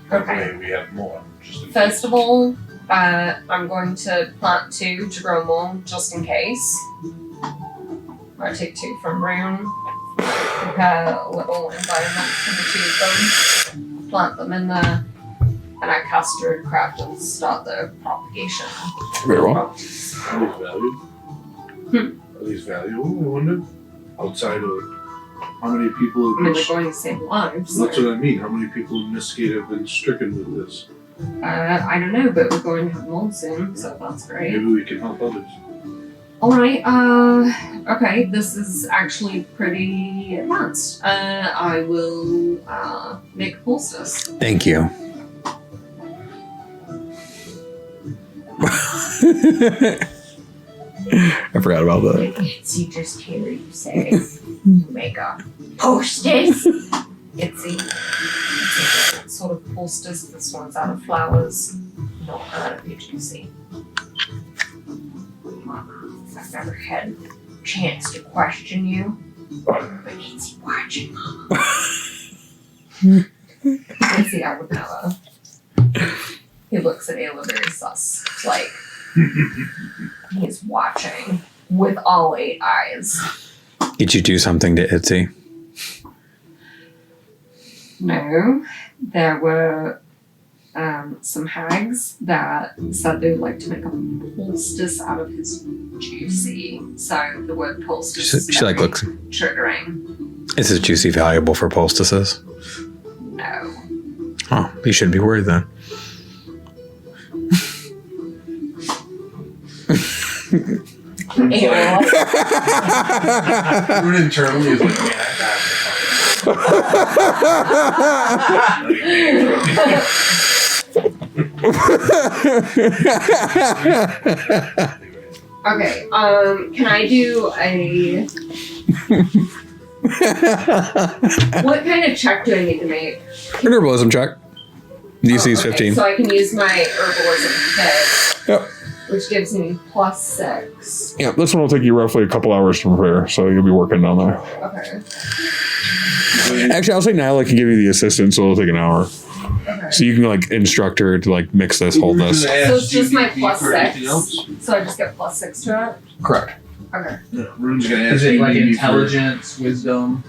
Okay. We have more. Just in First of all, I'm going to plant 2 to grow more, just in case. I take 2 from Rune, prepare a little environment for the 2 of them, plant them in there, and I cast Druidcraft and start the propagation. Very well. Are these valued? Are these valuable, I wonder? Outside of how many people I mean, have they're been... going to save lives. So, That's what I mean. How many people in this gate have been stricken with this? I don't know, but we're going to have more soon, so that's great. Maybe we can help others. Alright, okay, this is actually pretty advanced. I will, make a poultice. Thank you. I forgot about that. It's you just hear you say, you make a poultice. It's a different sort of poultice. This one's out of flowers, not out of UGC. I've never had a chance to question you, but it's watching. See, I would never. He looks at Ayla very sus. It's like he's watching with all 8 eyes. Did you do something to Itzy? No, there were some hags that said they would like to make a poultice out of his juicy. So the word poultice is She like very looks. triggering. Is his juicy valuable for poultices? No. Oh, you shouldn't be worried then. Everyone internally is like, man, Okay, can I do a... What kind of check do I need to make? An herbalism check. DC is Oh, okay, 15. So I can use my herbalism kit. Yep. Which gives me +6. Yeah, this one will take you roughly a couple hours to prepare, so you'll be working on that. Okay. Actually, I'll say Nyla can give you the assistance, so it'll take an hour. Okay. So you can like instruct her to like mix this, hold this. So it's just my for anything +6. else? So I just get +6 to it? Correct. Okay. Yeah, Rune's gonna ask Is it like DDD for- intelligence, wisdom?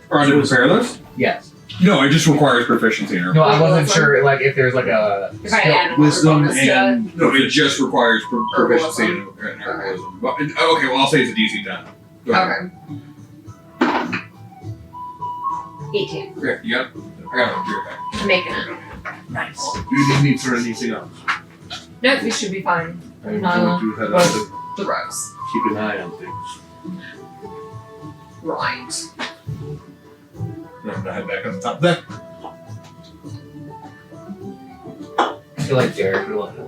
Or on the prepare list? Yes. No, it just requires proficiency in her. No, I wasn't Herbalism? sure like if there's like a If I skill. add another wisdom bonus to and No, it just requires proficiency in Herbalism. herbalism. But, okay, well, I'll say it's a DC 10. Go it. ahead. Okay. 18. Okay, you got it? I got it. You're okay. Making it. Nice. Do you need me for anything else? Nope, we should be fine. I'm No. going to head Well- out to The rose. keep an eye on things. Right. And I'm going to head back on the top deck. I feel like Derek would want to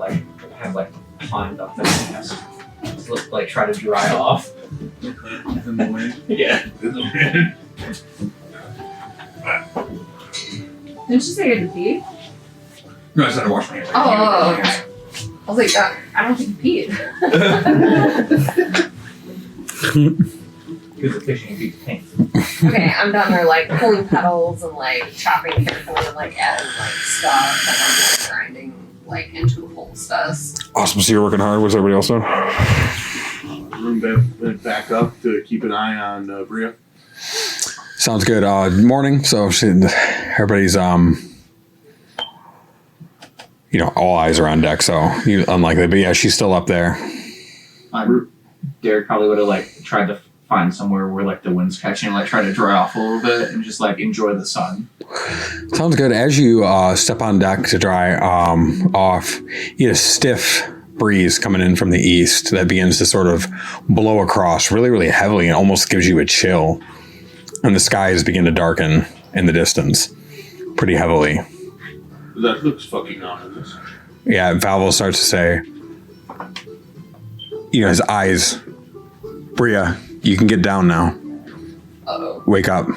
have climbed up the nest. Just look, try to dry off. In the wind. Yeah. In the wind. Didn't you say you had to pee? No, I said I washed my hands. Oh, okay. I was like, I don't think you peed. Because the fishing feet paint. Okay, I'm down there like pulling petals and like chopping carefully and like adding like stuff and I'm like grinding like into a whole stuff. Awesome. So you're working hard. What's everybody else doing? Room went back up to keep an eye on Bria. Sounds good. Morning. So everybody's all eyes are on deck. So unlikely, but yeah, she's still up there. Derek probably would have tried to find somewhere where the wind's catching, try to dry off a little bit and just enjoy the sun. Sounds good. As you step on deck to dry off, you get a stiff breeze coming in from the east that begins to sort of blow across really, really heavily and almost gives you a chill. And the skies begin to darken in the distance pretty heavily. That looks fucking ominous. Yeah, Valvo starts to say, his eyes, Bria, you can get down now. Uh-oh. Wake up.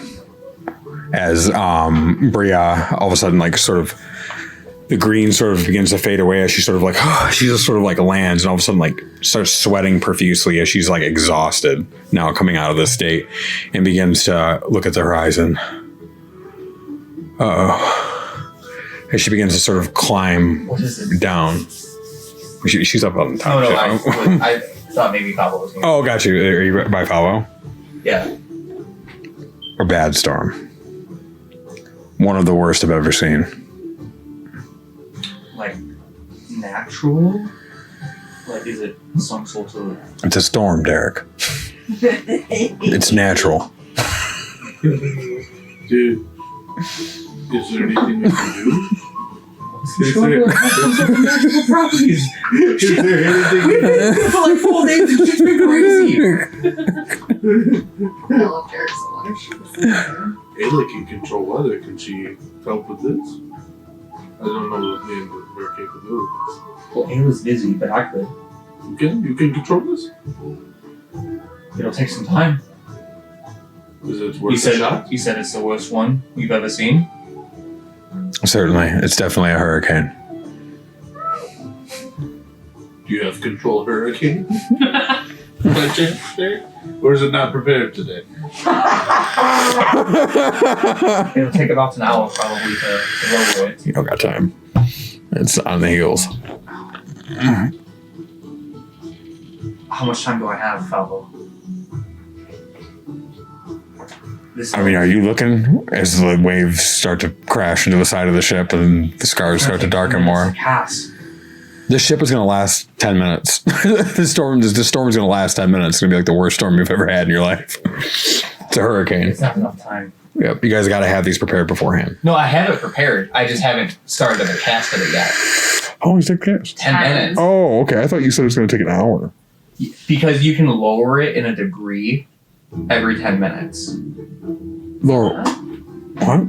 As Bria all of a sudden the green sort of begins to fade away as she sort of she just sort of lands and all of a sudden starts sweating profusely as she's exhausted now coming out of this state and begins to look at the horizon. As she begins to sort of climb down. She's up on top. Oh no, I thought maybe Pablo was going. Oh, got you. Are you by Falvo? Yeah. A bad storm. One of the worst I've ever seen. Natural? Is it some sort of... It's a storm, Derek. It's natural. Dude, is there anything we can do? Is Magical properties. there anything we can do? For 4 days, it's just been crazy. I love Derek so much. Ayla can control weather. Can she help with this? I don't know her capabilities. Well, Ayla's busy, but I could. You can control this? It'll take some time. Is it worth a shot? You said it's the worst one you've ever seen? Certainly. It's definitely a hurricane. Do you have control of hurricane? By chance, there? Or is it not prepared today? It'll take about an hour probably to lower it. You don't got time. It's on the heels. How much time do I have, Falvo? Are you looking as the waves start to crash into the side of the ship and the scars start to darken more? Cast. This ship is going to last 10 minutes. The storm is going to last 10 minutes. It's going to be the worst storm you've ever had in your life. It's a hurricane. It's not enough time. Yep, you guys got to have these prepared beforehand. No, I have it prepared. I just haven't started the cast of it yet. How long does it take? 10 minutes. Oh, okay. I thought you said it was going to take an hour. Because you can lower it in a degree every 10 minutes. Laura, what?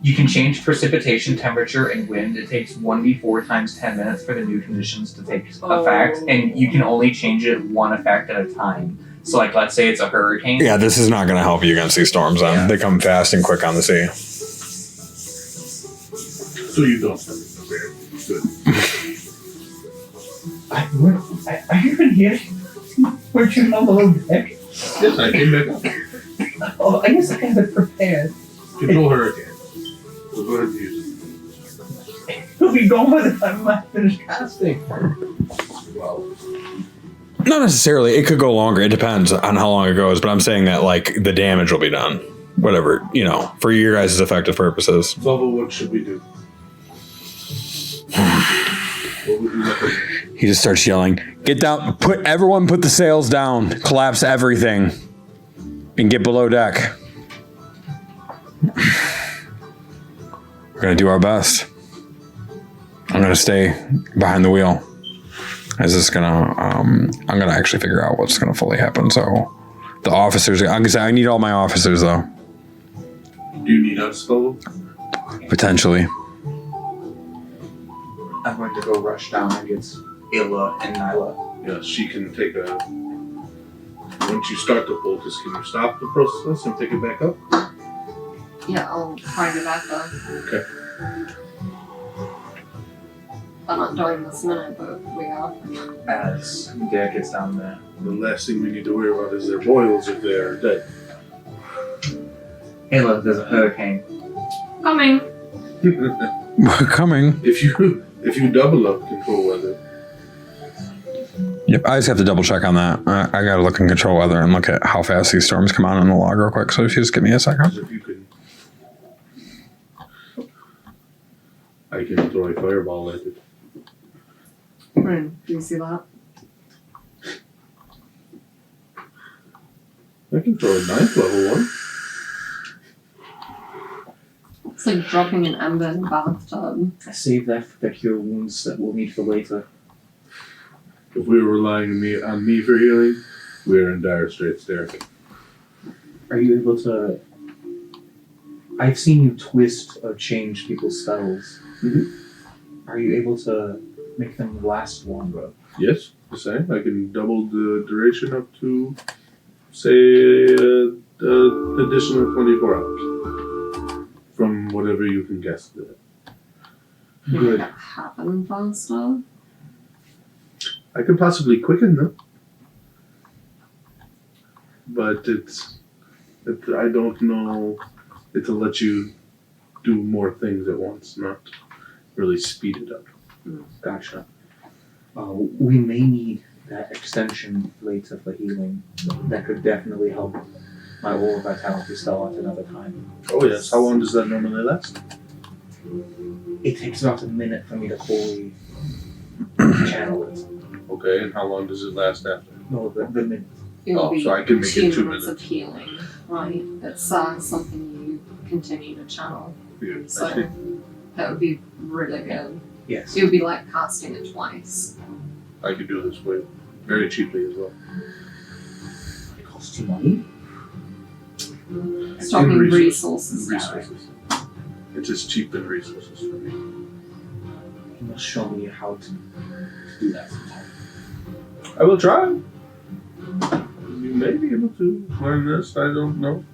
You can change precipitation, temperature, and wind. It takes 1d4 times 10 minutes for the new conditions to take effect, and you can only change it one effect at a time. So, let's say it's a hurricane. Yeah, this is not going to help you against these storms. Yeah. They come fast and quick on the sea. So you don't have it prepared. Good. Are you even here? Weren't you on below deck? Yes, I came back up. Oh, I guess I have it prepared. Control hurricane. So go ahead and use it. He'll be gone by the time I finish casting. Well, Not necessarily. It could go longer. It depends on how long it goes. But I'm saying that the damage will be done. Whatever, for your guys' effective purposes. Bubba, what should we do? What would you recommend? He just starts yelling, "Get down! Everyone put the sails down! Collapse everything! And get below deck!" We're gonna do our best. I'm gonna stay behind the wheel. Is this gonna? I'm gonna actually figure out what's gonna fully happen. So, the officers. I'm gonna say I need all my officers though. Do you need us, fellow? Potentially. I'm going to go rush down and get Ayla and Nyla. Yeah, she can take a. Once you start the poultice, can you stop the process and pick it back up? Yeah, I'll try to back up. Okay. I'm not doing this minute, but we are. As Dad gets down there. The last thing we need to worry about is their boils if they're dead. Ayla, there's a hurricane. Coming. We're coming. If you double up control weather, Yep, I just have to double check on that. I gotta look in control weather and look at how fast these storms come on in the log real quick. So if you just give me a second. if you can, I can throw a fireball at it. Do you see that? I can throw a 9th level one. It's like dropping an ember in a bathtub. I saved that for the cure wounds that we'll need for later. If we were relying on me for healing, we're in dire straits, Derek. Are you able to... I've seen you twist or change people's spells. Mm-hmm. Are you able to make them last longer? Yes, the same. I can double the duration up to, say, the additional 24 hours. From whatever you can guess. Good. Make it happen faster. I could possibly quicken them. But I don't know. It'll let you do more things at once, not really speed it up. Gotcha. We may need that extension later for healing. That could definitely help my Oral Vitality spell at another time. Oh yes, how long does that normally last? It takes about a minute for me to fully channel it. Okay, and how long does it last after? No, the minute. It'll be so I can make it 2 minutes of minutes. healing, right? It's something you continue to channel. Yeah, I So see. that would be really good. Yes. It would be like casting it twice. I could do this for you. Very cheaply as well. It costs you money? It's talking And resources. Resources. It's as cheap as resources for me. You must show me how to do that sometime. I will try. You may be able to learn this, I don't know.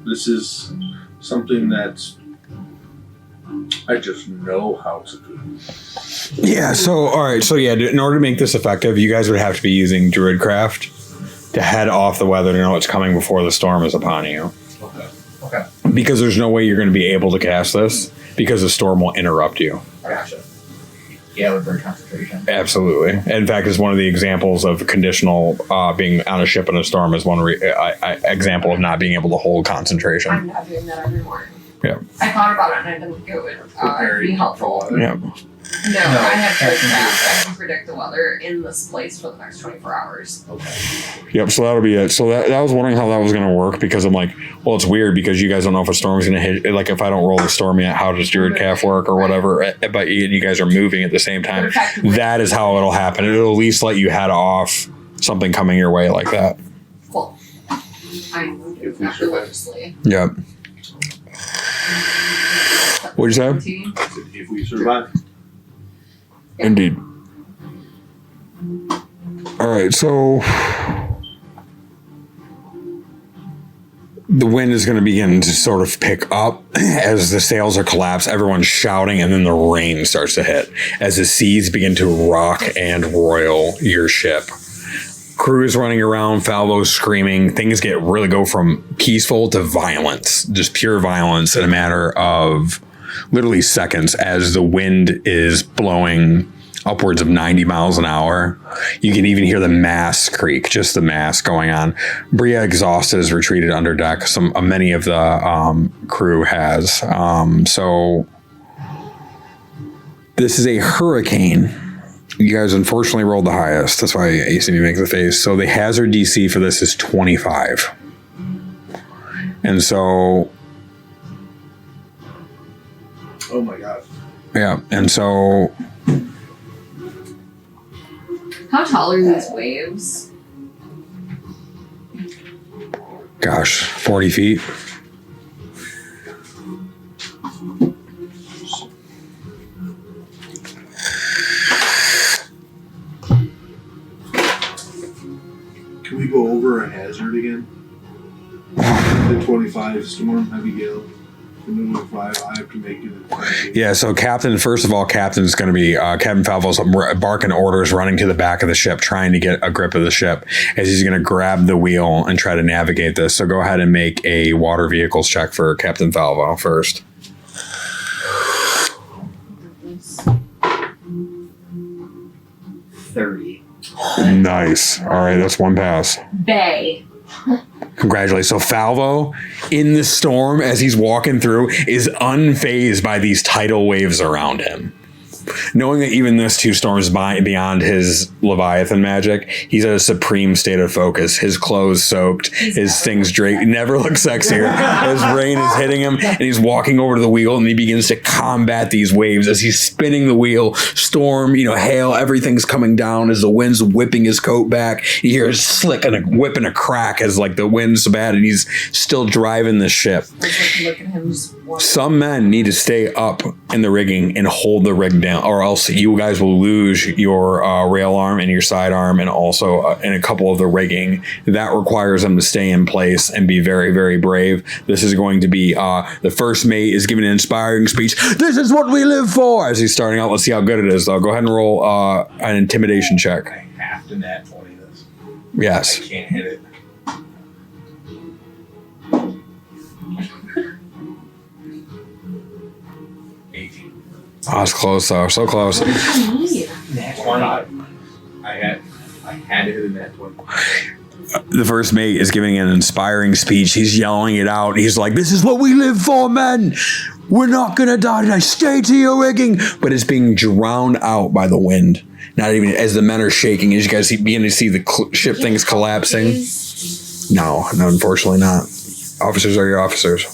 This is something that I just know how to do. Yeah, so, alright, so yeah, in order to make this effective, you guys would have to be using Druidcraft to head off the weather to know what's coming before the storm is upon you. Okay. Because there's no way you're going to be able to cast this, because the storm will interrupt you. Gotcha. Yeah, with their concentration. Absolutely. In fact, it's one of the examples of conditional being on a ship in a storm is one example of not being able to hold concentration. I'm not doing that every morning. Yeah. I thought about it and I didn't think it would be helpful. Yeah. No, I have Druidcraft. I can predict the weather in this place for the next 24 hours. Yep, so that'll be it. So that I was wondering how that was going to work because I'm like, well, it's weird because you guys don't know if a storm's going to hit. Like, if I don't roll the storm yet, how does Druidcraft work or whatever? But you guys are moving at the same time. That is how it'll happen. It'll at least let you head off something coming your way like that. Cool. I will do that religiously. Yep. What'd you say? 20. If we survive. Indeed. All right, so the wind is going to begin to sort of pick up as the sails are collapsed. Everyone's shouting, and then the rain starts to hit as the seas begin to rock and roil your ship. Crews running around, Falvo's screaming. Things go from peaceful to violence, just pure violence in a matter of literally seconds as the wind is blowing upwards of 90 miles an hour. You can even hear the mast creak, just the mast going on. Bria, exhausted, has retreated under deck. Many of the crew has. So this is a hurricane. You guys unfortunately rolled the highest. That's why ACB makes the face. So the hazard DC for this is 25. And so, Oh my god. yeah, and so, How tall are these waves? gosh, 40 feet. Can we go over a hazard again? The 25 storm, heavy gale. The minimum 5, I have to make it a 20. Yeah, so Captain's going to be Captain Falvo's barking orders, running to the back of the ship, trying to get a grip of the ship as he's going to grab the wheel and try to navigate this. So go ahead and make a water vehicles check for Captain Falvo first. 30. Nice. All right, that's one pass. Bay. Congratulations. So Falvo, in the storm, as he's walking through, is unfazed by these tidal waves around him. Knowing that even this 2 storms beyond his Leviathan magic, he's at a supreme state of focus. His clothes soaked, his things draped. He never looks sexier. His rain is hitting him, and he's walking over to the wheel, and he begins to combat these waves as he's spinning the wheel. Storm, hail, everything's coming down as the wind's whipping his coat back. You hear a slick and a whip and a crack as the wind's so bad, and he's still driving the ship. Look at him. Some men need to stay up in the rigging and hold the rig down, or else you guys will lose your rail arm and your side arm, and also in a couple of the rigging. That requires them to stay in place and be very, very brave. This is going to be the first mate is giving an inspiring speech. This is what we live for. As he's starting out, let's see how good it is. Though, go ahead and roll an intimidation check. I have to nat 20 this. Yes. I can't hit it. Oh, that's close though. So close. Nat 20. I had to hit a nat 20. The first mate is giving an inspiring speech. He's yelling it out. He's like, "This is what we live for, men. We're not gonna die tonight. Stay to your rigging." But it's being drowned out by the wind. Not even as the men are shaking. As you guys begin to see the ship things collapsing. No, unfortunately not. Officers are your officers.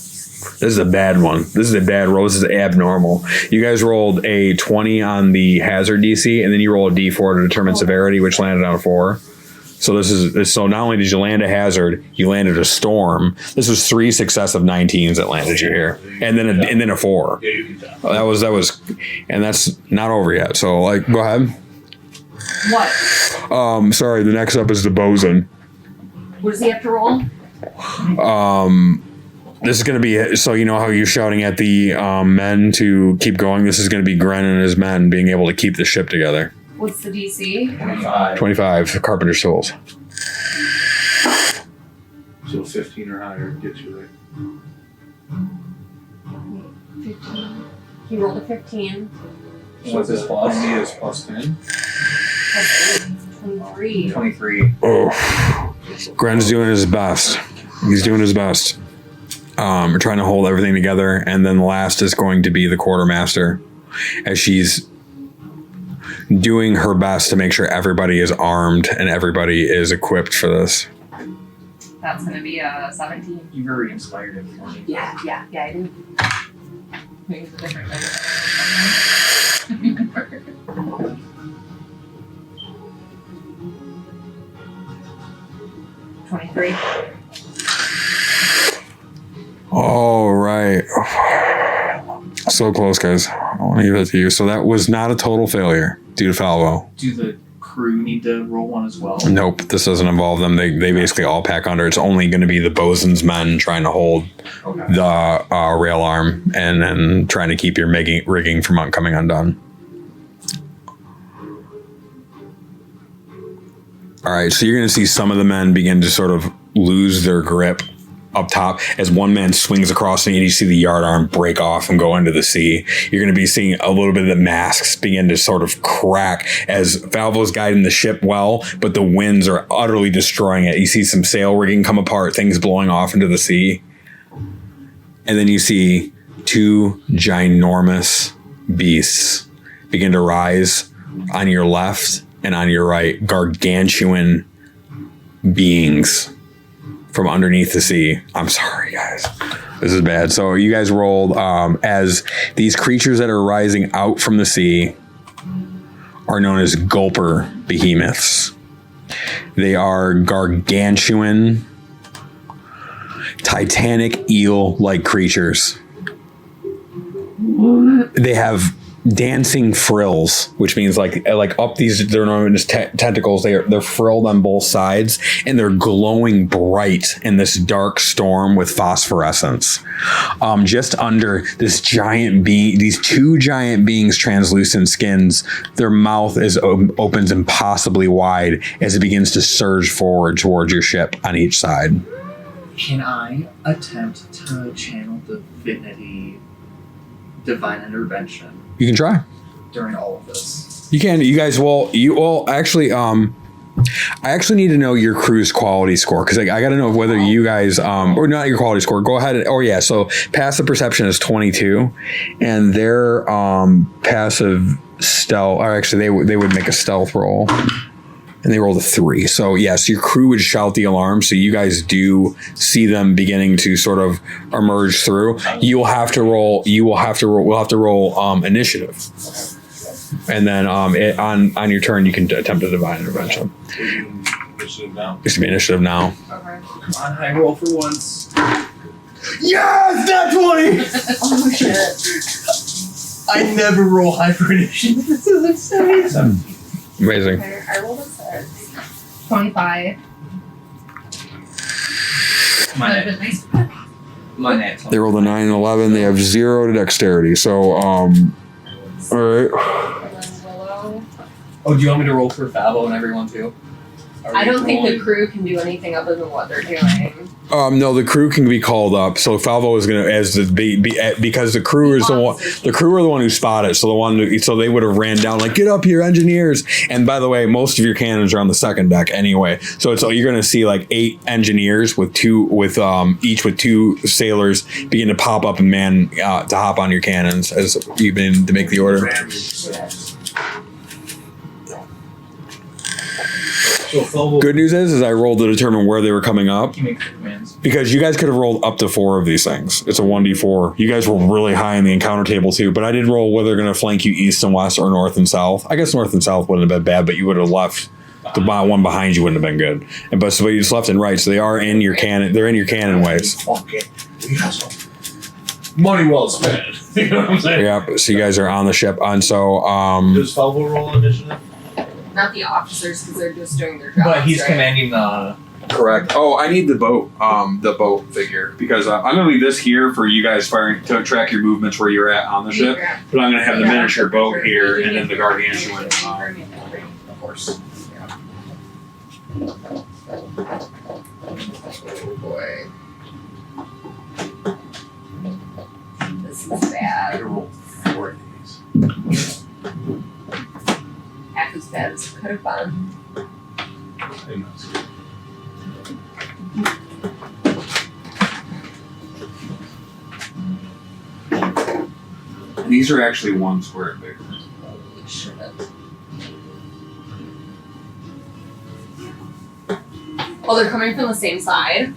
This is a bad one. This is a bad roll. This is abnormal. You guys rolled a 20 on the hazard DC, and then you roll a D4 to determine severity, which landed on a 4. So so not only did you land a hazard, you landed a storm. This was 3 successive 19s that landed you here, and then a 4. Yeah, you can tell. That was, and that's not over yet. So go ahead. What? Sorry. The next up is the bosun. What does he have to roll? This is going to be, so you know how you're shouting at the men to keep going? This is going to be Gren and his men being able to keep the ship together. What's the DC? 25, Carpenter's Tools. So 15 or higher gets you there. 15. He rolled a 15. What's his plus? He is plus 10. Plus 8. 23. 23. Oh, Gren's doing his best. He's doing his best. We're trying to hold everything together, and then the last is going to be the quartermaster, as she's doing her best to make sure everybody is armed and everybody is equipped for this. That's going to be a 17. You very inspired him for me. Yeah, I did. Maybe it's a different thing. 23. All right. So close, guys. I want to give it to you. So that was not a total failure due to Falvo. Do the crew need to roll one as well? Nope, this doesn't involve them. They basically all pack under. It's only going to be the bosun's men trying to hold the rail arm and then trying to keep your rigging from coming undone. All right, so you're going to see some of the men begin to sort of lose their grip up top as one man swings across and you see the yard arm break off and go into the sea. You're going to be seeing a little bit of the masks begin to sort of crack as Falvo's guiding the ship well, but the winds are utterly destroying it. You see some sail rigging come apart, things blowing off into the sea. And then you see 2 ginormous beasts begin to rise on your left and on your right, gargantuan beings from underneath the sea. I'm sorry, guys. This is bad. So you guys rolled as these creatures that are rising out from the sea are known as gulper behemoths. They are gargantuan, titanic eel-like creatures. They have dancing frills, which means like up these, they're known as tentacles. They're frilled on both sides, and they're glowing bright in this dark storm with phosphorescence. Just under this giant being, these two giant beings' translucent skins, their mouth opens impossibly wide as it begins to surge forward towards your ship on each side. Can I attempt to channel divinity, divine intervention You can try. during all of this? You can. You guys will. You will actually. I actually need to know your crew's quality score because I got to know whether you guys or not your quality score. Go ahead. So passive perception is 22, and their passive stealth. Or actually, they would make a stealth roll, and they rolled a 3. So yes, your crew would shout the alarm. So you guys do see them beginning to sort of emerge through. We'll have to roll initiative. And then on your turn, you can attempt a divine intervention. Initiative now. It's gonna be initiative now. Okay. Come on, high roll for once. Yes, that's 20. Oh shit. I never roll high for initiative. This is insane. Amazing. Okay, I rolled a 6. 25. My Would've net. been nice. My net. They rolled a 9 and 11. They have 0 to dexterity. So all right. And then Willow. Oh, do you want me to roll for Fabo and everyone too? Are I we don't think the rolling? crew can do anything other than what they're doing. No, the crew can be called up. So Falvo is gonna because the crew is the one. The crew are the one who spotted. So they would have ran down like, get up here, engineers. And by the way, most of your cannons are on the second deck anyway. So you're gonna see like 8 engineers with each with 2 sailors begin to pop up and man to hop on your cannons as you begin to make the order. So Felvo, Good news is I rolled to determine where they were coming up. You make the commands. Because you guys could have rolled up to 4 of these things. It's a 1d4. You guys were really high in the encounter table too, but I did roll whether they're going to flank you east and west or north and south. I guess north and south wouldn't have been bad, but you would have left the one behind you wouldn't have been good. But you just left and right, so they are in your cannon. They're in your cannon ways. okay, we have some money well spent. You know what I'm saying? Yeah. So you guys are on the ship, and so Does Felvo roll initiative? Not the officers because they're just doing their jobs. But he's right? commanding the. correct. Oh, I need the boat figure because I'm going to leave this here for you guys firing to track your movements where you're at on the ship. Yeah. But I'm going to have the Yeah. miniature boat here and then the gargantuan. Of course. Oh boy. This is I bad. rolled 4 of these. Half as bad as it could have been. I know. These are actually 1 square bigger. Holy shit. Oh, they're coming from the same side?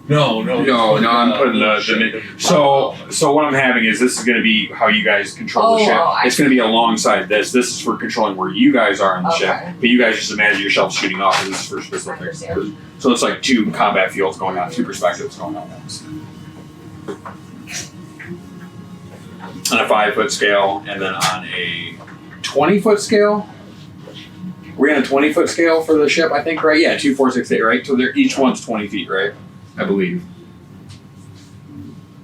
No, I'm putting the so what I'm having is this is going to be how you guys control the Oh, ship. I It's going to be alongside this. This is for controlling where you guys are on the Okay. ship, but you guys just imagine yourself shooting off. This is for I specific. understand. So it's like 2 combat fields going on, 2 perspectives going on. On a 5-foot scale, and then on a 20-foot scale. We're on a 20-foot scale for the ship, I think, right? Yeah, 2, 4, 6, 8, right? So they're each one's 20 feet, right? I believe.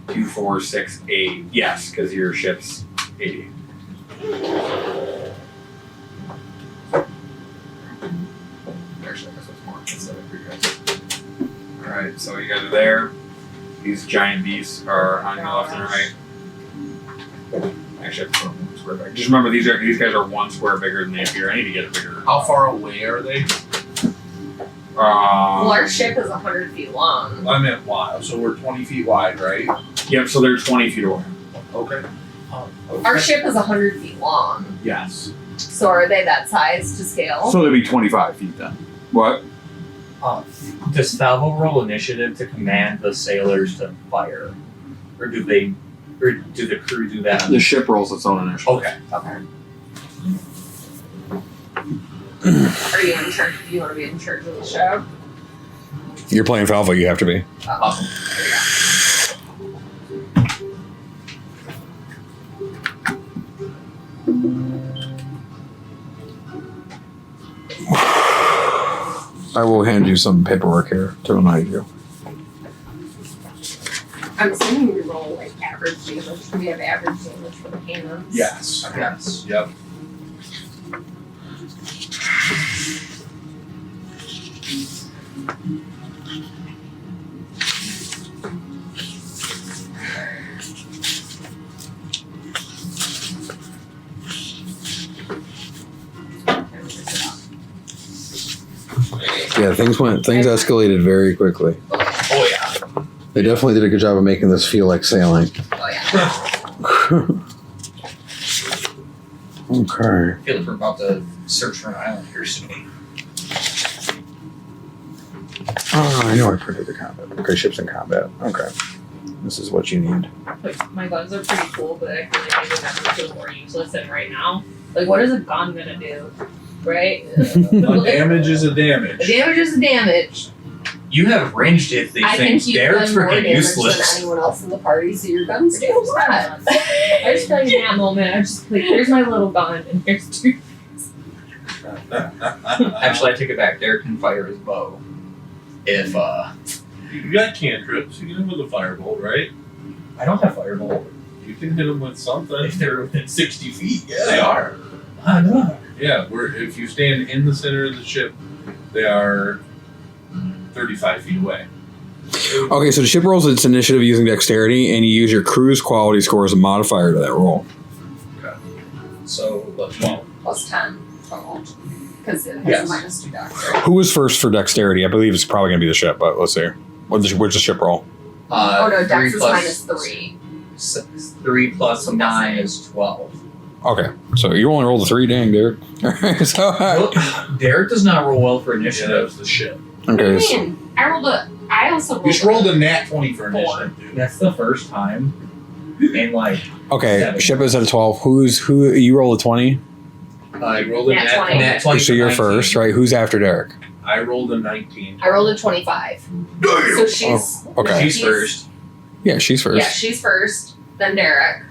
2, 4, 6, 8. Yes, because your ship's 80. Actually, I guess that's more instead of 3 guys. Alright, so you guys are there. These giant beasts are on your left and right. Actually, I have to put them 1 square back. Just remember, these guys are 1 square bigger than they appear. I need to get it bigger. How far away are they? Well, our ship is 100 feet long. I meant wide. So we're 20 feet wide, right? Yep, so they're 20 feet away. Okay. Our ship is 100 feet long. Yes. So are they that size to scale? So they'd be 25 feet then. What? Does Falvo roll initiative to command the sailors to fire, or do the crew do that? The ship rolls its own initiative. Okay. Are you in charge? Do you want to be in charge of the show? You're playing Falvo, you have to be. Oh, I will hand you some paperwork here to remind you. I'm assuming we roll like average damage. Do we have average damage for the cannons? Yes. Okay. Yes. Yep. Yeah, things escalated very quickly. Oh yeah. They definitely did a good job of making this feel like sailing. Oh yeah. Okay. I feel like we're about to search for an island here soon. Oh, I know I printed the combat. Okay, ships in combat. Okay. This is what you need. Like, my guns are pretty cool, but I feel like I would never feel more useless than right now. Like, what is a gun gonna do? Right? A damage is a damage. Damage is damage. You have ranged hit these I things. think you've They're done more freaking damage useless. than anyone else in the party, so your guns do what? I just feel like in that moment, I just like, here's my little gun, and here's two. Actually, I take it back. Derek can fire his bow. If You got cantrips. You can hit them with a firebolt, right? I don't have firebolt. You can hit them with something. If they're within 60 feet, yeah. They are. I know. Yeah, if you stand in the center of the ship, they are 35 feet away. Okay, so the ship rolls its initiative using dexterity, and you use your crew's quality score as a modifier to that roll. So, 12. Plus 10 total. Because it has Yes. minus 2 dex. Who was first for dexterity? I believe it's probably going to be the ship, but let's see. What's the ship roll? Oh no, 3 dex is plus minus 3. 3 plus 9 is 12. Okay, so you only rolled a 3, dang, Derek. Alright, so. Well, Derek does not roll well for Yeah, that initiative. was the ship. Okay, so, Man, I also rolled You just rolled a nat 20 for 4. initiative, dude. That's the first time in like okay, ship is at a 12. Who you rolled a 20? I rolled a Nat nat 20. 20. nat 20. So you're 19. first, right? Who's after Derek? I rolled a 19. I rolled a 25. So she's Okay. She's first. Yeah, she's first. Yeah, she's first. Then Derek.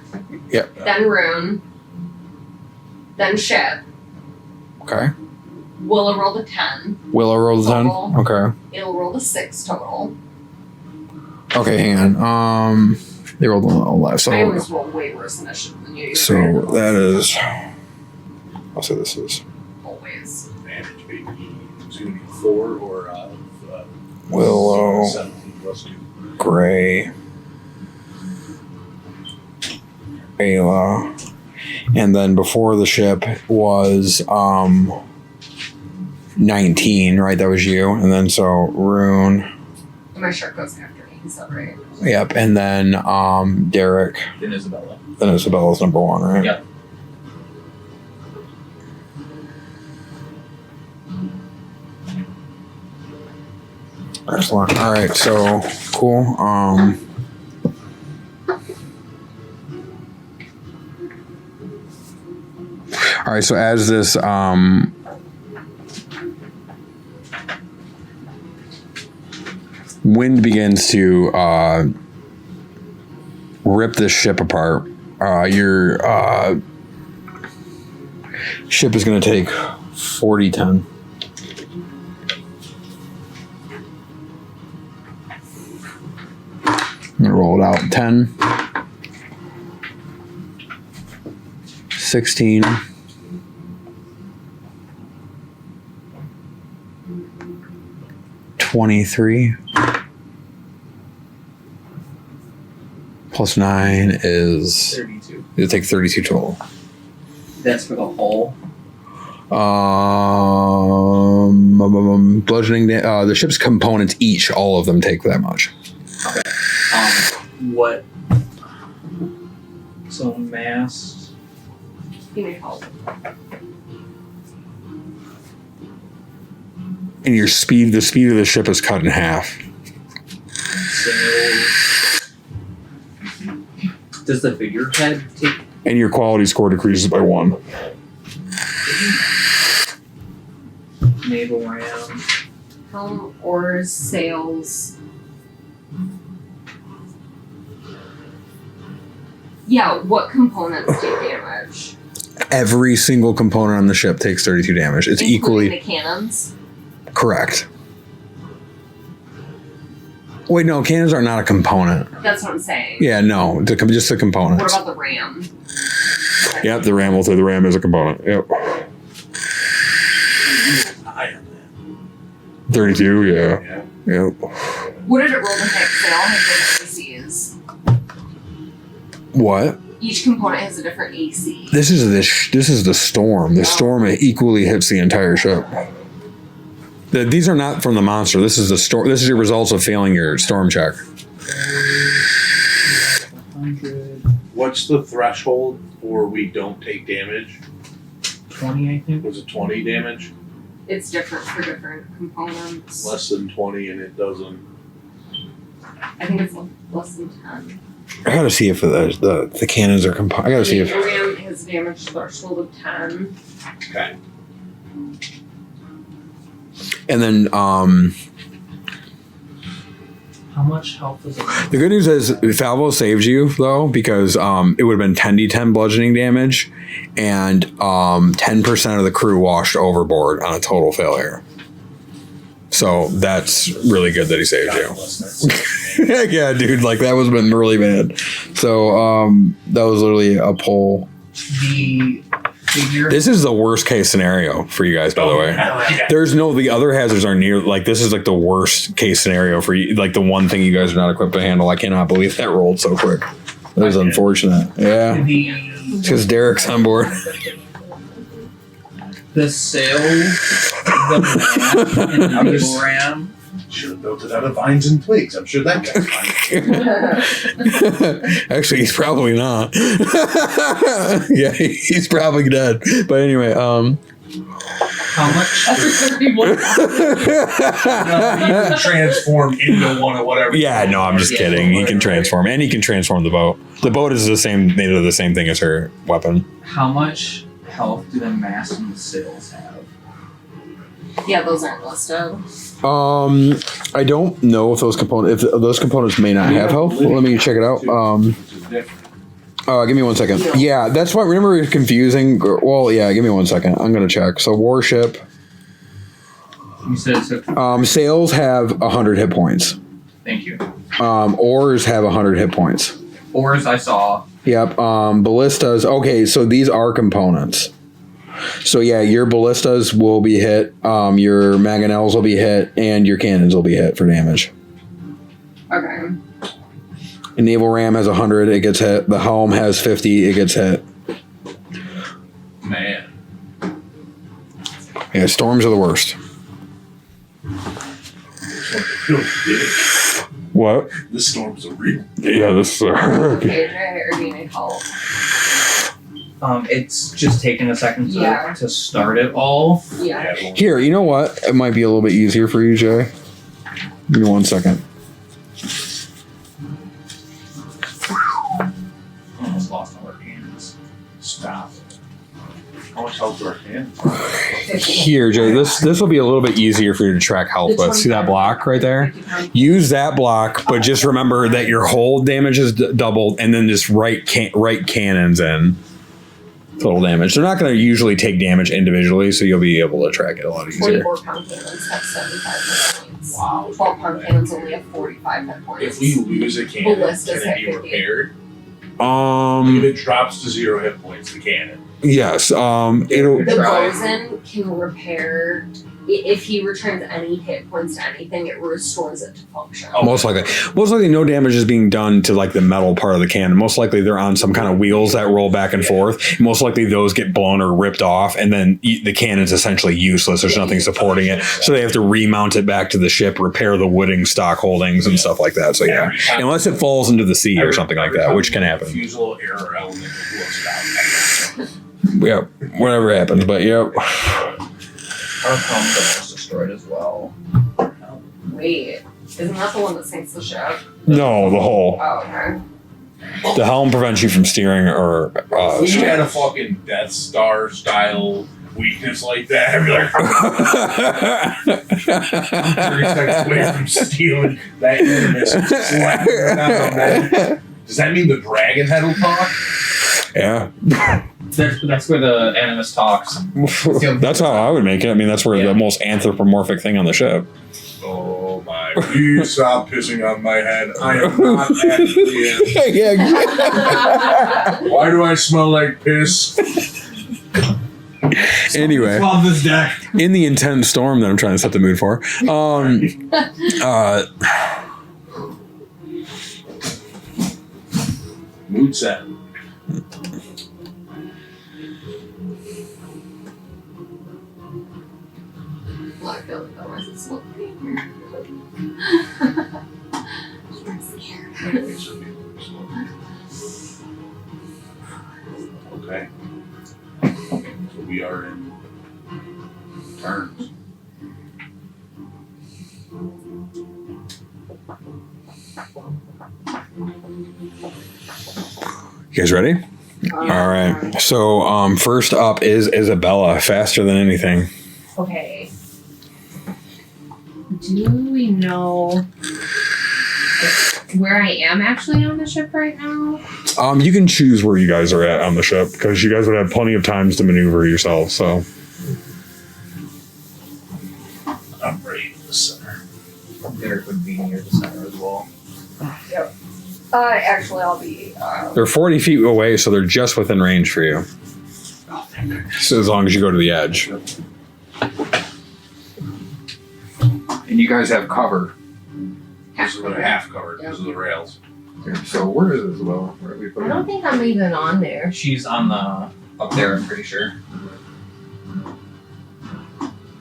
Yep. Then Rune. Then Ship. Okay. Willow rolled a 10. Willow rolled a 10. Total. Okay. It'll roll a 6 total. Okay, hang on. They rolled a 11. I So always roll way worse initiative than you. that is. I'll say this is Always. Advantage, baby. It's going to be 4 or Willow, 17 plus 2. Gray, Ayla, and then before the ship was 19, right? That was you, and then so Rune. And my shirt goes after me, is that right? Yep, and then Derek. Then Isabella. Then Isabella's number 1, right? Yep. Excellent. All right, so cool. All right, so as this wind begins to rip this ship apart, your ship is going to take 40-10. I'm gonna roll it out. 10, 16, 23, plus 9 is 32. it'll take 32 total. That's for the whole. Bludgeoning. The ship's components each, all of them take that much. What? So mast. You may help. and the speed of the ship is cut in half. So, does the figurehead take? And your quality score decreases by 1. Naval ram. Helm, oars, sails. Yeah, what components do damage? Every single component on the ship takes 32 damage. It's Including equally the cannons. correct. Wait, no, cannons are not a component. That's what I'm saying. Yeah, no, just the What components. about the ram? Yep, the ram will say the ram is a component. Yep. High on 32, yeah. that. Yeah. Yep. What did it roll to hit? They all have different ACs. What? Each component has a different AC. This is the storm. The storm equally hits the entire ship. These are not from the monster. This is the storm. This is your results of failing your storm check. 100. What's the threshold for we don't take damage? 20, I think. Was it 20 damage? It's different for different components. Less than 20 and it doesn't. I think it's less than 10. I gotta see if the cannons are I gotta see if. The ram has a damage threshold of 10. Okay. And then How much health is it? the good news is Falvo saved you though, because it would have been 10d10 bludgeoning damage, and 10% of the crew washed overboard on a total failure. So that's really good that he saved you. Heck yeah, dude! Like that was been really bad. So that was literally a pull. The figure. This is the worst case scenario for you guys, by the way. Yeah. There's the other hazards are near, like this is like the worst case scenario for you, like the one thing you guys are not equipped to handle. I cannot believe that rolled so quick. That was unfortunate. Yeah, The because Derek's on board. the sail, the mast, and the naval ram. Should have built it out of vines and twigs. I'm sure that guy's fine. Actually, he's probably not. Yeah, he's probably dead. But anyway, How much? After 31. You can transform into one or whatever. yeah, no, I'm just kidding. He can transform, and he can transform the boat. The boat is the same, made of the same thing as her weapon. How much health do the mast and the sails have? Yeah, those aren't listed. I don't know if those components may not have health. Let me check it out. Which is different. Give me 1 second. Yeah, that's why. Remember, it's confusing. Well, yeah, give me 1 second. I'm gonna check. So, warship You said it took. sails have 100 hit points. Thank you. Oars have 100 hit points. Oars I saw. Yep. Ballistas. Okay, so these are components. So yeah, your ballistas will be hit. Your mangonels will be hit, and your cannons will be hit for damage. Okay. A naval ram has 100, it gets hit. The helm has 50, it gets hit. Man. Yeah, storms are the worst. What? This storm's a real. Yeah, this. Okay, or do you need help? It's just taking a second Yeah. to start it all. Yeah. Here, you know what? It might be a little bit easier for you, Jay. Give me 1 second. Almost lost all our cannons. Stop. How much health do our hands? Here, Jay, this will be a little bit easier for you to track health with. See that block right there? Use that block, but just remember that your whole damage is doubled, and then just write cannons in. Total damage. They're not going to usually take damage individually, so you'll be able to track it a lot easier. 44-pound cannons have 75 hit points. Wow. 12-pound cannons only have 45 hit points. If we lose a cannon, Ballistas can it be have 50. repaired? If it drops to 0 hit points, the cannon. Yes. It'll. The Try. bosun can repair. If he returns any hit points to anything, it restores it to function. Most likely no damage is being done to like the metal part of the cannon. Most likely they're on some kind of wheels that roll back and forth. Most likely those get blown or ripped off, and then the cannon's essentially useless. There's nothing supporting it, so they have to remount it back to the ship, repair the wooding stock holdings and stuff like that. So yeah, unless it falls into the sea or something like that, which can happen. Fusel error element that blows it out. Yeah, whatever happens, but yeah. Our helm's almost destroyed as well. Wait, isn't that the one that sinks the ship? No, the hull. Oh, okay. The helm prevents you from steering or. If we had a fucking Death Star style weakness like that, I'd be like, 30 seconds away from stealing that Animus and slapping her down, man. Does that mean the dragon head will talk? Yeah. That's where the Animus talks. That's how I would make it. I mean, that's where the most anthropomorphic thing on the ship. Oh my! Please stop pissing on my head. I am not actually in. Yeah, exactly. Why do I smell like piss? Anyway, Love this deck. in the intense storm that I'm trying to set the mood for, Mood set. Well, I feel like otherwise it's looking. I'm scared. Okay. So we are in turns. you guys ready? All right. So, first up is Isabella, faster than anything. Okay. Do we know where I am actually on the ship right now? You can choose where you guys are at on the ship because you guys would have plenty of times to maneuver yourselves. So, I'm right in the center. Derek would be near the center as well. Actually, I'll be. they're 40 feet away, so they're just within range for you. Oh, thank goodness. So as long as you go to the edge. And you guys have cover. This is what half covered because of the rails. So where is Isabella? Where are we I putting don't her? think I'm even on there. She's on the up there, I'm pretty sure.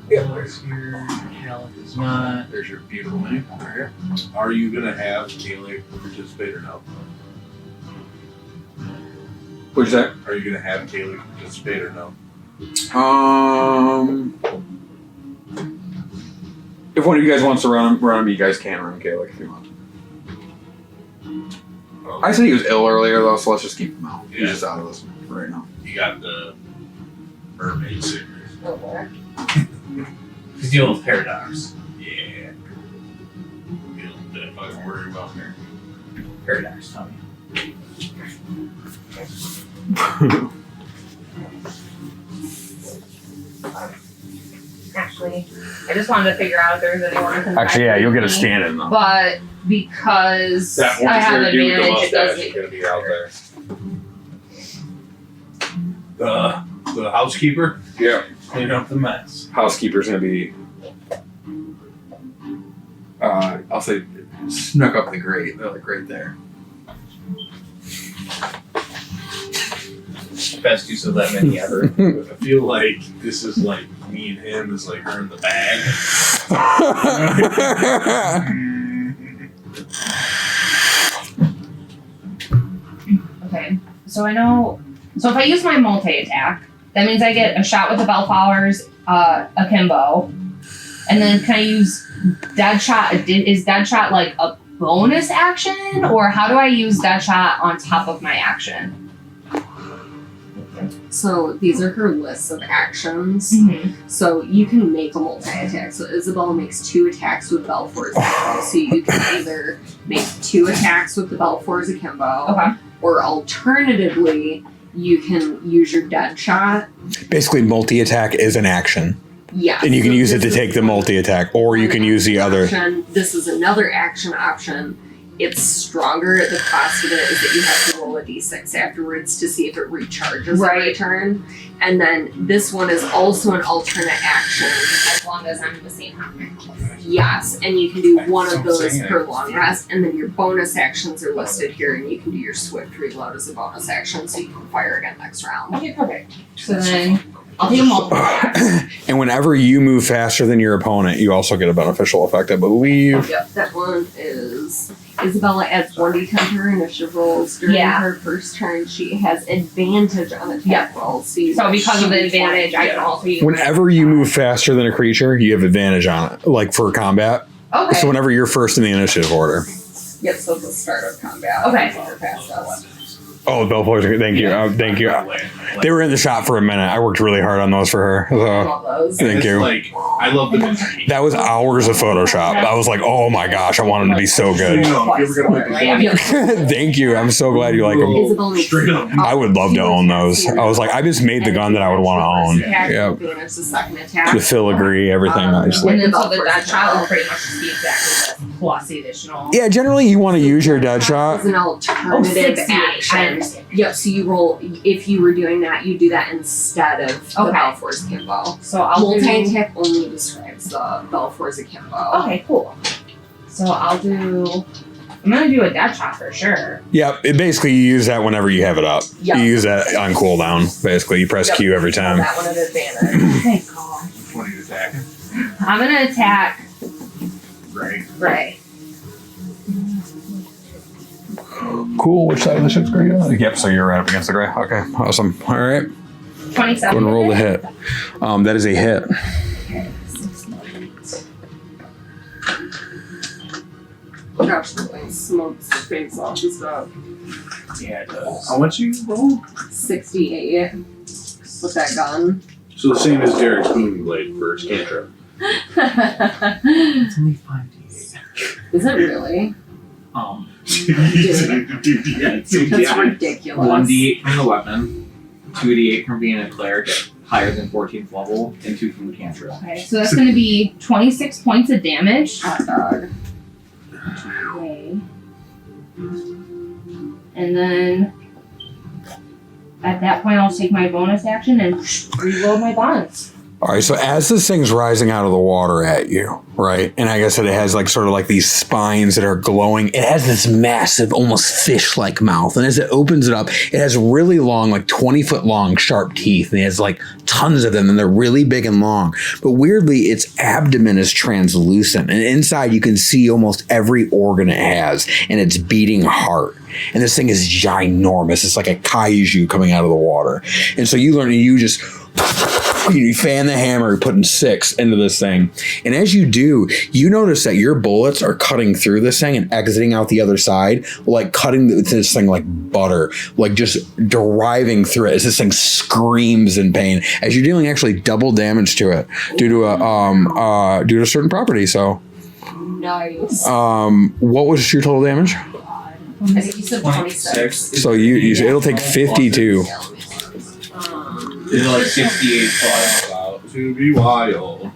Where's your Hell is not. There's your beautiful name right here. Are you gonna have Kaylee participate or no? What's that? Are you gonna have Kaylee participate or no? If one of you guys wants to run him, you guys can run Caleb if you want. I said he was ill earlier though, so let's just keep him out. He's Yeah. just out of this right now. You got the mermaid sickness. Oh, where? He's dealing with paradox. Yeah. You don't fucking worry about her. Paradox, Tommy. Actually, I just wanted to figure out if there's anyone who can. Actually, yeah, you'll get a me. stand-in though. But because That I have orange-haired dude with the advantage, it mustache is doesn't. gonna be out there. The housekeeper? Yeah. Clean up the mess. Housekeeper's gonna be I'll say snuck up the grate. They're like right there. Best use of that many ever. I feel like this is like me and him is like her in the bag. Okay, so I know. So if I use my multi attack, that means I get a shot with the Bellflowers, akimbo, and then can I use dead shot? Is dead shot like a bonus action, or how do I use dead shot on top of my action? So these are her lists of actions. Mm-hmm. So you can make a multi-attack. So Isabella makes 2 attacks with Belfour's Akimbo. So you can either make 2 attacks with the Belfour's Akimbo, Okay. or alternatively, you can use your dead shot. Basically, multi-attack is an action. Yeah. And you can so use it this to is take the multi-attack, or you one can use the other. action. This is another action option. It's stronger. The cost of it is that you have to roll a d6 afterwards to see if it recharges every turn. And then this one is also an alternate action. As long as I'm in the same topic. Yes, and you can do one of That's what I'm those saying. per long rest, and then your bonus actions are listed here, and you can do your swift reload as a bonus action, so you can fire again next round. Okay, perfect. So then I'll take a multi. And whenever you move faster than your opponent, you also get a beneficial effect, I believe. Yep, that one is Isabella adds 1d10 to her initiative rolls during Yeah. her first turn. She has advantage on attack rolls. So because of the advantage, I can also use. Whenever you move faster than a creature, you have advantage on it, like for combat. Okay. So whenever you're first in the initiative order. Yep, so the start of combat. Okay. Or past us. Oh, Belfours, thank you. Thank you. They were in the shop for a minute. I worked really hard on those for her. I So, love those. thank It's you. Like, I love the mystery. That was hours of Photoshop. I was like, oh my gosh, I want them to be so You good. know, if you're ever gonna make a Thank you. I'm so glad you like them. Isabella Straight up. I would love to own those. I was like, I just made the gun that I would want to own. Yeah. Advantage the second attack. The filigree, everything. I just And like. then so the dead shot will pretty much just be exactly this plus the additional. Yeah, generally you want to use your dead shot. As an alternative 68, I action. understand. Yep, so you roll, if you were doing that, you do that instead of the Okay. Balfour's Akimbo. So I'll do. Multi-attack only describes the Balfour's Akimbo. Okay, cool. So I'll do. I'm gonna do a dead shot for sure. Yeah, it basically you use that whenever you have it up. Yep. You use that on cooldown. Basically, you press Yep. Q every time. That one at advantage. Thank God. What are you attacking? I'm gonna attack Right. Gray. Cool. Which side of the ship's gray? Yep. So you're right up against the gray. Okay. Awesome. All right. 27. Go and roll the hit. That is a hit. Gosh, the thing smokes the face off the stuff. Yeah, it does. How much you roll? 68 with that gun. So the same as Derek's booming blade for his cantrip. It's only 5d8. Is it really? Dude, That's ridiculous. 1d8 from the weapon, 2d8 from being a cleric at higher than 14th level, and 2 from the cantrip. Okay, so that's gonna be 26 points of damage. Hot dog. Okay. And then at that point, I'll take my bonus action and reload my bonds. All right. So as this thing's rising out of the water at you, right? And like I said, it has like sort of like these spines that are glowing. It has this massive, almost fish-like mouth. And as it opens it up, it has really long, like 20-foot long, sharp teeth. And it has like tons of them, and they're really big and long. But weirdly, its abdomen is translucent. And inside you can see almost every organ it has and its beating heart. And this thing is ginormous. It's like a kaiju coming out of the water. And so you learn, you just... You fan the hammer, you're putting 6 into this thing. And as you do, you notice that your bullets are cutting through this thing and exiting out the other side, like cutting this thing like butter, like just driving through it as this thing screams in pain as you're dealing actually double damage to it due to a certain property. So, Nice. what was your total damage? I think you said 26. So it'll take 52. Is it like 68 plus? About to be wild.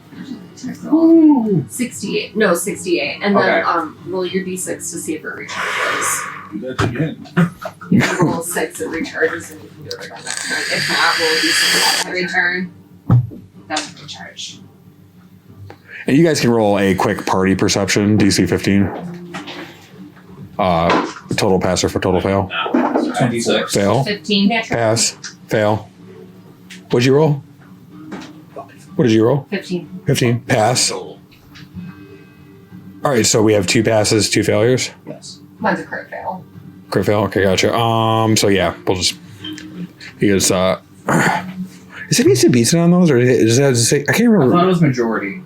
68. No, 68. And then Okay. roll your d6 to see if it recharges. Do that again. If you roll 6, it recharges and you can do it again next turn. If not, roll a d6 every turn. Doesn't recharge. And you guys can roll a quick party perception, DC 15. Total pass or for total fail? 26. Fail. 15. Pass. Fail. What'd you roll? What did you roll? 15. 15. Pass. All right, so we have 2 passes, 2 failures. Yes. Mine's a crit fail. Crit fail. Okay, gotcha. So yeah, we'll just because is it needs to beat it on those, or is that say? I can't I thought it remember. was majority.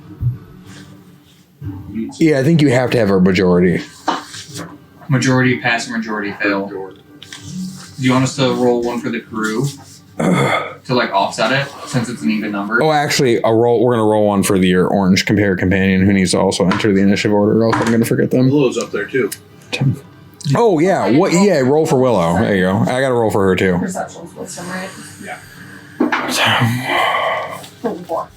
Yeah, I think you have to have a majority. Majority pass or majority fail. Do you want us to roll one for the crew to like offset it since it's an even number? Oh, actually, we're gonna roll one for the orange compare companion who needs to also enter the initiative order. Or else I'm gonna forget them. Willow's up there too. Oh yeah, what? Yeah, roll for Willow. There you go. I gotta roll for her too. Perception's wisdom, right? Yeah. Roll 4.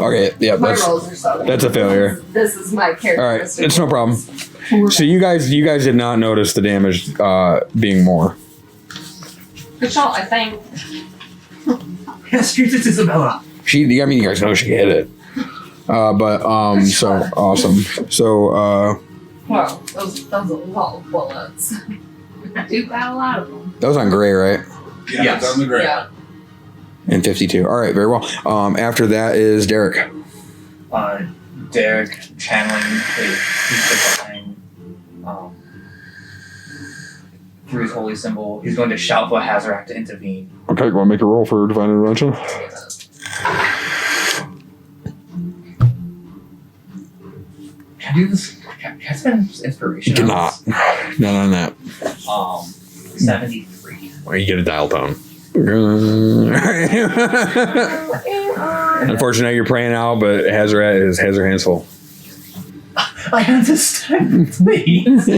Okay, yeah, My rolls are so that's a failure. This is my character. All right, it's no problem. So you guys did not notice the damage being more. Good shot, I think. Yes, shoot it, Isabella. I mean, you guys know she hit it. So awesome. So Wow, those a lot of bullets. Duke got a lot of them. that was on Gray, right? Yeah, Yes. it's on the ground. Yeah. And 52. All right, very well. After that is Derek. Derek channeling the divine through his holy symbol. He's going to shout for Hazarak to intervene. Okay, go and make a roll for divine intervention. Can I do this? Can I spend inspiration? You on cannot. this? Not on that. 73. Or you get a dial tone. Unfortunately, you're praying out, but has her hands full. I understand, please.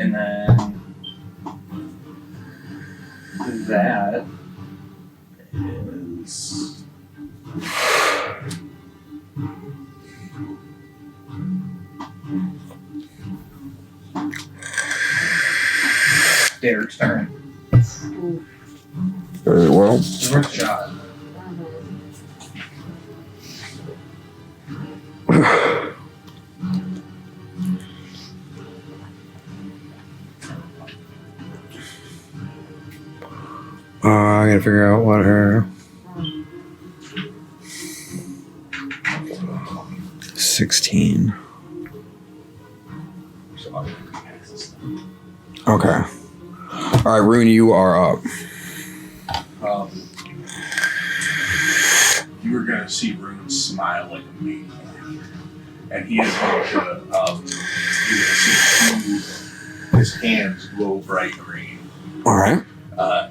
And then that is Derek's turn. Very well. It's worth a shot. I gotta figure out what her 16. Okay. All right, Rune, you are up. You were going to see Rune smile like a maniac. And he is going to, you're going to see his hands glow bright green. All right.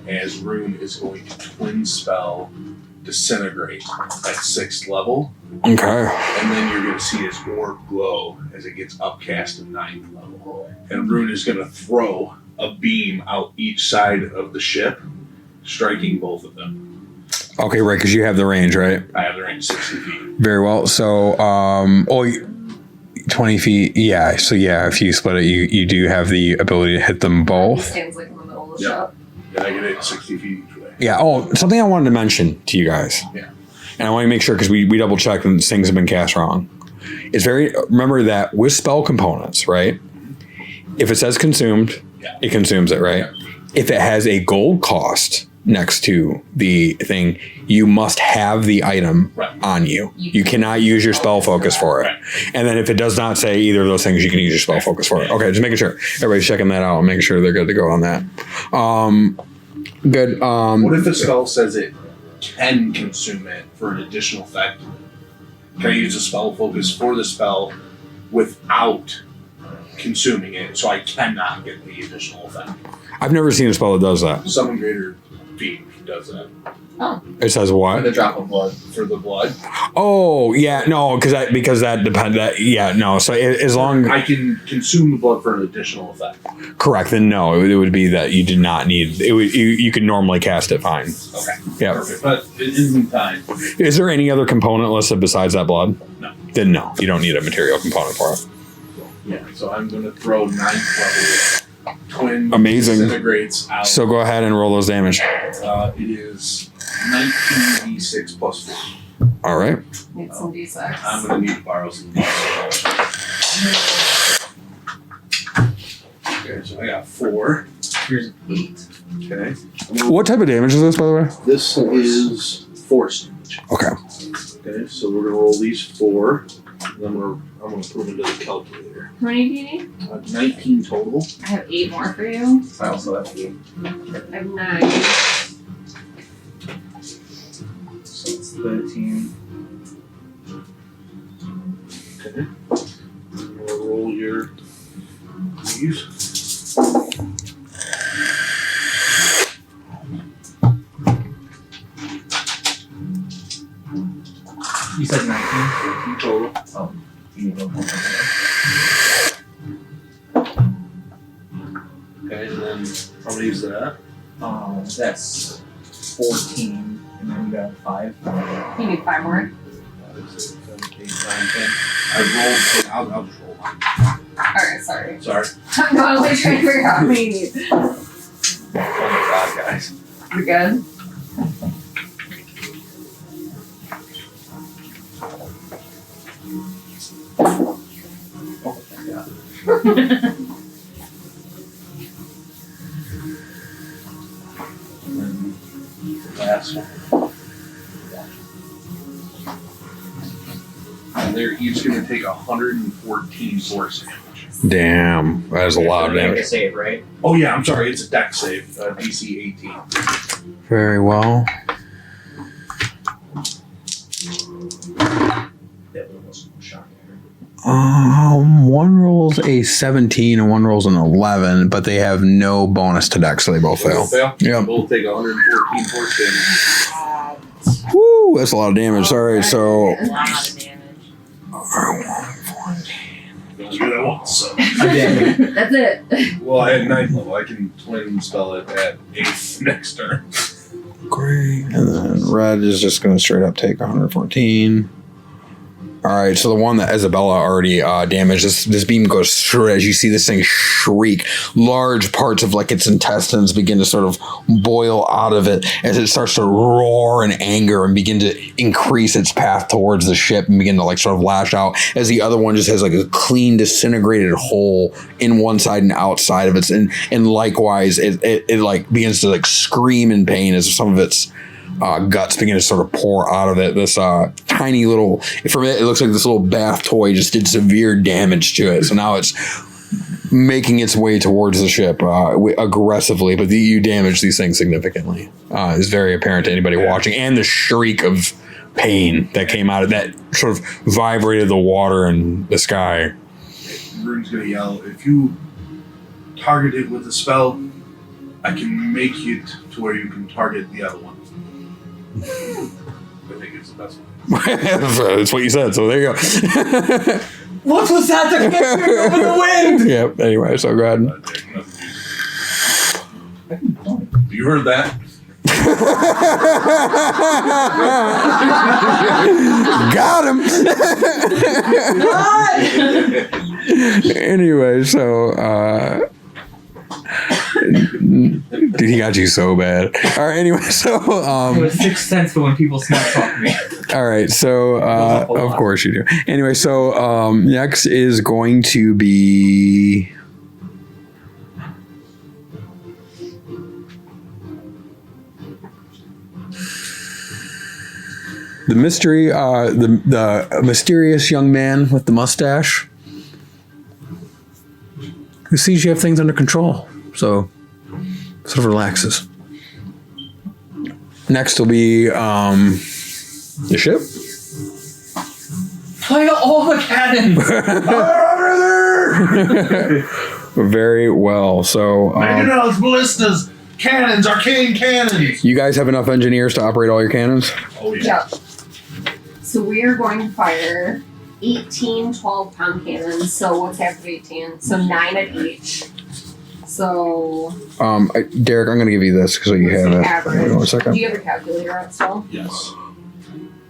As Rune is going to twin spell Disintegrate at 6th level. Okay. And then you're going to see his orb glow as it gets upcast to 9th level. And Rune is going to throw a beam out each side of the ship, striking both of them. Okay, right, because you have the range, right? I have the range 60 feet. Very well. So, 20 feet. Yeah. So, yeah, if you split it, you do have the ability to hit them both. Stands like in the middle of the Yep. shop. And I get it 60 feet each way. Yeah. Oh, something I wanted to mention to you guys. Yeah. And I want to make sure because we double checked and things have been cast wrong. It's remember that with spell components, right? If it says consumed, Yeah. it consumes it, right? Yeah. If it has a gold cost next to the thing, you must have the item Right. on you. You cannot use your spell focus for it. Right. And then if it does not say either of those things, you can use your spell focus for it. Okay, just making sure. Everybody's checking that out and making sure they're good to go on that. Good. What if the spell says it can consume it for an additional effect? Can I use a spell focus for the spell without consuming it, so I cannot get the additional effect? I've never seen a spell that does that. Summon Greater Beam does that. It says And what? the drop of blood. For the blood, Oh, yeah, no, because that depends. That yeah, no. So as long I can consume the blood for an additional effect. correct, then no, it would be that you did not need. It would you could normally cast it fine. Okay. Yeah. Perfect. But it isn't time. Is there any other component listed besides that blood? No. Then no, you don't need a material component for it. Yeah. So I'm going to throw 9th level twin Amazing. disintegrates out. So go ahead and roll those damage. It is 19d6 plus 4. All right. Need some D6. I'm going to need to borrow some d6. Okay, so I got 4. Here's 8. Okay. What type of damage is this, by the way? This is force damage. Okay. Okay, so we're gonna roll these 4. And I'm gonna put them into the calculator. How many do you need? 19 total. I have 8 more for you. I also have 8. I have 9. So it's 13. Okay. I'm gonna roll your these. You said 19? 19 total. Oh, you need to go Okay, and then how many is that? That's 14, and then you got 5. You need 5 more. 5, 6, 7, 8, 9, 10. I rolled. I'll just roll mine. Alright, sorry. Sorry. I'm not only trying to figure out how many you need. Oh my god, guys. You're good? Oh my god. And then the last one. And they're each going to take 114 force damage. Damn, that is a lot of Make a damage. save, right? Oh yeah, I'm sorry. It's a deck save. DC 18. Very well. That one was shocking. One rolls a 17 and one rolls an 11, but they have no bonus to dex, so they both fail. Yep. Both take 114 force damage. Woo, that's a lot of damage. All right, so A lot of damage. Don't do that once. So. That's it. Well, I had 9th level. I can twin spell it at 8th next turn. great, and then red is just going to straight up take 114. All right, so the one that Isabella already damaged, this beam goes straight as you see this thing shriek. Large parts of like its intestines begin to sort of boil out of it as it starts to roar in anger and begin to increase its path towards the ship and begin to like sort of lash out as the other one just has like a clean disintegrated hole in one side and outside of it. And likewise, it like begins to like scream in pain as some of its guts begin to sort of pour out of it. This tiny little, from it looks like this little bath toy just did severe damage to it. So now it's making its way towards the ship aggressively, but you damage these things significantly. Is very apparent to anybody watching, and the shriek of pain that came out of that sort of vibrated the water and the sky. Rune's gonna yell, if you target it with a spell, I can make it to where you can target the other one. I think it's the best one. That's what you said, so there you go. What was that? The picture over the wind! Yep, anyway, so go ahead. You heard that? Got him. Anyway, so dude, he got you so bad. All right, anyway, so It was Sixth Sense for when people smack talk me. all right, so of course you do. Anyway, so next is going to be the mystery, the mysterious young man with the mustache who sees you have things under control, so sort of relaxes. Next will be the ship. Fire all the cannons! Very well. So Mangonels, ballistas, cannons, arcane cannons. you guys have enough engineers to operate all your cannons? Oh yeah. Yep. So we are going to fire 18 12-pound cannons. So what's half of 18? So 9 at each. So Derek, I'm going to give you this because you what's have the it. average? Wait 1 second. Do you have a calculator out still? Yes.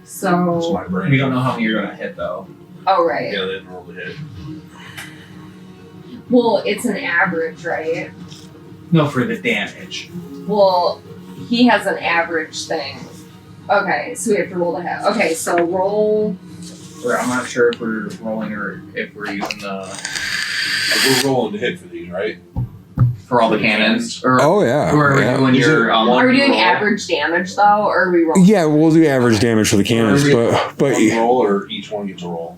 That's So my brain. We don't know how many you're gonna hit though. oh right. Yeah, they didn't roll the hit. Well, it's an average, right? No, for the damage. Well, he has an average thing. Okay, so we have to roll the hit. Okay, so roll. Or I'm not sure if we're rolling or if we're using the We're rolling the hit for these, right? for all the cannons. Or Oh yeah. or are we yeah. doing Is your it one Are we doing roll? average damage though, or are we rolling? Yeah, we'll do average damage for the cannons, but One roll or each one gets a roll.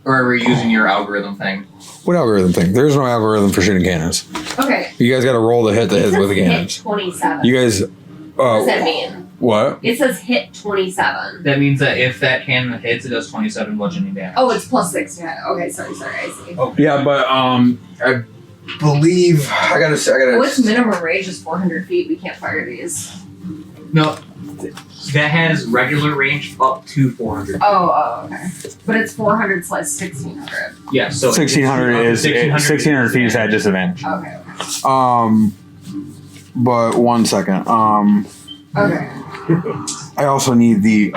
Or are we using your algorithm thing? what algorithm thing? There's no algorithm for shooting cannons. Okay. You guys got to roll the hit It with says the hit cannons. 27. You guys. What does that mean? What? It says hit 27. That means that if that cannon hits, it does 27 bludgeoning damage. Oh, it's plus 6 to hit. Okay, sorry, I see. Okay. Yeah, but I believe I gotta. What's minimum range is 400 feet. We can't fire these. No, that has regular range up to 400. Oh, okay. But it's 400 / 1600. Yeah, so 1600 is 1600 feet is at disadvantage. Okay. But 1 second. Okay. I also need the.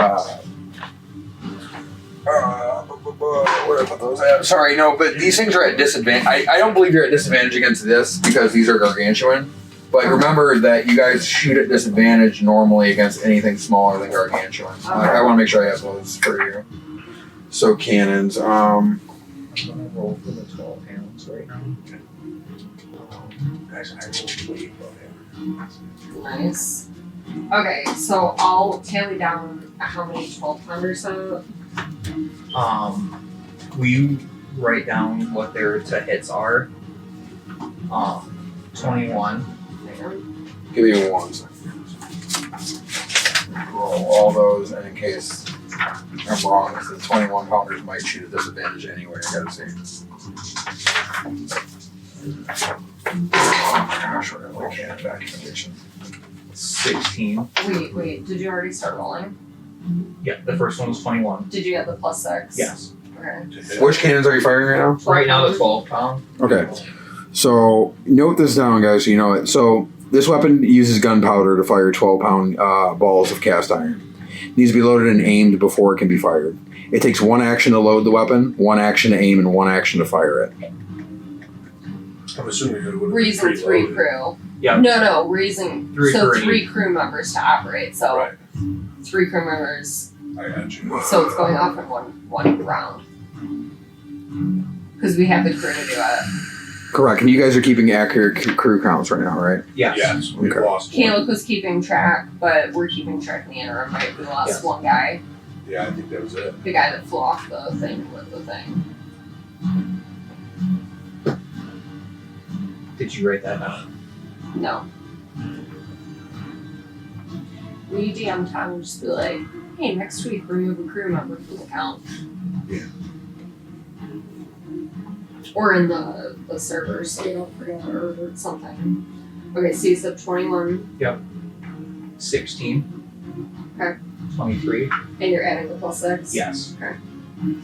Where did I put those at? Sorry, no, but these things are at disadvantage. I don't believe you're at disadvantage against this because these are gargantuan. But remember that you guys shoot at disadvantage normally against anything smaller than gargantuan. I want to make sure I have those for you. So cannons. I'm gonna roll for the 12 pounds right now. Guys, I rolled way above average. Nice. Okay, so I'll tally down how many 12-pounders so. we write down what their to hits are. 21. Give me 1 second. Roll all those, and in case I'm wrong, the 21 pounders might shoot at disadvantage anyway. I gotta see. Gosh, we're gonna can't back condition. 16. Wait, did you already start rolling? Yeah, the first one was 21. Did you get the +6? Yes. Okay. Which cannons are you firing right now? Right now, the 12 pound. Okay. So note this down, guys, so you know it. So this weapon uses gunpowder to fire 12-pound balls of cast iron. It needs to be loaded and aimed before it can be fired. It takes 1 action to load the weapon, 1 action to aim, and 1 action to fire it. I'm assuming it would We're using 3 crew. Yeah. No, we're using 3 so crew. 3 crew members to operate. So Right. 3 crew members. I got you. So it's going off in one round. Because we have the crew to do it. Correct. And you guys are keeping accurate crew counts right now, right? Yes. Yes, we Okay. lost one. Caleb was keeping track, but we're keeping track in the interim, right? We lost Yes. one guy. Yeah, I think that was it. The guy that flew off the thing with the thing. Did you write that down? No. We DM time would just be like, hey, next week remove a crew member from the count. Yeah. Or in the server so you don't forget or something. Okay, so you said 21 16. Okay. 23. and you're adding the +6? Yes. Okay.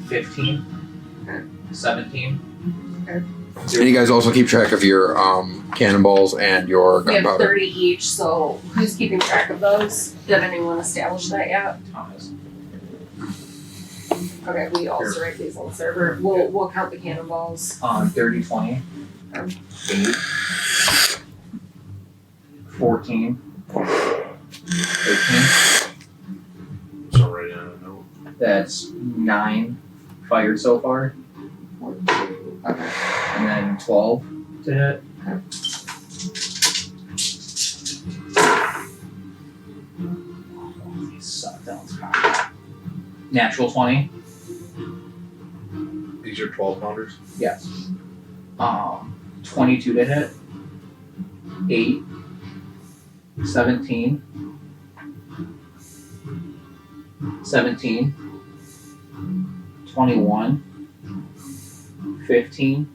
15. Okay. 17. And you guys also keep track of your cannonballs and your We have gunpowder. 30 each, so who's keeping track of those? Did anyone establish that yet? Thomas. Okay, we also write these on the server. We'll count the cannonballs. 30, 20. 8. 14. 18. So right now, I know. That's 9 fired so far. Okay. And then 12 to hit. Suck, that one's cocked. Natural 20. These are 12 pounders. Yes. 22 to hit. 8. 17. 17. 21. 15.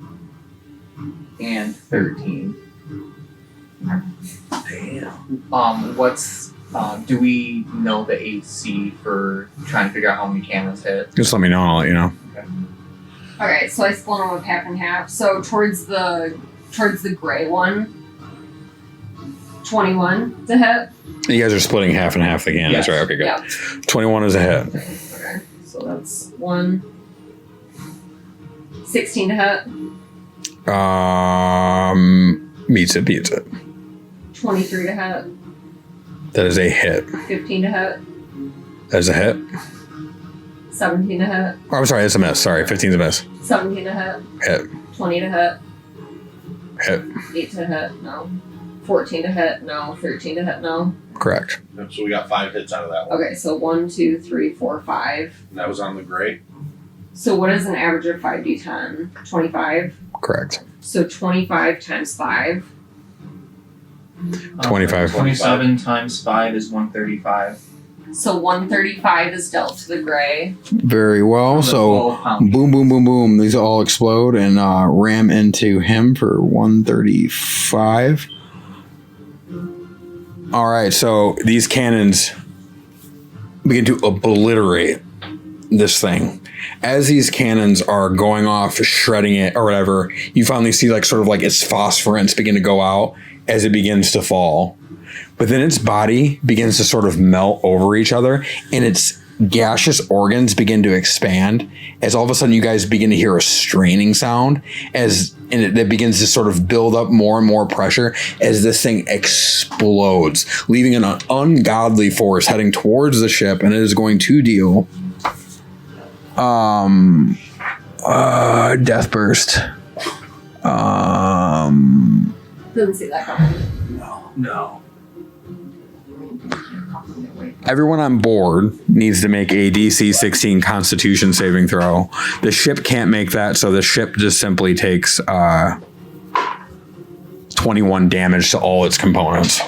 And 13. Damn. What's do we know the AC for trying to figure out how many cannons hit? Just let me know and I'll let you know. Okay, so I split them up half and half. So towards the gray one, 21 to hit. You guys are splitting half and half again. Yes. That's right. Okay, good. Yeah. 21 is a hit. Okay, so that's 1. 16 to hit. Beats it. 23 to hit. That is a hit. 15 to hit. That is a hit. 17 to hit. Oh, I'm sorry, it's a miss. Sorry, 15's a miss. 17 to hit. Hit. 20 to hit. Hit. 8 to hit. No. 14 to hit. No. 13 to hit. No. Correct. Yep, so we got 5 hits out of that one. Okay, so 1, 2, 3, 4, 5. And that was on the gray. So what is an average of 5d10? 25. Correct. So 25 times 5. 25. 27 times 5 is 135. So 135 is dealt to the gray. Very well. The So 12 pound. boom, boom, boom, boom. These all explode and ram into him for 135. All right, so these cannons begin to obliterate this thing. As these cannons are going off, shredding it or whatever, you finally see like sort of like its phosphorants begin to go out as it begins to fall. But then its body begins to sort of melt over each other and its gaseous organs begin to expand as all of a sudden you guys begin to hear a straining sound and it begins to sort of build up more and more pressure as this thing explodes, leaving an ungodly force heading towards the ship, and it is going to deal death burst. Didn't see that coming. No. Wait. Everyone on board needs to make a DC 16 Constitution saving throw. The ship can't make that, so the ship just simply takes 21 damage to all its components.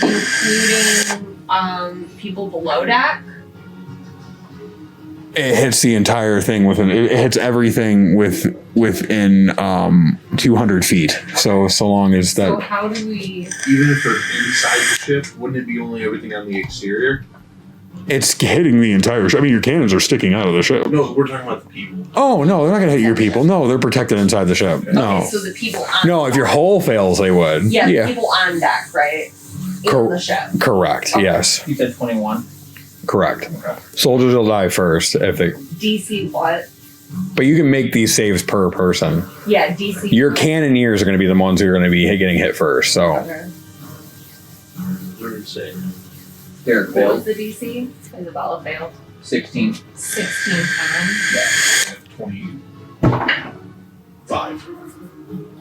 Including people below deck. It hits the entire thing it hits everything within 200 feet. So long as So that. how do we? Even if they're inside the ship, wouldn't it be only everything on the exterior? It's hitting the entire ship. I mean, your cannons are sticking out of the ship. No, we're talking about the people. Oh no, they're not gonna hit your people. No, they're protected inside the ship. No, Okay, so the people on. no. If your hull fails, they would. Yeah, the people on deck, right? In the ship. Correct. Okay. Yes. You said 21. Correct. Soldiers will die first if they. DC what? But you can make these saves per person. Yeah, DC. Your cannoneers are going to be the ones who are going to be getting hit first. So Okay. What did it say? Derek What failed. was the DC? Isabella failed. 16. 16 25.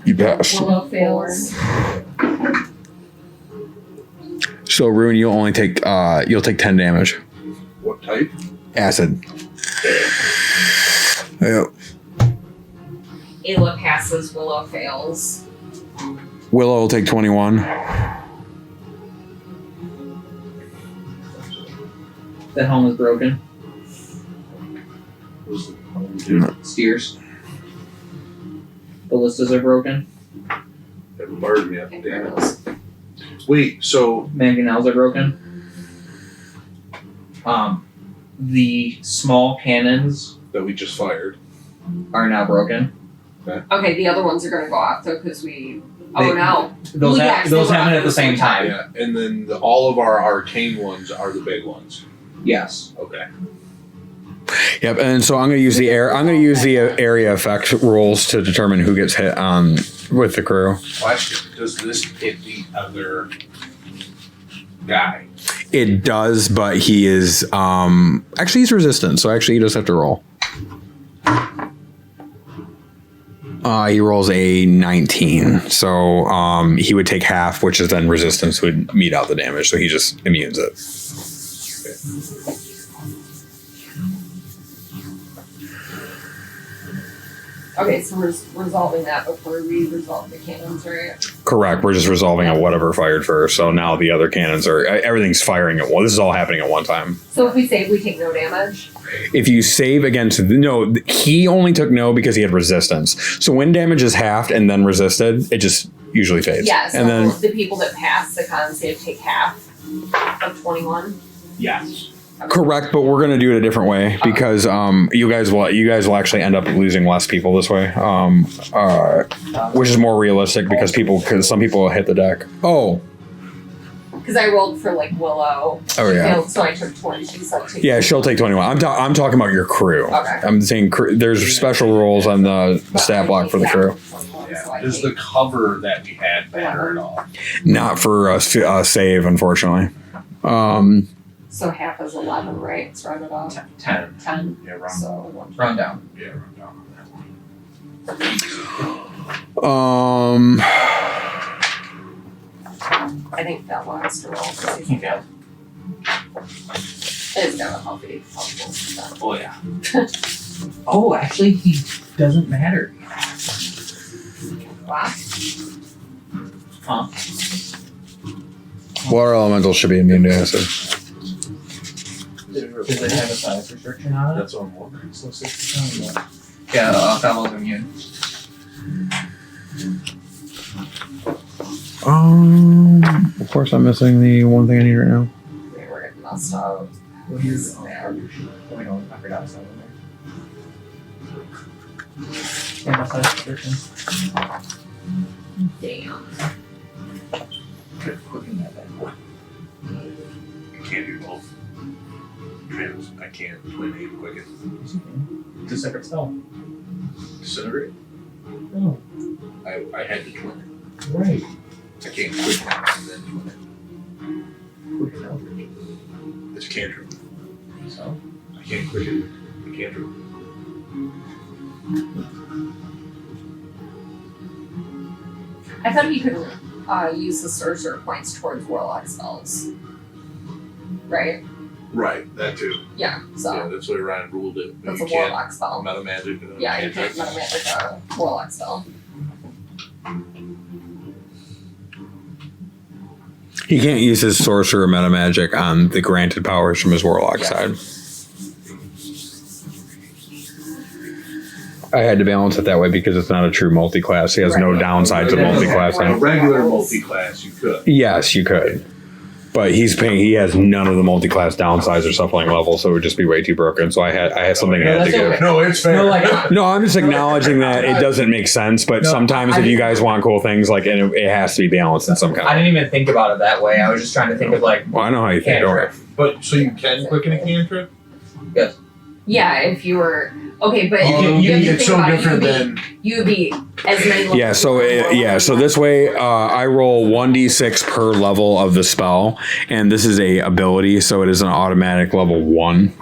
You pass. Willow fails. So Rune, you'll only take 10 damage. What type? Acid. Yep. Ayla passes. Willow fails. Willow will take 21. The helm is broken. What was the Steers. Ballistas are broken. That bombarded me up. Okay, Damn it. fails. Wait, so Mangonels are broken. The small cannons that we just fired. are now broken. Okay, the other ones are gonna go off though because we. Oh They- no. Those Well, yes, those they were happen up at the same time. Yeah, and then all of our arcane ones are the big ones. Yes. Okay. Yep. And so I'm going to use the area effect rules to determine who gets hit on with the crew. Question: does this hit the other guy? It does, but he is actually he's resistant, so actually he does have to roll. He rolls a 19, so he would take half, which is then resistance would meet out the damage, so he just immunes it. Okay, so we're resolving that before we resolve the cannons, right? Correct. We're just resolving at whatever fired first. So now the other cannons are everything's firing at one. This is all happening at one time. So if we save, we take no damage. If you save against no, he only took no because he had resistance. So when damage is halved and then resisted, it just usually fades. Yes. And then the people that pass the con save take half of 21. Yes. correct, but we're gonna do it a different way because you guys will actually end up losing less people this way. Which is more realistic because some people will hit the deck. Oh. Because I rolled for like Willow. Oh yeah. Failed, so I took 20. So I take Yeah, she'll take 21. I'm talking about your crew. Okay. I'm saying there's special rules on the stat block for the crew. Yeah. Does the cover that we had matter at all? Not for a save, unfortunately. So half is 11, right? It's rounded off. 10. 10. Yeah, round. So 1. Round down. Yeah, round down on that one. I think that wants to roll because he's failed. It's got a healthy. Oh yeah. Oh, actually, he doesn't matter. Wow. Huh? Water elementals should be immune to acid. Does it have a size restriction on it? That's what I'm wondering. So 60. Yeah, Fable's immune. Of course, I'm missing the one thing I need right now. We were getting messed up. What is there? We don't. I forgot something there. Yeah, size restriction. Damn. Clicking that bad boy. I can't do both. I can't twin aim quicken. It's a separate spell. Disintegrate? Oh, I had to twin it. right. I can't quicken and then twin Quick Eldritch. it. It's cantrip. So, I can't quicken the cantrip. I thought he could use the sorcerer points towards warlock spells. right? Right, that too. Yeah, so Yeah, that's why Ryan ruled it. that's You a can't warlock spell. meta magic. Yeah, you can't meta magic a warlock spell. He can't use his sorcerer meta magic on the granted powers from his warlock Yeah. side. I had to balance it that way because it's not a true multi-class. He has no Right. downside to Right. multi-class. A regular multi-class, you could. Yes, you could. But he has none of the multi-class downsides or shuffling levels, so it would just be way too broken. So I had something I had to that's give. okay. No, it's fair. No, like, No, I'm just acknowledging that it doesn't make sense, but No, sometimes if you guys want cool things, like it has to be balanced in some kind I of. didn't even think about it that way. I was just trying to think of like Well, I know how you think. Don't worry. But so you can quicken a cantrip? Yeah, if you were okay, but You can, you have to it's think so about it. different than. You would be as many levels. Yeah, so this way I roll 1d6 per level of the spell, and this is a ability, so it is an automatic level 1.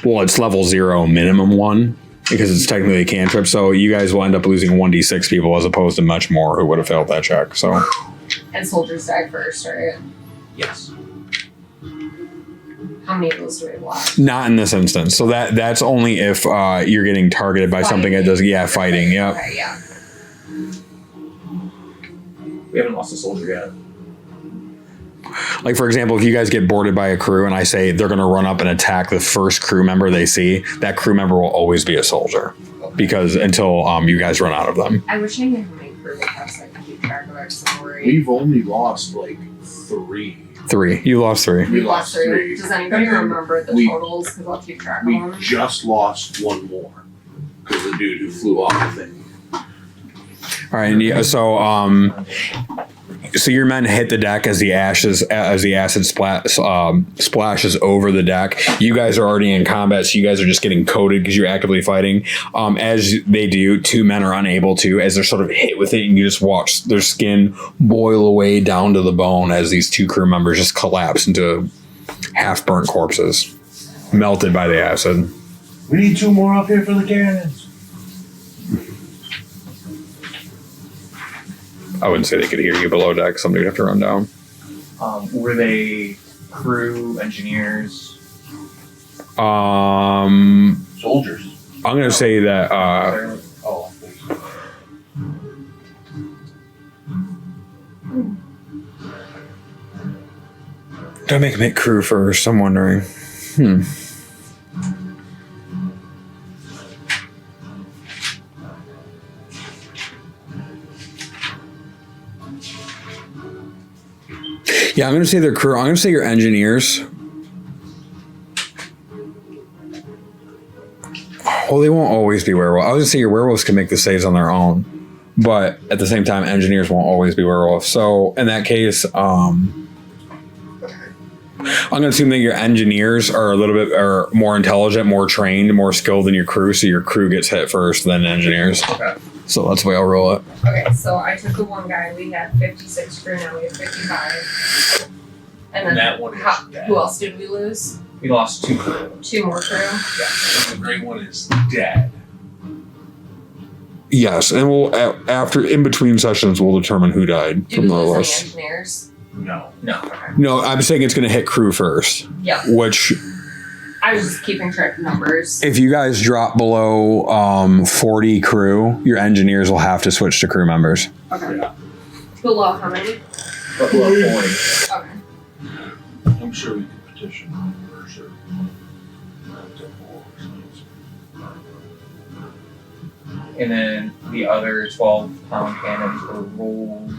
Well, it's level 0 minimum 1 because it's technically a cantrip, so you guys will end up losing 1d6 people as opposed to much more who would have failed that check. So And soldiers die first, right? yes. How many of those do we have left? not in this instance. So that's only if you're getting targeted by something that does fighting. Yep. Okay, yeah. We haven't lost a soldier yet. Like, for example, if you guys get boarded by a crew and I say they're going to run up and attack the first crew member they see, that crew member will always be a soldier because until you guys run out of them. I wish I knew how many crew we have so I could keep track of it. 'Cause I'm worried. We've only lost like 3. 3. You lost 3. We lost 3. Does anybody remember the We- totals? Because I'll keep track of We them. just lost 1 more. Because the dude who flew off the thing. All right. And yeah, so your men hit the deck as the acid splashes over the deck. You guys are already in combat, so you guys are just getting coated because you're actively fighting. As they do, 2 men are unable to, as they're sort of hit with it, and you just watch their skin boil away down to the bone as these 2 crew members just collapse into half-burnt corpses, melted by the acid. We need 2 more up here for the cannons. I wouldn't say they could hear you below deck. Somebody would have to run down. Were they crew, engineers? Soldiers. I'm going to say that Oh. do I make him hit crew first? I'm wondering. Yeah, I'm going to say their crew. I'm going to say your engineers. Well, they won't always be werewolves. I was going to say your werewolves can make the saves on their own. But at the same time, engineers won't always be werewolves. So in that case, I'm going to assume that your engineers are a little bit more intelligent, more trained, more skilled than your crew. So your crew gets hit first, then engineers. Okay. So that's the way I'll roll it. Okay, so I took the one guy. We had 56 crew. Now we have 55. And then That one is dead. who else did we lose? We lost 2 crew. 2 more crew. The great one is dead. Yes, and we'll after in between sessions we'll determine who died Did from we the lose list. any engineers? No. Okay. No, I'm saying it's going to hit crew first. Yeah. Which, I was just keeping track of numbers. if you guys drop below 40 crew, your engineers will have to switch to crew members. Okay. Yeah. Below how many? But below 40. Okay. I'm sure we could petition for sure. And then the other 12-pound cannons were rolled.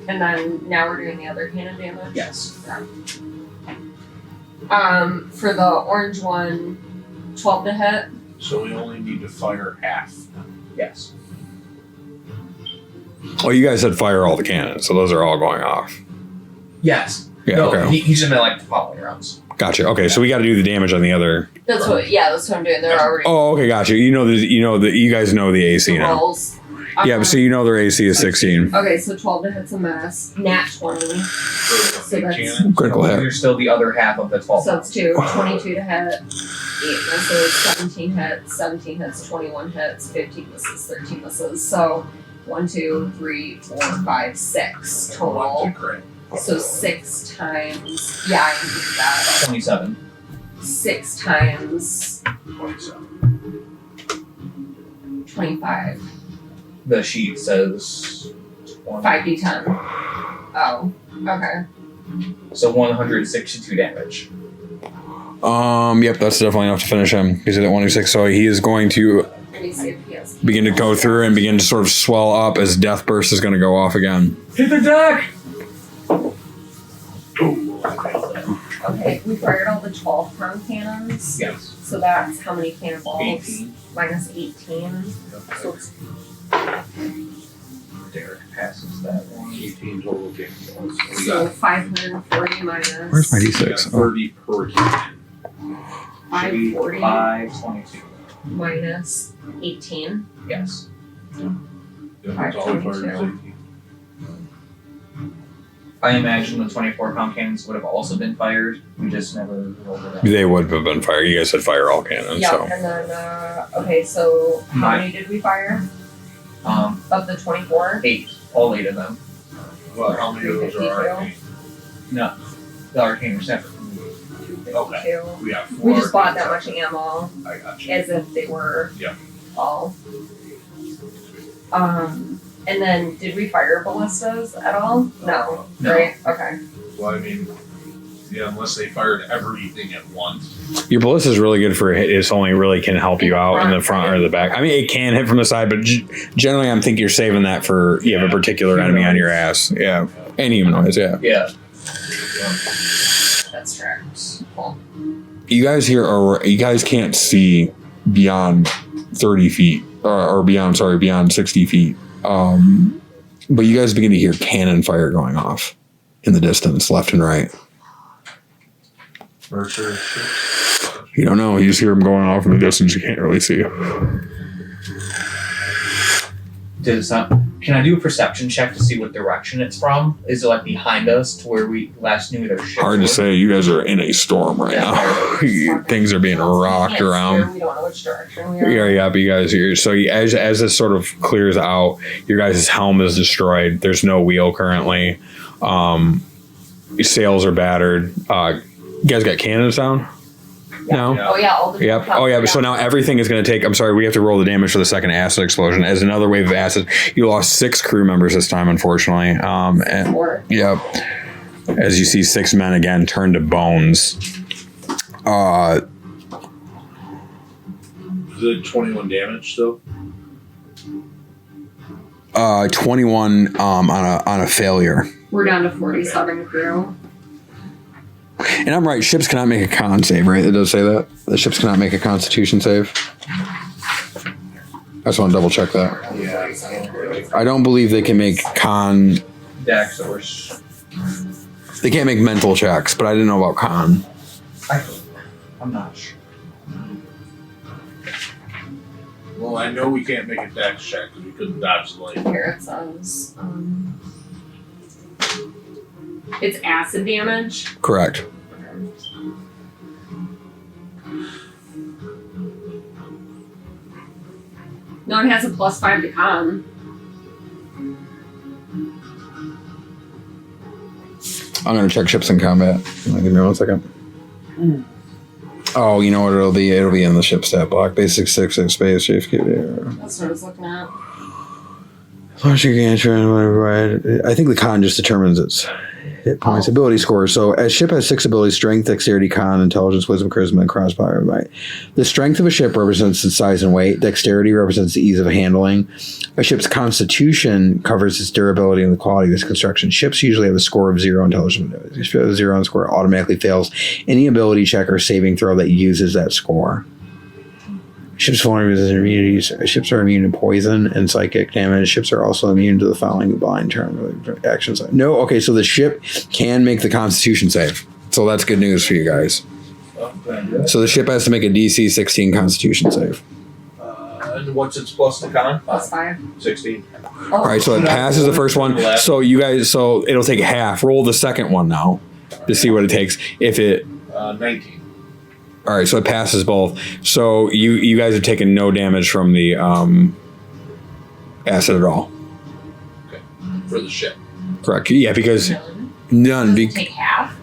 And then now we're doing the other cannon damage? Yes. For the orange one, 12 to hit. So we only need to fire half. Yes. Oh, you guys said fire all the cannons, so those are all going off. Yes. Yeah, No, okay. he's just meant like the following rounds. Gotcha. Okay, so we got to do the damage on the other. That's what I'm doing. They're already Oh, okay, gotcha. You guys know the AC the now. rolls. Yeah, but so you know their AC is 16. Okay, so 12 to hit's a miss. Nat 20. So that's Cannon. Critical hit. You're still the other half of the 12. so it's 2. 22 to hit. 8 misses. 17 hits. 17 hits. 21 hits. 15 misses. 13 misses. So 1, 2, 3, 4, 5, 6 total. So 6 times. Yeah, I can do that. 27. 6 times 25. The sheet says 20. 5d10. Oh, okay. So 162 damage. Yep, that's definitely enough to finish him. He's at 106, so he is going to Let me see if he has. begin to go through and begin to sort of swell up as Death Burst is going to go off again. Hit the deck! Okay, we fired all the 12-pound cannons. Yes. So that's how many cannonballs? 18. Minus 18. So it's Derek passes that one. 18 total cannonballs. We so got, 540 minus. Where's my we D6? got 30 per cannon. 540 522. minus 18. Yes. Yeah, that's all we fired is 18. I imagine the 24-pound cannons would have also been fired. We just never rolled it out. They would have been fired. You guys said fire all cannons, Yeah, so. and then, okay, so how Nine. many did we fire? Um, Of the 24? 8. All 8 of them. Well, how many of those are arcane? No. The arcane are separate. 252. We got 4. We just bought that arcane much ammo sets. I got you. as if they were Yeah. all. And then did we fire ballistas at all? No. No. Right? Okay. Well, I mean, yeah, unless they fired everything at once. Your ballista is really good for a hit. It's only really can help you out in the front or the back. I mean, it can hit from the side, but generally, I'm thinking you're saving that for you have a particular enemy on your ass. Yeah, and humanoids. Yeah. Yeah. That's correct. Cool. You guys here are you guys can't see beyond 30 feet or beyond 60 feet. But you guys begin to hear cannon fire going off in the distance, left and right. Mercer. You don't know. You just hear them going off in the distance. You can't really see. Did it sound? Can I do a perception check to see what direction it's from? Is it like behind us to where we last knew their ship? Hard to say. You guys are in a storm right now. Things are being rocked Can't around. steer, we don't know which direction we are. Yeah, but you guys are so as this sort of clears out, your guys' helm is destroyed. There's no wheel currently. Your sails are battered. You guys got cannons down? No. Oh yeah, all the Yep. Oh yeah. So now everything is going to take. I'm sorry, we have to roll the damage for the second acid explosion. As another wave of acid, you lost 6 crew members this time, unfortunately. And Four. yep. As you see 6 men again turn to bones. Is it 21 damage still? 21 on a failure. We're down to 47 crew. And I'm right, ships cannot make a con save, right? It does say that. The ships cannot make a constitution save. I just want to double check that. Yeah. I don't believe they can make con. Dex or They can't make mental checks, but I didn't know about con. I'm not sure. Well, I know we can't make a dex check because we couldn't dodge the light. Here it says, it's acid damage. Correct. No, it has a +5 to con. I'm going to check ships in combat. Give me 1 second. Oh, you know what it'll be? It'll be in the ship stat block. Basic 6 space. JFK. That's what I was looking at. Launch your gantry, whatever. I think the con just determines its hit points, ability score. So a ship has 6 abilities: strength, dexterity, con, intelligence, wisdom, charisma, and crossfire. Right. The strength of a ship represents its size and weight. Dexterity represents the ease of handling. A ship's constitution covers its durability and the quality of its construction. Ships usually have a score of 0 intelligence. If you have a 0 on score, it automatically fails any ability check or saving throw that uses that score. Ships vulnerabilities and immunities. Ships are immune to poison and psychic damage. Ships are also immune to the following blind term actions. No, okay, so the ship can make the Constitution save. So that's good news for you guys. So the ship has to make a DC 16 Constitution save. And And what's its plus to con? +5. 16. Oh. All right, so it passes the first one. So you guys, so it'll take half. Roll the second one now to see what it takes. If it, 19. all right, so it passes both. So you guys have taken no damage from the acid at all. For the ship. Correct. Yeah, because none. Does it take half?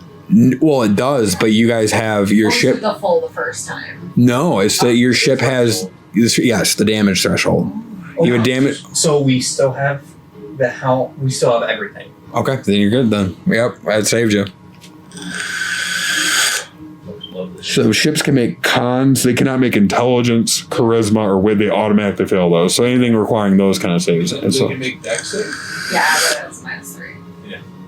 Well, it does, but you guys have your Or ship. took the full the first time. No, it's that your ship has. Yes, the damage threshold. You have a damage. So we still have we still have everything. Okay, then you're good then. Yep, that saved you. Love this So ships can make cons. They cannot make intelligence, charisma, or wit. They automatically fail those. So anything requiring those kind of saves. ship. And They so, can make dex save? Yeah, but it's -3.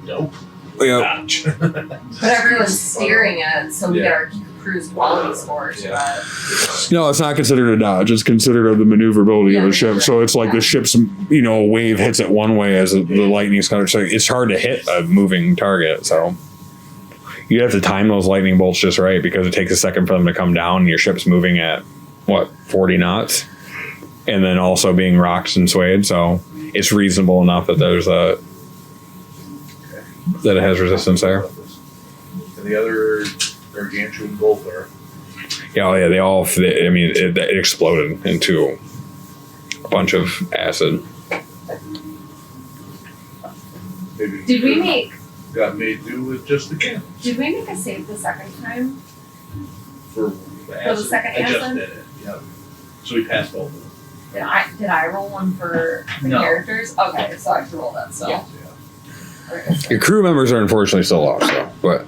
Nope. Yep. Gotcha. But everyone's steering it, so we Yeah. get our cruise quality scores. Yeah. But no, it's not considered a dodge. It's considered the maneuverability of Yeah, a ship. So it's like the ship's, wave hits it one way as the lightning's coming. So it's hard to hit a moving target. So you have to time those lightning bolts just right because it takes a second for them to come down. And your ship's moving at 40 knots, and then also being rocked and swayed. So it's reasonable enough that there's that it has resistance there. And the other gargantuan gulper. Yeah, oh yeah, they all. It exploded into a bunch of acid. Maybe did we make made do with just the can a save the second time? for the the acid. second I just acid? did it. Yeah. So we passed both of them. Did I roll one for the No. characters? Okay, so I have to roll that. So Yeah. Okay, so Your crew members are unfortunately still lost, though. But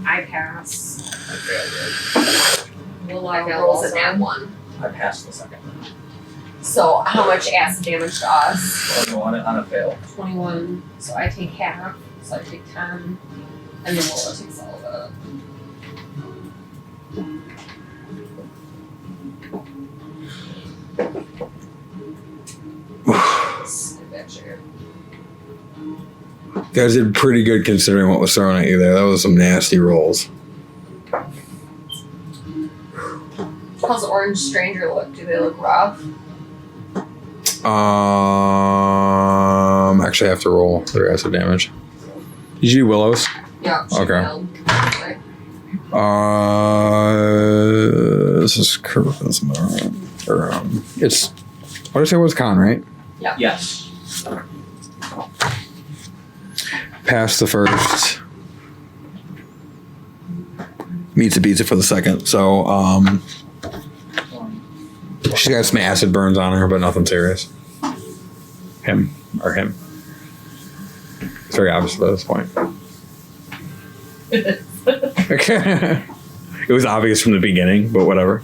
I pass. I failed, Will I failed rolls also. a nat 1. I passed the second. So how much acid damage to us? I'll go on a fail. 21. So I take half. So I take 10. And then Lola takes all of it. Snip at you. you guys did pretty good considering what was thrown at you there. That was some nasty rolls. How's Orange Stranger look? Do they look rough? Actually, I have to roll their acid damage. Did you do Willows? Yeah. she Okay. failed. Okay. This is charisma. Or, it's. What did I say was con, right? Yes. Pass the first. Meets it, beats it for the second. So, she's got some acid burns on her, but nothing serious. Him. It's very obvious at this point. It was obvious from the beginning, but whatever.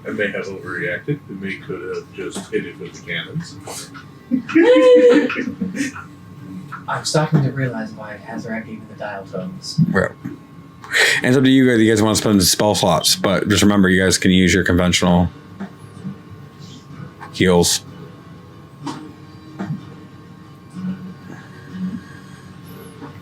I may have overreacted. We could have just hit it with the cannons. I'm starting to realize why Hazarak gave me the dial tones. Right. And it's up to you guys. You guys want to spend spell slots, but just remember, you guys can use your conventional heals.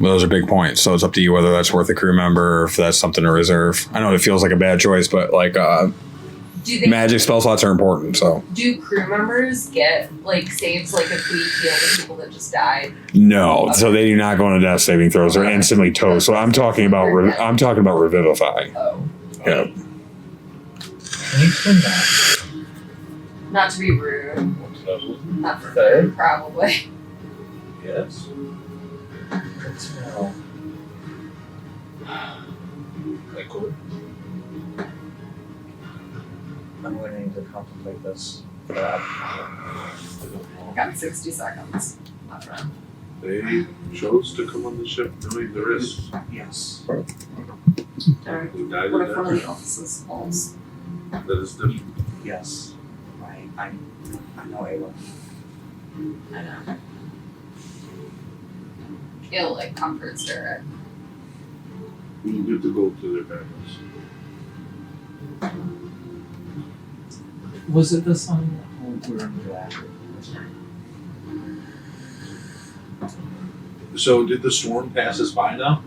Well, those are big points, so it's up to you whether that's worth a crew member or if that's something to reserve. I know it feels like a bad choice, but like Do they magic spell slots are important. So do crew members get like saves like if we heal the people that just died? no, so they do not go into death saving throws. They're instantly toast. So I'm talking about revivify. Oh. Yeah. Can you explain that? Not to be rude. What's level? Not for Third? third, probably. Yes. Good to know. I could. I'm going to need to contemplate this. I don't know. Got 60 seconds. Not friend. They chose to come on the ship knowing the risks. Yes. Alright. Who died What in if one of that? the officers falls? That is different. Yes. I know Ayla. I know. It'll like comforts Derek. We will get to go to their families. Was it the song? Oh, we're under that. So did the storm pass us by now?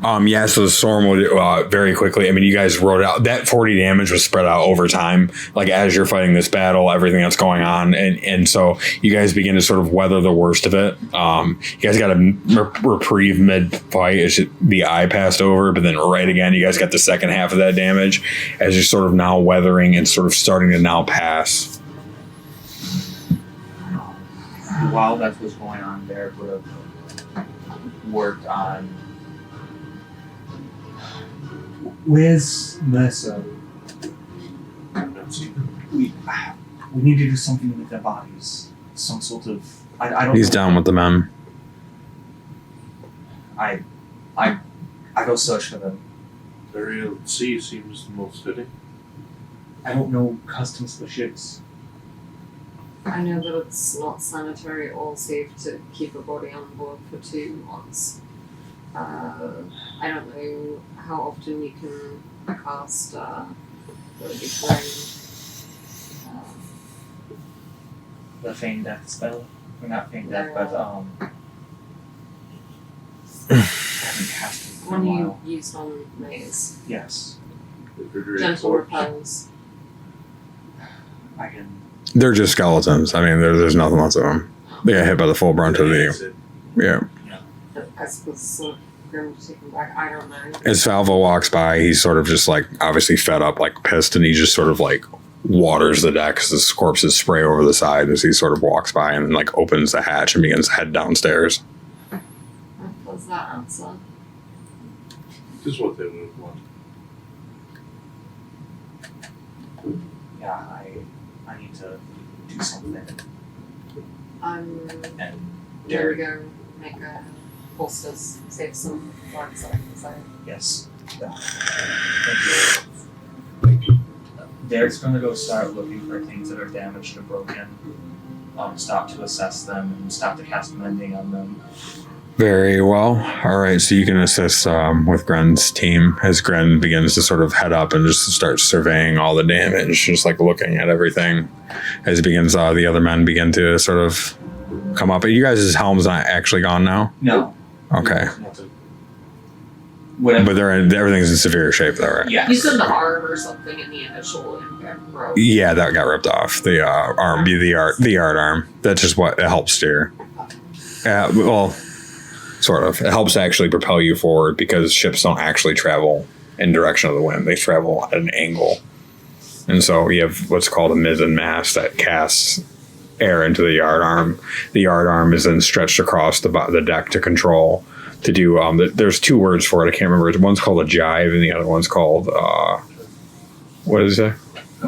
Yeah, so the storm would very quickly. I mean, you guys wrote out that 40 damage was spread out over time, like as you're fighting this battle, everything that's going on, and so you guys begin to sort of weather the worst of it. You guys got a reprieve mid fight as the eye passed over, but then right again, you guys got the second half of that damage as you're sort of now weathering and sort of starting to now pass. While that was going on, Derek would have worked on. Where's Mercer? I've not seen him. We need to do something with their bodies. Some sort of. I don't. He's know. down with the men. I go search for them. Burial at sea seems the most fitting. I don't know customs for ships. I know that it's not sanitary or safe to keep a body on board for 2 months. I don't know how often you can cast what would be The Feign Death spell. Or not Feign Death, but I haven't cast it for a one you while. used on Maze. Yes. Gentle repose. I can. They're just skeletons. I mean, there's nothing left of them. They got hit by the full brunt of the. Yeah. I suppose sort of grim to take him back. I don't know. As Falvo walks by, he's sort of just like obviously fed up, like pissed, and he just sort of like waters the deck as his corpses spray over the side as he sort of walks by and like opens the hatch and begins to head downstairs. What was that answer? This is what they would want. Yeah, I need to do something. I'm And gonna Derek. go make a posters, save some words that I can say. Yes. Thank you. Derek's gonna go start looking for things that are damaged or broken. Stop to assess them and stop to cast mending on them. Very well. All right, so you can assist with Gren's team as Gren begins to sort of head up and just start surveying all the damage, just like looking at everything as it begins. The other men begin to sort of come up. You guys' helm's not actually gone now? No. Okay. Nothing. Whatever. But everything's in severe shape though, right? Yes. You said the arm or something in the initial impact row. Yeah, that got ripped off. The arm, the yard arm. That's just what it helps steer. Well, sort of. It helps actually propel you forward because ships don't actually travel in direction of the wind. They travel at an angle. And so you have what's called a mizzen mast that casts air into the yard arm. The yard arm is then stretched across the deck to control. To do, there's 2 words for it. I can't remember. One's called a jive and the other one's called, what is it?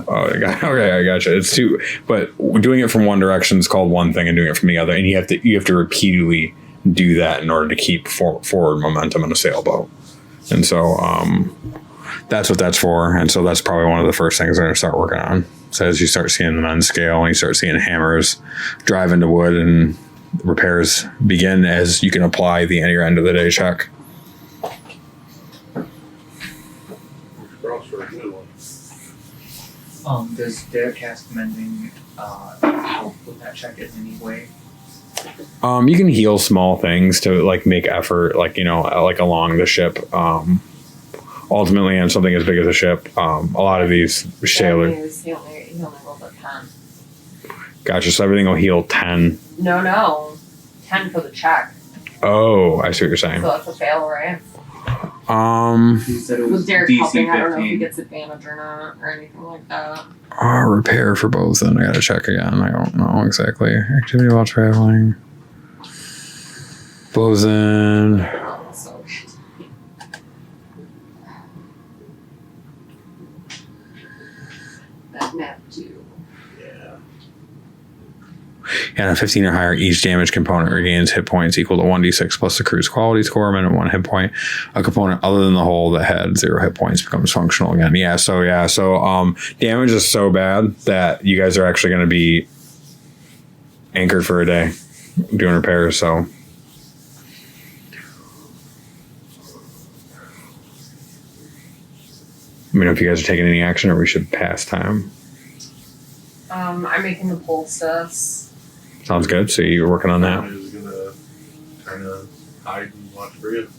Oh, okay, I gotcha. It's 2, but doing it from one direction is called one thing and doing it from the other. And you have to repeatedly do that in order to keep forward momentum in a sailboat. And so that's what that's for. And so that's probably one of the first things they're going to start working on. So as you start seeing the men scale and you start seeing hammers drive into wood and repairs begin as you can apply the your end of the day check. Cross for a good one. Does Derek cast mending help with that check in any way? You can heal small things to like make effort, like like along the ship. Ultimately, on something as big as a ship, a lot of these sailors. He only rolled a 10. Gotcha. So everything will heal 10. No. 10 for the check. Oh, I see what you're saying. So that's a fail, right? He said it Was was Derek DC helping? I don't know if he 15. gets advantage or not, or anything like that. Repair for both. Then I gotta check again. I don't know exactly. Activity while traveling. Bosun. So that map too. Yeah. And a 15 or higher, each damage component regains hit points equal to 1d6 plus the crew's quality score, minimum 1 hit point. A component other than the hull that had 0 hit points becomes functional again. So damage is so bad that you guys are actually going to be anchored for a day doing repairs. So I mean, if you guys are taking any action, or we should pass time. I'm making the pulse test. Sounds good. So you're working on that. I was gonna kind of hide and watch for you.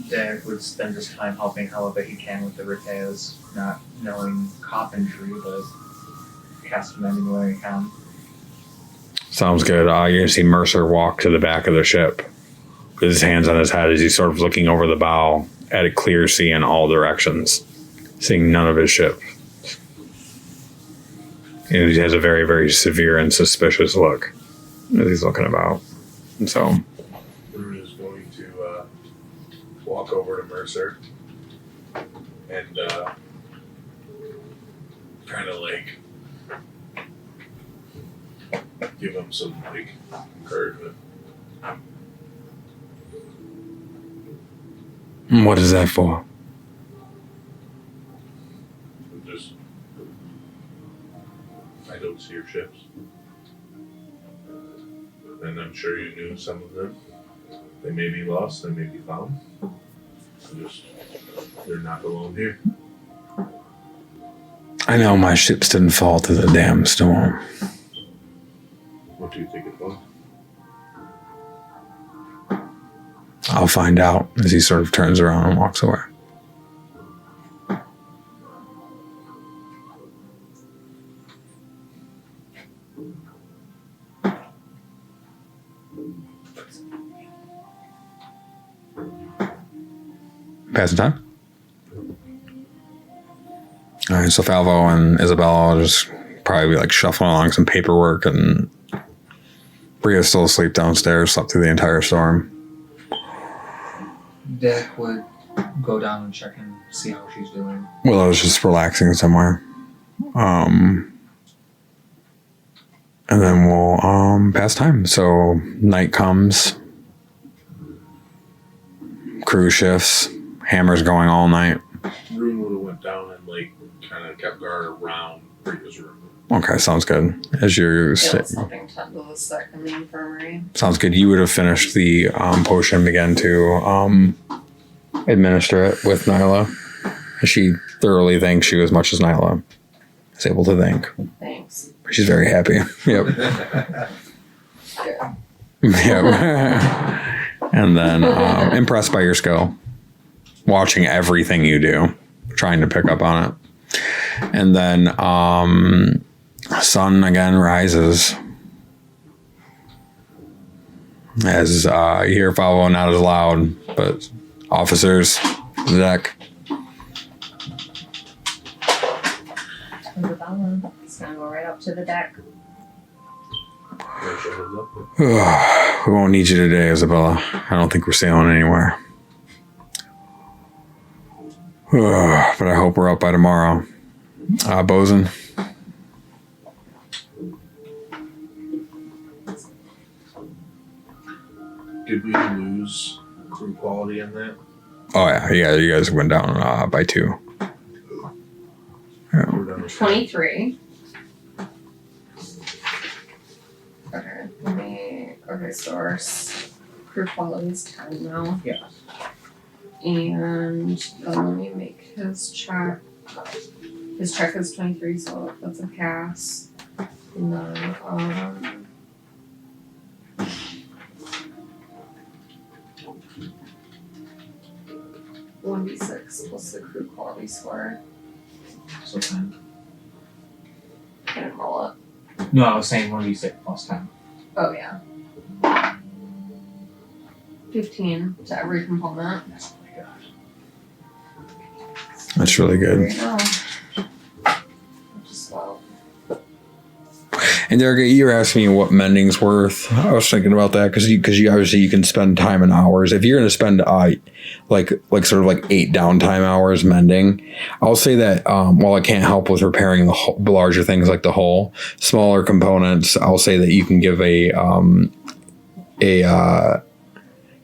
Dak would spend his time helping however he can with the repairs, not knowing carpentry, but cast mending where he can. Sounds good. You're gonna see Mercer walk to the back of the ship with his hands on his head as he's sort of looking over the bow at a clear sea in all directions, seeing none of his ship. And he has a very, very severe and suspicious look as he's looking about. And so, Rune is going to walk over to Mercer and kind of like give him some like encouragement. what is that for? Just, I don't see your ships, and I'm sure you knew some of them. They may be lost, they may be found. Just, they're not alone here. I know my ships didn't fall to the damn storm. What do you think it was? I'll find out as he sort of turns around and walks away. Passing time? All right, so Falvo and Isabella will just probably be like shuffling along some paperwork, and Bria's still asleep downstairs, slept through the entire storm. Dak would go down and check and see how she's doing. Willow's just relaxing somewhere. And then we'll pass time. So night comes. Crew shifts. Hammers going all night. Rune would have went down and like kind of kept guard around Bria's room. Okay, sounds good. As you're Something tend to the sick in the infirmary. sounds good. You would have finished the potion, began to administer it with Nyla. She thoroughly thinks she, as much as Nyla is able to think. Thanks. She's very happy. Yep. Yep. And then impressed by your skill, watching everything you do, trying to pick up on it. And then sun again rises as you hear Falvo, not as loud, but officers, deck. Isabella is gonna go right up to the deck. We won't need you today, Isabella. I don't think we're sailing anywhere. But I hope we're up by tomorrow. Bosun. Did we lose crew quality in that? Oh yeah, you guys went down by 2. Yeah. We're down to 23. Okay, so our crew quality is 10 now. Yeah. And then let me make his check. His check is 23, so that's a pass. And then, 1d6 plus the crew quality score. So 10. I didn't roll it. No, I was saying 1d6 plus 10. Oh, yeah. 15 to every component. Oh my gosh. That's really good. There you go. Just about. And Derek, you were asking me what mending's worth. I was thinking about that because you obviously you can spend time and hours. If you're going to spend like sort of like 8 downtime hours mending, I'll say that while I can't help with repairing the larger things like the hull, smaller components, I'll say that you can give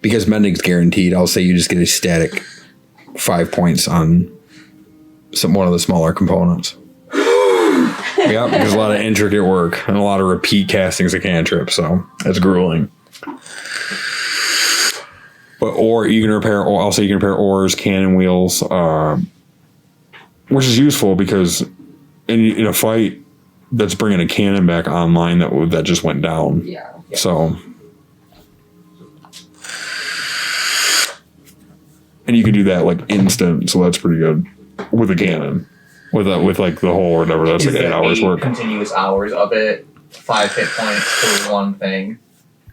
because mending's guaranteed. I'll say you just get a static 5 points on one of the smaller components. Yep, there's a lot of intricate work and a lot of repeat castings of cantrips, so it's grueling. But you can repair oars, cannon wheels, which is useful because in a fight that's bringing a cannon back online that just went down. Yeah. So, and you can do that like instant, so that's pretty good with a cannon, with like the hole or whatever. That's like 8 hours work. Continuous hours of it, 5 hit points for one thing.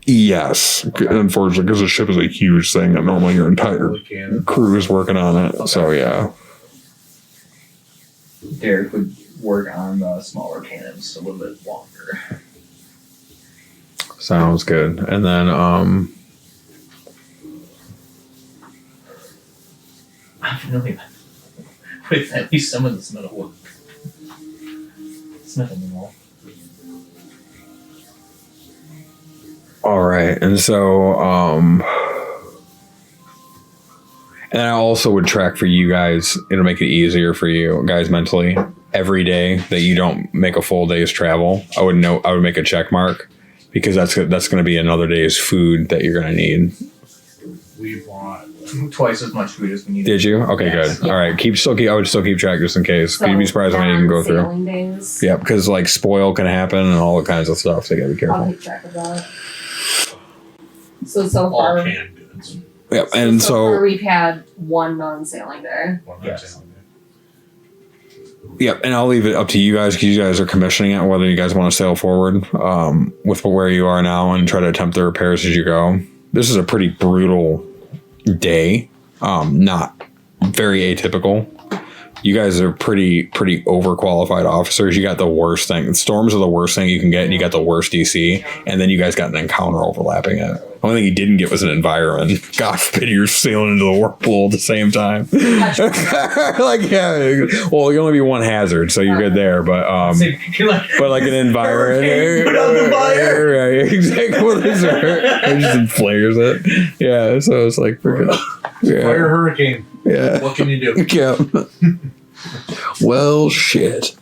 Yes, unfortunately, because the ship is a huge thing, and normally your entire crew is working on it. Okay. So yeah. Derek would work on the smaller cannons a little bit longer. Sounds good. And then I'm familiar with at least some of this metal work. Smithing them all. all right. And so and I also would track for you guys, it'll make it easier for you guys mentally. Every day that you don't make a full day's travel, I would make a check mark, because that's going to be another day's food that you're going to need. We bought Twice as much food as we needed. Did you? Okay, Yes. good. All right. I would still keep track just in case. So You'd be surprised when I didn't go through. non-sailing days, Yeah, because like spoil can happen and all kinds of stuff. So you gotta be I'll careful. keep track of that. So all far, canned goods. Yep. And far so we've had one non-sailing day. Well, Yes. yep. And I'll leave it up to you guys, because you guys are commissioning it, whether you guys want to sail forward with where you are now and try to attempt the repairs as you go. This is a pretty brutal day. Not very atypical. You guys are pretty overqualified officers. You got the worst thing. Storms are the worst thing you can get, and you got the worst DC. And then you guys got an encounter overlapping it. The only thing you didn't get was an environment. God forbid you're sailing into the whirlpool at the same time. Like, yeah. Well, you only be one hazard, so you're good there. But but like an environment. Put out the fire. Right, exactly. What is it? It just flares it. Yeah, so it's like freaking. Yeah. Fire hurricane. Yeah. What can you do? Yeah. Well, shit.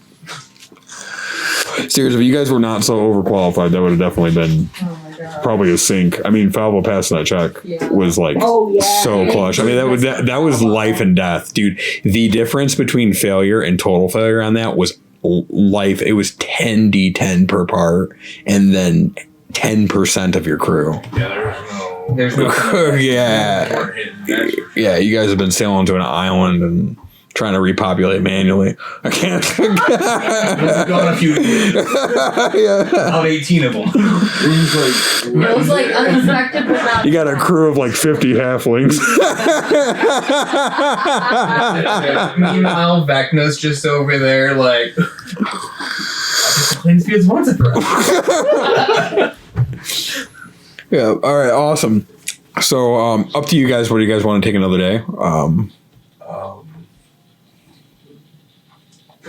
Seriously, if you guys were not so overqualified, that would have definitely been Oh my god. probably a sink. I mean, Falvo passing that check Yeah. was like Oh yeah. so clutch. I mean, that was life and death, dude. The difference between failure and total failure on that was life. It was 10d10 per part, and then 10% of your crew. Yeah, There's no Yeah. Yeah, you guys have been sailing to an island and trying to repopulate manually. I can't. gone a few days. Yeah. About 18 of them. It was like unexpected, but not. You got a crew of like 50 halflings. Meanwhile, Vecna's just over there like Planespheres once a friend. Yeah. All right. Awesome. So, up to you guys. What do you guys want to take another day?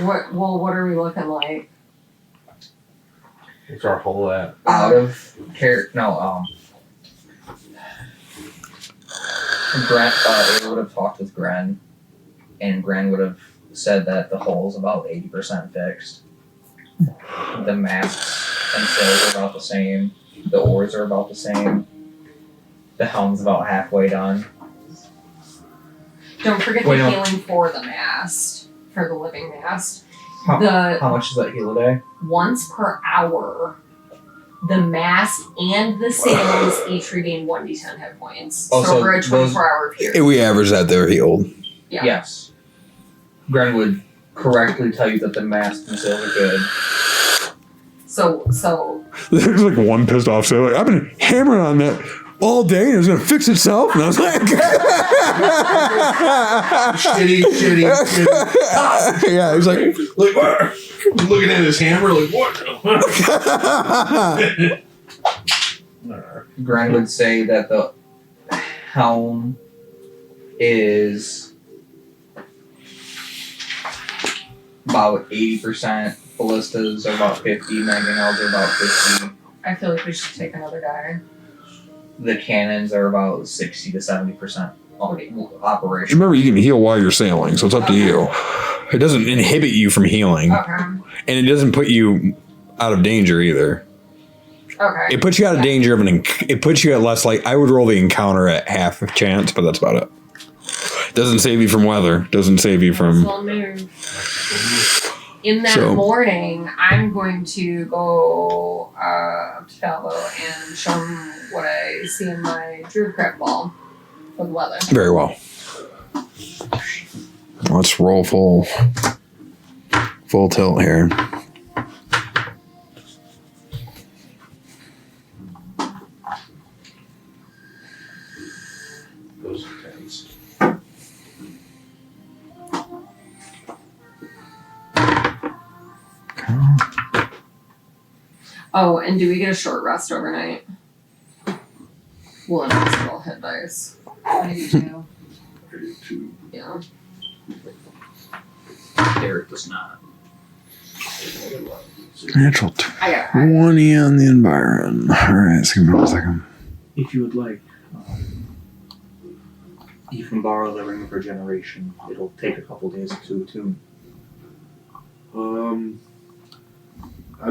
What are we looking like? What's our whole at? Out of care no, Gren Ava would have talked with Gren, and Gren would have said that the hull's about 80% fixed. The masts and sails are about the same. The oars are about the same. The helm's about halfway done. Don't forget Wait, the no. healing for the mast, for the living mast. How- The How much is that heal a day? once per hour, the mast and the sails each regain 1d10 hit points. Oh, so over a those- 24-hour period. We average that they're healed. Yeah. Yes. Gren would correctly tell you that the mast and sails are good. So There's like one pissed off sailor. I've been hammering on that all day, and it's gonna fix itself. And I was like, shitty. yeah. He's like, Like what? Looking at his hammer, like what? Gren would say that the helm is about 80%, ballistas are about 50, mangonels are about 50, I feel like we should take another guy. the cannons are about 60 to 70% operation. remember, you can heal while you're sailing, so it's up to you. It doesn't inhibit you from healing, Okay. and it doesn't put you out of danger either. Okay. It puts you out of danger of it puts you at less, like, I would roll the encounter at half chance, but that's about it. Doesn't save you from weather. Doesn't save you from. Well, move. in that So- morning, I'm going to go up to Falvo and show him what I see in my Druidcraft ball for the weather. Very well. Let's roll full tilt here. Those are tens. Oh, and do we get a short rest overnight? Well, it has roll hit dice. I do too. 32. Yeah. Derek does not. Natural I got it. 20 on the environ. All right, so give me 1 second. If you would like, you can borrow the Ring of Regeneration. It'll take a couple days to attune. I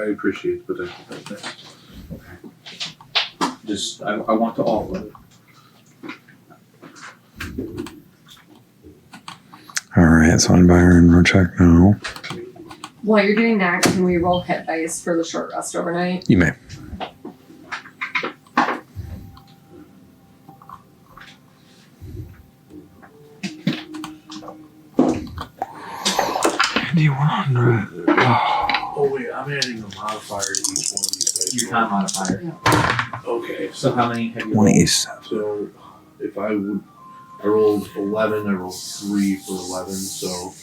appreciate the potential. Okay. Just, I want to offer it. All right, so environ, we'll check now. While you're doing that, can we roll hit dice for the short rest overnight? You may. $100. Oh wait, I'm adding a modifier to each one of these dice. Your time modifier. Okay, So how many have you rolled? 187. so if I rolled 11, I rolled 3 for 11, so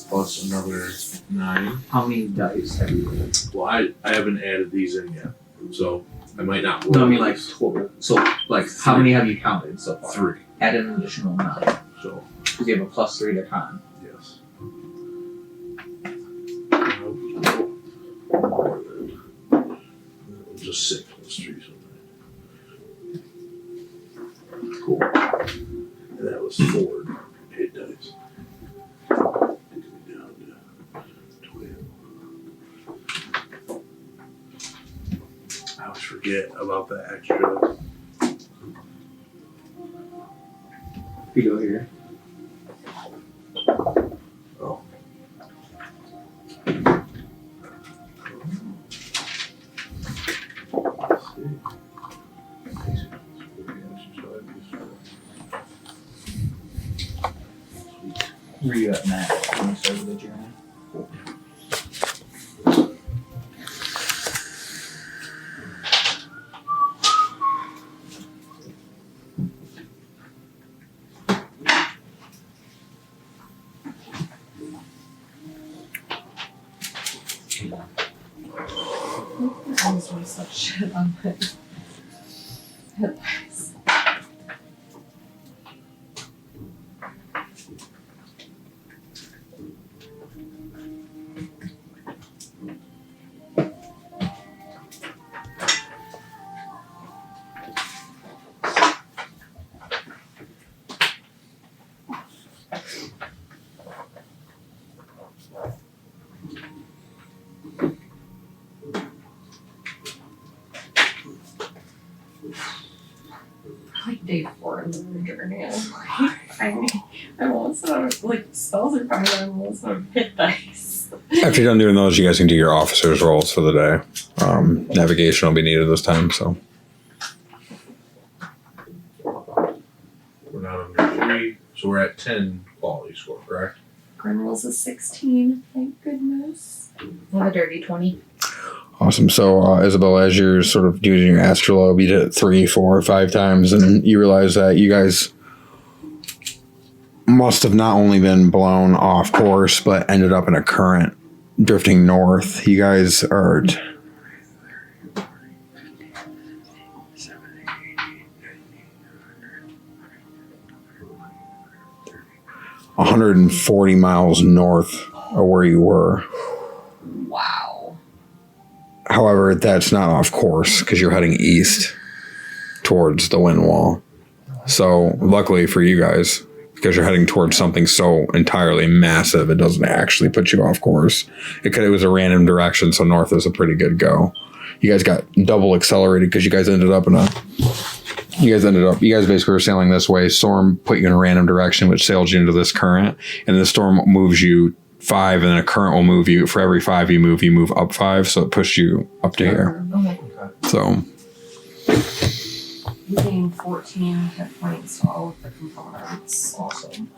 plus another 9. How many dice have you rolled? Well, I haven't added these in yet, so I might not roll. No, I mean like these. total. So like how many have you counted so far? 3. Add an additional 9. So Because you have a +3 to con. yes. Just 6 plus 3, so 9. Cool. And that was 4 hit dice. Takes me down to 12. I always forget about that extra. If you go here. Oh. Were you at Matt when you started the journey? I always want such shit on my hit dice. Like day 4 into the journey, I'm like, I'm almost out of, like, spells are fine, but I'm almost out of hit dice. After you're done doing those, you guys can do your officer's rolls for the day. Navigation will be needed this time, so. We're not under 3, so we're at 10 quality score, correct? Grim rolls a 16, thank goodness. I have a dirty 20. Awesome. So, Isabel, as you're sort of doing your astrolabe, you did it 3, 4, 5 times, and you realize that you guys must have not only been blown off course, but ended up in a current drifting north. You guys are 140 miles north of where you were. Wow. However, that's not off course because you're heading east towards the wind wall. So luckily for you guys, because you're heading towards something so entirely massive, it doesn't actually put you off course. It was a random direction, so north is a pretty good go. You guys got double accelerated because you guys basically were sailing this way. Storm put you in a random direction, which sailed you into this current, and the storm moves you 5, and then a current will move you. For every 5 you move up 5, so it pushed you up to here. Okay. So You gain 14 hit points to all of the components. Awesome.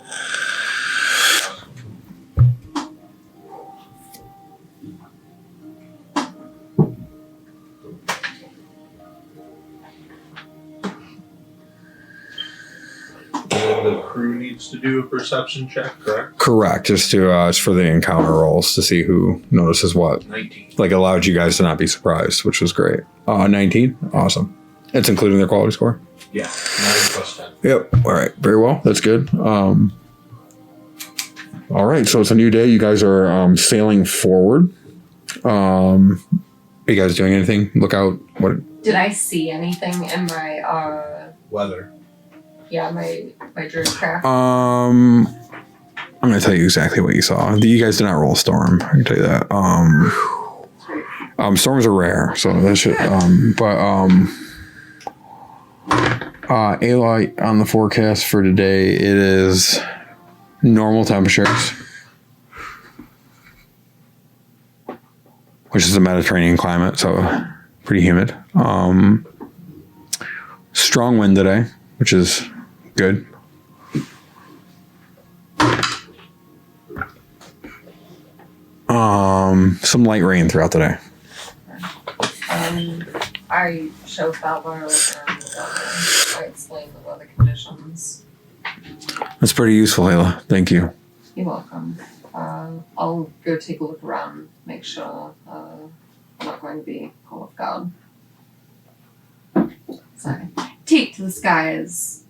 And the crew needs to do a perception check, correct? correct, just to it's for the encounter rolls to see who notices what. 19. Like allowed you guys to not be surprised, which was great. 19, awesome. It's including their quality score. Yeah, 9 plus 10. Yep. All right. Very well. That's good. All right. So it's a new day. You guys are sailing forward. Are you guys doing anything? Look out. What? Did I see anything in my Weather. my druid craft? I'm gonna tell you exactly what you saw. You guys did not roll a storm. I can tell you that. Storms are rare, so that should. Aloy on the forecast for today. It is normal temperatures, which is a Mediterranean climate, so pretty humid. Strong wind today, which is good. Some light rain throughout the day. I show Balbar and I explain the weather conditions. That's pretty useful, Layla. Thank you. You're welcome. I'll go take a look around, make sure I'm not going to be caught off guard. So, take to the sky as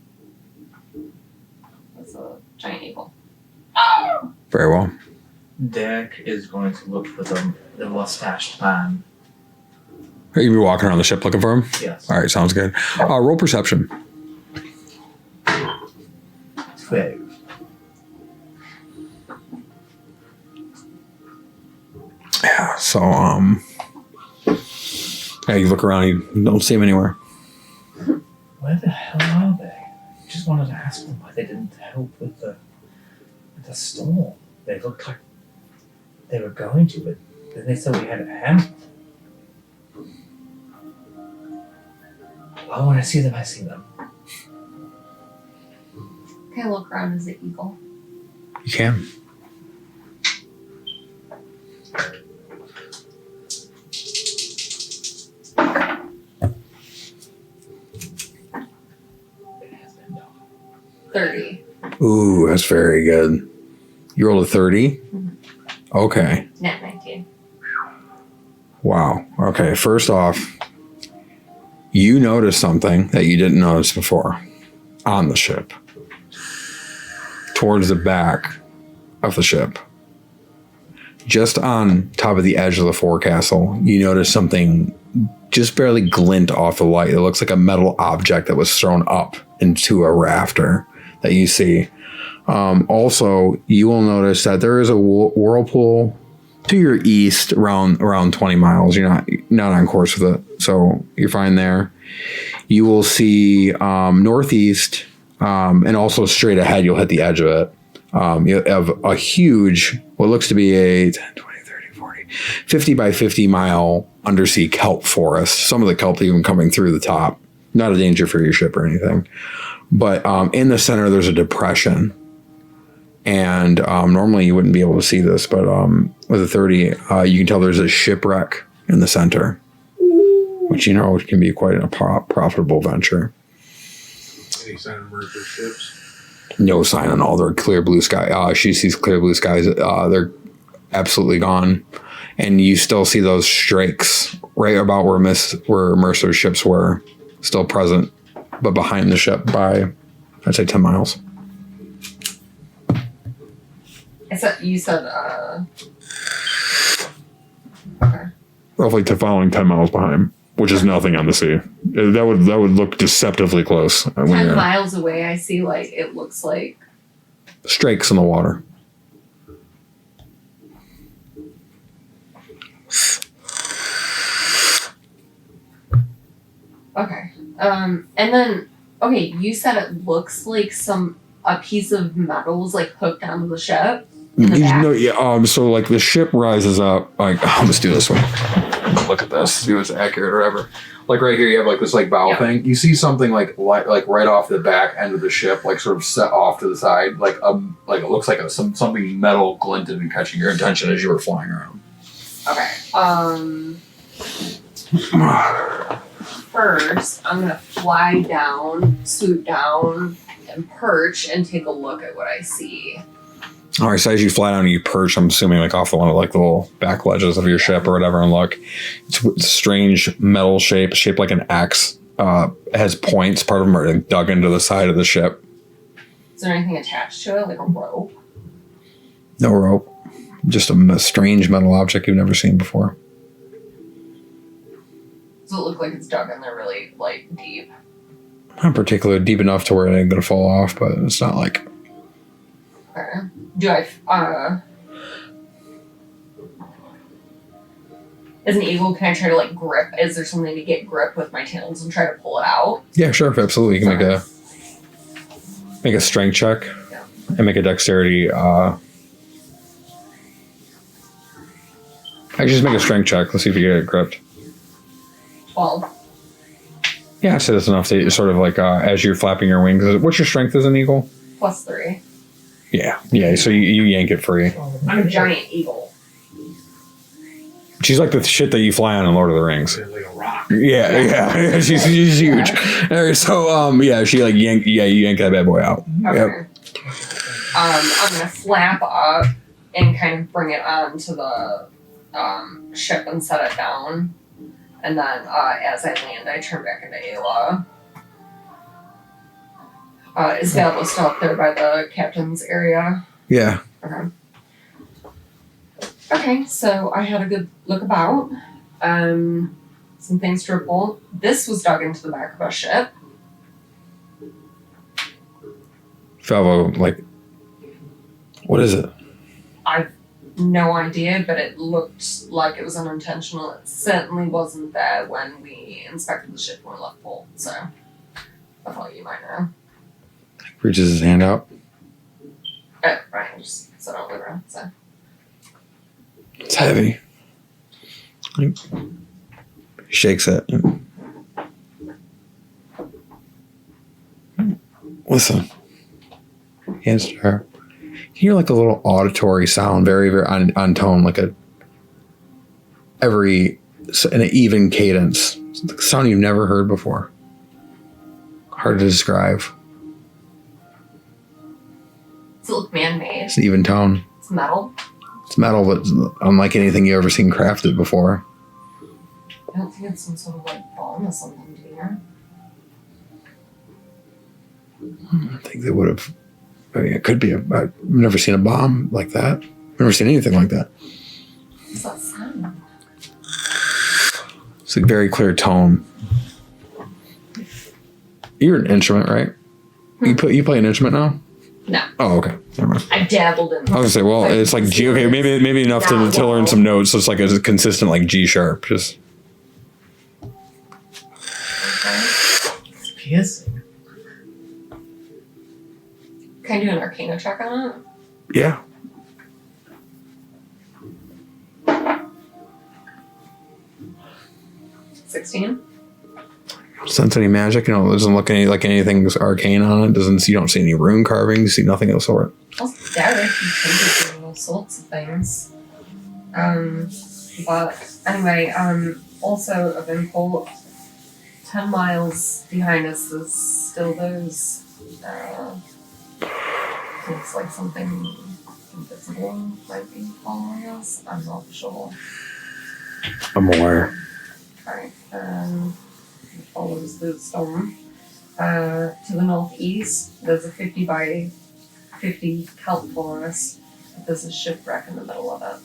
a giant eagle. Very well. Derek is going to look for the mustached man. Are you be walking around the ship looking for him? Yes. All right, sounds good. Roll perception. 12. Yeah. So yeah, you look around, you don't see him anywhere. Where the hell are they? Just wanted to ask them why they didn't help with the storm. They looked like they were going to, but then they said we had it handled. Well, when I see them, I see them. Can I look around as the eagle? You can. It has been done. 30. Ooh, that's very good. You rolled a 30? Mhm. Okay. Net 19. Wow. Okay, first off, you noticed something that you didn't notice before on the ship. Towards the back of the ship, just on top of the edge of the forecastle, you notice something just barely glint off the light. It looks like a metal object that was thrown up into a rafter that you see. Also, you will notice that there is a whirlpool to your east around 20 miles. You're not on course with it, so you're fine there. You will see northeast, and also straight ahead, you'll hit the edge of it. You have a huge, what looks to be a 10, 20, 30, 40, 50 by 50 mile undersea kelp forest. Some of the kelp even coming through the top. Not a danger for your ship or anything. But in the center, there's a depression. And normally you wouldn't be able to see this, but with a 30, you can tell there's a shipwreck in the center, which can be quite a profitable venture. Any sign of merger ships? No sign on all. They're clear blue sky. She sees clear blue skies. They're absolutely gone, and you still see those strakes right about where Mercer's ships were, still present, but behind the ship by, I'd say, 10 miles. You said, okay. Roughly following 10 miles behind, which is nothing on the sea. That would look deceptively close. 10 miles away, I see, it looks like. Strakes in the water. Okay. And then, you said it looks like a piece of metal was hooked onto the ship. In the back. No, yeah. So like the ship rises up. Like let's do this one. Look at this. See if it's accurate or whatever. Like right here, you have like this like bow thing. You see something like right off the back end of the ship, like sort of set off to the side, like it looks like something metal glinted and catching your attention as you were flying around. Okay. First, I'm gonna fly down, swoop down, and perch and take a look at what I see. All right, so as you fly down and you perch, I'm assuming like off the one of like the little back ledges of your ship or whatever, and look, it's a strange metal shaped like an axe. Has points. Part of them are like, dug into the side of the ship. Is there anything attached to it, like a rope? No rope, just a strange metal object you've never seen before. Does it look like it's dug in there really like deep? Not particularly deep enough to where it ain't gonna fall off, but it's not like. Okay. Do I? As an eagle, can I try to like grip? Is there something to get grip with my talons and try to pull it out? Yeah, sure, absolutely. You can make a strength check and make a dexterity. Actually, just make a strength check. Let's see if you get it gripped. 12. Yeah, I'd say that's enough to sort of like as you're flapping your wings. What's your strength as an eagle? +3. Yeah. So you yank it free. I'm a giant eagle. She's like the shit that you fly on in Lord of the Rings. Like a rock. Yeah. She's huge. Alright, so she like you yank that bad boy out. Okay. Yep. I'm gonna flap up and kind of bring it onto the ship and set it down. And then as I land, I turn back into Ayla. Is Valvo still up there by the captain's area? Yeah. Okay, so I had a good look about. Some things to report. This was dug into the back of a ship. Falvo, like, what is it? I've no idea, but it looked like it was unintentional. It certainly wasn't there when we inspected the ship when we left port, so I thought you might know. Reaches his hand out. Oh, right, I just said all over, so. It's heavy. He shakes it. Listen. Hands to her. You hear like a little auditory sound, very, very on tone, like in an even cadence. It's like a sound you've never heard before. Hard to describe. Does it look man-made? It's an even tone. It's metal? It's metal, but unlike anything you've ever seen crafted before. I don't think it's some sort of like bomb or something, do you? I think they would have. I mean, it could be. I've never seen a bomb like that. I've never seen anything like that. What's that sound? It's a very clear tone. You're an instrument, right? You play an instrument now? No. Oh, okay. Never mind. I dabbled in I was gonna say, well, it's like G. Okay, maybe enough to learn some notes. So it's like a consistent like G sharp. Just It's piercing. Can I do an Arcana check on it? yeah. 16. Sense any magic? You know, it doesn't look like anything's arcane on it. You don't see any rune carvings. You see nothing of the sort. Well, Derek, you can do all sorts of things. But anyway, also of import, 10 miles behind us is still those, looks like something invisible might be following us. I'm not sure. I'm aware. Right, follows the storm. To the northeast, there's a 50 by 50 kelp forest. There's a shipwreck in the middle of it.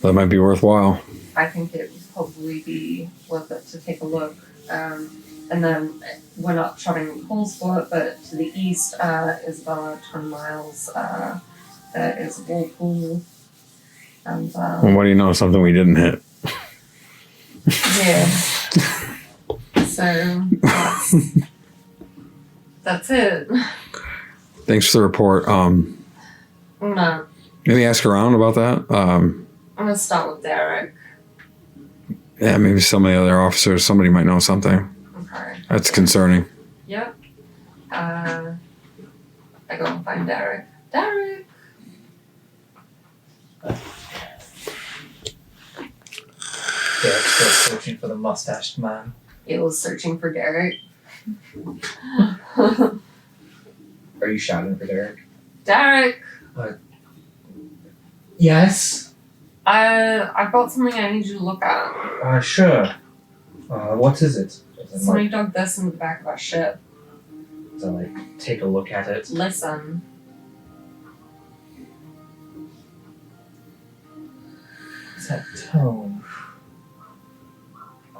That might be worthwhile. I think it would probably be worth it to take a look. And then we're not shutting holes for it, but to the east is about 20 miles. There is a whirlpool. And Well, what do you know? Something we didn't hit. yeah. So that's it. Thanks for the report. I'm gonna Maybe ask around about that. I'm gonna start with Derek. Yeah, maybe some of the other officers, somebody might know something. Okay. That's concerning. Yep. I go and find Derek. Derek. Derek's still searching for the mustached man. Gale's searching for Derek. Are you shouting for Derek? Derek. Yes? I've got something I need you to look at. Sure. What is it? Is it Somebody dug this in the back of our ship. to like take a look at it? Listen. What's that tone?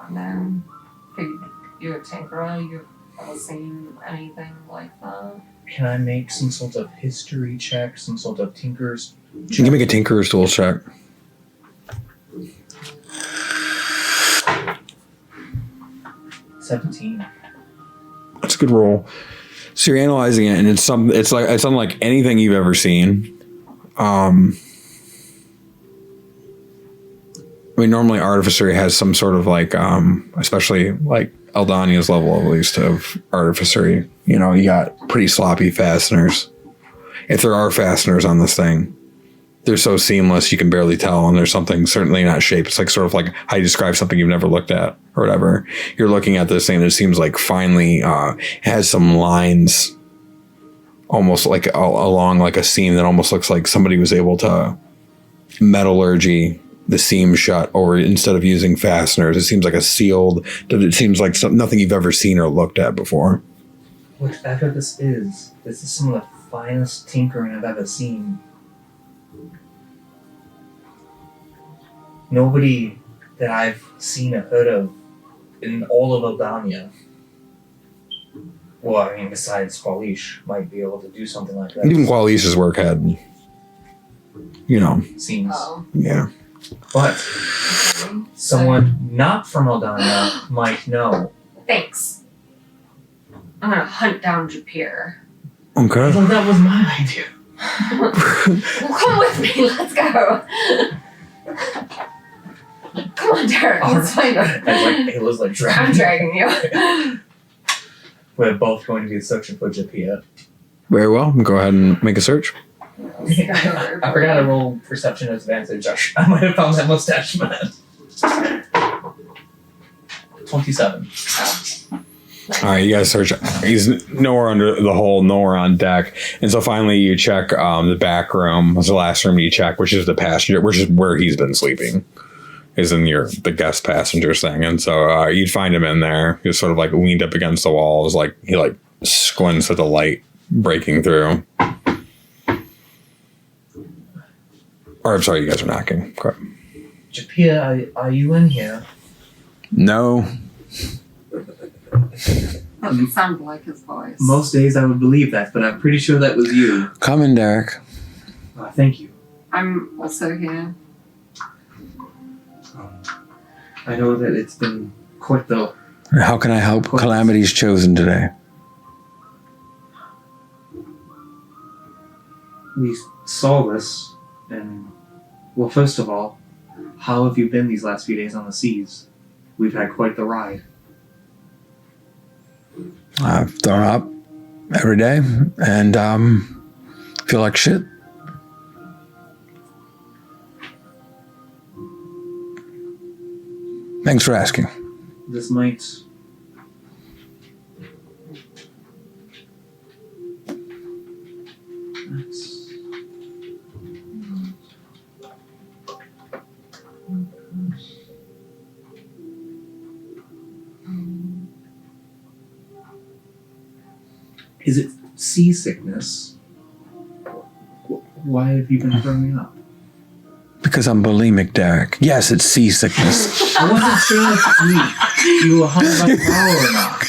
And then, you're a tinkerer. You've ever seen anything like that? Can I make some sort of history check, some sort of tinker's You can make a Tinkerer's Tool check. $17? That's a good roll. So you're analyzing it, and it's unlike anything you've ever seen. I mean, normally artificery has some sort of like, especially like Eldania's level at least of artificery. You know, you got pretty sloppy fasteners. If there are fasteners on this thing, they're so seamless you can barely tell, and there's something certainly not shaped. It's like sort of like how you describe something you've never looked at or whatever. You're looking at this thing that seems like finely has some lines almost like along like a seam that almost looks like somebody was able to metallurgy the seam shut, or instead of using fasteners, it seems like a sealed, it seems like nothing you've ever seen or looked at before. Whatever this is some of the finest tinkering I've ever seen. Nobody that I've seen or heard of in all of Eldania, well, I mean, besides Qualish, might be able to do something like that. Even Qualis's work had, you know, Seems. Oh. yeah. But Okay. someone not from Eldania might know. Thanks. I'm gonna hunt down Japir. Okay. Well, that was my idea. Well, come with me. Let's go. Come on, Derek. Let's find him. And like, it was like I'm dragging. dragging you. We're both going to be searching for Japia. Very well. Go ahead and make a search. I forgot to roll perception advantage. I might have found that mustache man. 27. All right, you guys search. He's nowhere under the hull, nowhere on deck, and so finally you check the back room. Was the last room you check, which is the passenger, which is where he's been sleeping, is in the guest passengers thing. And so you'd find him in there. He's sort of like leaned up against the walls, like he like squints at the light breaking through. Or I'm sorry, you guys are knocking. Okay. Japia, are you in here? No. Doesn't sound like his voice. Most days I would believe that, but I'm pretty sure that was you. Come in, Derek. Thank you. I'm also here. I know that it's been quite the... How can I help? Calamity's chosen today. We saw this, and... Well, first of all, how have you been these last few days on the seas? We've had quite the ride. I've thrown up every day and feel like shit. Thanks for asking. This might... Is it seasickness? Why have you been throwing up? Because I'm bulimic, Derek. Yes, it's seasickness. I wasn't sure if you were hung by power or not.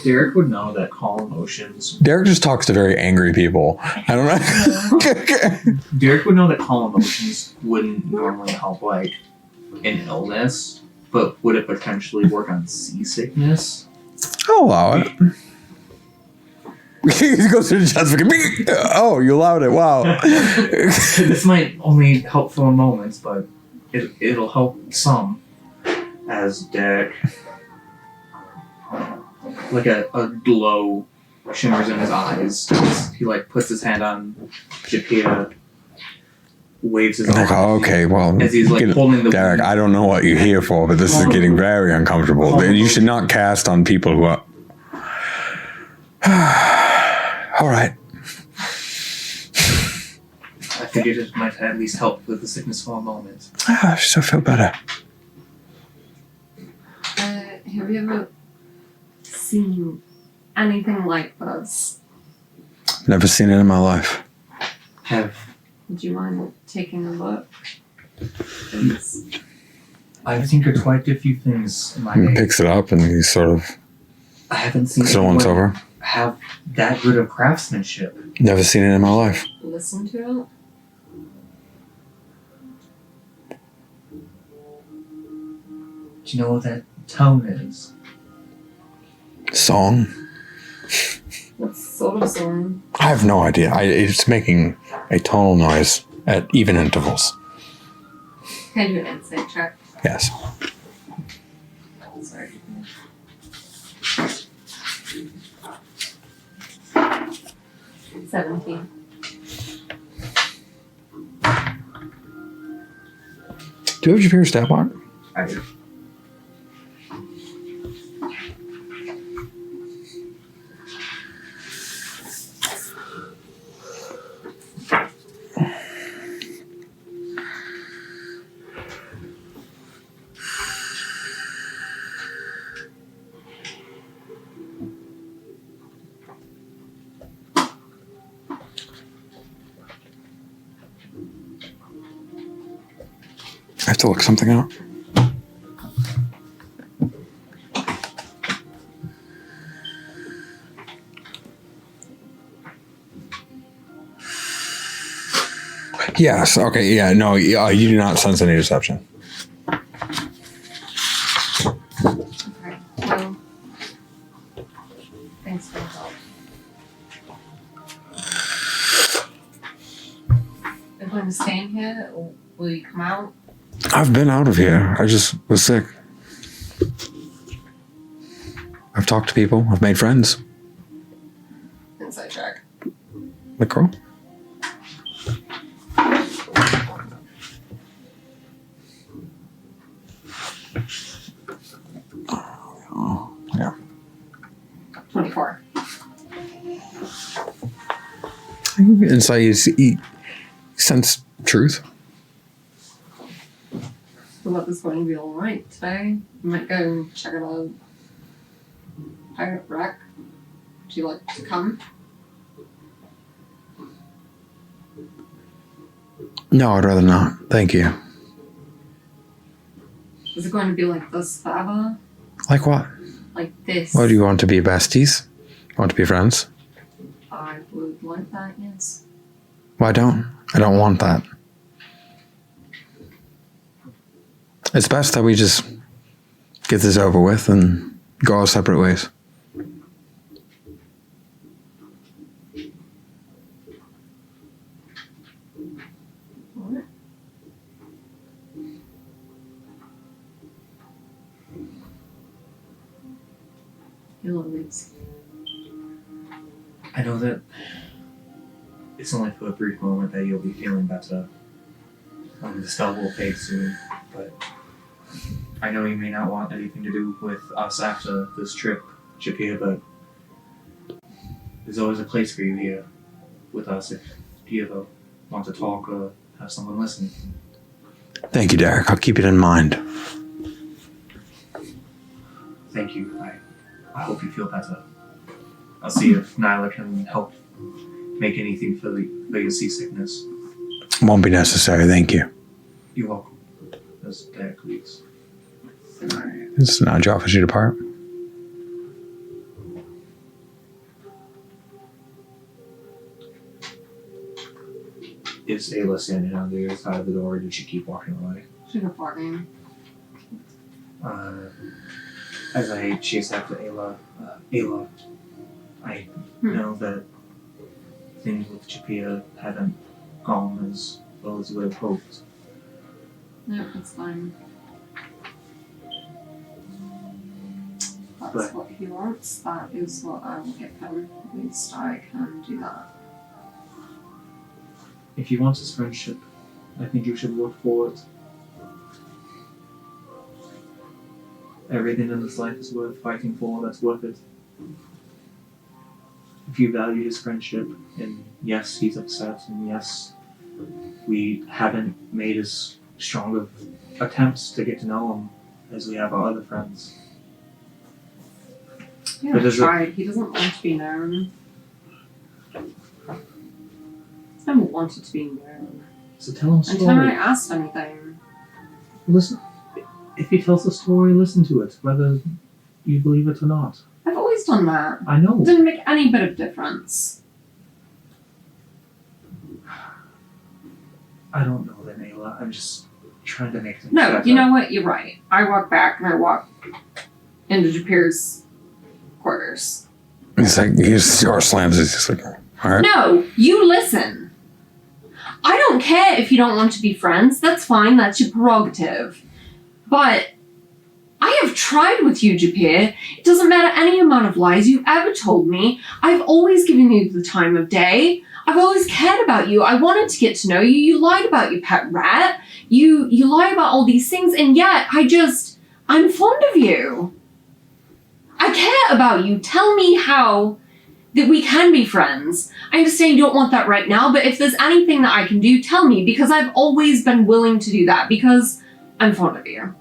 Derek would know that calm emotions. Derek just talks to very angry people. I don't know. Derek would know that calm emotions wouldn't normally help like an illness, but would it potentially work on seasickness? I'll allow it. He goes to the Jessica. Oh, you allowed it. Wow. This might only help for a moment, but it'll help some. As Derek, like a glow shimmers in his eyes. He like puts his hand on Japia, waves his Like, arm. okay, well, As he's like holding the Derek, wound. I don't know what you're here for, but this is getting very uncomfortable. You should not cast on people who are. All right. I figured it might at least help with the sickness for a moment. I still feel better. Have you ever seen anything like this? Never seen it in my life. Would you mind taking a look? Please. I've tinkered quite a few things in my He day. picks it up and he sort of I haven't seen someone's anyone over. have that good of craftsmanship. Never seen it in my life. Listen to it. Do you know what that tone is? Song? What sort of song? I have no idea. It's making a tonal noise at even intervals. Can I do an insight check? Yes. Sorry. $17. Do you have your stat block? I do. I have to look something up. Yes. Okay. Yeah. No. You do not sense any deception. Okay. Well, thanks for the help. Are you going to stay in here, or will you come out? I've been out of here. I just was sick. I've talked to people. I've made friends. Insight check. Macro. Yeah. 24. Inside, you sense truth. The weather's going to be alright today. We might go and check out a pirate wreck. Would you like to come? No, I'd rather not. Thank you. Is it going to be like this forever? Like what? Like this? What do you want to be besties? Want to be friends? I would like that, yes. Why don't? I don't want that. It's best that we just get this over with and go our separate ways. Alright. Hello, leaves. I know that it's only for a brief moment that you'll be feeling better. The spell will fade soon, but I know you may not want anything to do with us after this trip, Japia, but there's always a place for you here with us if you ever want to talk or have someone listen. Thank you, Derek. I'll keep it in mind. Thank you. I hope you feel better. I'll see if Nyla can help make anything for your seasickness. Won't be necessary. Thank you. You're welcome. As Derek leaves. It's not a job for you to depart. Is Ayla standing on the other side of the door, or did she keep walking away? She kept walking. As I chase after Ayla, Ayla, I know that things with Japia haven't gone as well as you would have hoped. No, it's fine. That's But- what he wants. That is what I will give him. At least I can do that. If he wants his friendship, I think you should work for it. Everything in this life is worth fighting for, that's worth it. If you value his friendship, and yes, he's upset, and yes, we haven't made as strong of attempts to get to know him as we have our other friends. Yeah, But I does it- tried. He doesn't want to be known. He's never wanted to be known. So tell him a Until I story. asked anything. Listen, if he tells a story, listen to it, whether you believe it or not. I've always done that. I know. It didn't make any bit of difference. I don't know then, Ayla. I'm just trying to make things No, better. you know what? You're right. I walk back and I walk into Japir's quarters. He's like, his door slams. He's just like, all right. No, you listen. I don't care if you don't want to be friends. That's fine. That's your prerogative. But I have tried with you, Japir. It doesn't matter any amount of lies you've ever told me. I've always given you the time of day. I've always cared about you. I wanted to get to know you. You lied about your pet rat. You lie about all these things, and yet I'm fond of you. I care about you. Tell me how that we can be friends. I understand you don't want that right now, but if there's anything that I can do, tell me, because I've always been willing to do that, because I'm fond of you.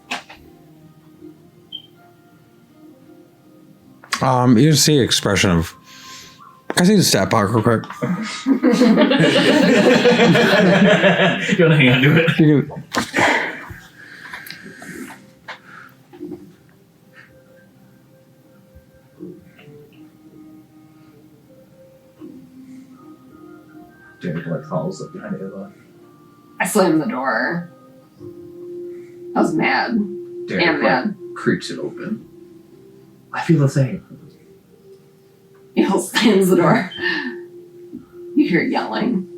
You just see an expression of. Can I see the stat block real quick? You wanna hang on to it? You can- Derek like follows up behind Ayla. I slammed the door. I was mad. Derek And mad. creaks it open. I feel the same. He slams the door. You hear yelling.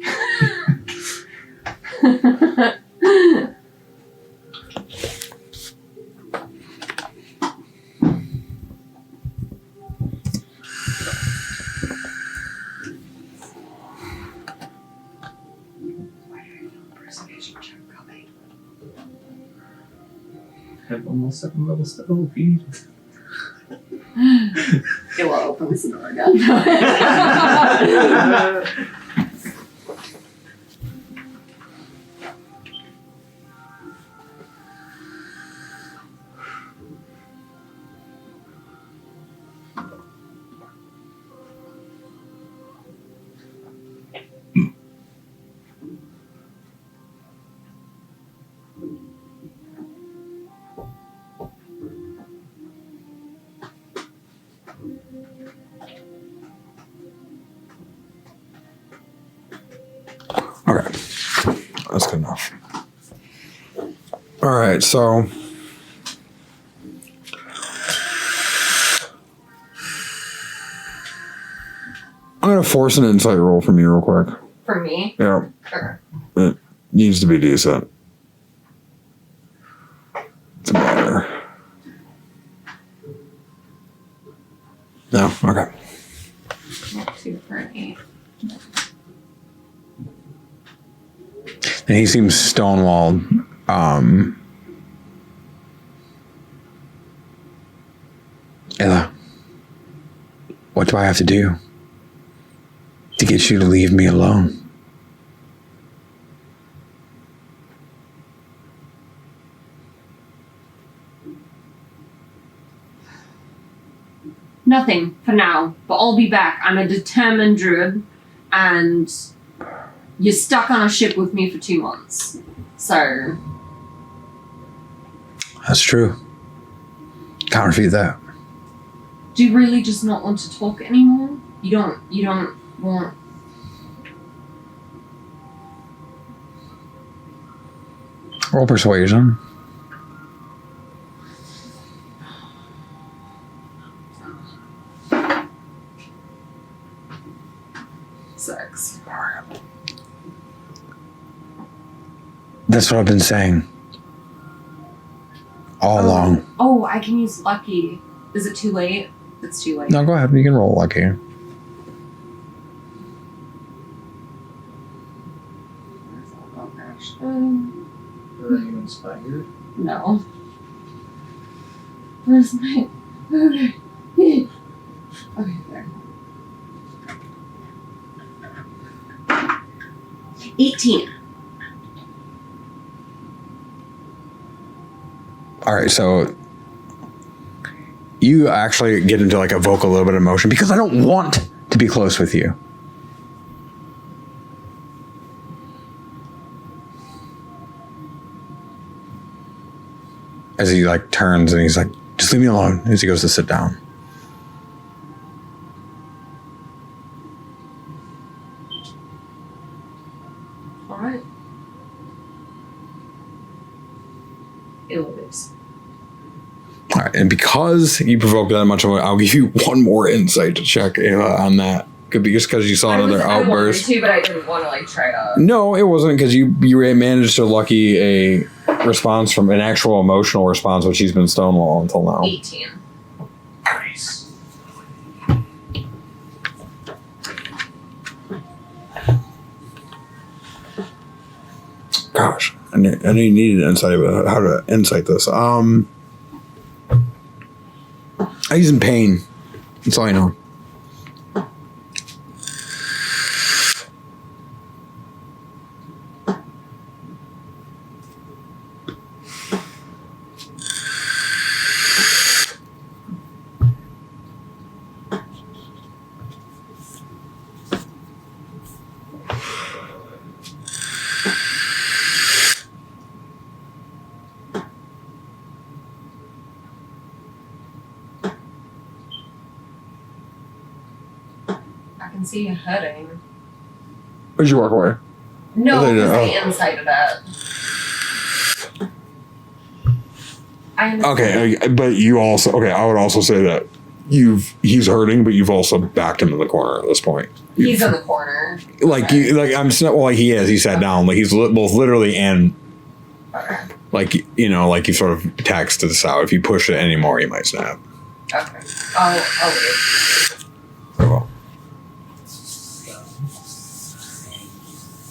Have almost 7 levels to go if you need it. Illa opens the door again. Okay. That's good enough. All right, so. I'm going to force an insight roll from you real quick. For me? Yeah. Okay. It needs to be decent. It's a matter. No? Okay. 2 for an 8. And he seems stonewalled. Ella, what do I have to do to get you to leave me alone? Nothing for now, but I'll be back. I'm a determined druid, and you're stuck on a ship with me for 2 months. So, That's true. Can't refute that. do you really just not want to talk anymore? You don't want... Roll persuasion. Six. That's what I've been saying. All along. Oh, I can use lucky. Is it too late? It's too late. No, go ahead. You can roll lucky. Where's that? Oh gosh. Are you inspired? No. Where's my... Okay. Okay, there. 18. All right, so you actually get into like evoke a little bit of emotion because I don't want to be close with you. As he like turns and he's like, just leave me alone, as he goes to sit down. All right. It is. All right, and because you provoked that much of it, I'll give you one more insight to check on that. Could be just because you saw another outburst. I wanted to, but I didn't want to like try to. No, it wasn't because you managed to lucky a response from an actual emotional response, which he's been stonewall until now. 18. Nice. Gosh, I knew you needed insight about how to insight this. He's in pain. That's all I know. I can see you hurting. Where'd you walk away? No, Oh, because no. I incited it. I understand. Okay, but you also I would also say that he's hurting, but you've also backed him in the corner at this point. He's in the corner. Like Okay. he is. He sat down. Like he's both literally and Okay. like like you sort of taxed this out. If you push it anymore, you might snap. Okay. I'll leave. Very well.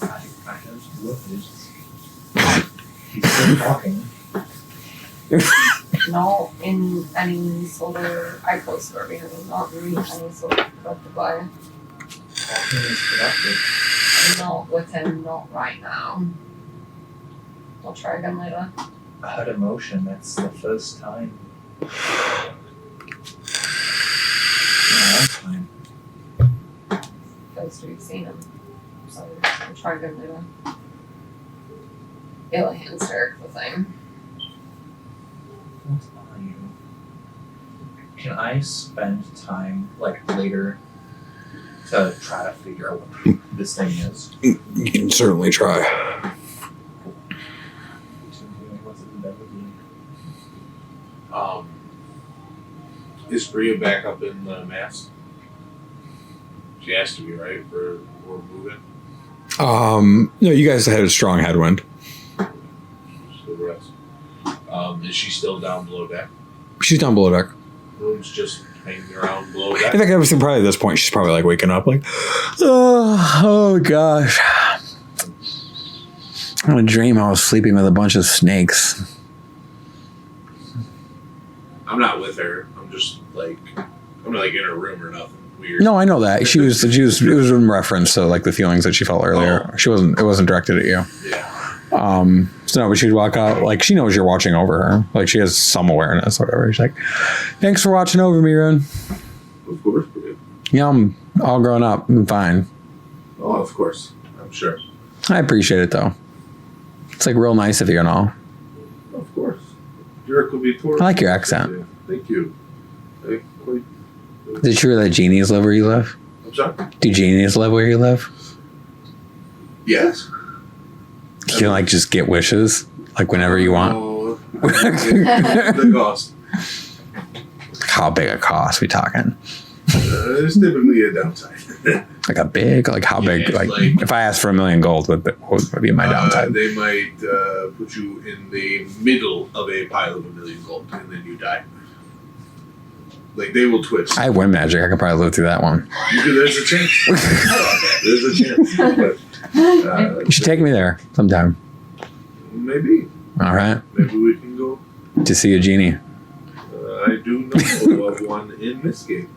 I just look at it. He's still talking. Not in any sort of. I close the door behind him. Not in any sort of productive way. Talking is productive. Not with him. Not right now. I'll try again later. I had emotion. That's the first time. Last time. First we've seen him. So I'll try again later. It'll hand Derek the thing. What are you? Can I spend time, like, later to try to figure out what this thing is? You can certainly try. What's it ability? Is Bria back up in the mast? She has to be, right? For we're moving. No, you guys had a strong headwind. So the rest. Is she still down below deck? She's down below deck. Room's just hanging around below In deck. fact, probably at this point, she's probably like waking up, like, oh gosh. I had a dream I was sleeping with a bunch of snakes. I'm not with her. I'm just like I'm not like in her room or nothing weird. No, I know that. It was in reference to like the feelings that she felt earlier. It wasn't directed at you. Yeah. So no, but she'd walk out, like she knows you're watching over her. Like she has some awareness, whatever. She's like, thanks for watching over me, Ren. Of course. Bria. Yeah, I'm all grown up. I'm fine. Oh, of course. I'm sure. I appreciate it though. It's like real nice of you and all. Of course. Derek will be torn. I like your accent. Thank you. Is it true that genies live where you live? I'm sorry? Do genies live where you live? Yes. You can like just get wishes Like whenever you want. Oh, the cost. How big a cost we talking? There's typically a downside. Like a big, like how big? Yeah, Like, like- if I asked for $1 million gold, what would be my downside? They might put you in the middle of a pile of $1 million gold, and then you die. Like they will twist. I have wind magic. I could probably live through that one. There's a chance. There's a chance. But, You should take me there sometime. maybe. All right, Maybe we can go. to see a genie. I do know of one in this game.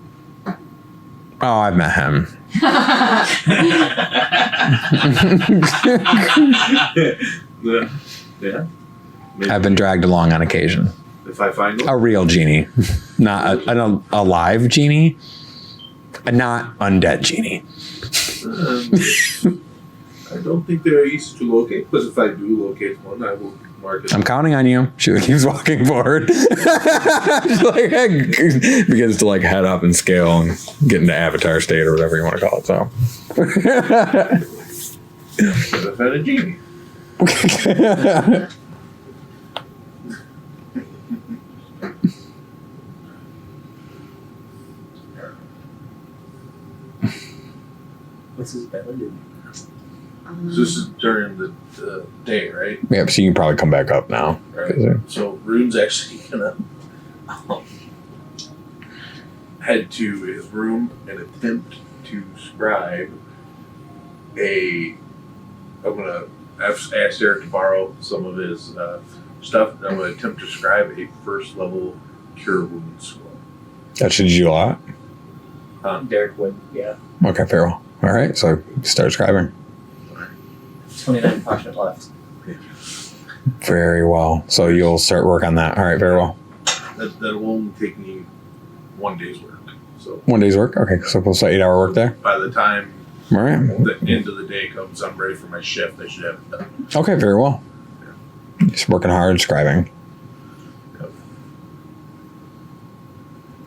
Oh, I've met him. Yeah. Maybe. I've been dragged along on occasion. If I find A one. real genie, not a live genie, a not undead genie. I don't think they're easy to locate, but if I do locate one, I will mark it. I'm counting on you. She keeps walking forward. She like begins to like head up and scale and get into avatar state or whatever you want to call it. So. But I've had a genie. What's his belly do? So this is during the day, right? Yep. So you can probably come back up now. Right. So Rune's actually gonna head to his room and attempt to scribe I'm gonna ask Eric to borrow some of his stuff. And I'm gonna attempt to scribe a first level cure wound scroll. That should do a lot. Derek would, yeah. Okay, Farrell. All right. So start scribing. 29 parchment left. Very well. So you'll start work on that. All right. Very well. That will only take me 1 day's work. So 1 day's work. Okay. So we'll say 8-hour work there. by the time All right. the end of the day comes, I'm ready for my shift. I should have it done. Okay. Very well. Just working hard, scribing. Yep.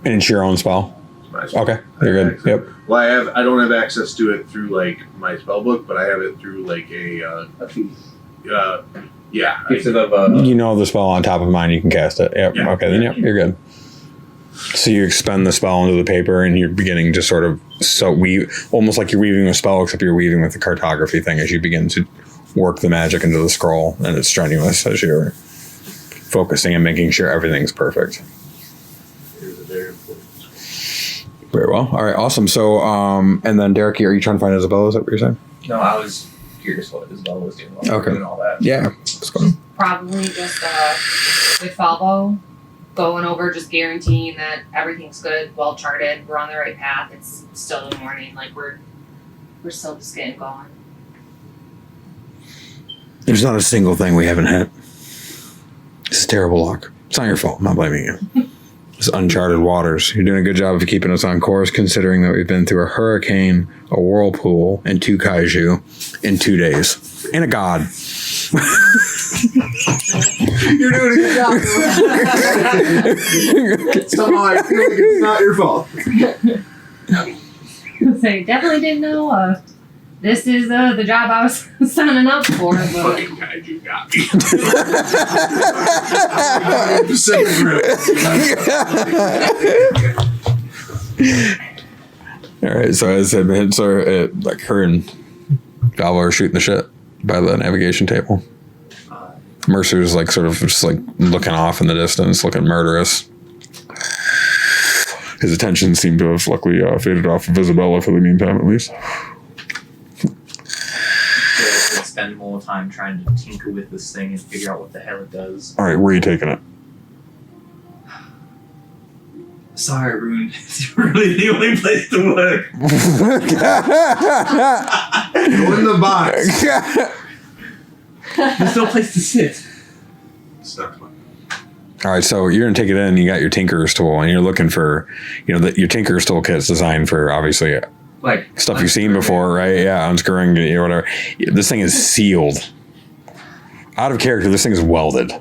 And it's your own spell. My spell. Okay. You're good. Access. Yep. Well, I don't have access to it through like my spell book, but I have it through like a yeah. Gifted of You know the spell on top of mine, you can cast it. Yep. Yeah. Okay, then yep, you're good. So you expend the spell into the paper and you're beginning to sort of weave, almost like you're weaving a spell, except you're weaving with the cartography thing as you begin to work the magic into the scroll, and it's strenuous as you're focusing and making sure everything's perfect. Here's a very important. Very well. All right, awesome. So, and then Derek, are you trying to find Isabella? Is that what you're saying? No, I was curious what Isabella was doing while we were Okay. doing all that. Yeah. Let's go. Probably just with follow, going over, just guaranteeing that everything's good, well charted, we're on the right path. It's still the morning, like we're still just getting going. There's not a single thing we haven't hit. This is terrible luck. It's not your fault. I'm not blaming you. It's uncharted waters. You're doing a good job of keeping us on course, considering that we've been through a hurricane, a whirlpool, and 2 kaiju in 2 days. And a god. You're doing a good job. Somehow I feel like it's not your fault. Say, definitely didn't know. This is the job I was signing up for, but Fucking kaiju got me. All right, so as I said, so like her and Valvo are shooting the shit by the navigation table. Mercer's like sort of just like looking off in the distance, looking murderous. His attention seemed to have luckily faded off of Isabella for the meantime, at least. Derek would spend more time trying to tinker with this thing and figure out what the hell it does. All right, where are you taking it? Sorry, Rune. It's really the only place to work. Go in the box. There's no place to sit. It's not fun. All right, so you're gonna take it in. You got your Tinkerer's tool, and you're looking for, your Tinkerer's toolkit's designed for obviously Like stuff you've seen before, right? Yeah, unscrewing, whatever. This thing is sealed. Out of character, this thing is welded.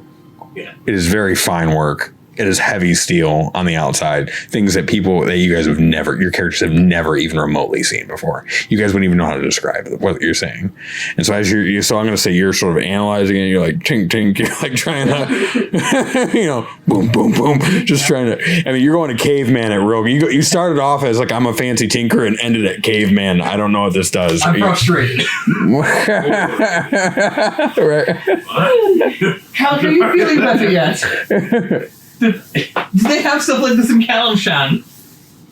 Yeah. It is very fine work. It is heavy steel on the outside. Things that you guys your characters have never even remotely seen before. You guys wouldn't even know how to describe what you're saying. And so so I'm going to say you're sort of analyzing it. You're like, tink, tink. You're like trying to, boom, boom, boom. Just trying to, you're going to caveman at real. You started off as like, I'm a fancy tinker and ended at caveman. I don't know what this does. I'm frustrated. Right. How are you feeling better yet? Did they have stuff like this in Kalimshan?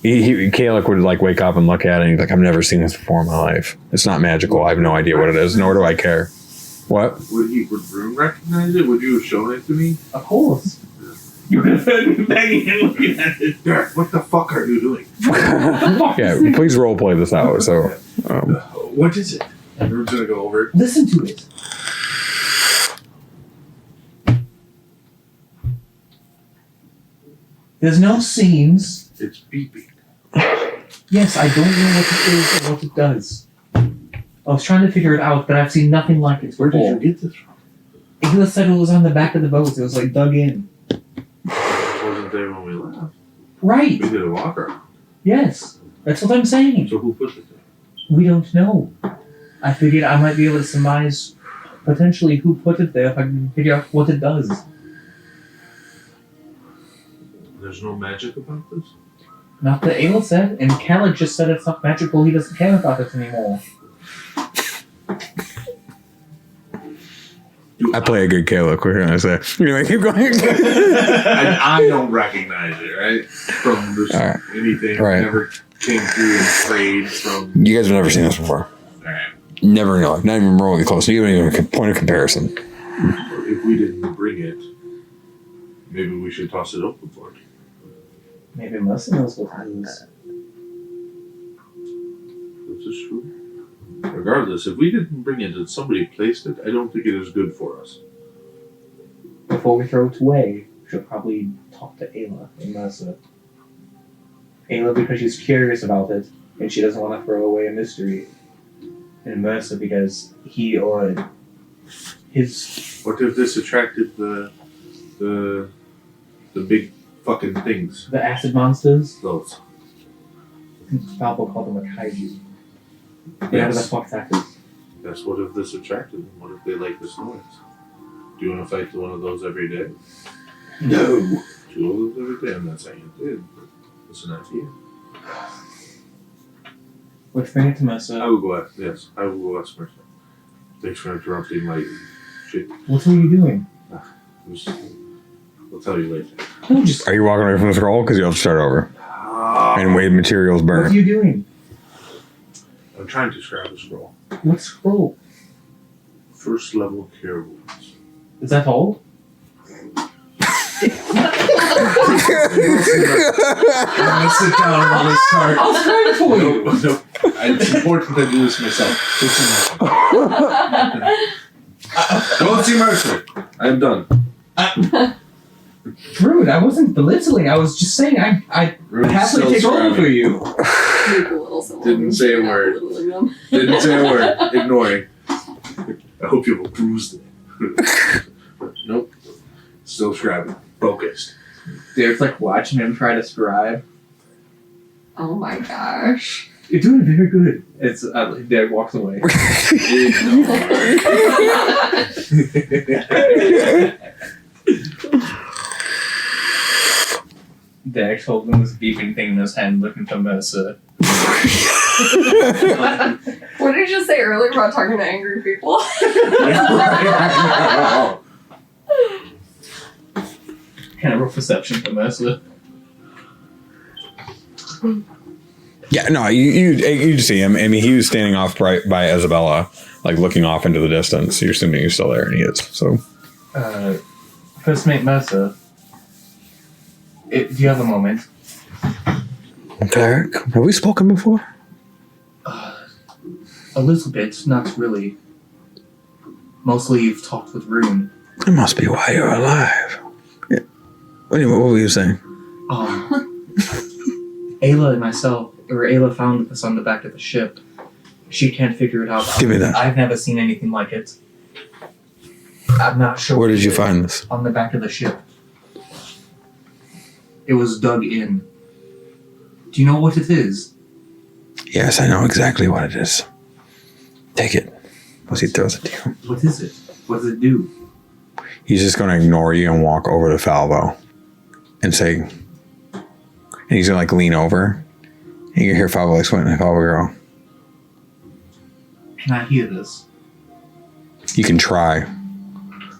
Kalek would like wake up and look at it and he's like, I've never seen this before in my life. It's not magical. I have no idea what it is, nor do I care. What? Would Rune recognize it? Would you have shown it to me? Of course. You would have heard me begging and looking at it. Derek, what the fuck are you doing? Yeah, please role play this out. So, what is it? And Rune's gonna go over it. Listen to it. There's no seams. It's beeping. Yes, I don't know what it is or what it does. I was trying to figure it out, but I've seen nothing like it. Where did you get this from? Ayla said it was on the back of the boat. It was like dug in. It wasn't there when we left. Right. We did a walk around. Yes. That's what I'm saying. So who put it there? We don't know. I figured I might be able to surmise potentially who put it there if I can figure out what it does. There's no magic about this? Not that Ayla said, and Khaled just said it's not magical, he doesn't care about it anymore. I play a good Kalek. What can I say? Anyway, keep going. And I don't recognize it, right? From this, anything. Right. Never came through and prayed from. You guys have never seen this before. Alright. Never in your life. Not even remotely close. Not even a point of comparison. If we didn't bring it, maybe we should toss it open for it. Maybe Mercy knows what it is. This is true. Regardless, if we didn't bring it and somebody placed it, I don't think it is good for us. Before we throw it away, we should probably talk to Ayla and Mercer. Ayla because she's curious about it, and she doesn't want to throw away a mystery. And Mercer because he or his... What if this attracted the big fucking things? The acid monsters? Those. Valpo called them a kaiju. Whatever the fuck that is. Yes, what if this attracted them? What if they like this noise? Do you want to fight one of those every day? No. 2 of those every day? I'm not saying it did. It's an idea. Let's bring it to Mercer. I will go ask, yes, I will go ask Mercer. Thanks for interrupting my shit. What are you doing? I'll tell you later. No, just... Are you walking away from the scroll? Because you have to start over. And wave materials burn. What are you doing? I'm trying to scrap a scroll. What scroll? First level cure wounds. Is that all? I'm gonna sit down and really start. I'll start it for you. No. It's important I do this myself. Don't see Mercer. I'm done. Rude, I wasn't belittling. I was just saying I Rude's happily still take over for scrapping. you. Didn't say a word. Didn't say a word. Ignoring. I hope you have bruised it. Nope. Still scrapping. Focused. Derek's like watching him try to scribe. Oh my gosh. You're doing very good. It's Derek walks away. Derek's holding this beeping thing in his hand, looking for Mercer. What did you just say earlier about talking to angry people? Kind of rough perception for Mercer. Yeah, no, you see him. I mean, he was standing off right by Isabella, like looking off into the distance. You're assuming he's still there, and he is. So, First mate Mercer, do you have a moment? Derek, have we spoken before? A little bit, not really. Mostly you've talked with Rune. It must be why you're alive. Yeah. What were you saying? Ayla and myself, or Ayla found this on the back of the ship. She can't figure it out. Give me that. I've never seen anything like it. I'm not sure. Where did you find this? On the back of the ship. It was dug in. Do you know what it is? Yes, I know exactly what it is. Take it. As he throws it to you. What is it? What does it do? He's just going to ignore you and walk over to Falvo and say, and he's going to like lean over. And you can hear Falvo like squinting, Falvo go, Can I hear this? you can try,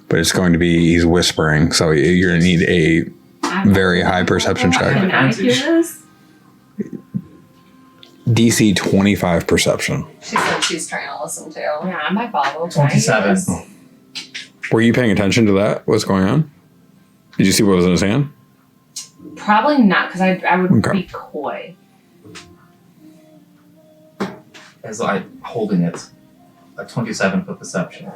but it's going to be, he's whispering, so you're going to need a very high perception check. Can I hear this? DC 25 perception. She said she's trying to listen too. Yeah, I might follow. Can I hear 27. this? Were you paying attention to that? What's going on? Did you see what was in his hand? Probably not, because I would Okay. be coy. As I holding it, a 27 for perception.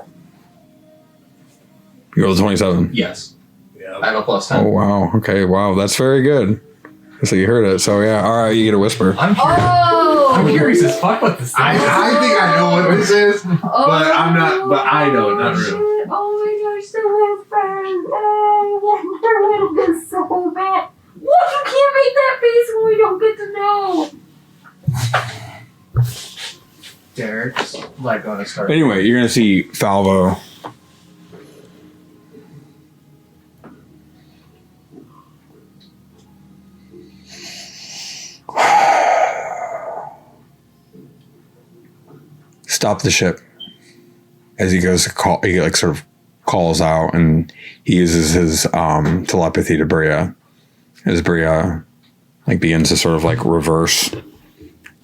You rolled a 27. Yes. Yeah. I have a plus Oh, 10. wow. Okay, wow. That's very good. So you heard it. So yeah, all right, you get a whisper. I'm curious. Oh! I'm curious as fuck what this thing I is. think I know what this is, Oh, but I'm not. But I know it, not shit. really. Oh my gosh, the whispers. Oh, I wanted this so bad. What? You can't make that face when we don't get to know. Derek's like gonna start. Anyway, you're gonna see Falvo. Stop the ship. As he goes to call, he like sort of calls out, and he uses his telepathy to Bria. As Bria like begins to sort of like reverse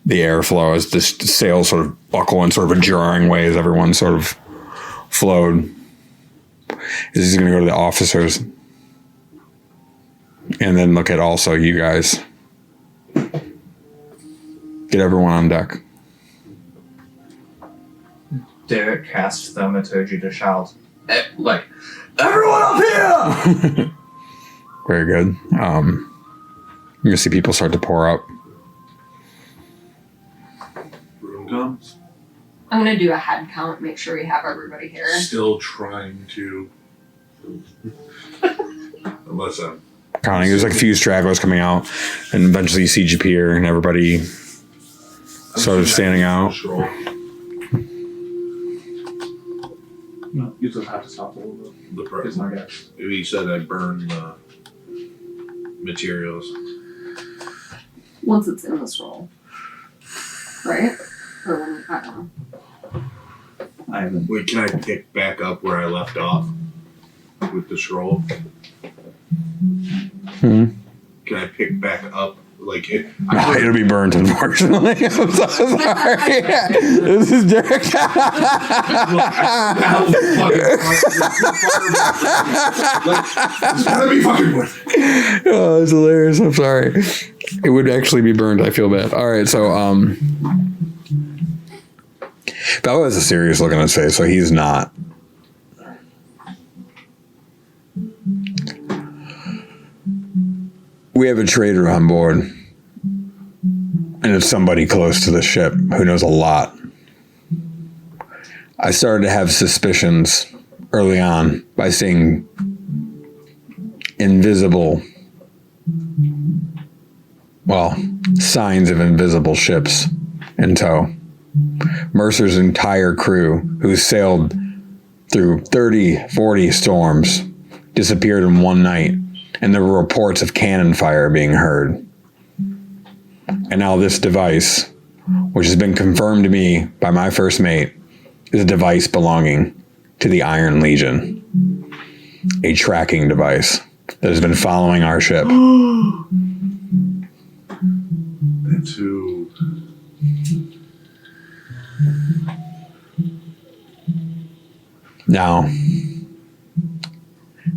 the airflow as the sails sort of buckle in sort of a jarring way as everyone sort of flowed. He's going to go to the officers and then look at also you guys. Get everyone on deck. Derek casts thaumaturgy to shout, like, everyone up here! Very good. You're going to see people start to pour up. Room comes. I'm gonna do a head count, make sure we have everybody here. Still trying to. Unless I'm. Counting. There's like a few stragglers coming out, and eventually you see Japir and everybody sort of standing out. Stroll. No, you just have to stop a little bit. The It's pro. not good. Maybe you said I burn the materials. Once it's in this roll. Right? Or when, I don't know. I haven't. Wait, can I pick back up where I left off with the scroll? Hmm. Can I pick back up like it? It'll be burnt, unfortunately. I'm so sorry. This is Derek. It's gonna be fucking worth it. Oh, it's hilarious. I'm sorry. It would actually be burned. I feel bad. All right, so Bella has a serious look on his face, so he's not. We have a traitor on board, and it's somebody close to the ship who knows a lot. I started to have suspicions early on by seeing invisible, well, signs of invisible ships in tow. Mercer's entire crew, who sailed through 30, 40 storms, disappeared in one night, and there were reports of cannon fire being heard. And now this device, which has been confirmed to me by my first mate, is a device belonging to the Iron Legion. A tracking device that has been following our ship. That's who. Now,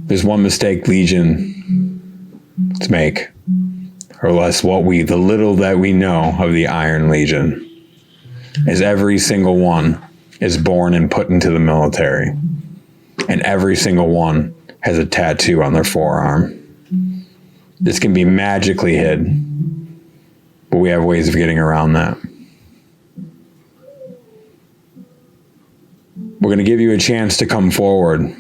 there's one mistake Legion to make, or less the little that we know of the Iron Legion, is every single one is born and put into the military, and every single one has a tattoo on their forearm. This can be magically hid, but we have ways of getting around that. We're going to give you a chance to come forward.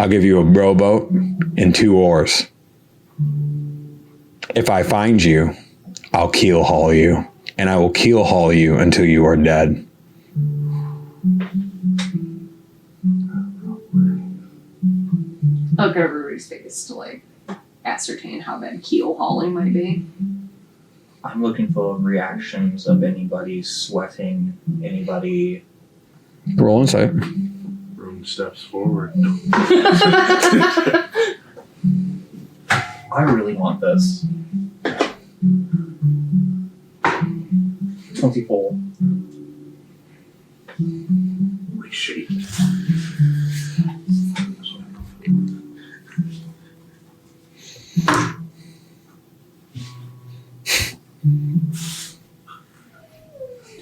I'll give you a rowboat and 2 oars. If I find you, I'll keel haul you, and I will keel haul you until you are dead. I'll look over Rudy's face to like ascertain how bad keel hauling might be. I'm looking for reactions of anybody sweating, anybody. Roll insight. Room steps forward. I really want this. 24. Holy shit.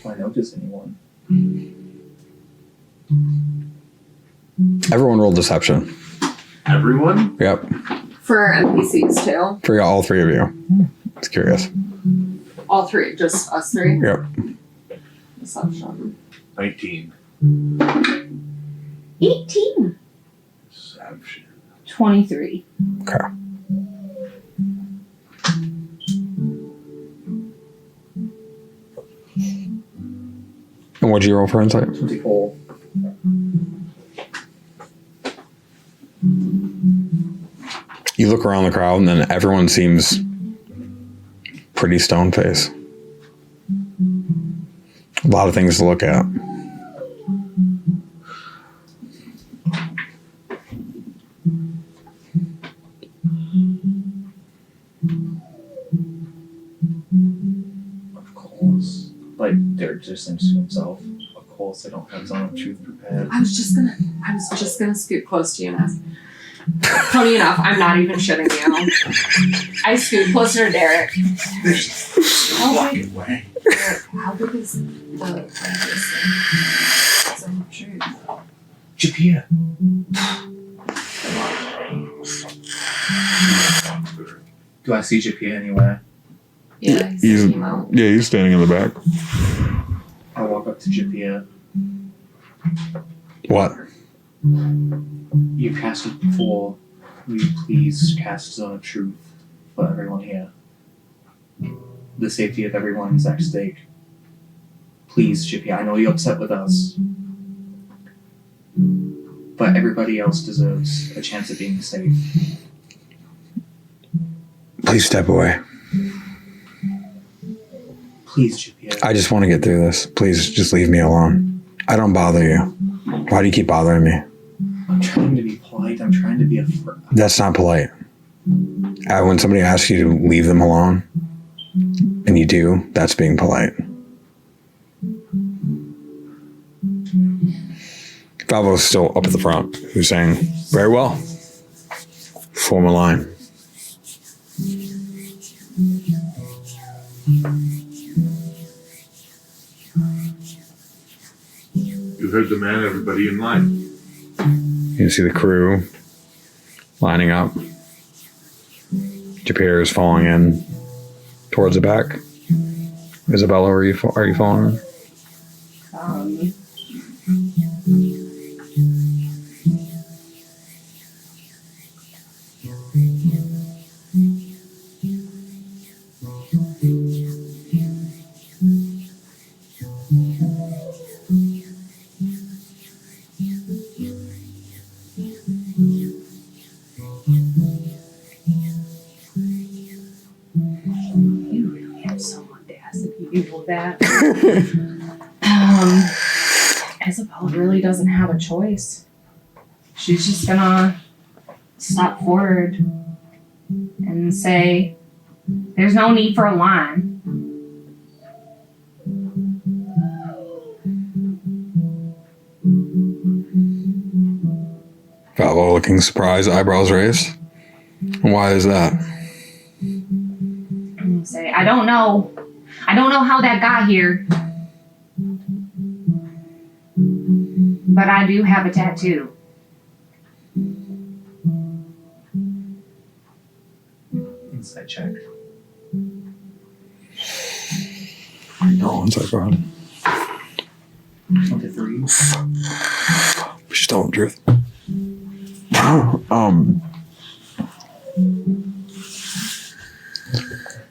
Do I notice anyone? Everyone roll deception. Everyone? Yep. For NPCs too. For all 3 of you. It's curious. All 3, just us 3. Yep. Deception. 19. 18. Deception. 23. Okay. And what'd you roll for insight? 24. You look around the crowd, and then everyone seems pretty stone-faced. A lot of things to look at. Of course. Like, Derek just thinks to himself, of course they don't have Zone of Truth prepared. I was just gonna scoot close to you and ask. Funny enough, I'm not even shitting you. I scoot closer to Derek. How big, Way. Derek, how big is the Zone of Truth? Japia. Do I see Japia anywhere? Yeah, He's- he came out. Yeah, he's standing in the back. I walk up to Japia. What? You've cast it before. Will you please cast Zone of Truth for everyone here? The safety of everyone is at stake. Please, Japia, I know you're upset with us. But everybody else deserves a chance of being safe. Please step away. Please, Japia. I just want to get through this. Please just leave me alone. I don't bother you. Why do you keep bothering me? I'm trying to be polite. I'm trying to be a friend. That's not polite. When somebody asks you to leave them alone, and you do, that's being polite. Valvo's still up at the front, who's saying, very well. Form a line. You heard the man, everybody in line. You see the crew lining up. Japir is falling in towards the back. Isabella, are you falling in? You really have so much audacity to do that. Isabella really doesn't have a choice. She's just gonna step forward and say, there's no need for a line. Valvo looking surprised, eyebrows raised. Why is that? And say, I don't know how that got here. But I do have a tattoo. Insight check. No, one sec, go ahead. 23. Just tell the truth.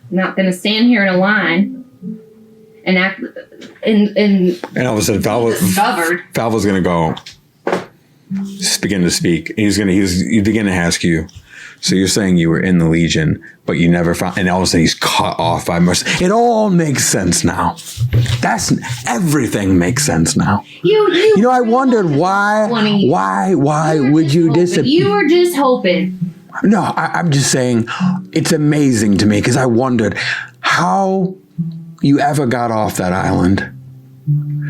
Not gonna stand here in a line and act and And all of a sudden, discovered. Falva's gonna go. Begin to speak. He's begin to ask you. So you're saying you were in the Legion, but you never found, and all of a sudden he's cut off by mercy. It all makes sense now. Everything makes sense now. You know, I wondered why would you disappear? You were just hoping. No, I'm just saying it's amazing to me because I wondered how you ever got off that island.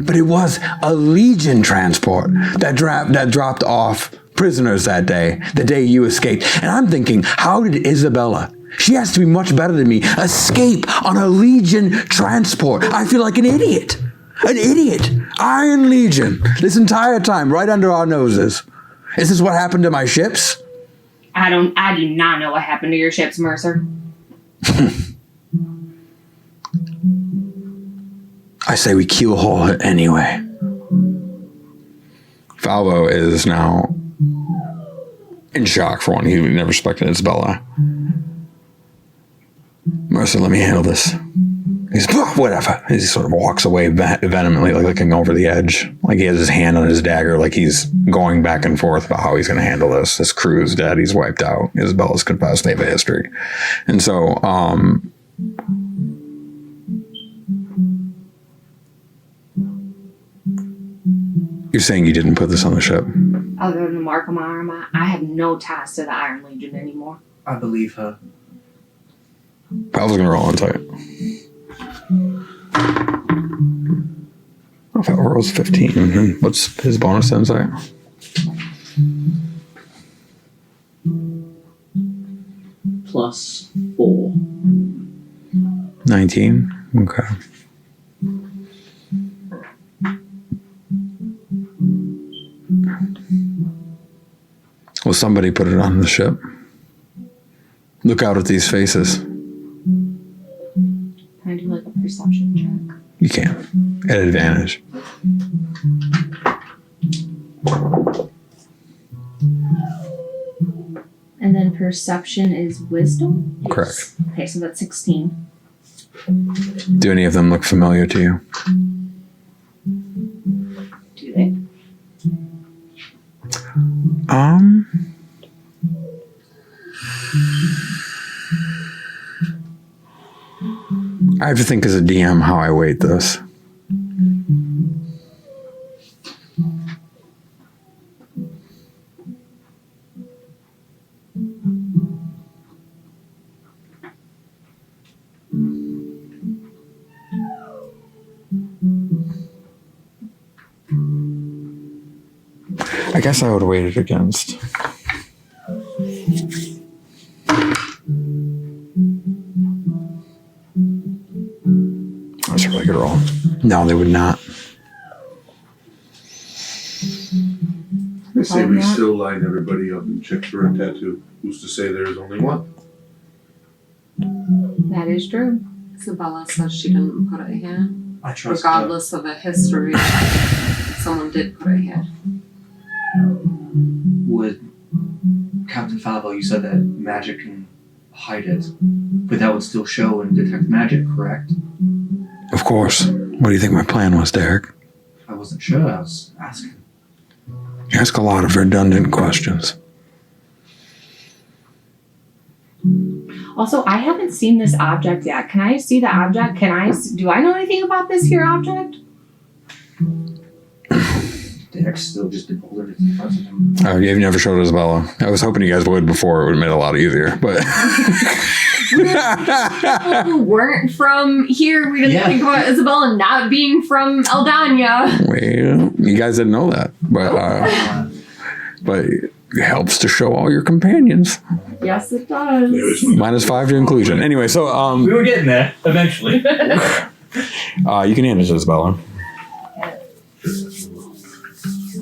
But it was a Legion transport that dropped off prisoners that day, the day you escaped. And I'm thinking, how did Isabella, she has to be much better than me, escape on a Legion transport? I feel like an idiot. An idiot. Iron Legion. This entire time, right under our noses. Is this what happened to my ships? I do not know what happened to your ships, Mercer. I say we keelhaul it anyway. Falvo is now in shock for one. He never expected Isabella. Mercer, let me handle this. He's whatever. He sort of walks away vehemently, like looking over the edge. Like he has his hand on his dagger, like he's going back and forth about how he's going to handle this. His crew's dead. He's wiped out. Isabella's confessed. They have a history. And so, you're saying you didn't put this on the ship? Other than the mark on my arm, I have no ties to the Iron Legion anymore. I believe her. Pal's gonna roll into it. Oh, Pal rolls 15. Mm-hmm. What's his bonus insight? +4. 19? Okay. Well, somebody put it on the ship. Look out at these faces. Can I do like a perception check? You can. At advantage. And then perception is wisdom? Correct. Okay, so that's 16. Do any of them look familiar to you? Do they? I have to think as a DM how I weight this. I guess I would weight it against. That's a really good roll. No, they would not. They say we still line everybody up and check for a tattoo. Who's to say there's only one? That is true. Isabella says she didn't put it here. I trust her. Regardless of a history, someone did put it here. Would Captain Falvo, you said that magic can hide it, but that would still show and detect magic, correct? Of course. What do you think my plan was, Derek? I wasn't sure. I was asking. You ask a lot of redundant questions. Also, I haven't seen this object yet. Can I see the object? Do I know anything about this here object? Derek's still just beholden in front of him. You've never showed Isabella. I was hoping you guys would before. It would have made it a lot easier, but... People who weren't from here, we didn't think about Isabella not being from Eldania. Well, you guys didn't know that, but it helps to show all your companions. Yes, it does. -5 to inclusion. Anyway, so We were getting there eventually. you can hand it to Isabella.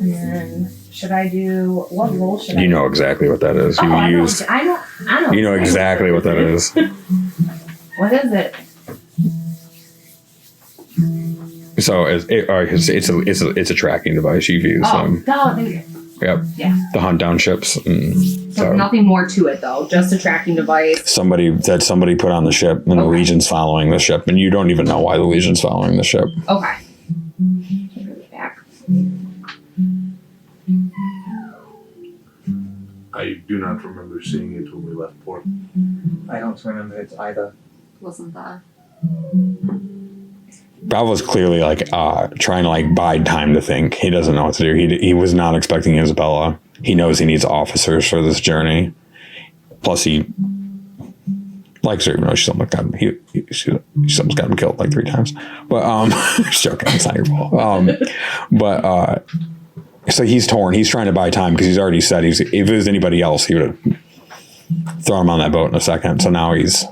And then, should I do what role should I? You know exactly what that is. Oh, I know. You know exactly what that is. What is it? So it's a tracking device. You've used them. Oh, Yep. Yeah. The hunt down ships. And So nothing more to it though, just a tracking device. somebody put on the ship, and the Okay. Legion's following the ship, and you don't even know why the Legion's following the ship. Okay. Back. I do not remember seeing it when we left port. I don't remember it either. Wasn't that? Balva's clearly like trying to like bide time to think. He doesn't know what to do. He was not expecting Isabella. He knows he needs officers for this journey. Plus, he likes her, even though she's almost got him killed like 3 times. But just joking, it's not your fault. So he's torn. He's trying to buy time because he's already said if it was anybody else, he would have thrown him on that boat in a second. So now he's.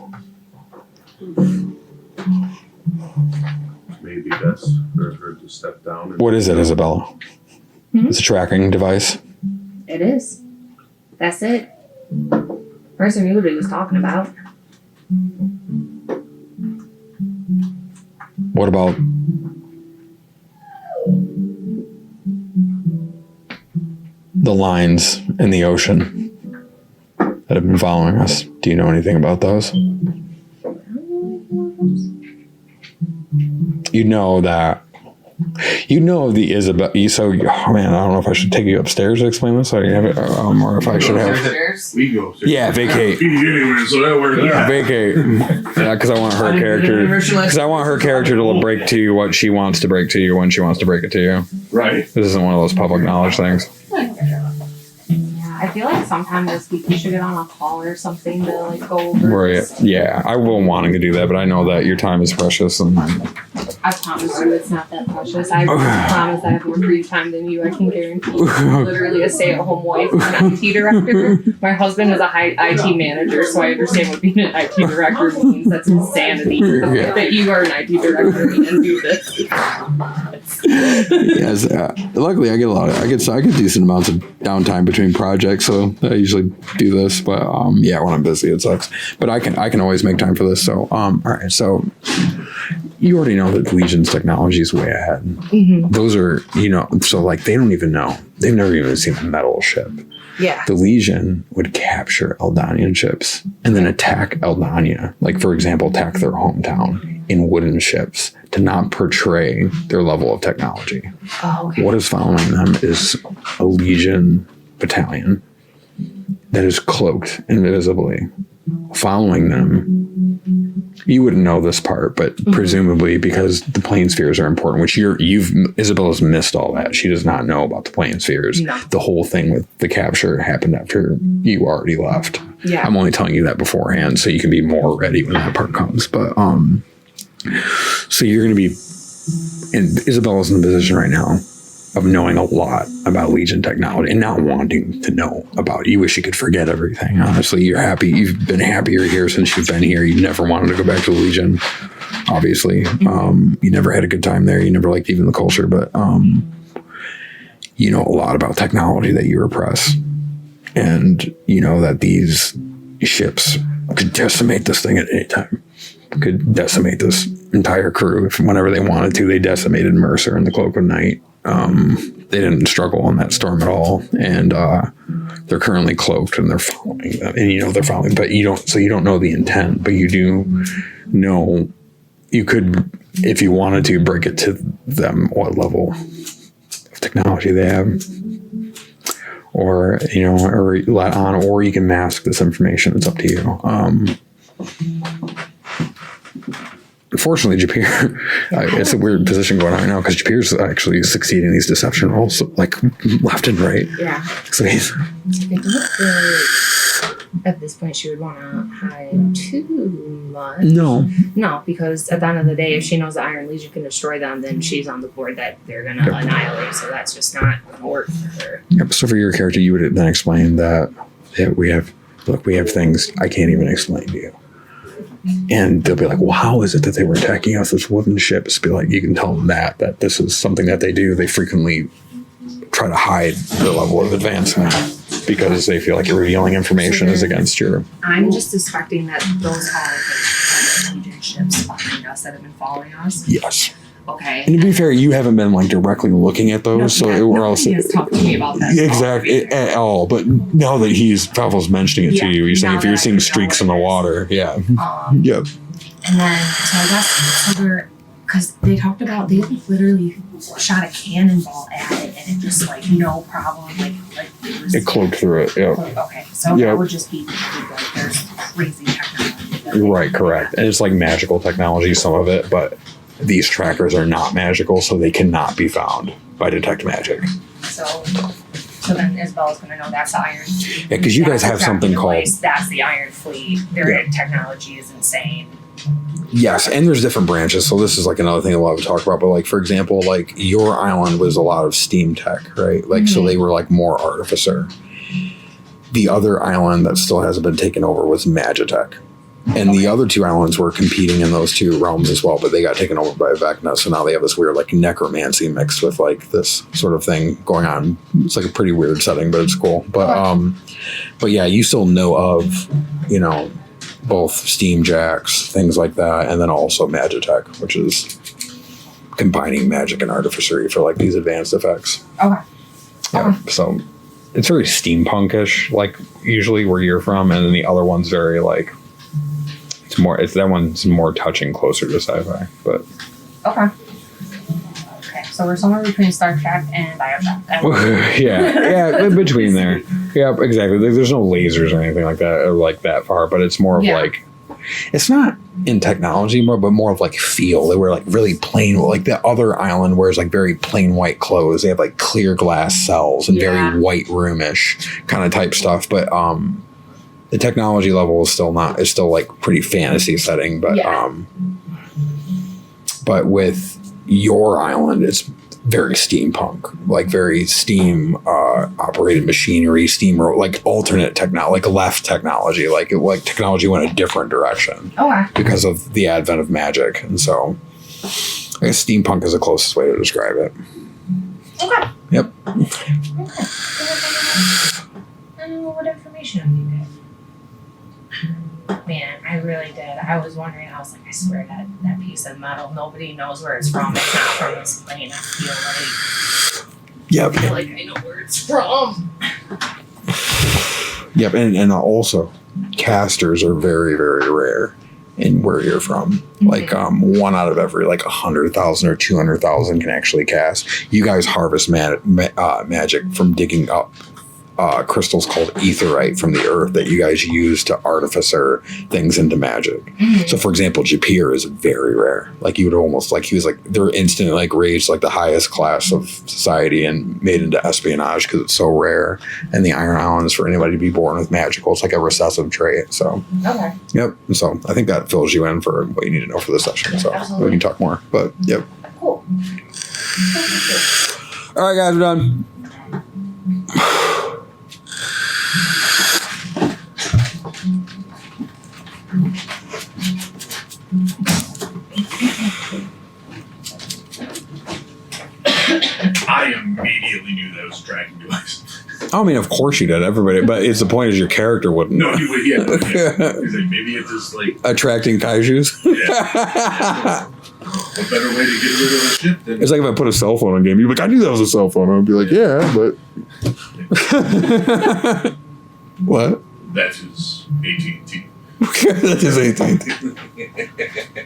Maybe best for her to step down. And What is it, Isabella? It's a tracking device. It is. That's it. Person knew what he was talking about. What about the lines in the ocean that have been following us? Do you know anything about those? You know the Isabel. So, oh man, I don't know if I should take you upstairs to explain this, or if I should have. we go. Yeah, vacate. Anyway, so that works. Yeah, vacate. Yeah, because I want her character. Because I want her character to break to you what she wants to break to you when she wants to break it to you. Right. This isn't one of those public knowledge things. Yeah, I feel like sometime this week we should get on a call or something to like go over. Right. Yeah, I will wanting to do that, but I know that your time is precious, and I promise you it's not that precious. I promise I have more free time than you. I can guarantee you. I'm literally a stay-at-home wife and IT director. My husband is a high IT manager, so I understand what being an IT director means. That's insanity. Yeah. That you are an IT director and do this. Yes. Luckily, I get decent amounts of downtime between projects, so I usually do this. But yeah, when I'm busy, it sucks. But I can always make time for this. So all right. So you already know that Legion's technology is way ahead. Mm-hmm. Those are so like they don't even know. They've never even seen a metal ship. Yeah. The Legion would capture Eldanian ships and then attack Eldania. Like, for example, attack their hometown in wooden ships to not portray their level of technology. Oh, okay. What is following them is a Legion battalion that is cloaked invisibly. Following them, you wouldn't know this part, but presumably because the Planespheres are important, which Isabella's missed all that. She does not know about the Planespheres. No. The whole thing with the capture happened after you already left. Yeah. I'm only telling you that beforehand so you can be more ready when that part comes. But so you're going to be, and Isabella's in the position right now of knowing a lot about Legion technology and not wanting to know about it. You wish you could forget everything. Honestly, you're happy. You've been happier here since you've been here. You never wanted to go back to the Legion, obviously. You never had a good time there. You never liked even the culture, but you know a lot about technology that you repress. And you know that these ships could decimate this thing at any time. Could decimate this entire crew if whenever they wanted to. They decimated Mercer in the Cloak of Night. They didn't struggle on that storm at all, and they're currently cloaked and they're following them. And they're following, but you don't know the intent, but you do know you could, if you wanted to, break it to them what level of technology they have, or let on, or you can mask this information. It's up to you. Unfortunately, Japir, it's a weird position going on right now because Japir's actually succeeding in these deception roles, like left and right. Yeah. So he's. At this point, she would want to hide too much. No. No, because at the end of the day, if she knows the Iron Legion can destroy them, then she's on the board that they're going to annihilate. So that's just not going to work for her. Yep. So for your character, you would then explain that we have things I can't even explain to you. And they'll be like, well, how is it that they were attacking us with wooden ships? Be like, you can tell them that this is something that they do. They frequently try to hide their level of advancement because they feel like you're revealing information is against your. I'm just suspecting that those are the Legion ships behind us that have been following us. Yes. Okay. And to be fair, you haven't been like directly looking at those, we're also Nobody has talked to me about that. exactly at all. But now that Pavel's mentioning it to you, you're saying now if you're that I seeing know streaks in what the it is. water, yep. And then, so I guess, so we're, because they talked about, they literally shot a cannonball at it and it just like, no problem, like It cloaked through it. Yep. Okay, so Yep. that would just be like, there's crazy technology. that they Right, can do. correct. And it's like magical technology, some of it, but these trackers are not magical, so they cannot be found by detect magic. So then Isabella's gonna know that's the Iron Fleet. Yeah, 'cause you guys That's have something exactly the called- place. That's the Iron Fleet. Their technology is insane. Yes, and there's different branches, so this is like another thing we'll have to talk about. But like, for example, like your island was a lot of steam tech, right? Like, so they were like more artificer. The other island that still hasn't been taken over was Magitech. And the other two islands were competing in those two realms as well, but they got taken over by Vecna, so now they have this weird like necromancy mixed with like this sort of thing going on. It's like a pretty weird setting, but it's cool. But yeah, you still know of, both steam jacks, things like that, and then also Magitech, which is combining magic and artificery for like these advanced effects. Okay. Yeah, so it's very steampunkish, like usually where you're from, and then the other one's very like that one's more touching closer to sci-fi, but Okay. Okay, so we're somewhere between Star Trek and Bioshock. yeah, in between there. Yeah, exactly. There's no lasers or anything like that, or like that far, but it's more of like, it's not in technology more, but more of like feel. They wear like really plain, like the other island wears like very plain white clothes. They have like clear glass cells and very white roomish kind of type stuff, but the technology level is still like pretty fantasy setting, but but with your island, it's very steampunk, like very steam operated machinery, steam like alternate technology, like left technology, like technology went a different direction because of the advent of magic, and so I guess steampunk is the closest way to describe it. Okay. Yep. Okay. I don't know what information you get. Man, I really did. I was wondering, I was like, I swear that piece of metal, nobody knows where it's from. It's not from this plane. I feel like I know where it's from. Yep, and also casters are very, very rare in where you're from. Like one out of every like 100,000 or 200,000 can actually cast. You guys harvest magic from digging up crystals called etherite from the earth that you guys use to artificer things into magic. So for example, Japir is very rare. Like you would almost like, he was like, they're instantly like raised like the highest class of society and made into espionage because it's so rare. And the Iron Islands, for anybody to be born with magical, it's like a recessive trait. So yep. So I think that fills you in for what you need to know for this session. So we can talk more, but yep. Cool. All right, guys, we're done. I immediately knew that was a tracking device. I mean, of course you did, everybody, but it's the point is your character wouldn't. No, he would. Yeah. He's like, maybe it's just like attracting kaijus. Yeah. What better way to get rid of a ship than? It's like if I put a cell phone on game, you'd be like, I knew that was a cell phone. I'd be like, yeah, but what? That's his AT&T. That's his AT&T.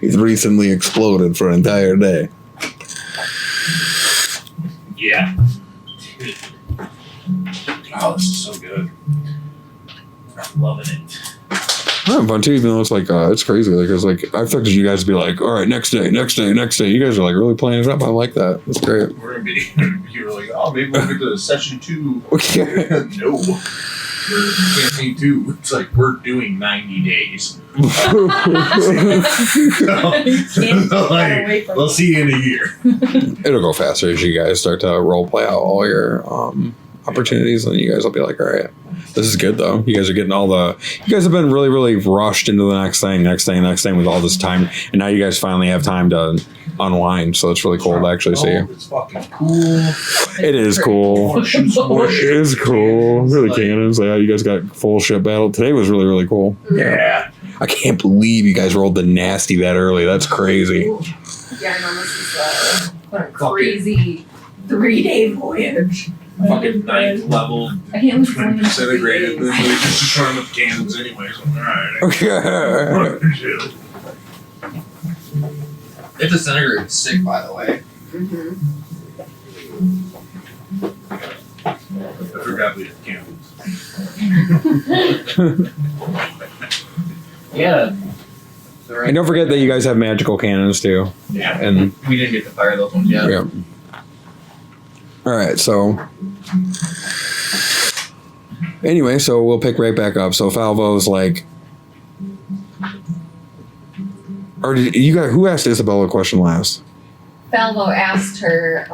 He's recently exploded for an entire day. Yeah. Dude. Oh, this is so good. I'm loving it. I'm having fun too, even though it's like it's crazy. Like it's like I expected you guys to be like, all right, next day. You guys are like really playing it up. I like that. That's great. We're gonna be. You were like, oh, maybe we'll get to session 2. No, we're campaign 2. It's like we're doing 90 days. We'll see you in a year. It'll go faster as you guys start to role play out all your opportunities, and you guys will be like, all right, this is good though. You guys are getting you guys have been really, really rushed into the next thing with all this time, and now you guys finally have time to unwind, so it's really cool to actually see you. It's fucking cool. It is cool. It is cool. Really cannons. Like, you guys got full ship battle. Today was really, really cool. Yeah. I can't believe you guys rolled the nasty that early. That's crazy. Yeah, I know this is what a crazy 3-day voyage. Fucking 9th level, I can't lose twin one in 3 disintegrated. Then days. we just destroy them with cannons anyway. So alright. Okay. It disintegrated sick, by the way. Mm-hmm. I forgot we had cannons. Yeah. And don't forget that you guys have magical cannons too. Yeah. And We didn't get to fire those ones yet. yeah. All right. So anyway, so we'll pick right back up. So Falvo's like, or did you guys? Who asked Isabella a question last? Falvo asked her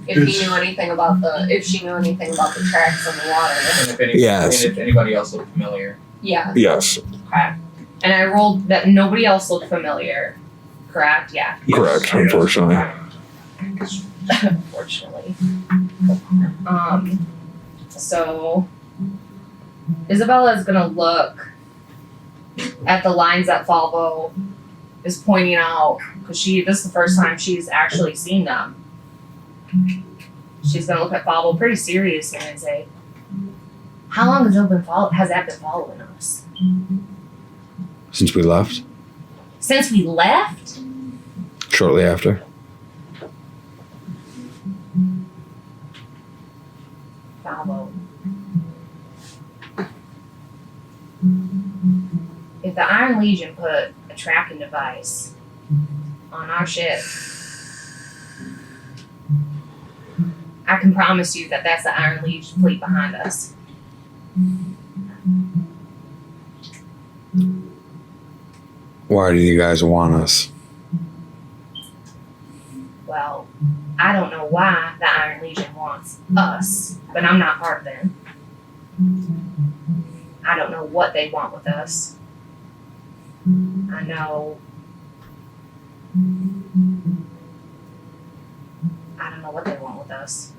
if she knew anything about the tracks in the water. And if, any, Yes. and if anybody else looked familiar. Yeah. Yes. Okay. And I rolled that nobody else looked familiar. Correct? Yeah. Correct. Unfortunately. Unfortunately. So Isabella's gonna look at the lines that Falvo is pointing out because this is the first time she's actually seen them. She's gonna look at Falvo pretty seriously and say, "How long has that been following us? Since we left, Since we left?" shortly after. Falvo. If the Iron Legion put a tracking device on our ship, I can promise you that that's the Iron Legion fleet behind us. Why do you guys want us? Well, I don't know why the Iron Legion wants us, but I'm not part of them. I don't know what they want with us. I don't know what they want with us.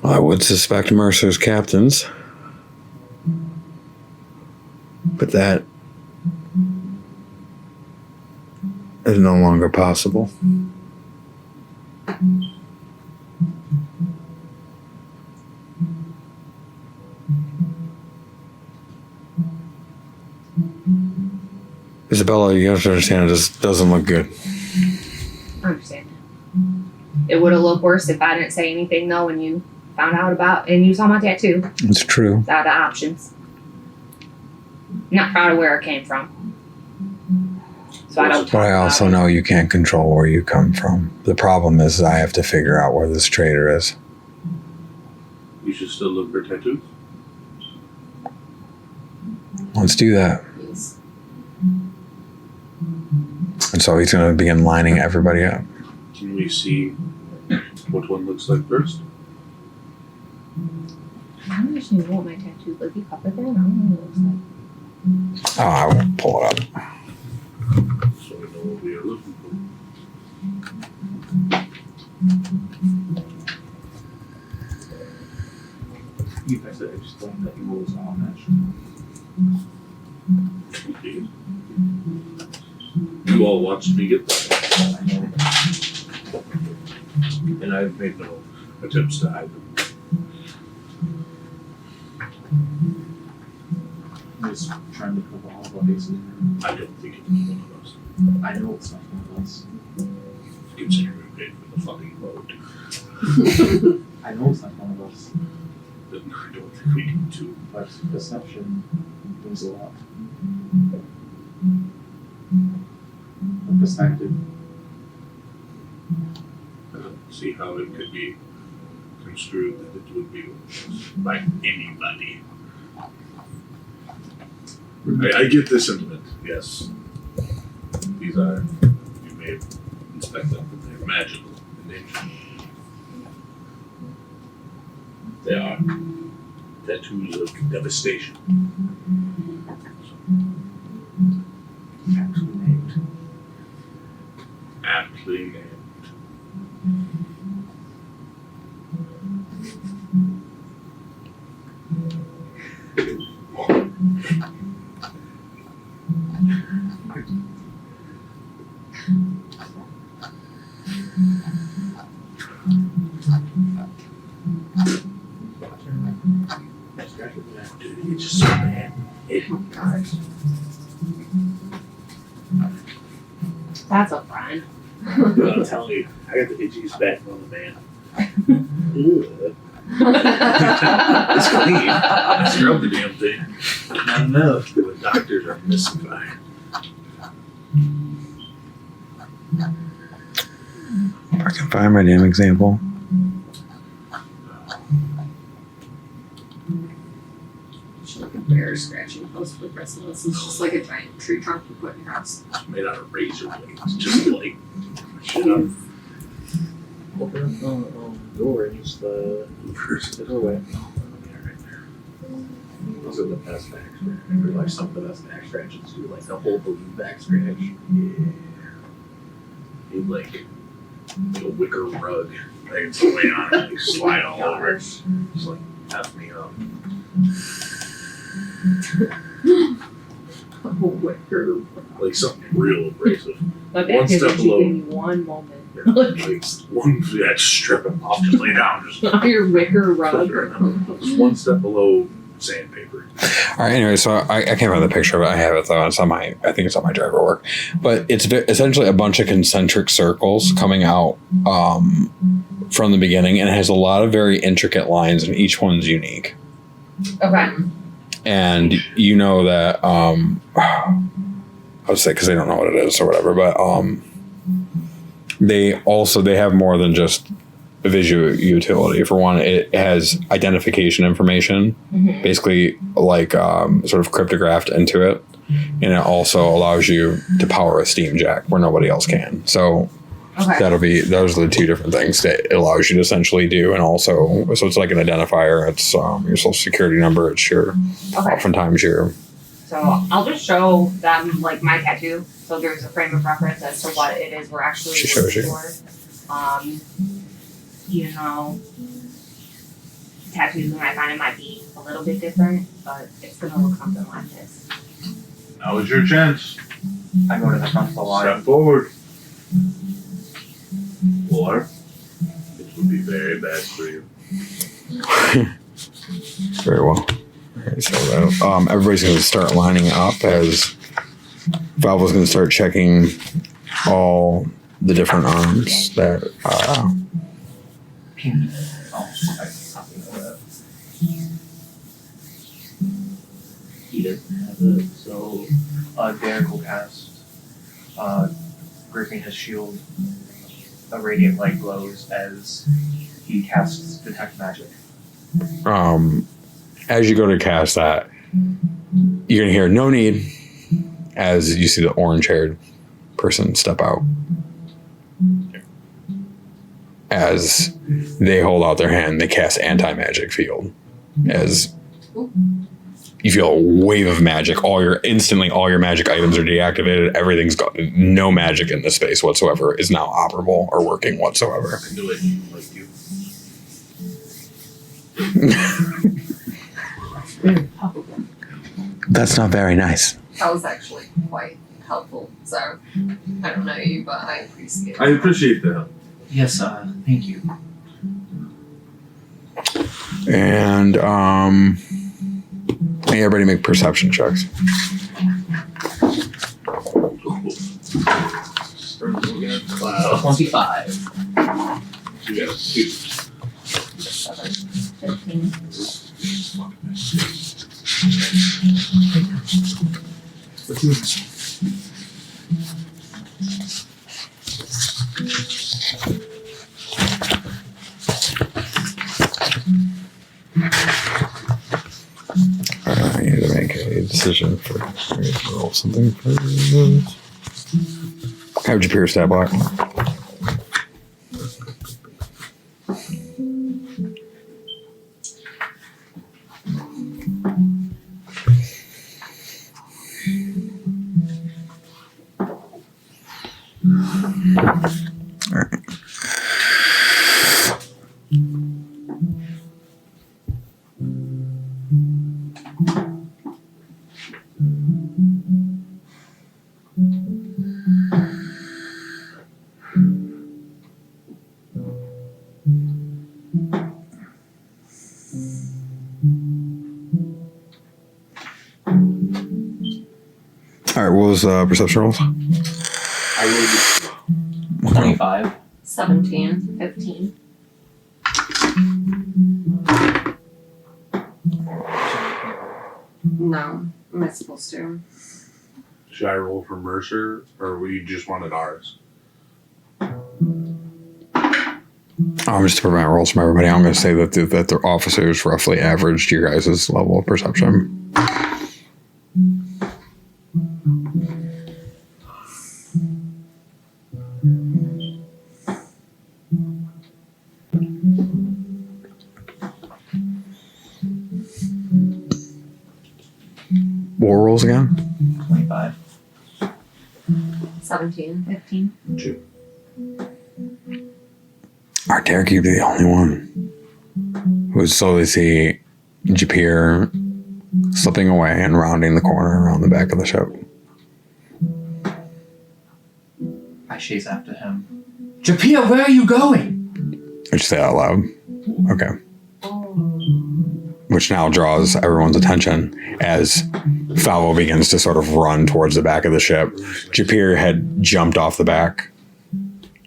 I would suspect Mercer's captains, but that is no longer possible. Isabella, you have to understand it just doesn't look good. I understand. It would have looked worse if I didn't say anything though when you found out about and you saw my tattoo. It's true. It's out of the options. Not proud of where it came from. So I don't But I also know you can't control where you come from. The problem is I have to figure out where this traitor is. You should still look for tattoos. Let's do that. Yes. And so he's going to begin lining everybody up. Can we see what one looks like first? I don't actually know what my tattoo would be covered there. I don't know what it looks like. Oh, I won't pull it up. So we know what we are looking for. You guys are explained that he was on that. Okay. You all watched me get that, and I've made no attempts to hide them. He's trying to cover all of our bases. I don't think it's one of us. I know it's not one of us. Considering we paid for the fucking boat, I know it's not one of us. then I don't think we can do. But perception means a lot. A perspective. I don't see how it could be construed that it would be by anybody. I get the sentiment, yes. These are, you may inspect them, but they're magical in nature. They are tattoos of devastation. Actually named. Aptly named. Oh gosh. That's a friend. I'm telling you, I got the itchiest back on the man. Ugh. It's clean. I scrubbed the damn thing. Not enough. The doctors are mystifying. I can find my damn example. It's like a bear scratching post for Christmas. It's just like a giant tree trunk you put in your house. It's made out of razor blades. Just like shit up. Open up the door and use the doorway. Those are the best back scratch. I realize some of the best back scratches do like the whole balloon back scratch. Yeah. Need like a wicker rug. I can just lay on it and like, slide all over it. Just like F me up. Wicker. Like something real abrasive. But One that gives step you below. give me one moment. Yeah, like one, yeah, just strip it off, just lay down, just Your wicker rug. Just one step below sandpaper. All right. Anyway, so I can't find the picture, but I have it though. It's on my. I think it's on my driver work. But it's essentially a bunch of concentric circles coming out from the beginning, and it has a lot of very intricate lines, and each one's unique. Okay. And you know that I would say because they don't know what it is or whatever, but they have more than just a visual utility. For one, it has identification information, basically like sort of cryptographed into it, and it also allows you to power a steam jack where nobody else can. So those are the two different things that it allows you to essentially do. And also, so it's like an identifier. It's your social security number. It's your oftentimes your. So I'll just show them like my tattoo. So there's a frame of reference as to what it is we're actually looking for. You know, tattoos when I find it might be a little bit different, but it's gonna look something like this. Now is your chance. I go to the front of the line. Step forward. Or it would be very bad for you. Very well. Okay, so everybody's going to start lining up as Valvo's going to start checking all the different arms that. He doesn't have it, so Derek will cast gripping his shield. A radiant light glows as he casts detect magic. As you go to cast that, you're going to hear no need as you see the orange-haired person step out. As they hold out their hand, they cast anti-magic field. As you feel a wave of magic, all your magic items are deactivated. Everything's gone. No magic in this space whatsoever is now operable or working whatsoever. I knew it like you. That's not very nice. That was actually quite helpful. So I don't know you, but I appreciate it. I appreciate that. Yes, thank you. And hey, everybody make perception checks. Wow. 25. You got a 2. 15. I need to make a decision for roll something for this. How would you pierce that block? All right. what was perception rolls? I rolled 25. 17. 15. No, am I supposed to? Should I roll for Mercer, or we just wanted ours? Just to prevent rolls from everybody, I'm going to say that the officers roughly averaged your guys' level of perception. War rolls again? 25. 17. 15. 2. Our Derek, you'd be the only one who would slowly see Japir slipping away and rounding the corner around the back of the ship. I chase after him. Japia, where are you going? Did you say that out loud? Okay. Which now draws everyone's attention as Falvo begins to sort of run towards the back of the ship. Japir had jumped off the back.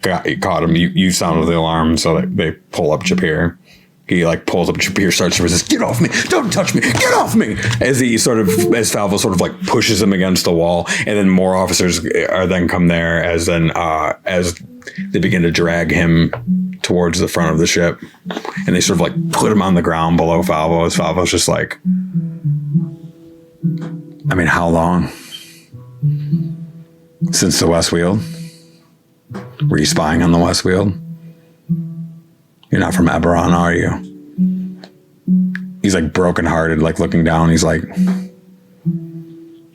Caught him. You sounded the alarm, so they pull up Japir. He pulls up Japir, starts to resist. Get off me! Don't touch me! Get off me! As Falvo sort of pushes him against the wall, and then more officers are then come there as they begin to drag him towards the front of the ship, and they sort of put him on the ground below Falvo as Falvo's just I mean, how long since the Westfield? Were you spying on the Westfield? You're not from Eberron, are you? He's brokenhearted, looking down. He's like,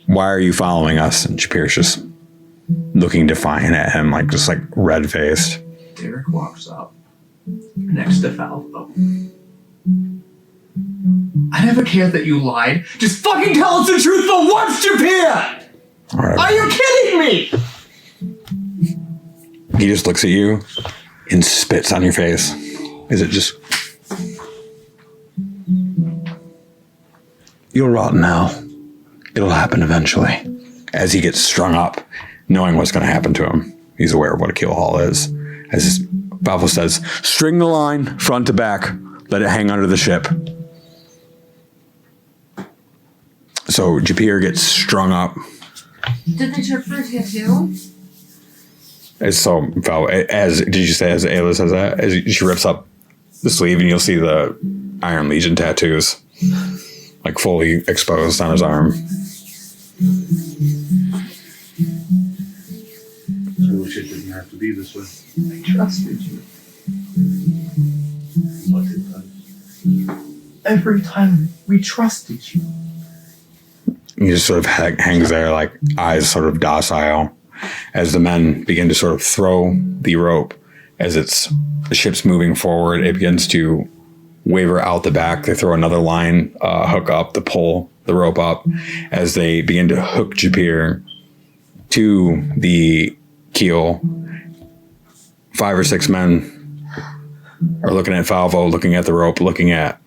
why are you following us? And Japir's just looking defiant at him, just red-faced. Derek walks up next to Falvo. I never cared that you lied. Just fucking tell us the truth for once, Japir! All right. Are you kidding me? He just looks at you and spits on your face. Is it just... You'll rot in hell. It'll happen eventually. As he gets strung up, knowing what's going to happen to him, he's aware of what a keel haul is. As Falvo says, string the line front to back. Let it hang under the ship. So Japir gets strung up. Did they check for a tattoo? Did you say as Ayla says that? As she rips up the sleeve and you'll see the Iron Legion tattoos fully exposed on his arm. I wish it didn't have to be this way. I trusted you. But it does. Every time we trusted you. He just sort of hangs there, eyes sort of docile, as the men begin to sort of throw the rope. As the ship's moving forward, it begins to waver out the back. They throw another line hook up to pull the rope up as they begin to hook Japir to the keel. 5 or 6 men are looking at Falvo, looking at the rope, looking at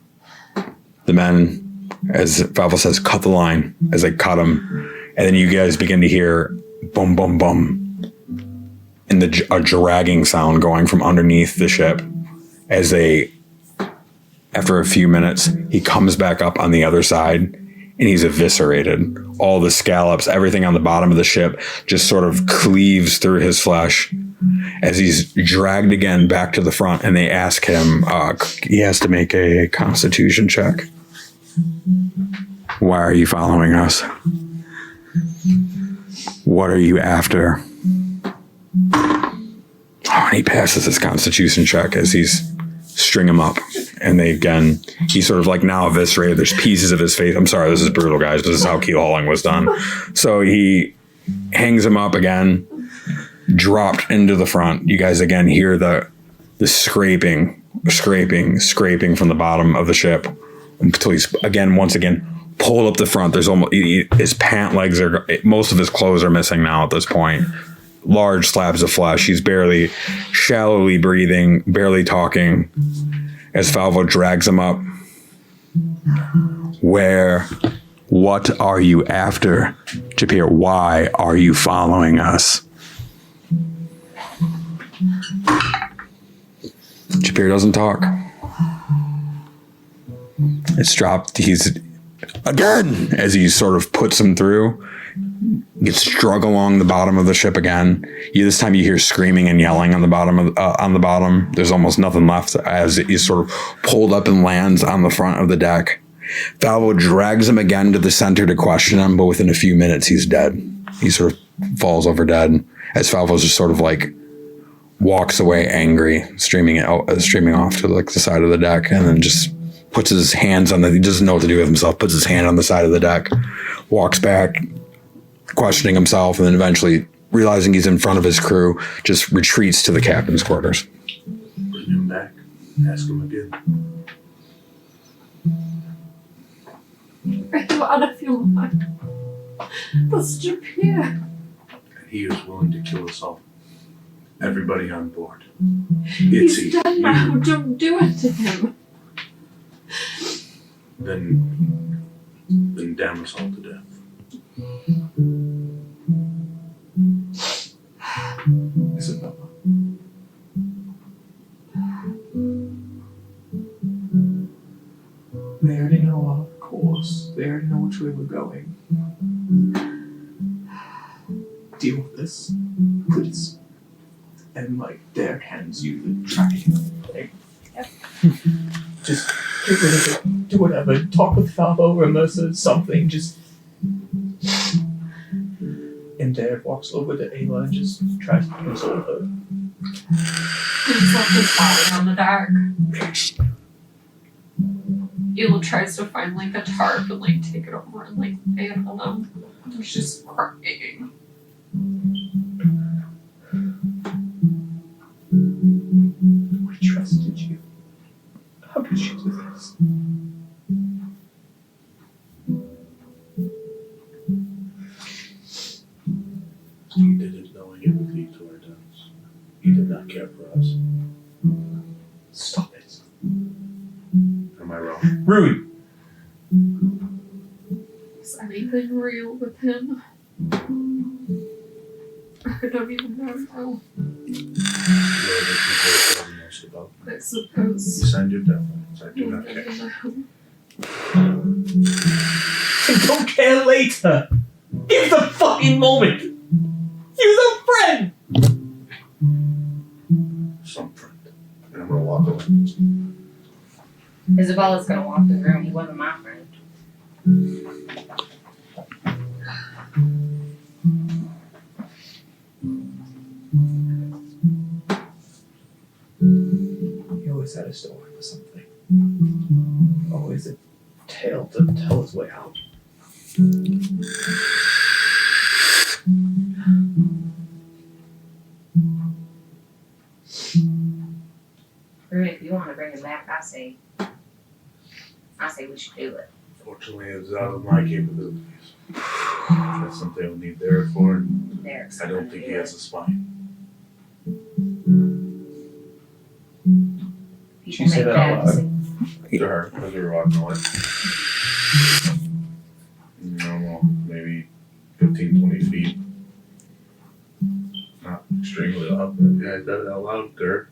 the men. As Falvo says, cut the line, as they cut him. And then you guys begin to hear boom, boom, boom. And a dragging sound going from underneath the ship. As after a few minutes, he comes back up on the other side and he's eviscerated. All the scallops, everything on the bottom of the ship just sort of cleaves through his flesh as he's dragged again back to the front. And they ask him, he has to make a constitution check. Why are you following us? What are you after? And he passes his constitution check as he's string him up. And he's sort of now eviscerated. There's pieces of his face. I'm sorry, this is brutal, guys, but this is how keel hauling was done. So he hangs him up again, dropped into the front. You guys again hear the scraping from the bottom of the ship until he's once again pulled up the front. There's almost his pant legs most of his clothes are missing now at this point. Large slabs of flesh. He's barely shallowly breathing, barely talking. As Falvo drags him up. Where What are you after, Japir? Why are you following us? Japir doesn't talk. It's dropped. He's again, as he sort of puts him through, gets drug along the bottom of the ship again. This time you hear screaming and yelling on the bottom on the bottom. There's almost nothing left as he's sort of pulled up and lands on the front of the deck. Falvo drags him again to the center to question him, but within a few minutes he's dead. He sort of falls over dead as Falvo just sort of like walks away angry, streaming off to like the side of the deck, and then just puts his hands on he doesn't know what to do with himself, puts his hand on the side of the deck, walks back, questioning himself, and then eventually realizing he's in front of his crew, just retreats to the captain's quarters. Bring him back. Ask him again. Are you out of your mind? That's Japir. He is willing to kill us all. Everybody on board. He's dead now. Don't do it to him. Then damn us all to death. Isabella. They already know our course. They already know which way we're going. Deal with this, please. And Derek hands you the tracking thing. Just get rid of it. Do whatever. Talk with Falvo or Mercer, something. Just. And Derek walks over to Ayla and just tries to console her. He's left his body on the deck. Ayla tries to find a tarp and take it over and lay it on him. He's just crying. We trusted you. How could you do this? He did it knowing empathy toward us. He did not care for us. Stop it. Am I wrong? Rude. Is anything real with him? I don't even know how. What are the people most about? I suppose. You signed your death warrants. I do not care. Don't care later. Give the fucking moment. Use a friend. Some friend. And I'm gonna walk away. Isabella's gonna walk the room. He wasn't my friend. He always had a story for something. Always a tale to tell his way out. Rudy, if you want to bring him back, I say we should do it. Fortunately, it's out of my capabilities. That's something I'll need Derek for, and Derek's I don't gonna think do he has it. a spine. He Did can you say make that bad out loud? decisions. To her, as we were walking away. Well, maybe 15, 20 feet. Not extremely loud, but yeah, I said it out loud to her.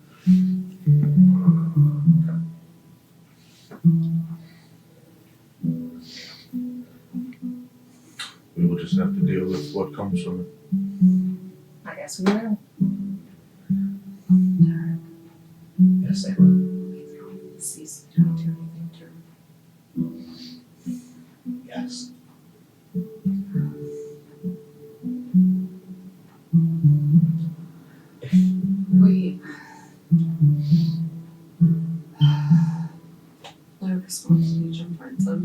We will just have to deal with what comes from it. I guess we will. Yes, I will. Cease to do anything to him. Yes. Wait. No response to Jim finds him.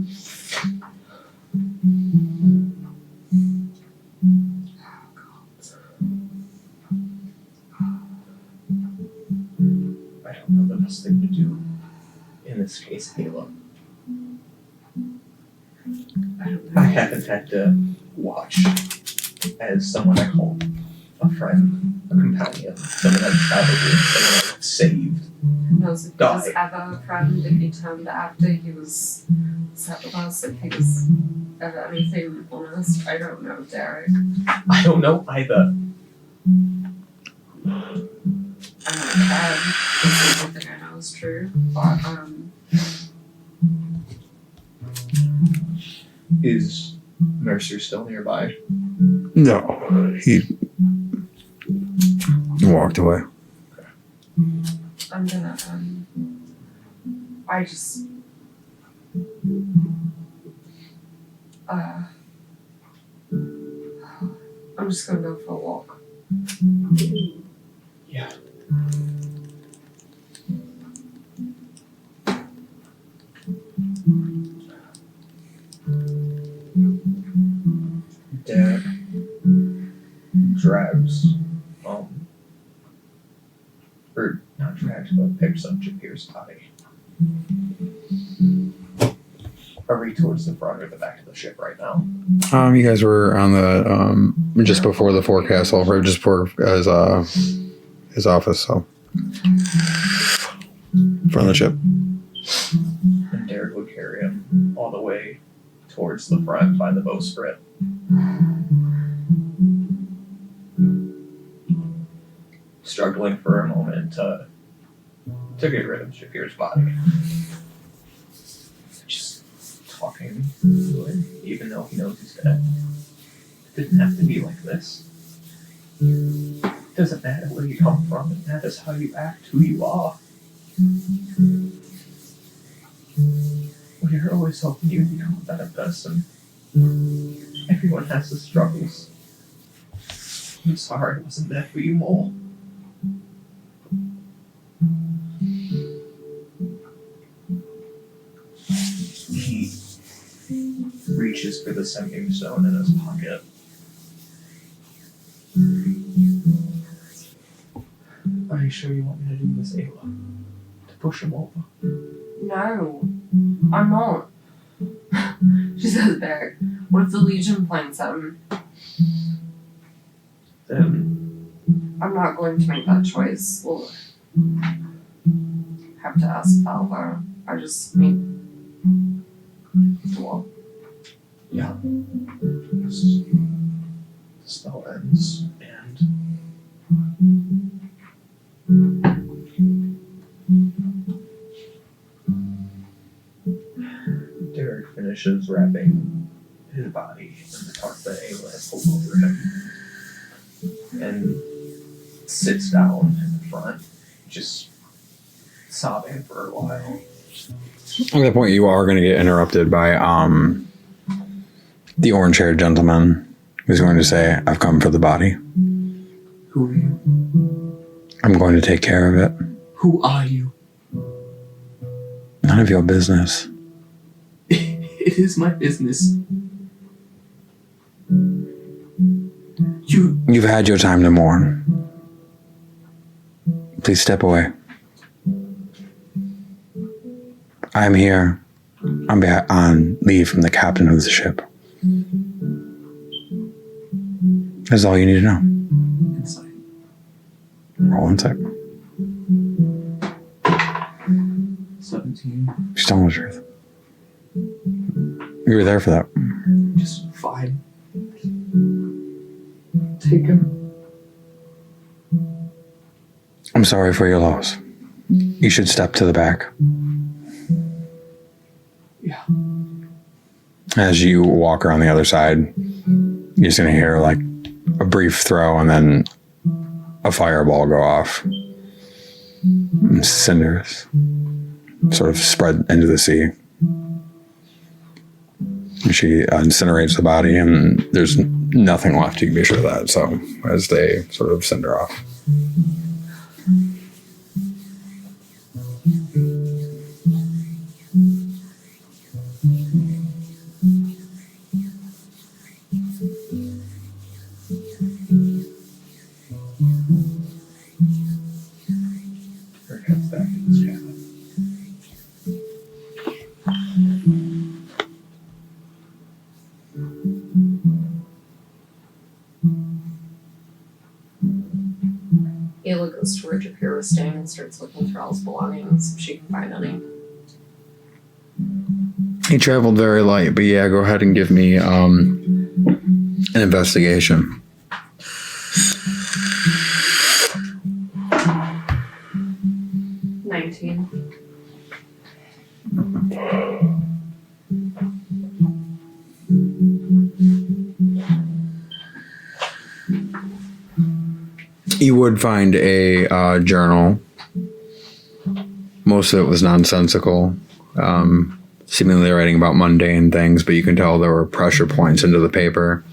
Oh god. I don't know the best thing to do. In this case, Ayla. I don't know. I haven't had to watch as someone I call a friend, a companion, someone I've traveled with, someone saved. Knows if he was ever a friend, if he turned after he was set with us, if he was ever anything honest. I don't know, Derek. I don't know either. I don't care. This is something I know is true. But, Is Mercer still nearby? No, he walked away. I'm gonna, I just, I'm just gonna go for a walk. Yeah. Derek drags, or not drags, but picks up Japir's body. Are we towards the front or the back of the ship right now? You guys were on the just before the forecastle, or just before his office, so front of the ship. And Derek would carry him all the way towards the front by the bowsprit. Struggling for a moment to get rid of Shakir's body. Just talking to it, even though he knows he's dead. It didn't have to be like this. It doesn't matter where you come from, it matters how you act, who you are. We're always hoping you become a better person. Everyone has their struggles. I'm sorry I wasn't there for you more. He reaches for the sending stone in his pocket. Are you sure you want me to do this, Ayla? To push him over? No, I'm not. She says, Derek, what if the Legion plants him? Then I'm not going to make that choice. We'll have to ask Alva. I just need to walk. yeah. The spell ends and Derek finishes wrapping his body in the tarp that Ayla had pulled over him and sits down in the front, just sobbing for a while. At that point, you are going to get interrupted by the orange-haired gentleman who's going to say, "I've come for the body. Who are you? I'm going to take care of it. Who are you? None of your business." It is my business. You've had your time to mourn. Please step away. I am here on leave from the captain of the ship. That's all you need to know. Insight. Roll insight. 17. She's telling the truth. You were there for that. Just fine. Take him. I'm sorry for your loss. You should step to the back. Yeah. As you walk around the other side, you're just going to hear like a brief throw and then a fireball go off. And cinders sort of spread into the sea. She incinerates the body and there's nothing left, you can be sure of that. So as they sort of cinder off. Her head's back in his cabin. Ayla goes to Richard Pirostan and starts looking through all his belongings if she can find any. He traveled very light, but yeah, go ahead and give me an investigation. $19. You would find a journal. Most of it was nonsensical, seemingly writing about mundane things, but you can tell there were pressure points into the paper.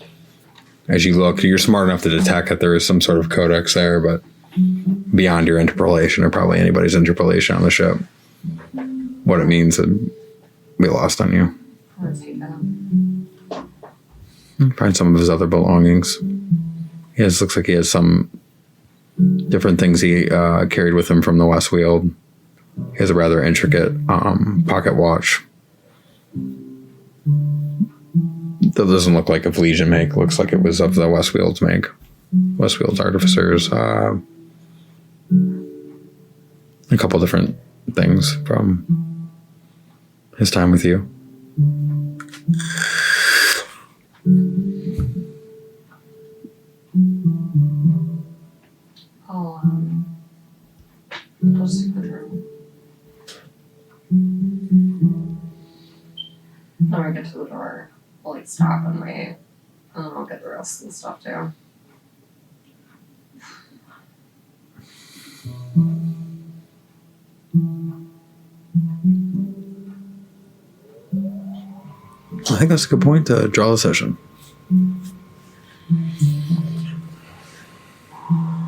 As you look, you're smart enough to detect that there is some sort of codex there, but beyond your interpolation, or probably anybody's interpolation on the ship, what it means would be lost on you. Let's take that. Find some of his other belongings. Looks like he has some different things he carried with him from the Westfield. He has a rather intricate pocket watch. That doesn't look like of Legion make. Looks like it was of the Westfield's make. Westfield's artificers. A couple different things from his time with you. I'll just take the journal. Then we get to the door, we'll like stop and wait, and then I'll get the rest of the stuff too. I think that's a good point to draw the session.